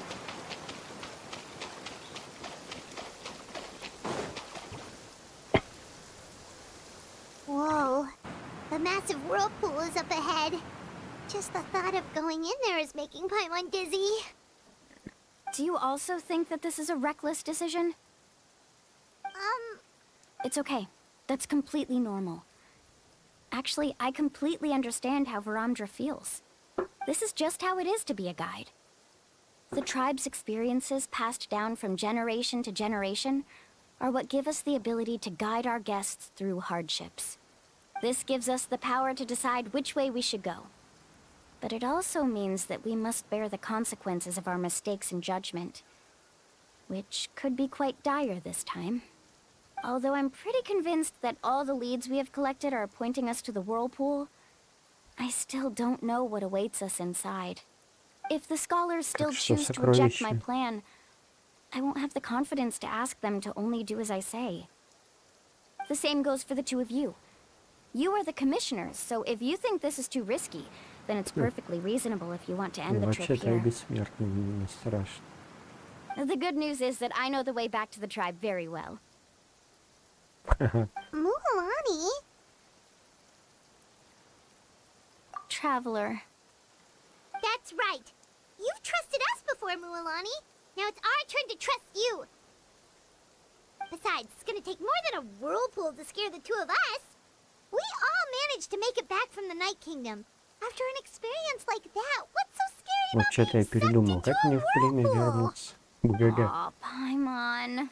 Whoa. The massive whirlpool is up ahead. Just the thought of going in there is making Paimon dizzy. Do you also think that this is a reckless decision? It's okay. That's completely normal. Actually, I completely understand how Varamdra feels. This is just how it is to be a guide. The tribe's experiences passed down from generation to generation are what give us the ability to guide our guests through hardships. This gives us the power to decide which way we should go. But it also means that we must bear the consequences of our mistakes in judgment, which could be quite dire this time. Although I'm pretty convinced that all the leads we have collected are pointing us to the whirlpool, I still don't know what awaits us inside. If the scholars still choose to reject my plan, I won't have the confidence to ask them to only do as I say. The same goes for the two of you. You are the commissioners, so if you think this is too risky, then it's perfectly reasonable if you want to end the trip Вообще-то я here. бессмертный, мне не страшно. The good news is that I know the way back to the tribe very well. Mualani? Traveler. That's right. You've trusted us before, Mualani. Now it's our turn to trust you. Besides, it's gonna take more than a whirlpool to scare the two of us. We all managed to make it back from the Night Kingdom. After an experience like that, what's so scary about Вообще-то я передумал, как мне в время вернуться? БГГ. Aw, Paimon.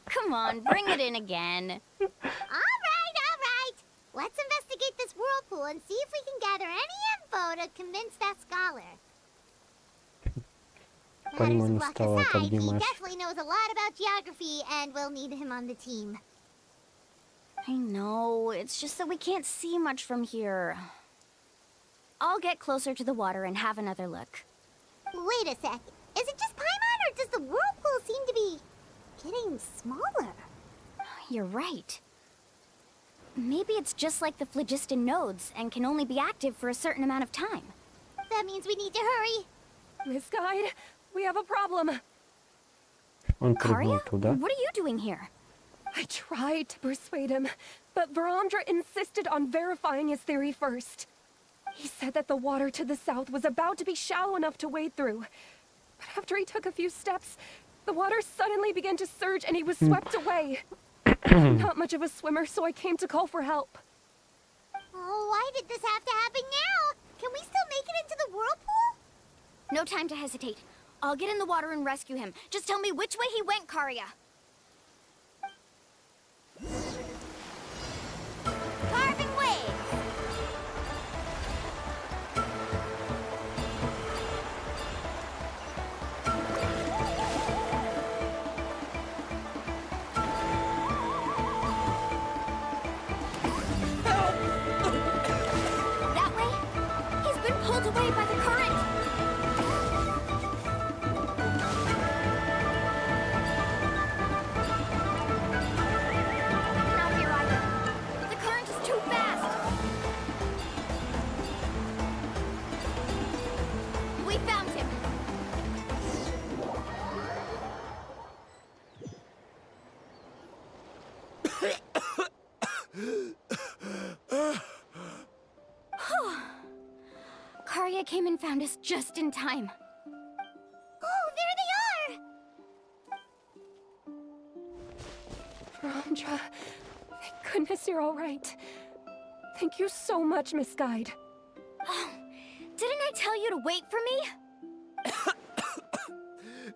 Come on, bring it in again. All right. Let's investigate this whirlpool and see if we can gather any info to convince that scholar. Paimon Luck устала от aside, he обнимашек. definitely knows a lot about geography, and we'll need him on the team. I know, it's just that we can't see much from here. I'll get closer to the water and have another look. Wait a sec. Is it just Paimon, or does the whirlpool seem to be getting smaller? You're right. Maybe it's just like the phlogiston nodes and can only be active for a certain amount of time. That means we need to hurry. Miss Guide, we have a problem. Он прыгнул Karia? туда. What are you doing here? I tried to persuade him, but Varamdra insisted on verifying his theory first. He said that the water to the south was about to be shallow enough to wade through. But after he took a few steps, the water suddenly began to surge and he was swept away. I'm not much of a swimmer, so I came to call for help. Oh, why did this have to happen now? Can we still make it into the whirlpool? No time to hesitate. I'll get in the water and rescue him. Just tell me which way he went, Karia. Carving waves! Karya came and found us just in time. Oh, there they are! Verandra, thank goodness you're all right. Thank you so much, Miss Guide. Oh, didn't I tell you to wait for me?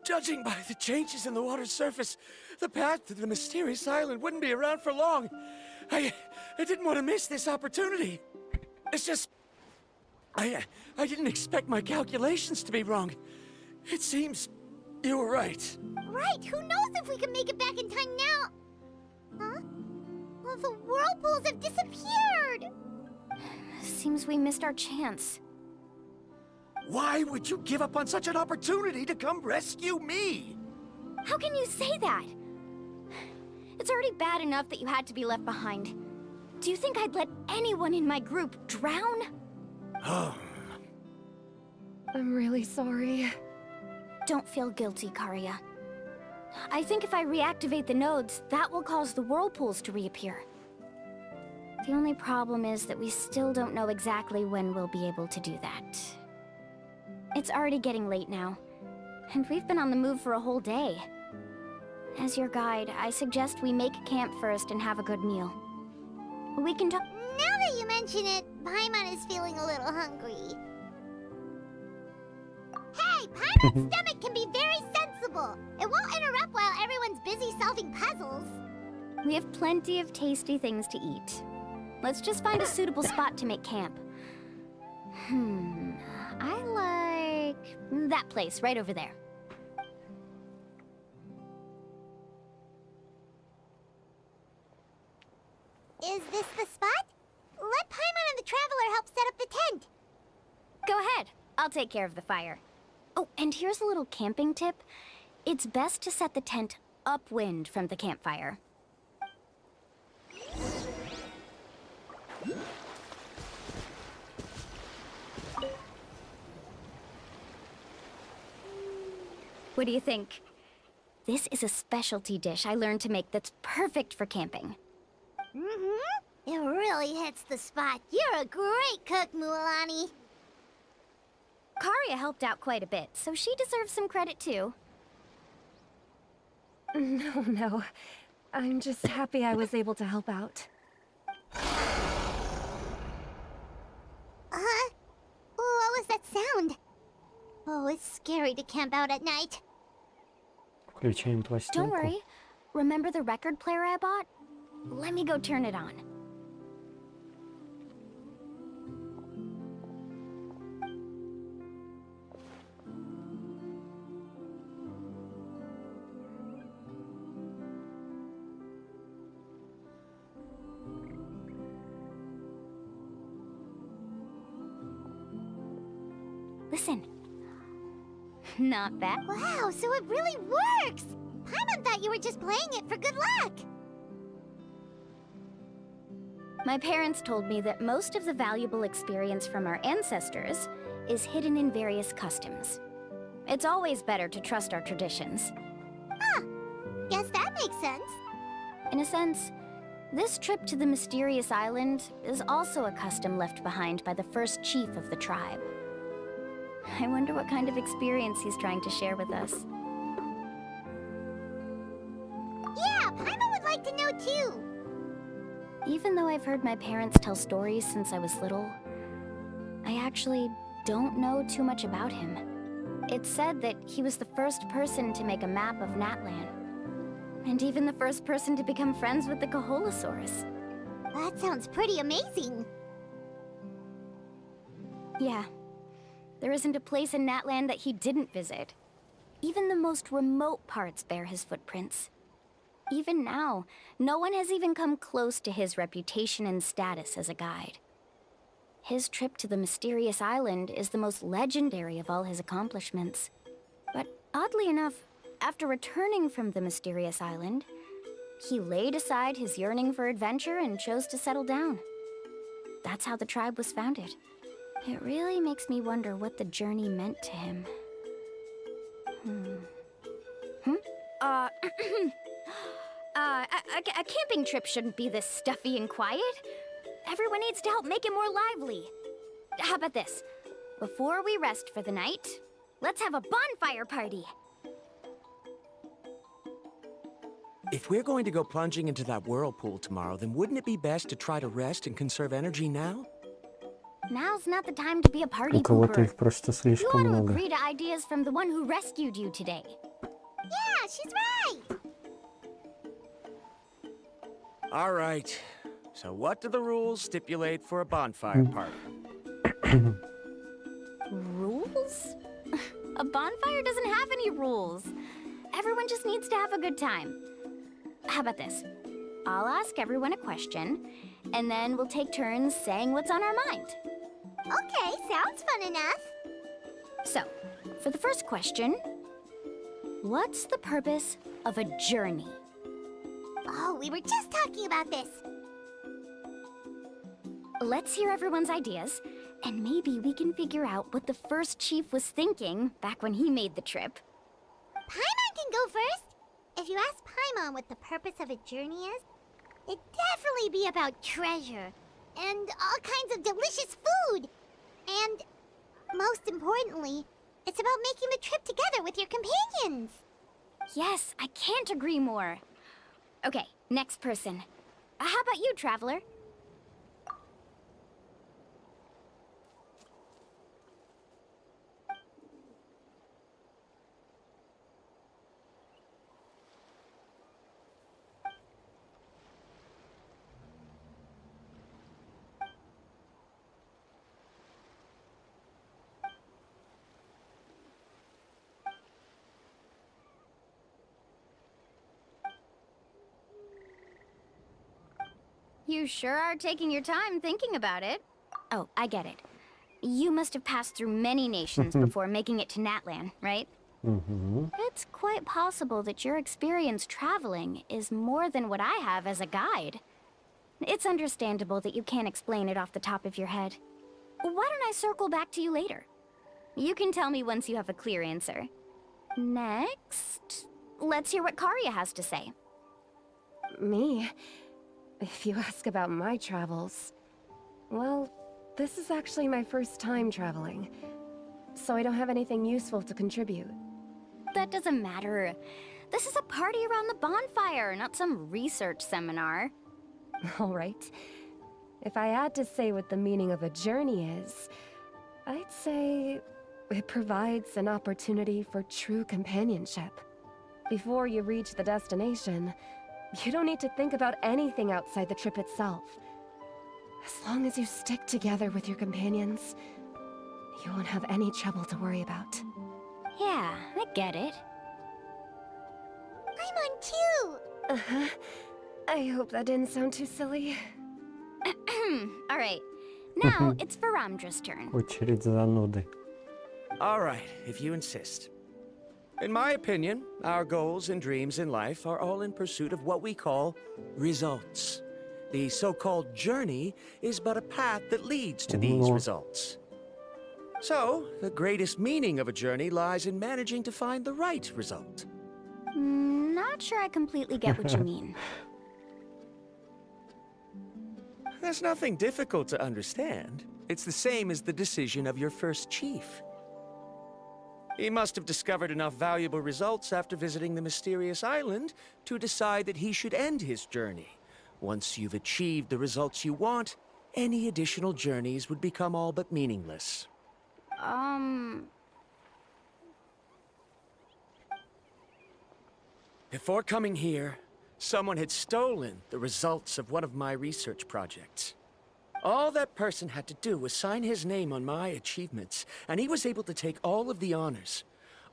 Judging by the changes in the water's surface, the path to the mysterious island wouldn't be around for long. I didn't want to miss this opportunity. It's just... I didn't expect my calculations to be wrong. It seems you were right. Right, who knows if we can make it back in time now? Huh? Well, the whirlpools have disappeared! Seems we missed our chance. Why would you give up on such an opportunity to come rescue me? How can you say that? It's already bad enough that you had to be left behind. Do you think I'd let anyone in my group drown? I'm really sorry. Don't feel guilty, Karya. I think if I reactivate the nodes, that will cause the whirlpools to reappear. The only problem is that we still don't know exactly when we'll be able to do that. It's already getting late now, and we've been on the move for a whole day. As your guide, I suggest we make camp first and have a good meal. We can talk— Now that you mention it, Paimon is feeling a little hungry. Hey, Paimon's stomach can be very sensible. It won't interrupt while everyone's busy solving puzzles. We have plenty of tasty things to eat. Let's just find a suitable spot to make camp. I like that place right over there. Is this the spot? Let Paimon and the Traveler help set up the tent. Go ahead. I'll take care of the fire. Oh, and here's a little camping tip. It's best to set the tent upwind from the campfire. What do you think? This is a specialty dish I learned to make that's perfect for camping. It really hits the spot. You're a great cook, Mualani. Karya helped out quite a bit, so she deserves some credit too. No. I'm just happy I was able to help out. What was that sound? Oh, it's scary to camp out at night. Включаем пластинку. Don't worry. Remember the record player I bought? Let me go turn it on. Listen. Not bad. Wow, so it really works! Paimon thought you were just playing it for good luck! My parents told me that most of the valuable experience from our ancestors is hidden in various customs. It's always better to trust our traditions. Guess that makes sense. In a sense, this trip to the mysterious island is also a custom left behind by the first chief of the tribe. I wonder what kind of experience he's trying to share with us. Yeah, Paimon would like to know too. Even though I've heard my parents tell stories since I was little, I actually don't know too much about him. It's said that he was the first person to make a map of Natlan, and even the first person to become friends with the Kaholosaurus. That sounds pretty amazing. Yeah. There isn't a place in Natlan that he didn't visit. Even the most remote parts bear his footprints. Even now, no one has even come close to his reputation and status as a guide. His trip to the mysterious island is the most legendary of all his accomplishments. But oddly enough, after returning from the mysterious island, he laid aside his yearning for adventure and chose to settle down. That's how the tribe was founded. It really makes me wonder what the journey meant to him. A camping trip shouldn't be this stuffy and quiet. Everyone needs to help make it more lively. How about this? before we rest for the night, let's have a bonfire party. If we're going to go plunging into that whirlpool tomorrow, then wouldn't it be best to try to rest and conserve energy now? Now's not the time to be a party У кого-то pooper. их просто You слишком ought to много. agree to ideas from the one who rescued you today. Yeah, she's right! All right. So what do the rules stipulate for a bonfire party? Rules? A bonfire doesn't have any rules. Everyone just needs to have a good time. How about this? I'll ask everyone a question, and then we'll take turns saying what's on our mind. Okay, sounds fun enough. So, for the first question, what's the purpose of a journey? Oh, we were just talking about this. Let's hear everyone's ideas, and maybe we can figure out what the first chief was thinking back when he made the trip. Paimon can go first. If you ask Paimon what the purpose of a journey is, it'd definitely be about treasure and all kinds of delicious food. And most importantly, it's about making the trip together with your companions. Yes, I can't agree more. Okay, next person. How about you, Traveler? You sure are taking your time thinking about it. Oh, I get it. You must have passed through many nations before making it to Natlan, right? It's quite possible that your experience traveling is more than what I have as a guide. It's understandable that you can't explain it off the top of your head. Why don't I circle back to you later? You can tell me once you have a clear answer. Next, let's hear what Karya has to say. Me? If you ask about my travels, well, this is actually my first time traveling, so I don't have anything useful to contribute. That doesn't matter. This is a party around the bonfire, not some research seminar. All right. If I had to say what the meaning of a journey is, I'd say it provides an opportunity for true companionship. Before you reach the destination, you don't need to think about anything outside the trip itself. As long as you stick together with your companions, you won't have any trouble to worry about. Yeah, I get it. I'm on too! Uh-huh. I hope that didn't sound too silly. Alright, now it's Varamdra's turn. Очередь зануды. All right, if you insist. In my opinion, our goals and dreams in life are all in pursuit of what we call results. The so-called journey is but a path that leads to these results. So, the greatest meaning of a journey lies in managing to find the right result. Not sure I completely get what you mean. There's nothing difficult to understand. It's the same as the decision of your first chief. He must have discovered enough valuable results after visiting the mysterious island to decide that he should end his journey. Once you've achieved the results you want, any additional journeys would become all but meaningless. Before coming here, someone had stolen the results of one of my research projects. All that person had to do was sign his name on my achievements, and he was able to take all of the honors.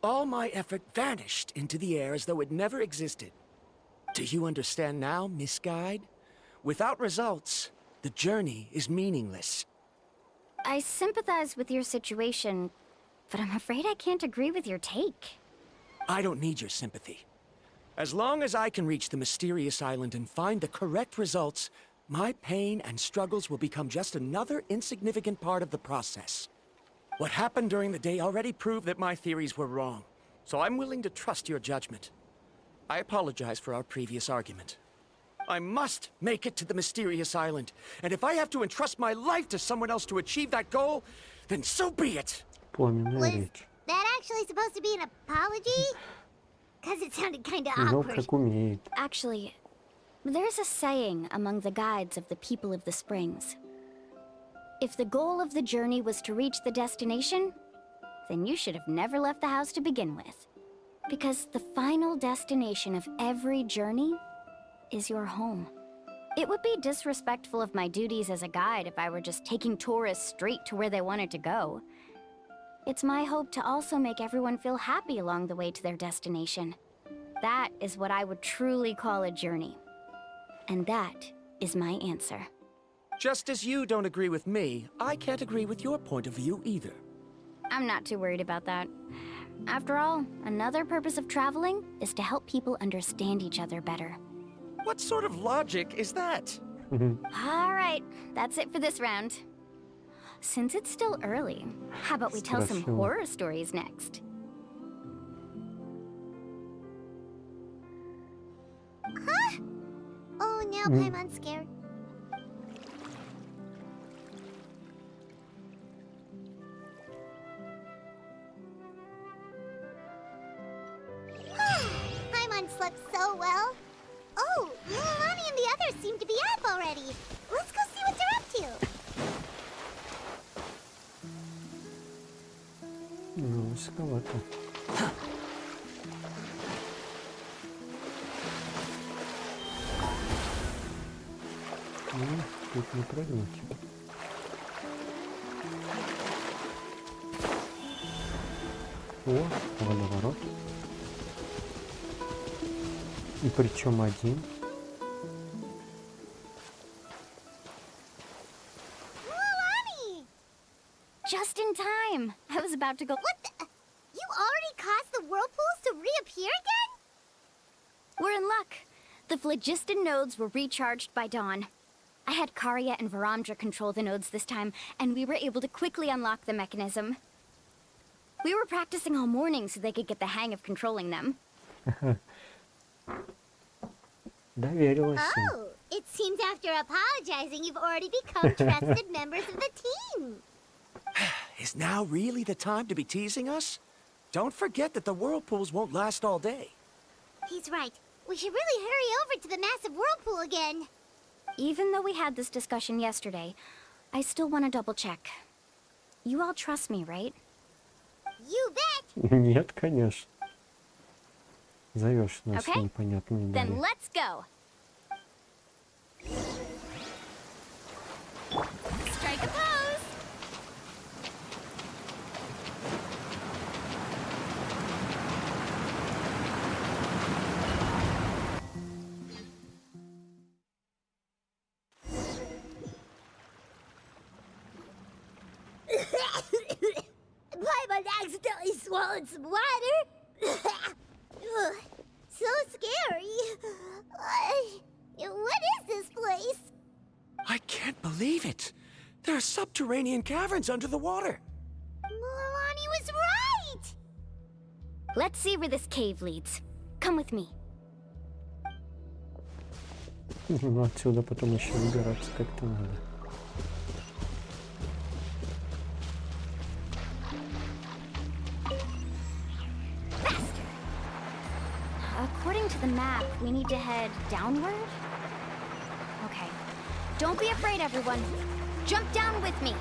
All my effort vanished into the air as though it never existed. Do you understand now, Miss Guide? Without results, the journey is meaningless. I sympathize with your situation, but I'm afraid I can't agree with your take. I don't need your sympathy. As long as I can reach the mysterious island and find the correct results, my pain and struggles will become just another insignificant part of the process. What happened during the day already proved that my theories were wrong, so I'm willing to trust your judgment. I apologize for our previous argument. I must make it to the mysterious island. And if I have to entrust my life to someone else to achieve that goal, then so be it. Пламенная речь. That actually supposed to be an apology? Because it sounded kind of Ну, awkward. как умеет. Actually, there's a saying among the guides of the people of the springs. If the goal of the journey was to reach the destination, then you should have never left the house to begin with. Because the final destination of every journey is your home. It would be disrespectful of my duties as a guide if I were just taking tourists straight to where they wanted to go. It's my hope to also make everyone feel happy along the way to their destination. That is what I would truly call a journey. And that is my answer. Just as you don't agree with me, I can't agree with your point of view either. I'm not too worried about that. After all, another purpose of traveling is to help people understand each other better. What sort of logic is that? All right, that's it for this round. Since it's still early, how about we tell some Страшно. horror stories next? Huh? Oh no, Paimon's scared. Paimon slept so well. Oh, Mulan and the others seem to be up already. Let's go see what they're up to. Ну, высоковато. Ну, тут не прыгнуть. О, водоворот. И причем один. Mulan! Just in time. I was about to go. What the? You already caused the whirlpools to reappear again? We're in luck. The phlogiston nodes were recharged by dawn. I had Karya and Varamdra control the nodes this time, and we were able to quickly unlock the mechanism. We were practicing all morning so they could get the hang of controlling them. Доверилась им. Oh, it seems after apologizing, you've already become trusted members of the team. Is now really the time to be teasing us? Don't forget that the whirlpools won't last all day. He's right. We should really hurry over to the massive whirlpool again. Even though we had this discussion yesterday, I still want to double check. You all trust me, right? You bet. Нет, конечно. Зовешь нас Okay. непонятными Then дали. let's go. Strike a pose. Paimon accidentally swallowed some water. Ugh, so scary. What is this place? I can't believe it. There are subterranean caverns under the water. Mulan was right. Let's see where this cave leads. Come with me. Ну, отсюда потом еще выбираться как-то надо. According to the map, we need to head downward? Okay. Don't be afraid, everyone. Jump down with me.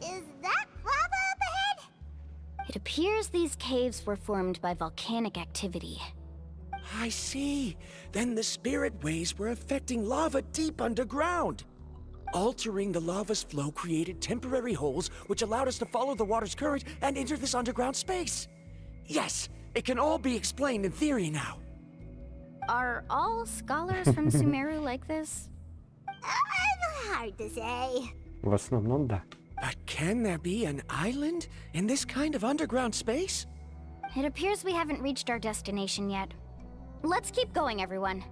Is that lava up ahead? It appears these caves were formed by volcanic activity. I see. Then the spirit waves were affecting lava deep underground. Altering the lava's flow created temporary holes which allowed us to follow the water's current and enter this underground space. Yes, it can all be explained in theory now. Are all scholars from Sumeru like this? Hard to say. В основном, да. But can there be an island in this kind of underground space? It appears we haven't reached our destination yet. Let's keep going, everyone.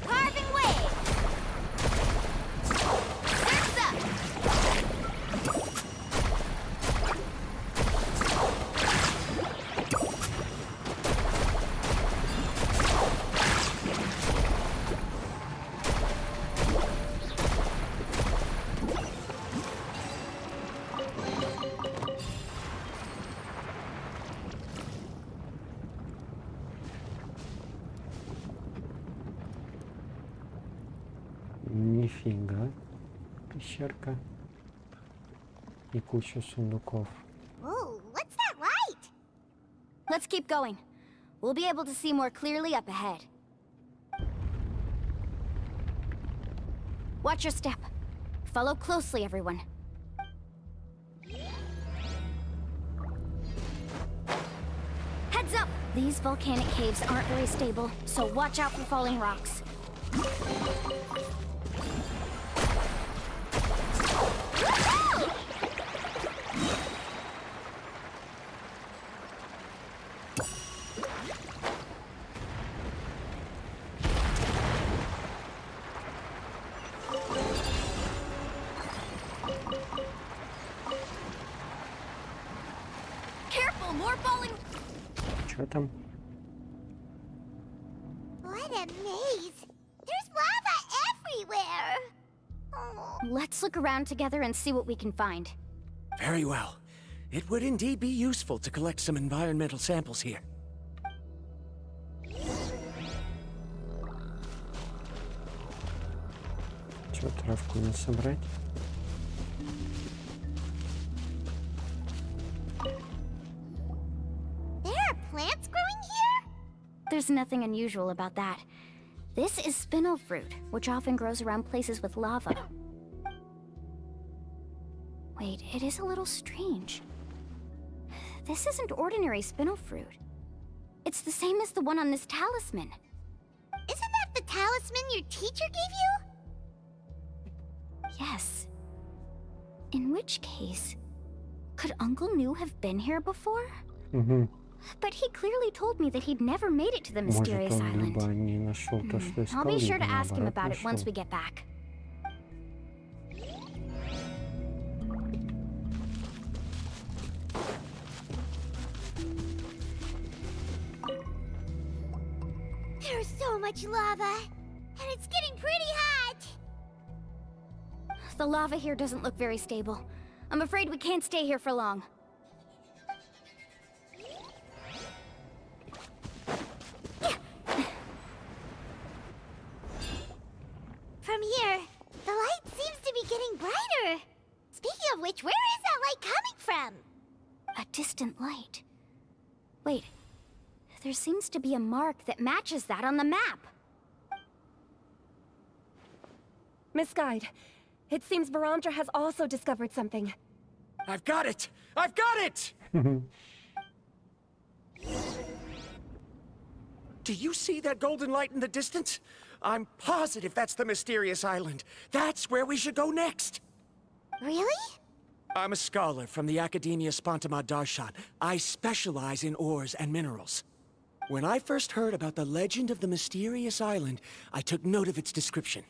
Carving waves. Пещерка. И куча сундуков. Ooh, what's that light? Let's keep going. We'll be able to see more clearly up ahead. Watch your step. Follow closely, everyone. Heads up! These volcanic caves aren't very stable, so watch out for falling rocks. Careful, more falling. Что там? What a maze! There's lava everywhere! Oh. Let's look around together and see what we can find. Very well. It would indeed be useful to collect some environmental samples here. Что, травку не собрать? There are plants growing here? There's nothing unusual about that. This is spinel fruit, which often grows around places with lava. Wait, it is a little strange. This isn't ordinary spinel fruit. It's the same as the one on this talisman. Isn't that the talisman your teacher gave you? Yes. In which case, could Uncle New have been here before? But he clearly told me that he'd never made it to the mysterious island. I'll be sure to ask him about it once we get back. There's so much lava, and it's getting pretty hot. The lava here doesn't look very stable. I'm afraid we can't stay here for long. From here, the light seems to be getting brighter. Speaking of which, where is that light coming from? A distant light. Wait, there seems to be a mark that matches that on the map. Miss Guide, it seems Verandra has also discovered something. I've got it! I've got it! Do you see that golden light in the distance? I'm positive that's the mysterious island. That's where we should go next. Really? I'm a scholar from the Academia Spontama Darshan. I specialize in ores and minerals. When I first heard about the legend of the mysterious island, I took note of its description.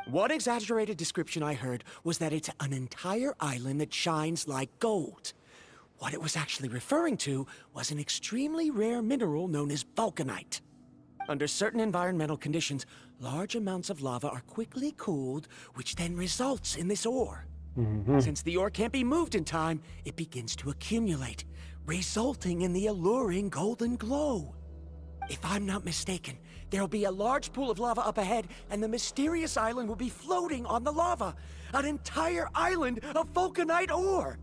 One exaggerated description I heard was that it's an entire island that shines like gold. What it was actually referring to was an extremely rare mineral known as vulcanite. Under certain environmental conditions, large amounts of lava are quickly cooled, which then results in this ore. Since the ore can't be moved in time, it begins to accumulate, resulting in the alluring golden glow. If I'm not mistaken, there'll be a large pool of lava up ahead, and the mysterious island will be floating on the lava. An entire island of vulcanite ore!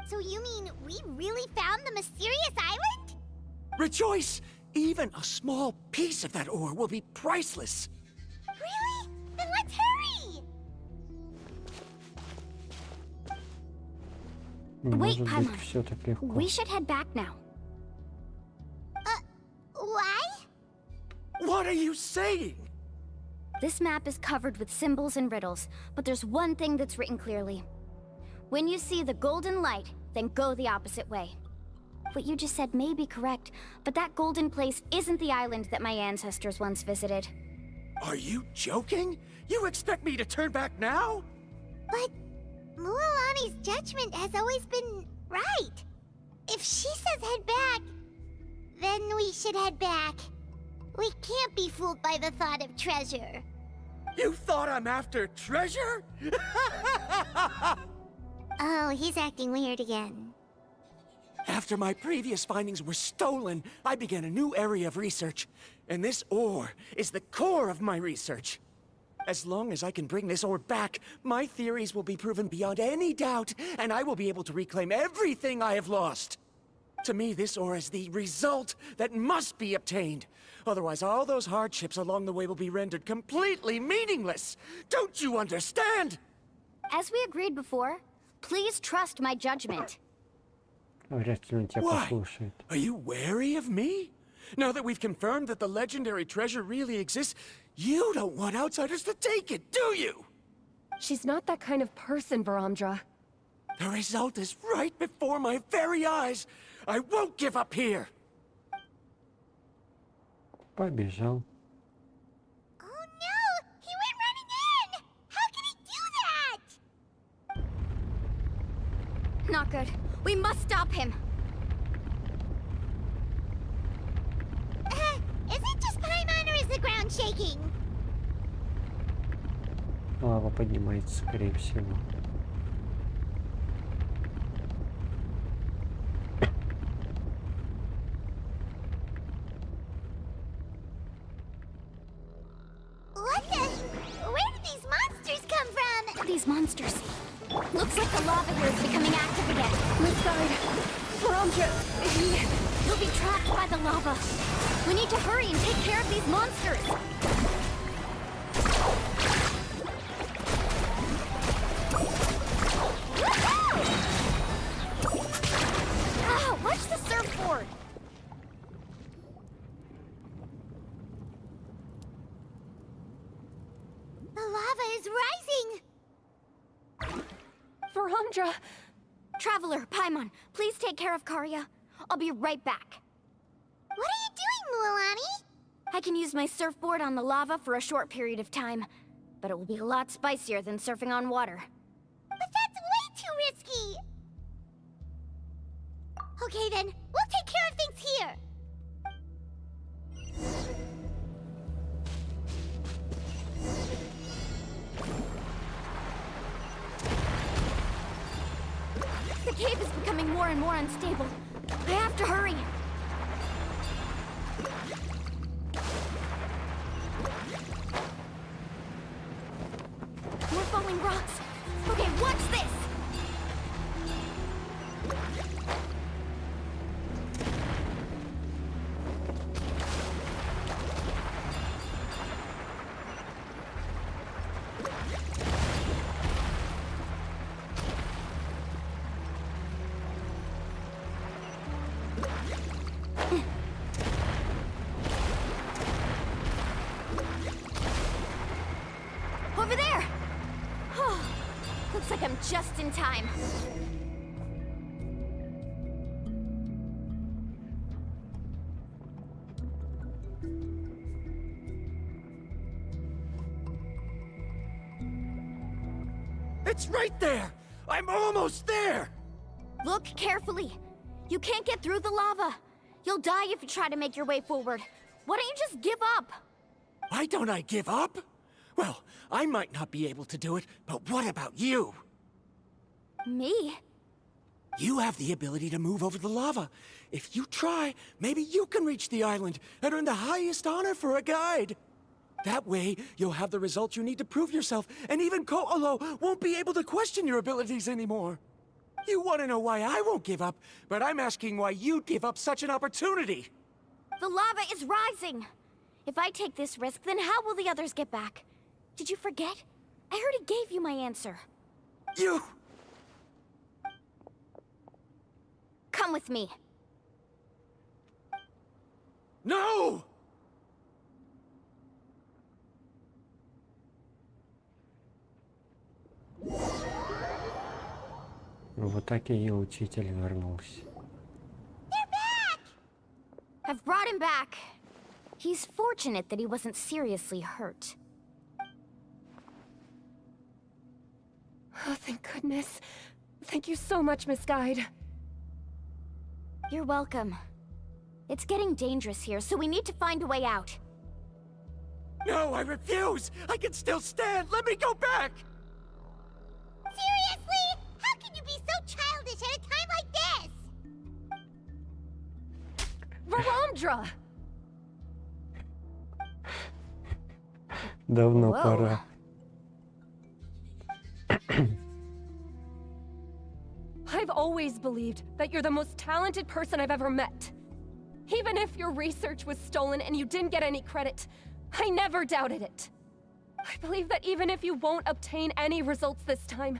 So you mean we really found the mysterious island? Rejoice! Even a small piece of that ore will be priceless. Really? Then let's hurry! Wait, Paimon. We should head back now. Why? What are you saying? This map is covered with symbols and riddles, but there's one thing that's written clearly. When you see the golden light, then go the opposite way. What you just said may be correct, but that golden place isn't the island that my ancestors once visited. Are you joking? You expect me to turn back now? But Mualani's judgment has always been right. If she says head back, then we should head back. We can't be fooled by the thought of treasure. You thought I'm after treasure? Oh, he's acting weird again. After my previous findings were stolen, I began a new area of research. And this ore is the core of my research. As long as I can bring this orb back, my theories will be proven beyond any doubt, and I will be able to reclaim everything I have lost. To me, this ore is the result that must be obtained. Otherwise, all those hardships along the way will be rendered completely meaningless. Don't you understand? As we agreed before, please trust my judgment. Вряд ли он тебя Why? послушает. Are you wary of me? Now that we've confirmed that the legendary treasure really exists, you don't want outsiders to take it, do you? She's not that kind of person, Varamdra. The result is right before my very eyes. I won't give up here. Побежал. Oh no! He went running in! How can he do that? Not good. We must stop him. Is it just Paimon or is the ground shaking? Лава поднимается, скорее всего. What the? Where did these monsters come from? These monsters. Looks like the lava here is becoming active again. Let's guide. Varamdra, He'll be trapped by the lava. We need to hurry and take care of these monsters. Ah, watch the surfboard. The lava is rising! Varamdra! Traveler, Paimon, please take care of Karya. I'll be right back. What are you doing, Mualani? I can use my surfboard on the lava for a short period of time, but it will be a lot spicier than surfing on water. But that's way too risky! Okay then, we'll take care of things here! The cave is becoming more and more unstable. I have to hurry. We're falling rocks. Okay, watch this! Over there! Looks like I'm just in time. It's right there! I'm almost there! Look carefully. You can't get through the lava. You'll die if you try to make your way forward. Why don't you just give up? Why don't I give up? Well, I might not be able to do it, but what about you? Me? You have the ability to move over the lava. If you try, maybe you can reach the island and earn the highest honor for a guide. That way, you'll have the results you need to prove yourself, and even Ko'olo won't be able to question your abilities anymore. You want to know why I won't give up, but I'm asking why you'd give up such an opportunity. The lava is rising. If I take this risk, then how will the others get back? Did you forget? I already gave you my answer. You... Come with me. No! Вот так и учитель вернулся. I've brought him back. He's fortunate that he wasn't seriously hurt. Oh, thank goodness. Thank you so much, Miss Guide. You're welcome. It's getting dangerous here, so we need to find a way out. No, I refuse! I can still stand! Let me go back! Seriously? How can you be so childish at a time like this? Varamdra! Давно Whoa. пора. always believed that you're the most talented person I've ever met. Even if your research was stolen and you didn't get any credit, I never doubted it. I believe that even if you won't obtain any results this time,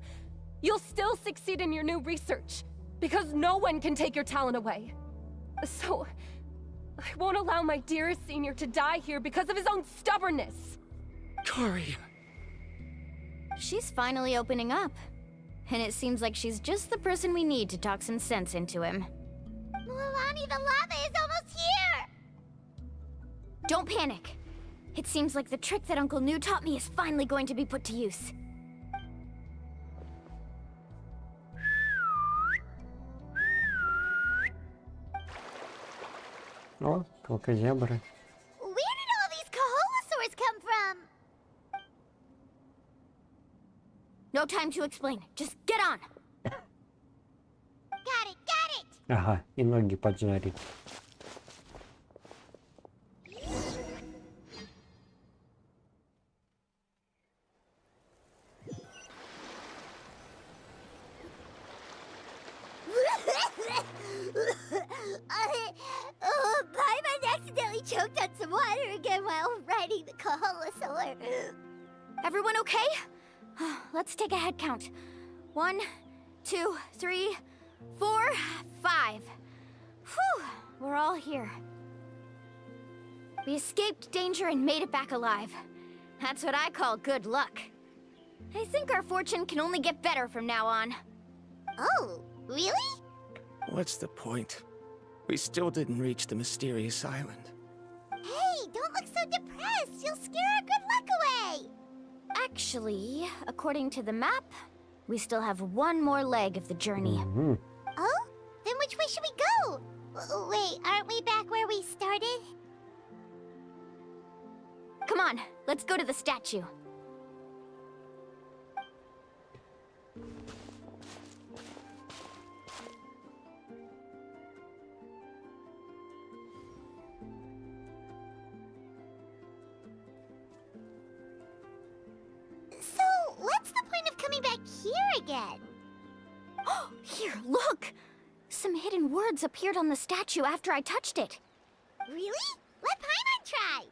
you'll still succeed in your new research, because no one can take your talent away. So, I won't allow my dearest senior to die here because of his own stubbornness. Kari. She's finally opening up. And it seems like she's just the person we need to talk some sense into him. Milani, the lava is almost here! Don't panic. It seems like the trick that Uncle New taught me is finally going to be put to use. О, крокозябры. Where did all these Kaholosaurs come from? No time to explain. Just get on. Got it! Ага, и ноги поджарить. Paimon accidentally choked on some water again while riding the Kaholosaur. Everyone okay? Let's take a head count. 1, 2, 3, 4, 5. Whew, we're all here. We escaped danger and made it back alive. That's what I call good luck. I think our fortune can only get better from now on. Oh, really? What's the point? We still didn't reach the mysterious island. Hey, don't look so depressed. You'll scare our good luck away. Actually, according to the map, we still have one more leg of the journey. Oh? Then which way should we go? Wait, aren't we back where we started? Come on, let's go to the statue. So, what's the point of coming back here again? Here, look! Some hidden words appeared on the statue after I touched it. Really? Let Paimon try!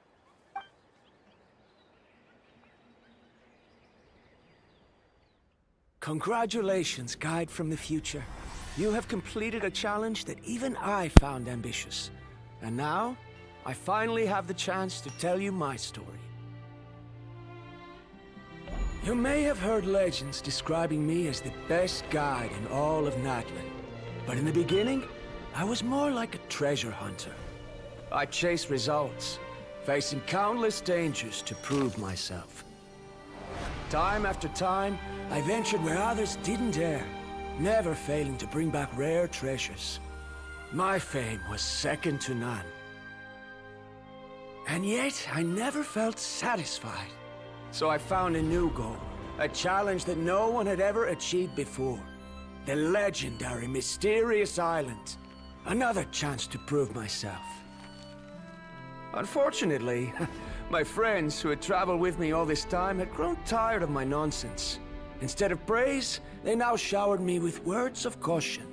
Congratulations, guide from the future. You have completed a challenge that even I found ambitious. And now, I finally have the chance to tell you my story. You may have heard legends describing me as the best guide in all of Natlan. But in the beginning, I was more like a treasure hunter. I chased results, facing countless dangers to prove myself. Time after time, I ventured where others didn't dare, never failing to bring back rare treasures. My fame was second to none. And yet, I never felt satisfied. So I found a new goal, a challenge that no one had ever achieved before. The legendary, mysterious island. Another chance to prove myself. Unfortunately, my friends who had traveled with me all this time had grown tired of my nonsense. Instead of praise, they now showered me with words of caution.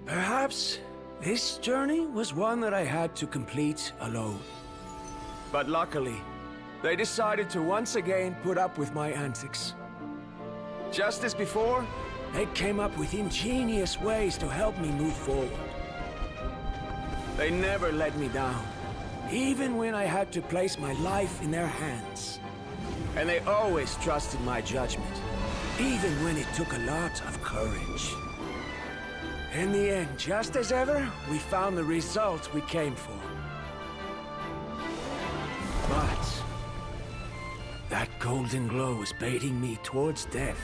Perhaps this journey was one that I had to complete alone. But luckily, they decided to once again put up with my antics. Just as before, they came up with ingenious ways to help me move forward. They never let me down, even when I had to place my life in their hands. And they always trusted my judgment, even when it took a lot of courage. In the end, just as ever, we found the result we came for. But that golden glow was baiting me towards death.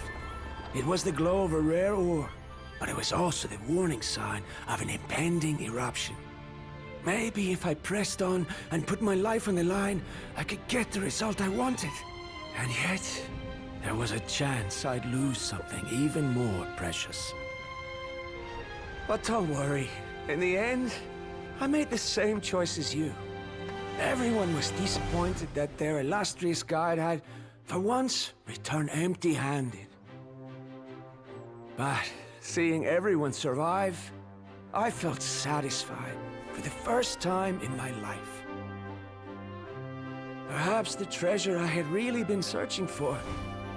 It was the glow of a rare ore, but it was also the warning sign of an impending eruption. Maybe if I pressed on and put my life on the line, I could get the result I wanted. And yet, there was a chance I'd lose something even more precious. But don't worry. In the end, I made the same choice as you. Everyone was disappointed that their illustrious guide had, for once, returned empty-handed. But Seeing everyone survive, I felt satisfied for the first time in my life. Perhaps the treasure I had really been searching for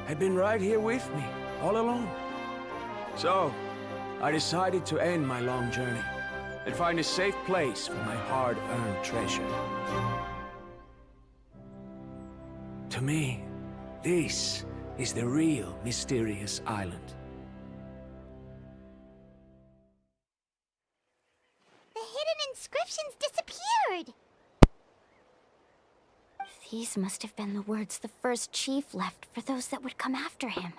had been right here with me, all along. So, I decided to end my long journey and find a safe place for my hard-earned treasure. To me, this is the real mysterious island. The hidden inscriptions disappeared! These must have been the words the first chief left for those that would come after him.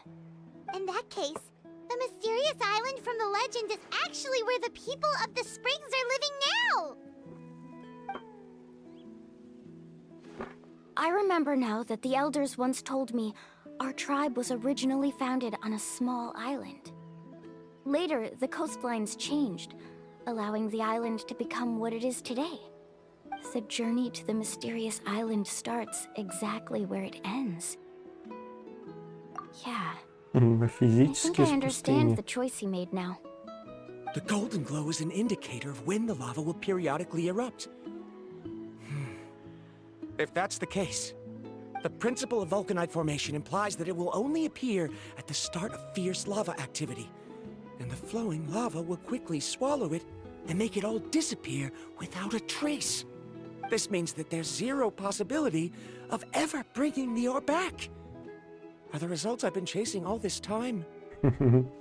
In that case, the mysterious island from the legend is actually where the people of the springs are living now! I remember now that the elders once told me our tribe was originally founded on a small island. Later, the coastlines changed, allowing the island to become what it is today. The journey to the mysterious island starts exactly where it ends. Yeah. I think I understand the choice he made now. The golden glow is an indicator of when the lava will periodically erupt. If that's the case, the principle of vulcanite formation implies that it will only appear at the start of fierce lava activity, and the flowing lava will quickly swallow it and make it all disappear without a trace. This means that there's zero possibility of ever bringing the ore back. Are the results I've been chasing all this time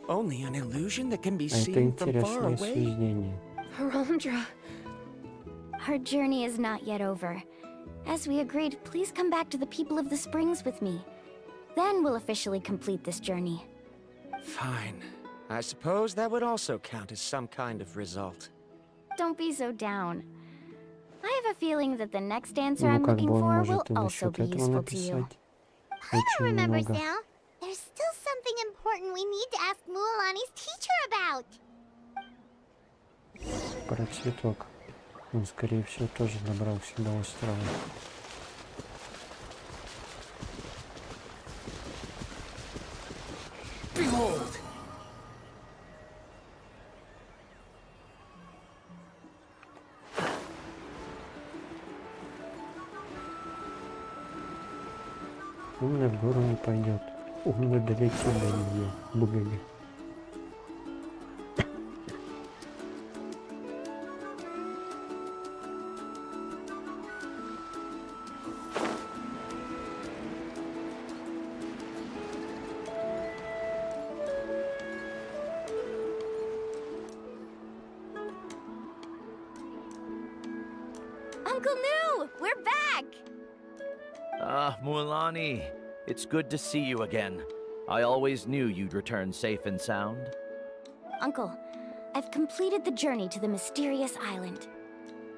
only an illusion that can be seen from far away? Verandra. Our journey is not yet over. As we agreed, please come back to the people of the springs with me. Then we'll officially complete this journey. Fine. I suppose that would also count as some kind of result. Don't be so down. I have a feeling that the next answer I'm looking for will also be useful to you. I don't remember now. There's still something important we need to ask Mualani's teacher about. Про цветок. Он, скорее всего, тоже добрался до острова. Behold! Умный в гору не пойдет. Умный долетит до нее. Бугали. Uncle New! We're back! Ah, Mualani. It's good to see you again. I always knew you'd return safe and sound. Uncle, I've completed the journey to the mysterious island.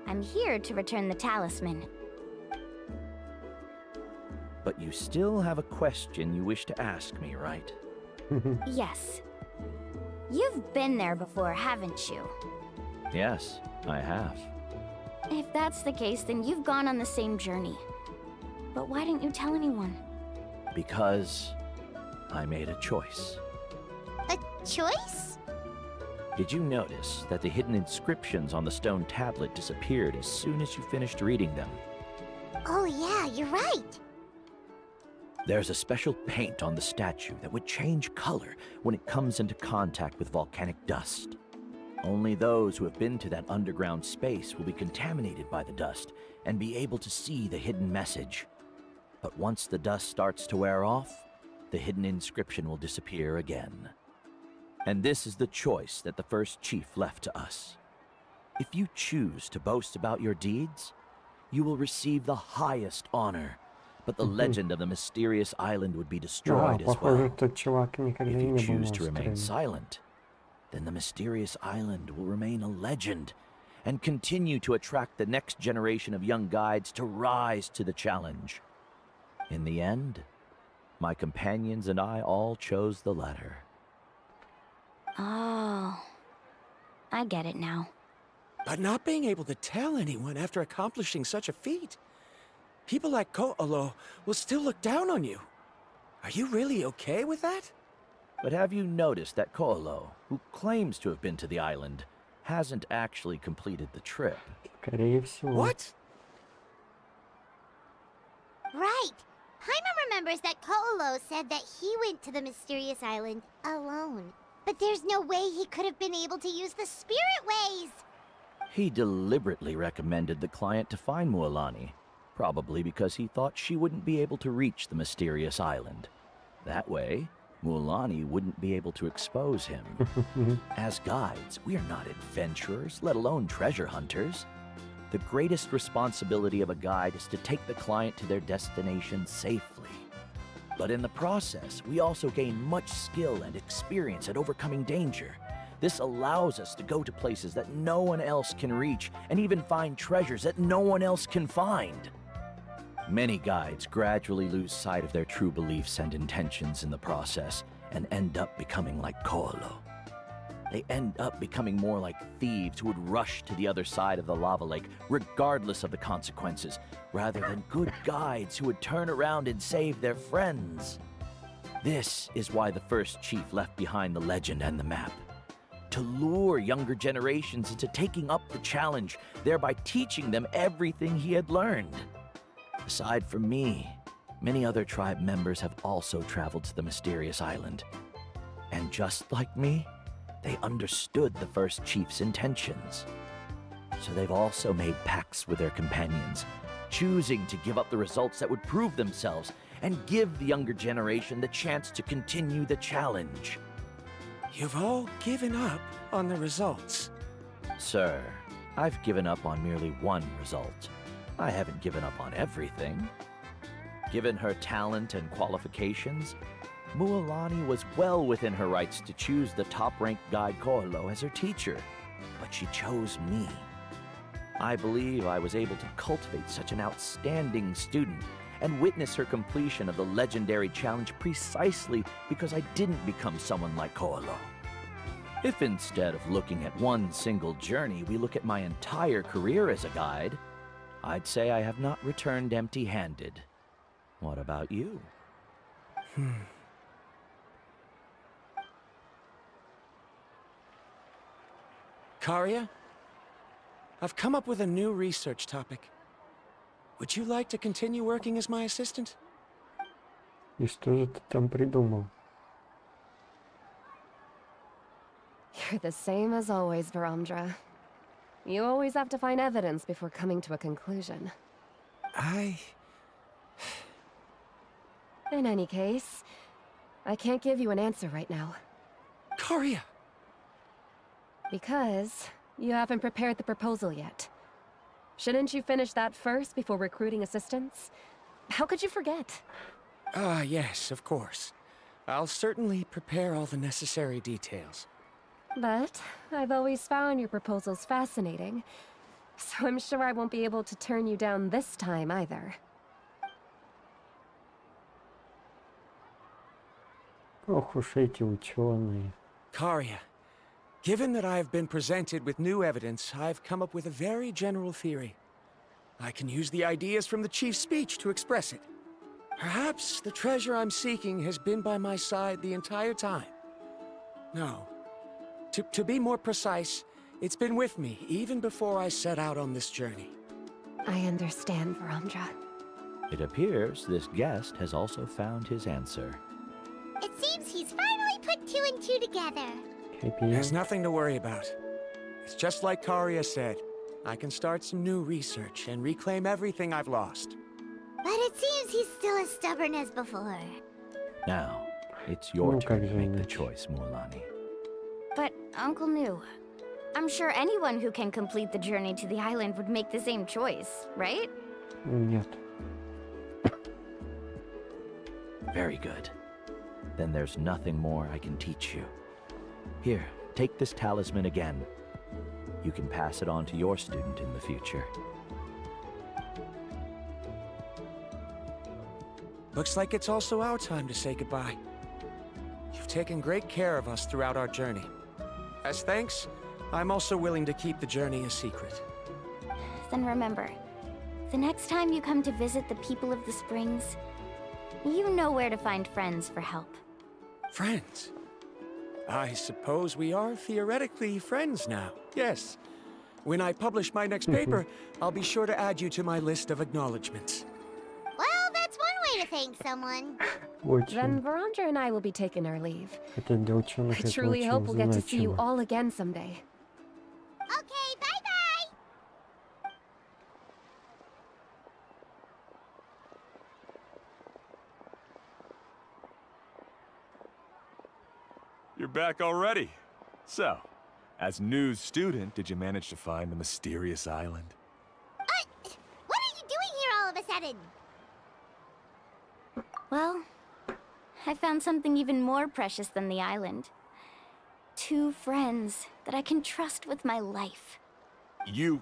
I'm here to return the talisman. But you still have a question you wish to ask me, right? Yes. You've been there before, haven't you? Yes, I have. If that's the case, then you've gone on the same journey. But why didn't you tell anyone? Because I made a choice. A choice? Did you notice that the hidden inscriptions on the stone tablet disappeared as soon as you finished reading them? Oh yeah, you're right. There's a special paint on the statue that would change color when it comes into contact with volcanic dust. Only those who have been to that underground space will be contaminated by the dust and be able to see the hidden message. But once the dust starts to wear off, the hidden inscription will disappear again. And this is the choice that the first chief left to us. If you choose to boast about your deeds, you will receive the highest honor, but the legend of the mysterious island would be destroyed as well. If you choose to remain silent, then the mysterious island will remain a legend and continue to attract the next generation of young guides to rise to the challenge. In the end, my companions and I all chose the latter. Oh, I get it now. But not being able to tell anyone after accomplishing such a feat. People like Ko'olo will still look down on you. Are you really okay with that? But have you noticed that Koolo, who claims to have been to the island, hasn't actually completed the trip? Скорее всего. What? Right. Paimon remembers that Koolo said that he went to the mysterious island alone. But there's no way he could have been able to use the spirit ways! He deliberately recommended the client to find Mualani, probably because he thought she wouldn't be able to reach the mysterious island. That way, Mualani wouldn't be able to expose him. As guides, we are not adventurers, let alone treasure hunters. The greatest responsibility of a guide is to take the client to their destination safely. But in the process, we also gain much skill and experience at overcoming danger. This allows us to go to places that no one else can reach, and even find treasures that no one else can find. Many guides gradually lose sight of their true beliefs and intentions in the process, and end up becoming like Koolo. They end up becoming more like thieves who would rush to the other side of the lava lake, regardless of the consequences, rather than good guides who would turn around and save their friends. This is why the first chief left behind the legend and the map. To lure younger generations into taking up the challenge, thereby teaching them everything he had learned. Aside from me, many other tribe members have also traveled to the mysterious island. And just like me, they understood the first chief's intentions. So they've also made pacts with their companions, choosing to give up the results that would prove themselves and give the younger generation the chance to continue the challenge. You've all given up on the results. Sir, I've given up on merely one result. I haven't given up on everything. Given her talent and qualifications, Mualani was well within her rights to choose the top-ranked guide Koolo as her teacher, but she chose me. I believe I was able to cultivate such an outstanding student and witness her completion of the legendary challenge precisely because I didn't become someone like Koolo. If instead of looking at one single journey, we look at my entire career as a guide, I'd say I have not returned empty-handed. What about you? Karia? I've come up with a new research topic. Would you like to continue working as my assistant? И что же ты там придумал? You're the same as always, Varamdra. You always have to find evidence before coming to a conclusion. In any case, I can't give you an answer right now. Karia! Because you haven't prepared the proposal yet. Shouldn't you finish that first before recruiting assistants? How could you forget? Yes, of course. I'll certainly prepare all the necessary details. But I've always found your proposals fascinating, so I'm sure I won't be able to turn you down this time either. Ох уж эти ученые. Karia, given that I have been presented with new evidence, I've come up with a very general theory. I can use the ideas from the chief's speech to express it. Perhaps the treasure I'm seeking has been by my side the entire time. No. To be more precise, it's been with me even before I set out on this journey. I understand, Varamdra. It appears this guest has also found his answer. It seems he's finally put two and two together. There's nothing to worry about. It's just like Karia said. I can start some new research and reclaim everything I've lost. But it seems he's still as stubborn as before. Now, it's your turn to make the choice, Mualani. But, Uncle New, I'm sure anyone who can complete the journey to the island would make the same choice, right? Нет. Very good. Then there's nothing more I can teach you. Here, take this talisman again. You can pass it on to your student in the future. Looks like it's also our time to say goodbye. You've taken great care of us throughout our journey. As thanks, I'm also willing to keep the journey a secret. Then remember, the next time you come to visit the people of the Springs, you know where to find friends for help. Friends? I suppose we are theoretically friends now. Yes. When I publish my next paper, I'll be sure to add you to my list of acknowledgements. Well, that's one way to thank someone. Then Verandra and I will be taking our leave. Это для ученых, I это truly очень hope we'll get to see you значимо. all again someday. Okay, bye-bye! You're back already. So, as news student, did you manage to find the mysterious island? What are you doing here all of a sudden? Well, I found something even more precious than the island. 2 friends that I can trust with my life. You...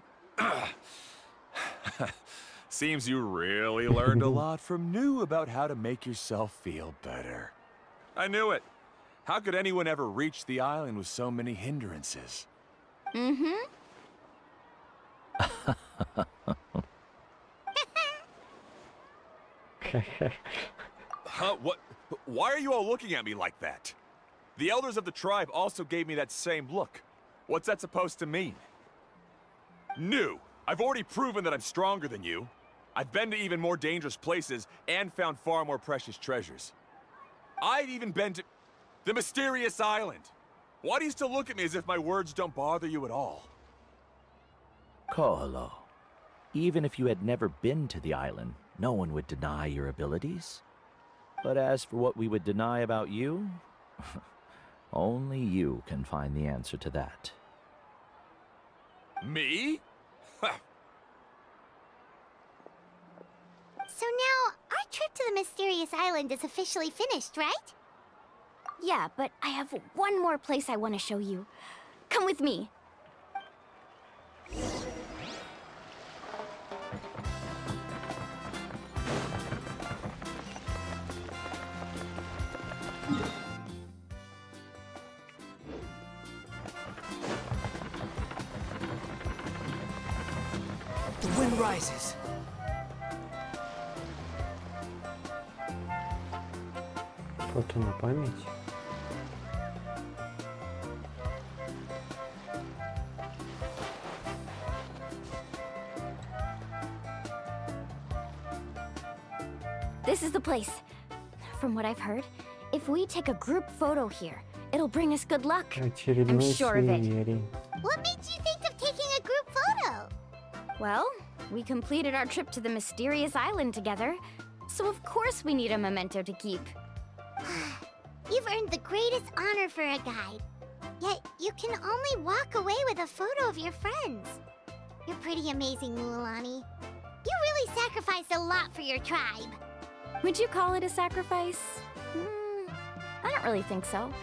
Seems you really learned a lot from New about how to make yourself feel better. I knew it. How could anyone ever reach the island with so many hindrances? Mm-hmm. Huh? What? Why are you all looking at me like that? The elders of the tribe also gave me that same look. What's that supposed to mean? New! I've already proven that I'm stronger than you. I've been to even more dangerous places and found far more precious treasures. I've even been to the mysterious island. Why do you still look at me as if my words don't bother you at all? Koholo, even if you had never been to the island, no one would deny your abilities. But as for what we would deny about you, only you can find the answer to that. Me? So now, our trip to the mysterious island is officially finished, right? Yeah, but I have one more place I want to show you. Come with me. The wind rises. Фото на память. This is the place. From what I've heard, if we take a group photo here, it'll bring us good luck. I'm Очередной sure of it. суеверие. What made you think of taking a group photo? Well, we completed our trip to the mysterious island together, so of course we need a memento to keep. You've earned the greatest honor for a guide. Yet, you can only walk away with a photo of your friends. You're pretty amazing, Mualani. You really sacrificed a lot for your tribe. Would you call it a sacrifice? I don't really think so.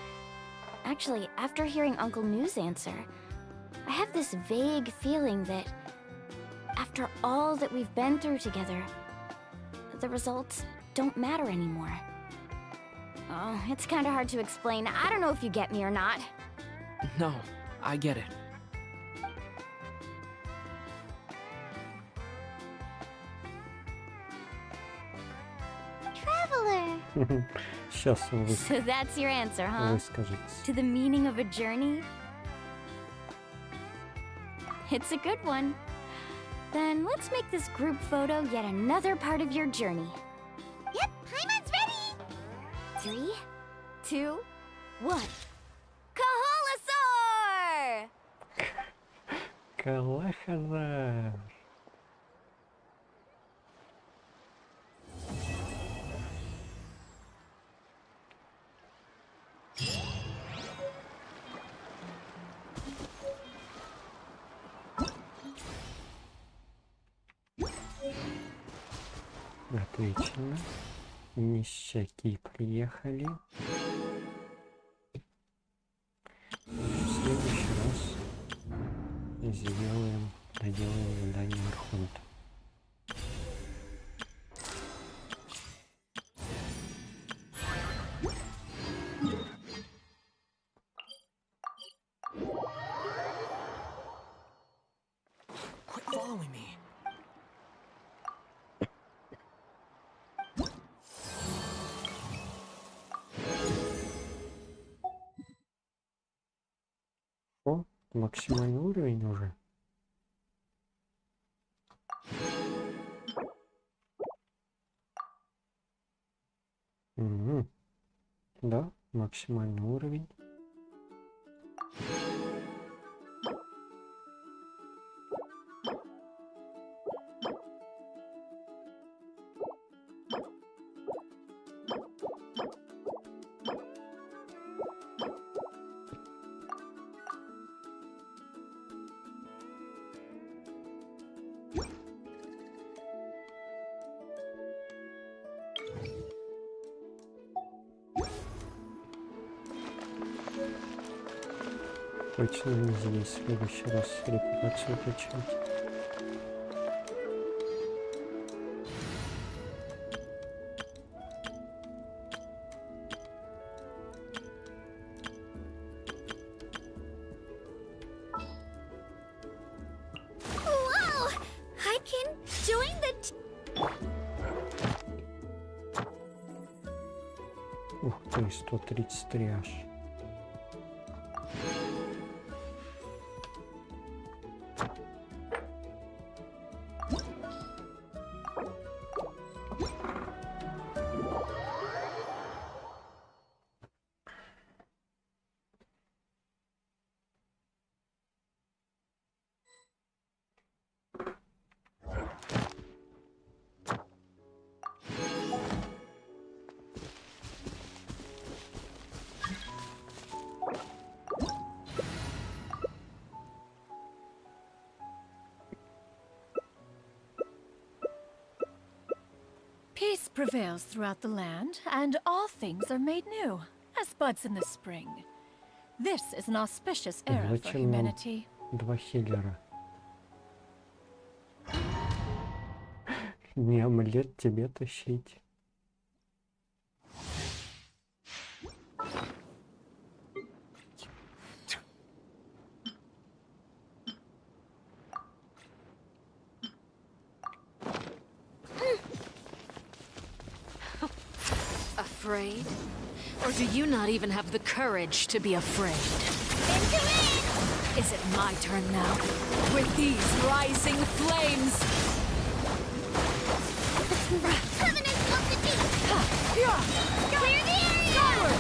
Actually, after hearing Uncle New's answer, I have this vague feeling that after all that we've been through together, the results don't matter anymore. Oh, it's kind of hard to explain. I don't know if you get me or not. No, I get it. Traveler. Сейчас вы So that's your answer, huh? выскажетесь. To the meaning of a journey? It's a good one. Then let's make this group photo yet another part of your journey. Yep, Paimon's ready! 3, 2, 1. Kaholasaur! Калахазар. Отлично. Нищаки приехали. В следующий раз доделаем задание Архонтов. Quit following me. О, максимальный уровень уже. Угу. Да, максимальный уровень. Точно не здесь, в следующий раз репутацию качать. Wow! I can join the Ух ты, 133 аж. Peace prevails throughout the land, and all things are made new, as buds in the spring. This is an auspicious era for Зачем нам humanity. два хиллера? Не амулет тебе тащить. Afraid? Or do you not even have the courage to be afraid? Is it my turn now? With these rising flames! Covenant of the Deep! Clear the area!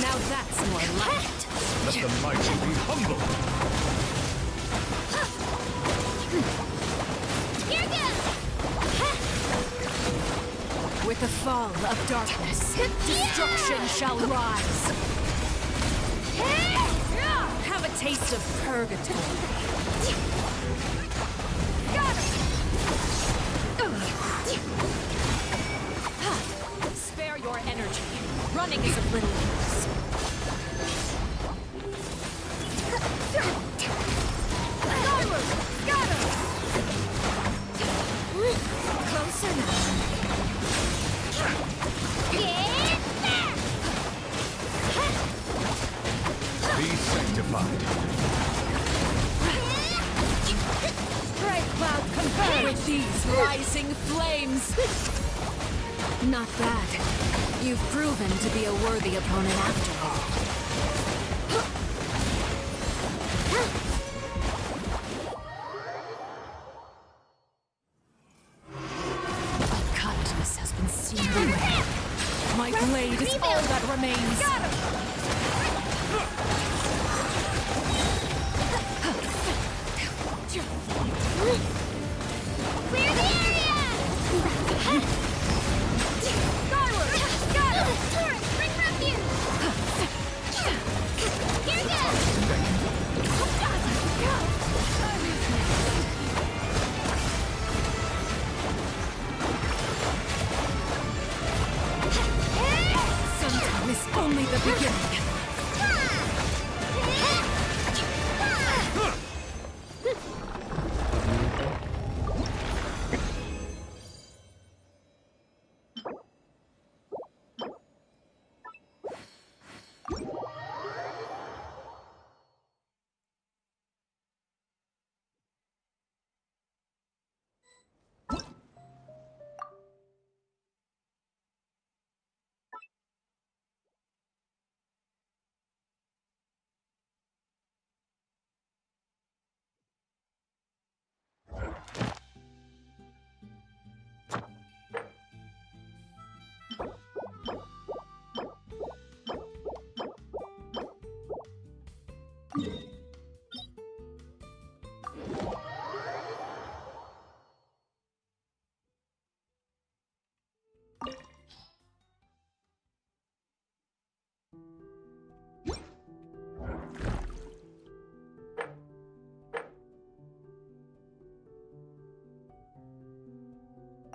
Now that's more like it. Let the mighty be humble. Here goes! With the fall of darkness, destruction shall rise. Have a taste of purgatory. Spare your energy. Running is of little use. Closer now. Be sanctified. Bright cloud converge with these rising flames. Not bad. You've proven to be a worthy opponent after all. Kindness has been sealed away. My blade is all that remains. Clear the area! Skyward! Turret, bring refuge! Here goes!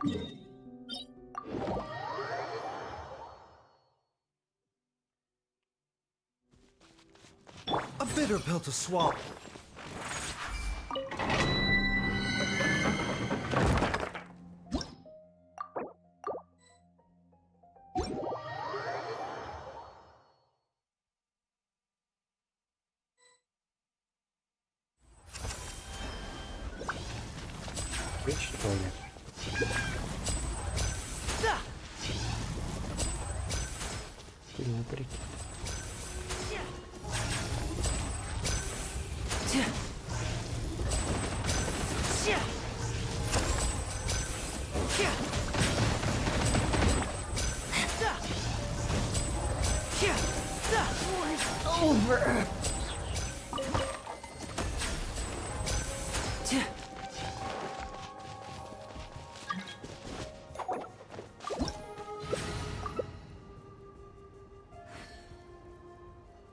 A bitter pill to swallow. Ведь что ли? Прикинь. Over.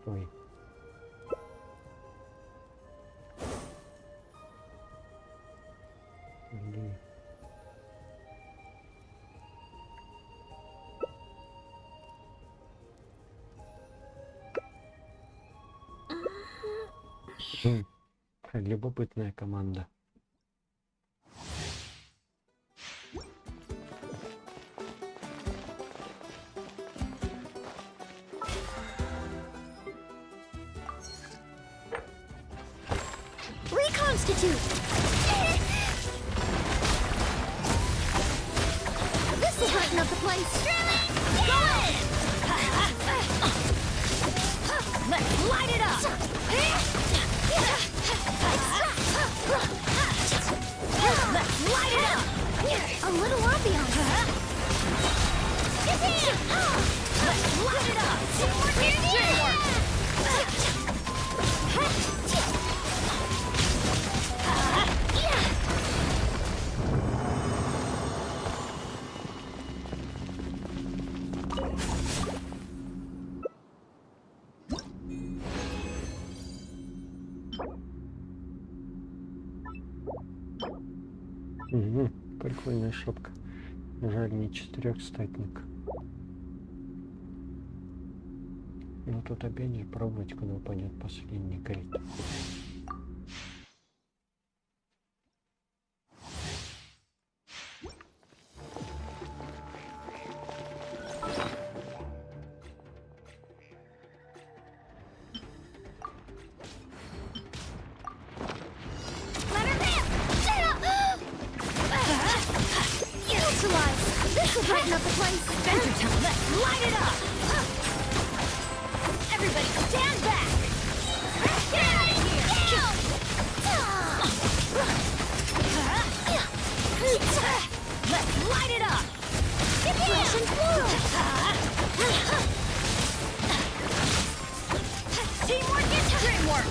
Ой. Блин. Любопытная команда. Reconstitute! This will brighten up the place! Go in! Let's light it up! Let's light it up! A little ambiance! Let's light it up! Угу, прикольная шапка. Жаль, не четырехстатник. Но тут опять же пробовать, куда упадет последний крит. This will brighten up the place! Adventure time! Let's light it up! Everybody stand back! Get out of here! Let's light it up! Flash and floral! Teamwork is dreamwork!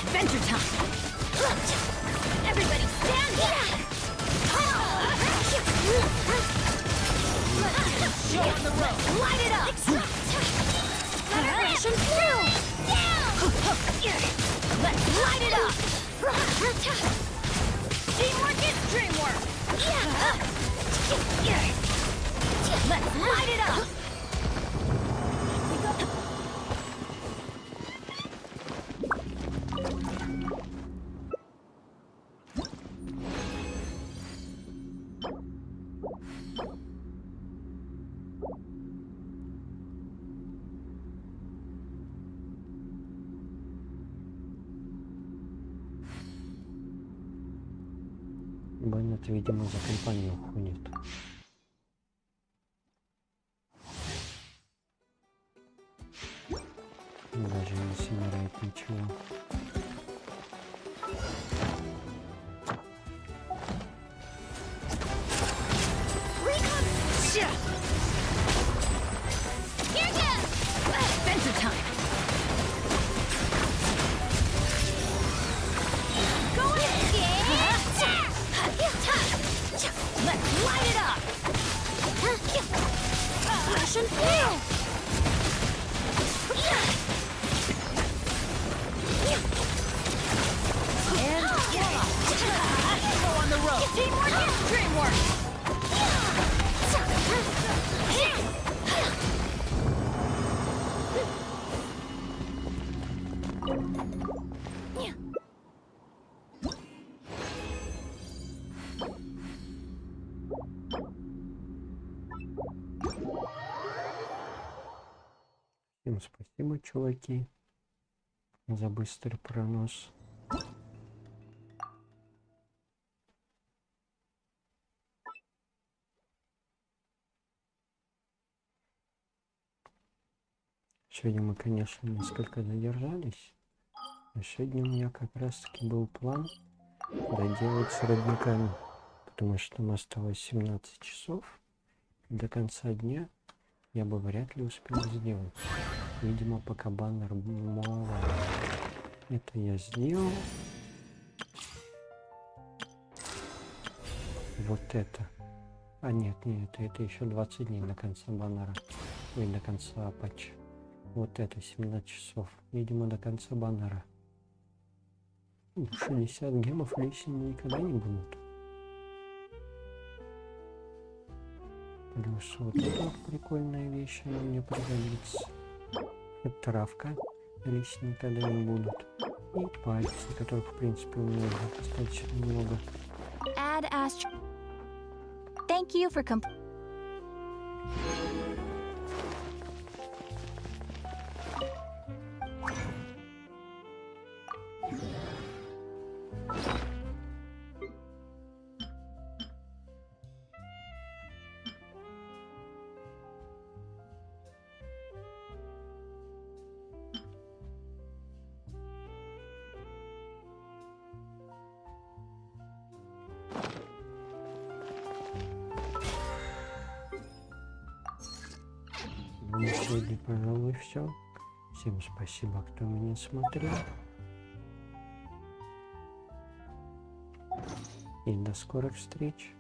Adventure time! Everybody stand back! Show on the road! Light it up! Celebration through! Let's light it up! Teamwork is dreamwork! Let's light it up! Беннет, видимо, за компанию ходит. Даже не собирает ничего. Adventure time! Go ahead! Let's light it up! Flash and feel! And go on the road! Teamwork is dreamwork! Всем спасибо, чуваки, за быстрый пронос. Сегодня мы, конечно, несколько задержались. Но сегодня у меня как раз-таки был план доделать с родниками, потому что там осталось 17 часов. До конца дня я бы вряд ли успел сделать. Видимо, пока баннер мало. Это я сделал. Вот это. А нет, это еще 20 дней до конца баннера. Ой, до конца патча. Вот это 17 часов. Видимо, до конца баннера. 60 гемов лишними никогда не будут. Плюс вот это прикольная вещь, она мне пригодится. Это травка, лишние никогда не будут. И пальцы, которых в принципе у меня уже достаточно много. Add astro. Thank you for На сегодня, пожалуй, все. Всем спасибо, кто меня смотрел. И до скорых встреч.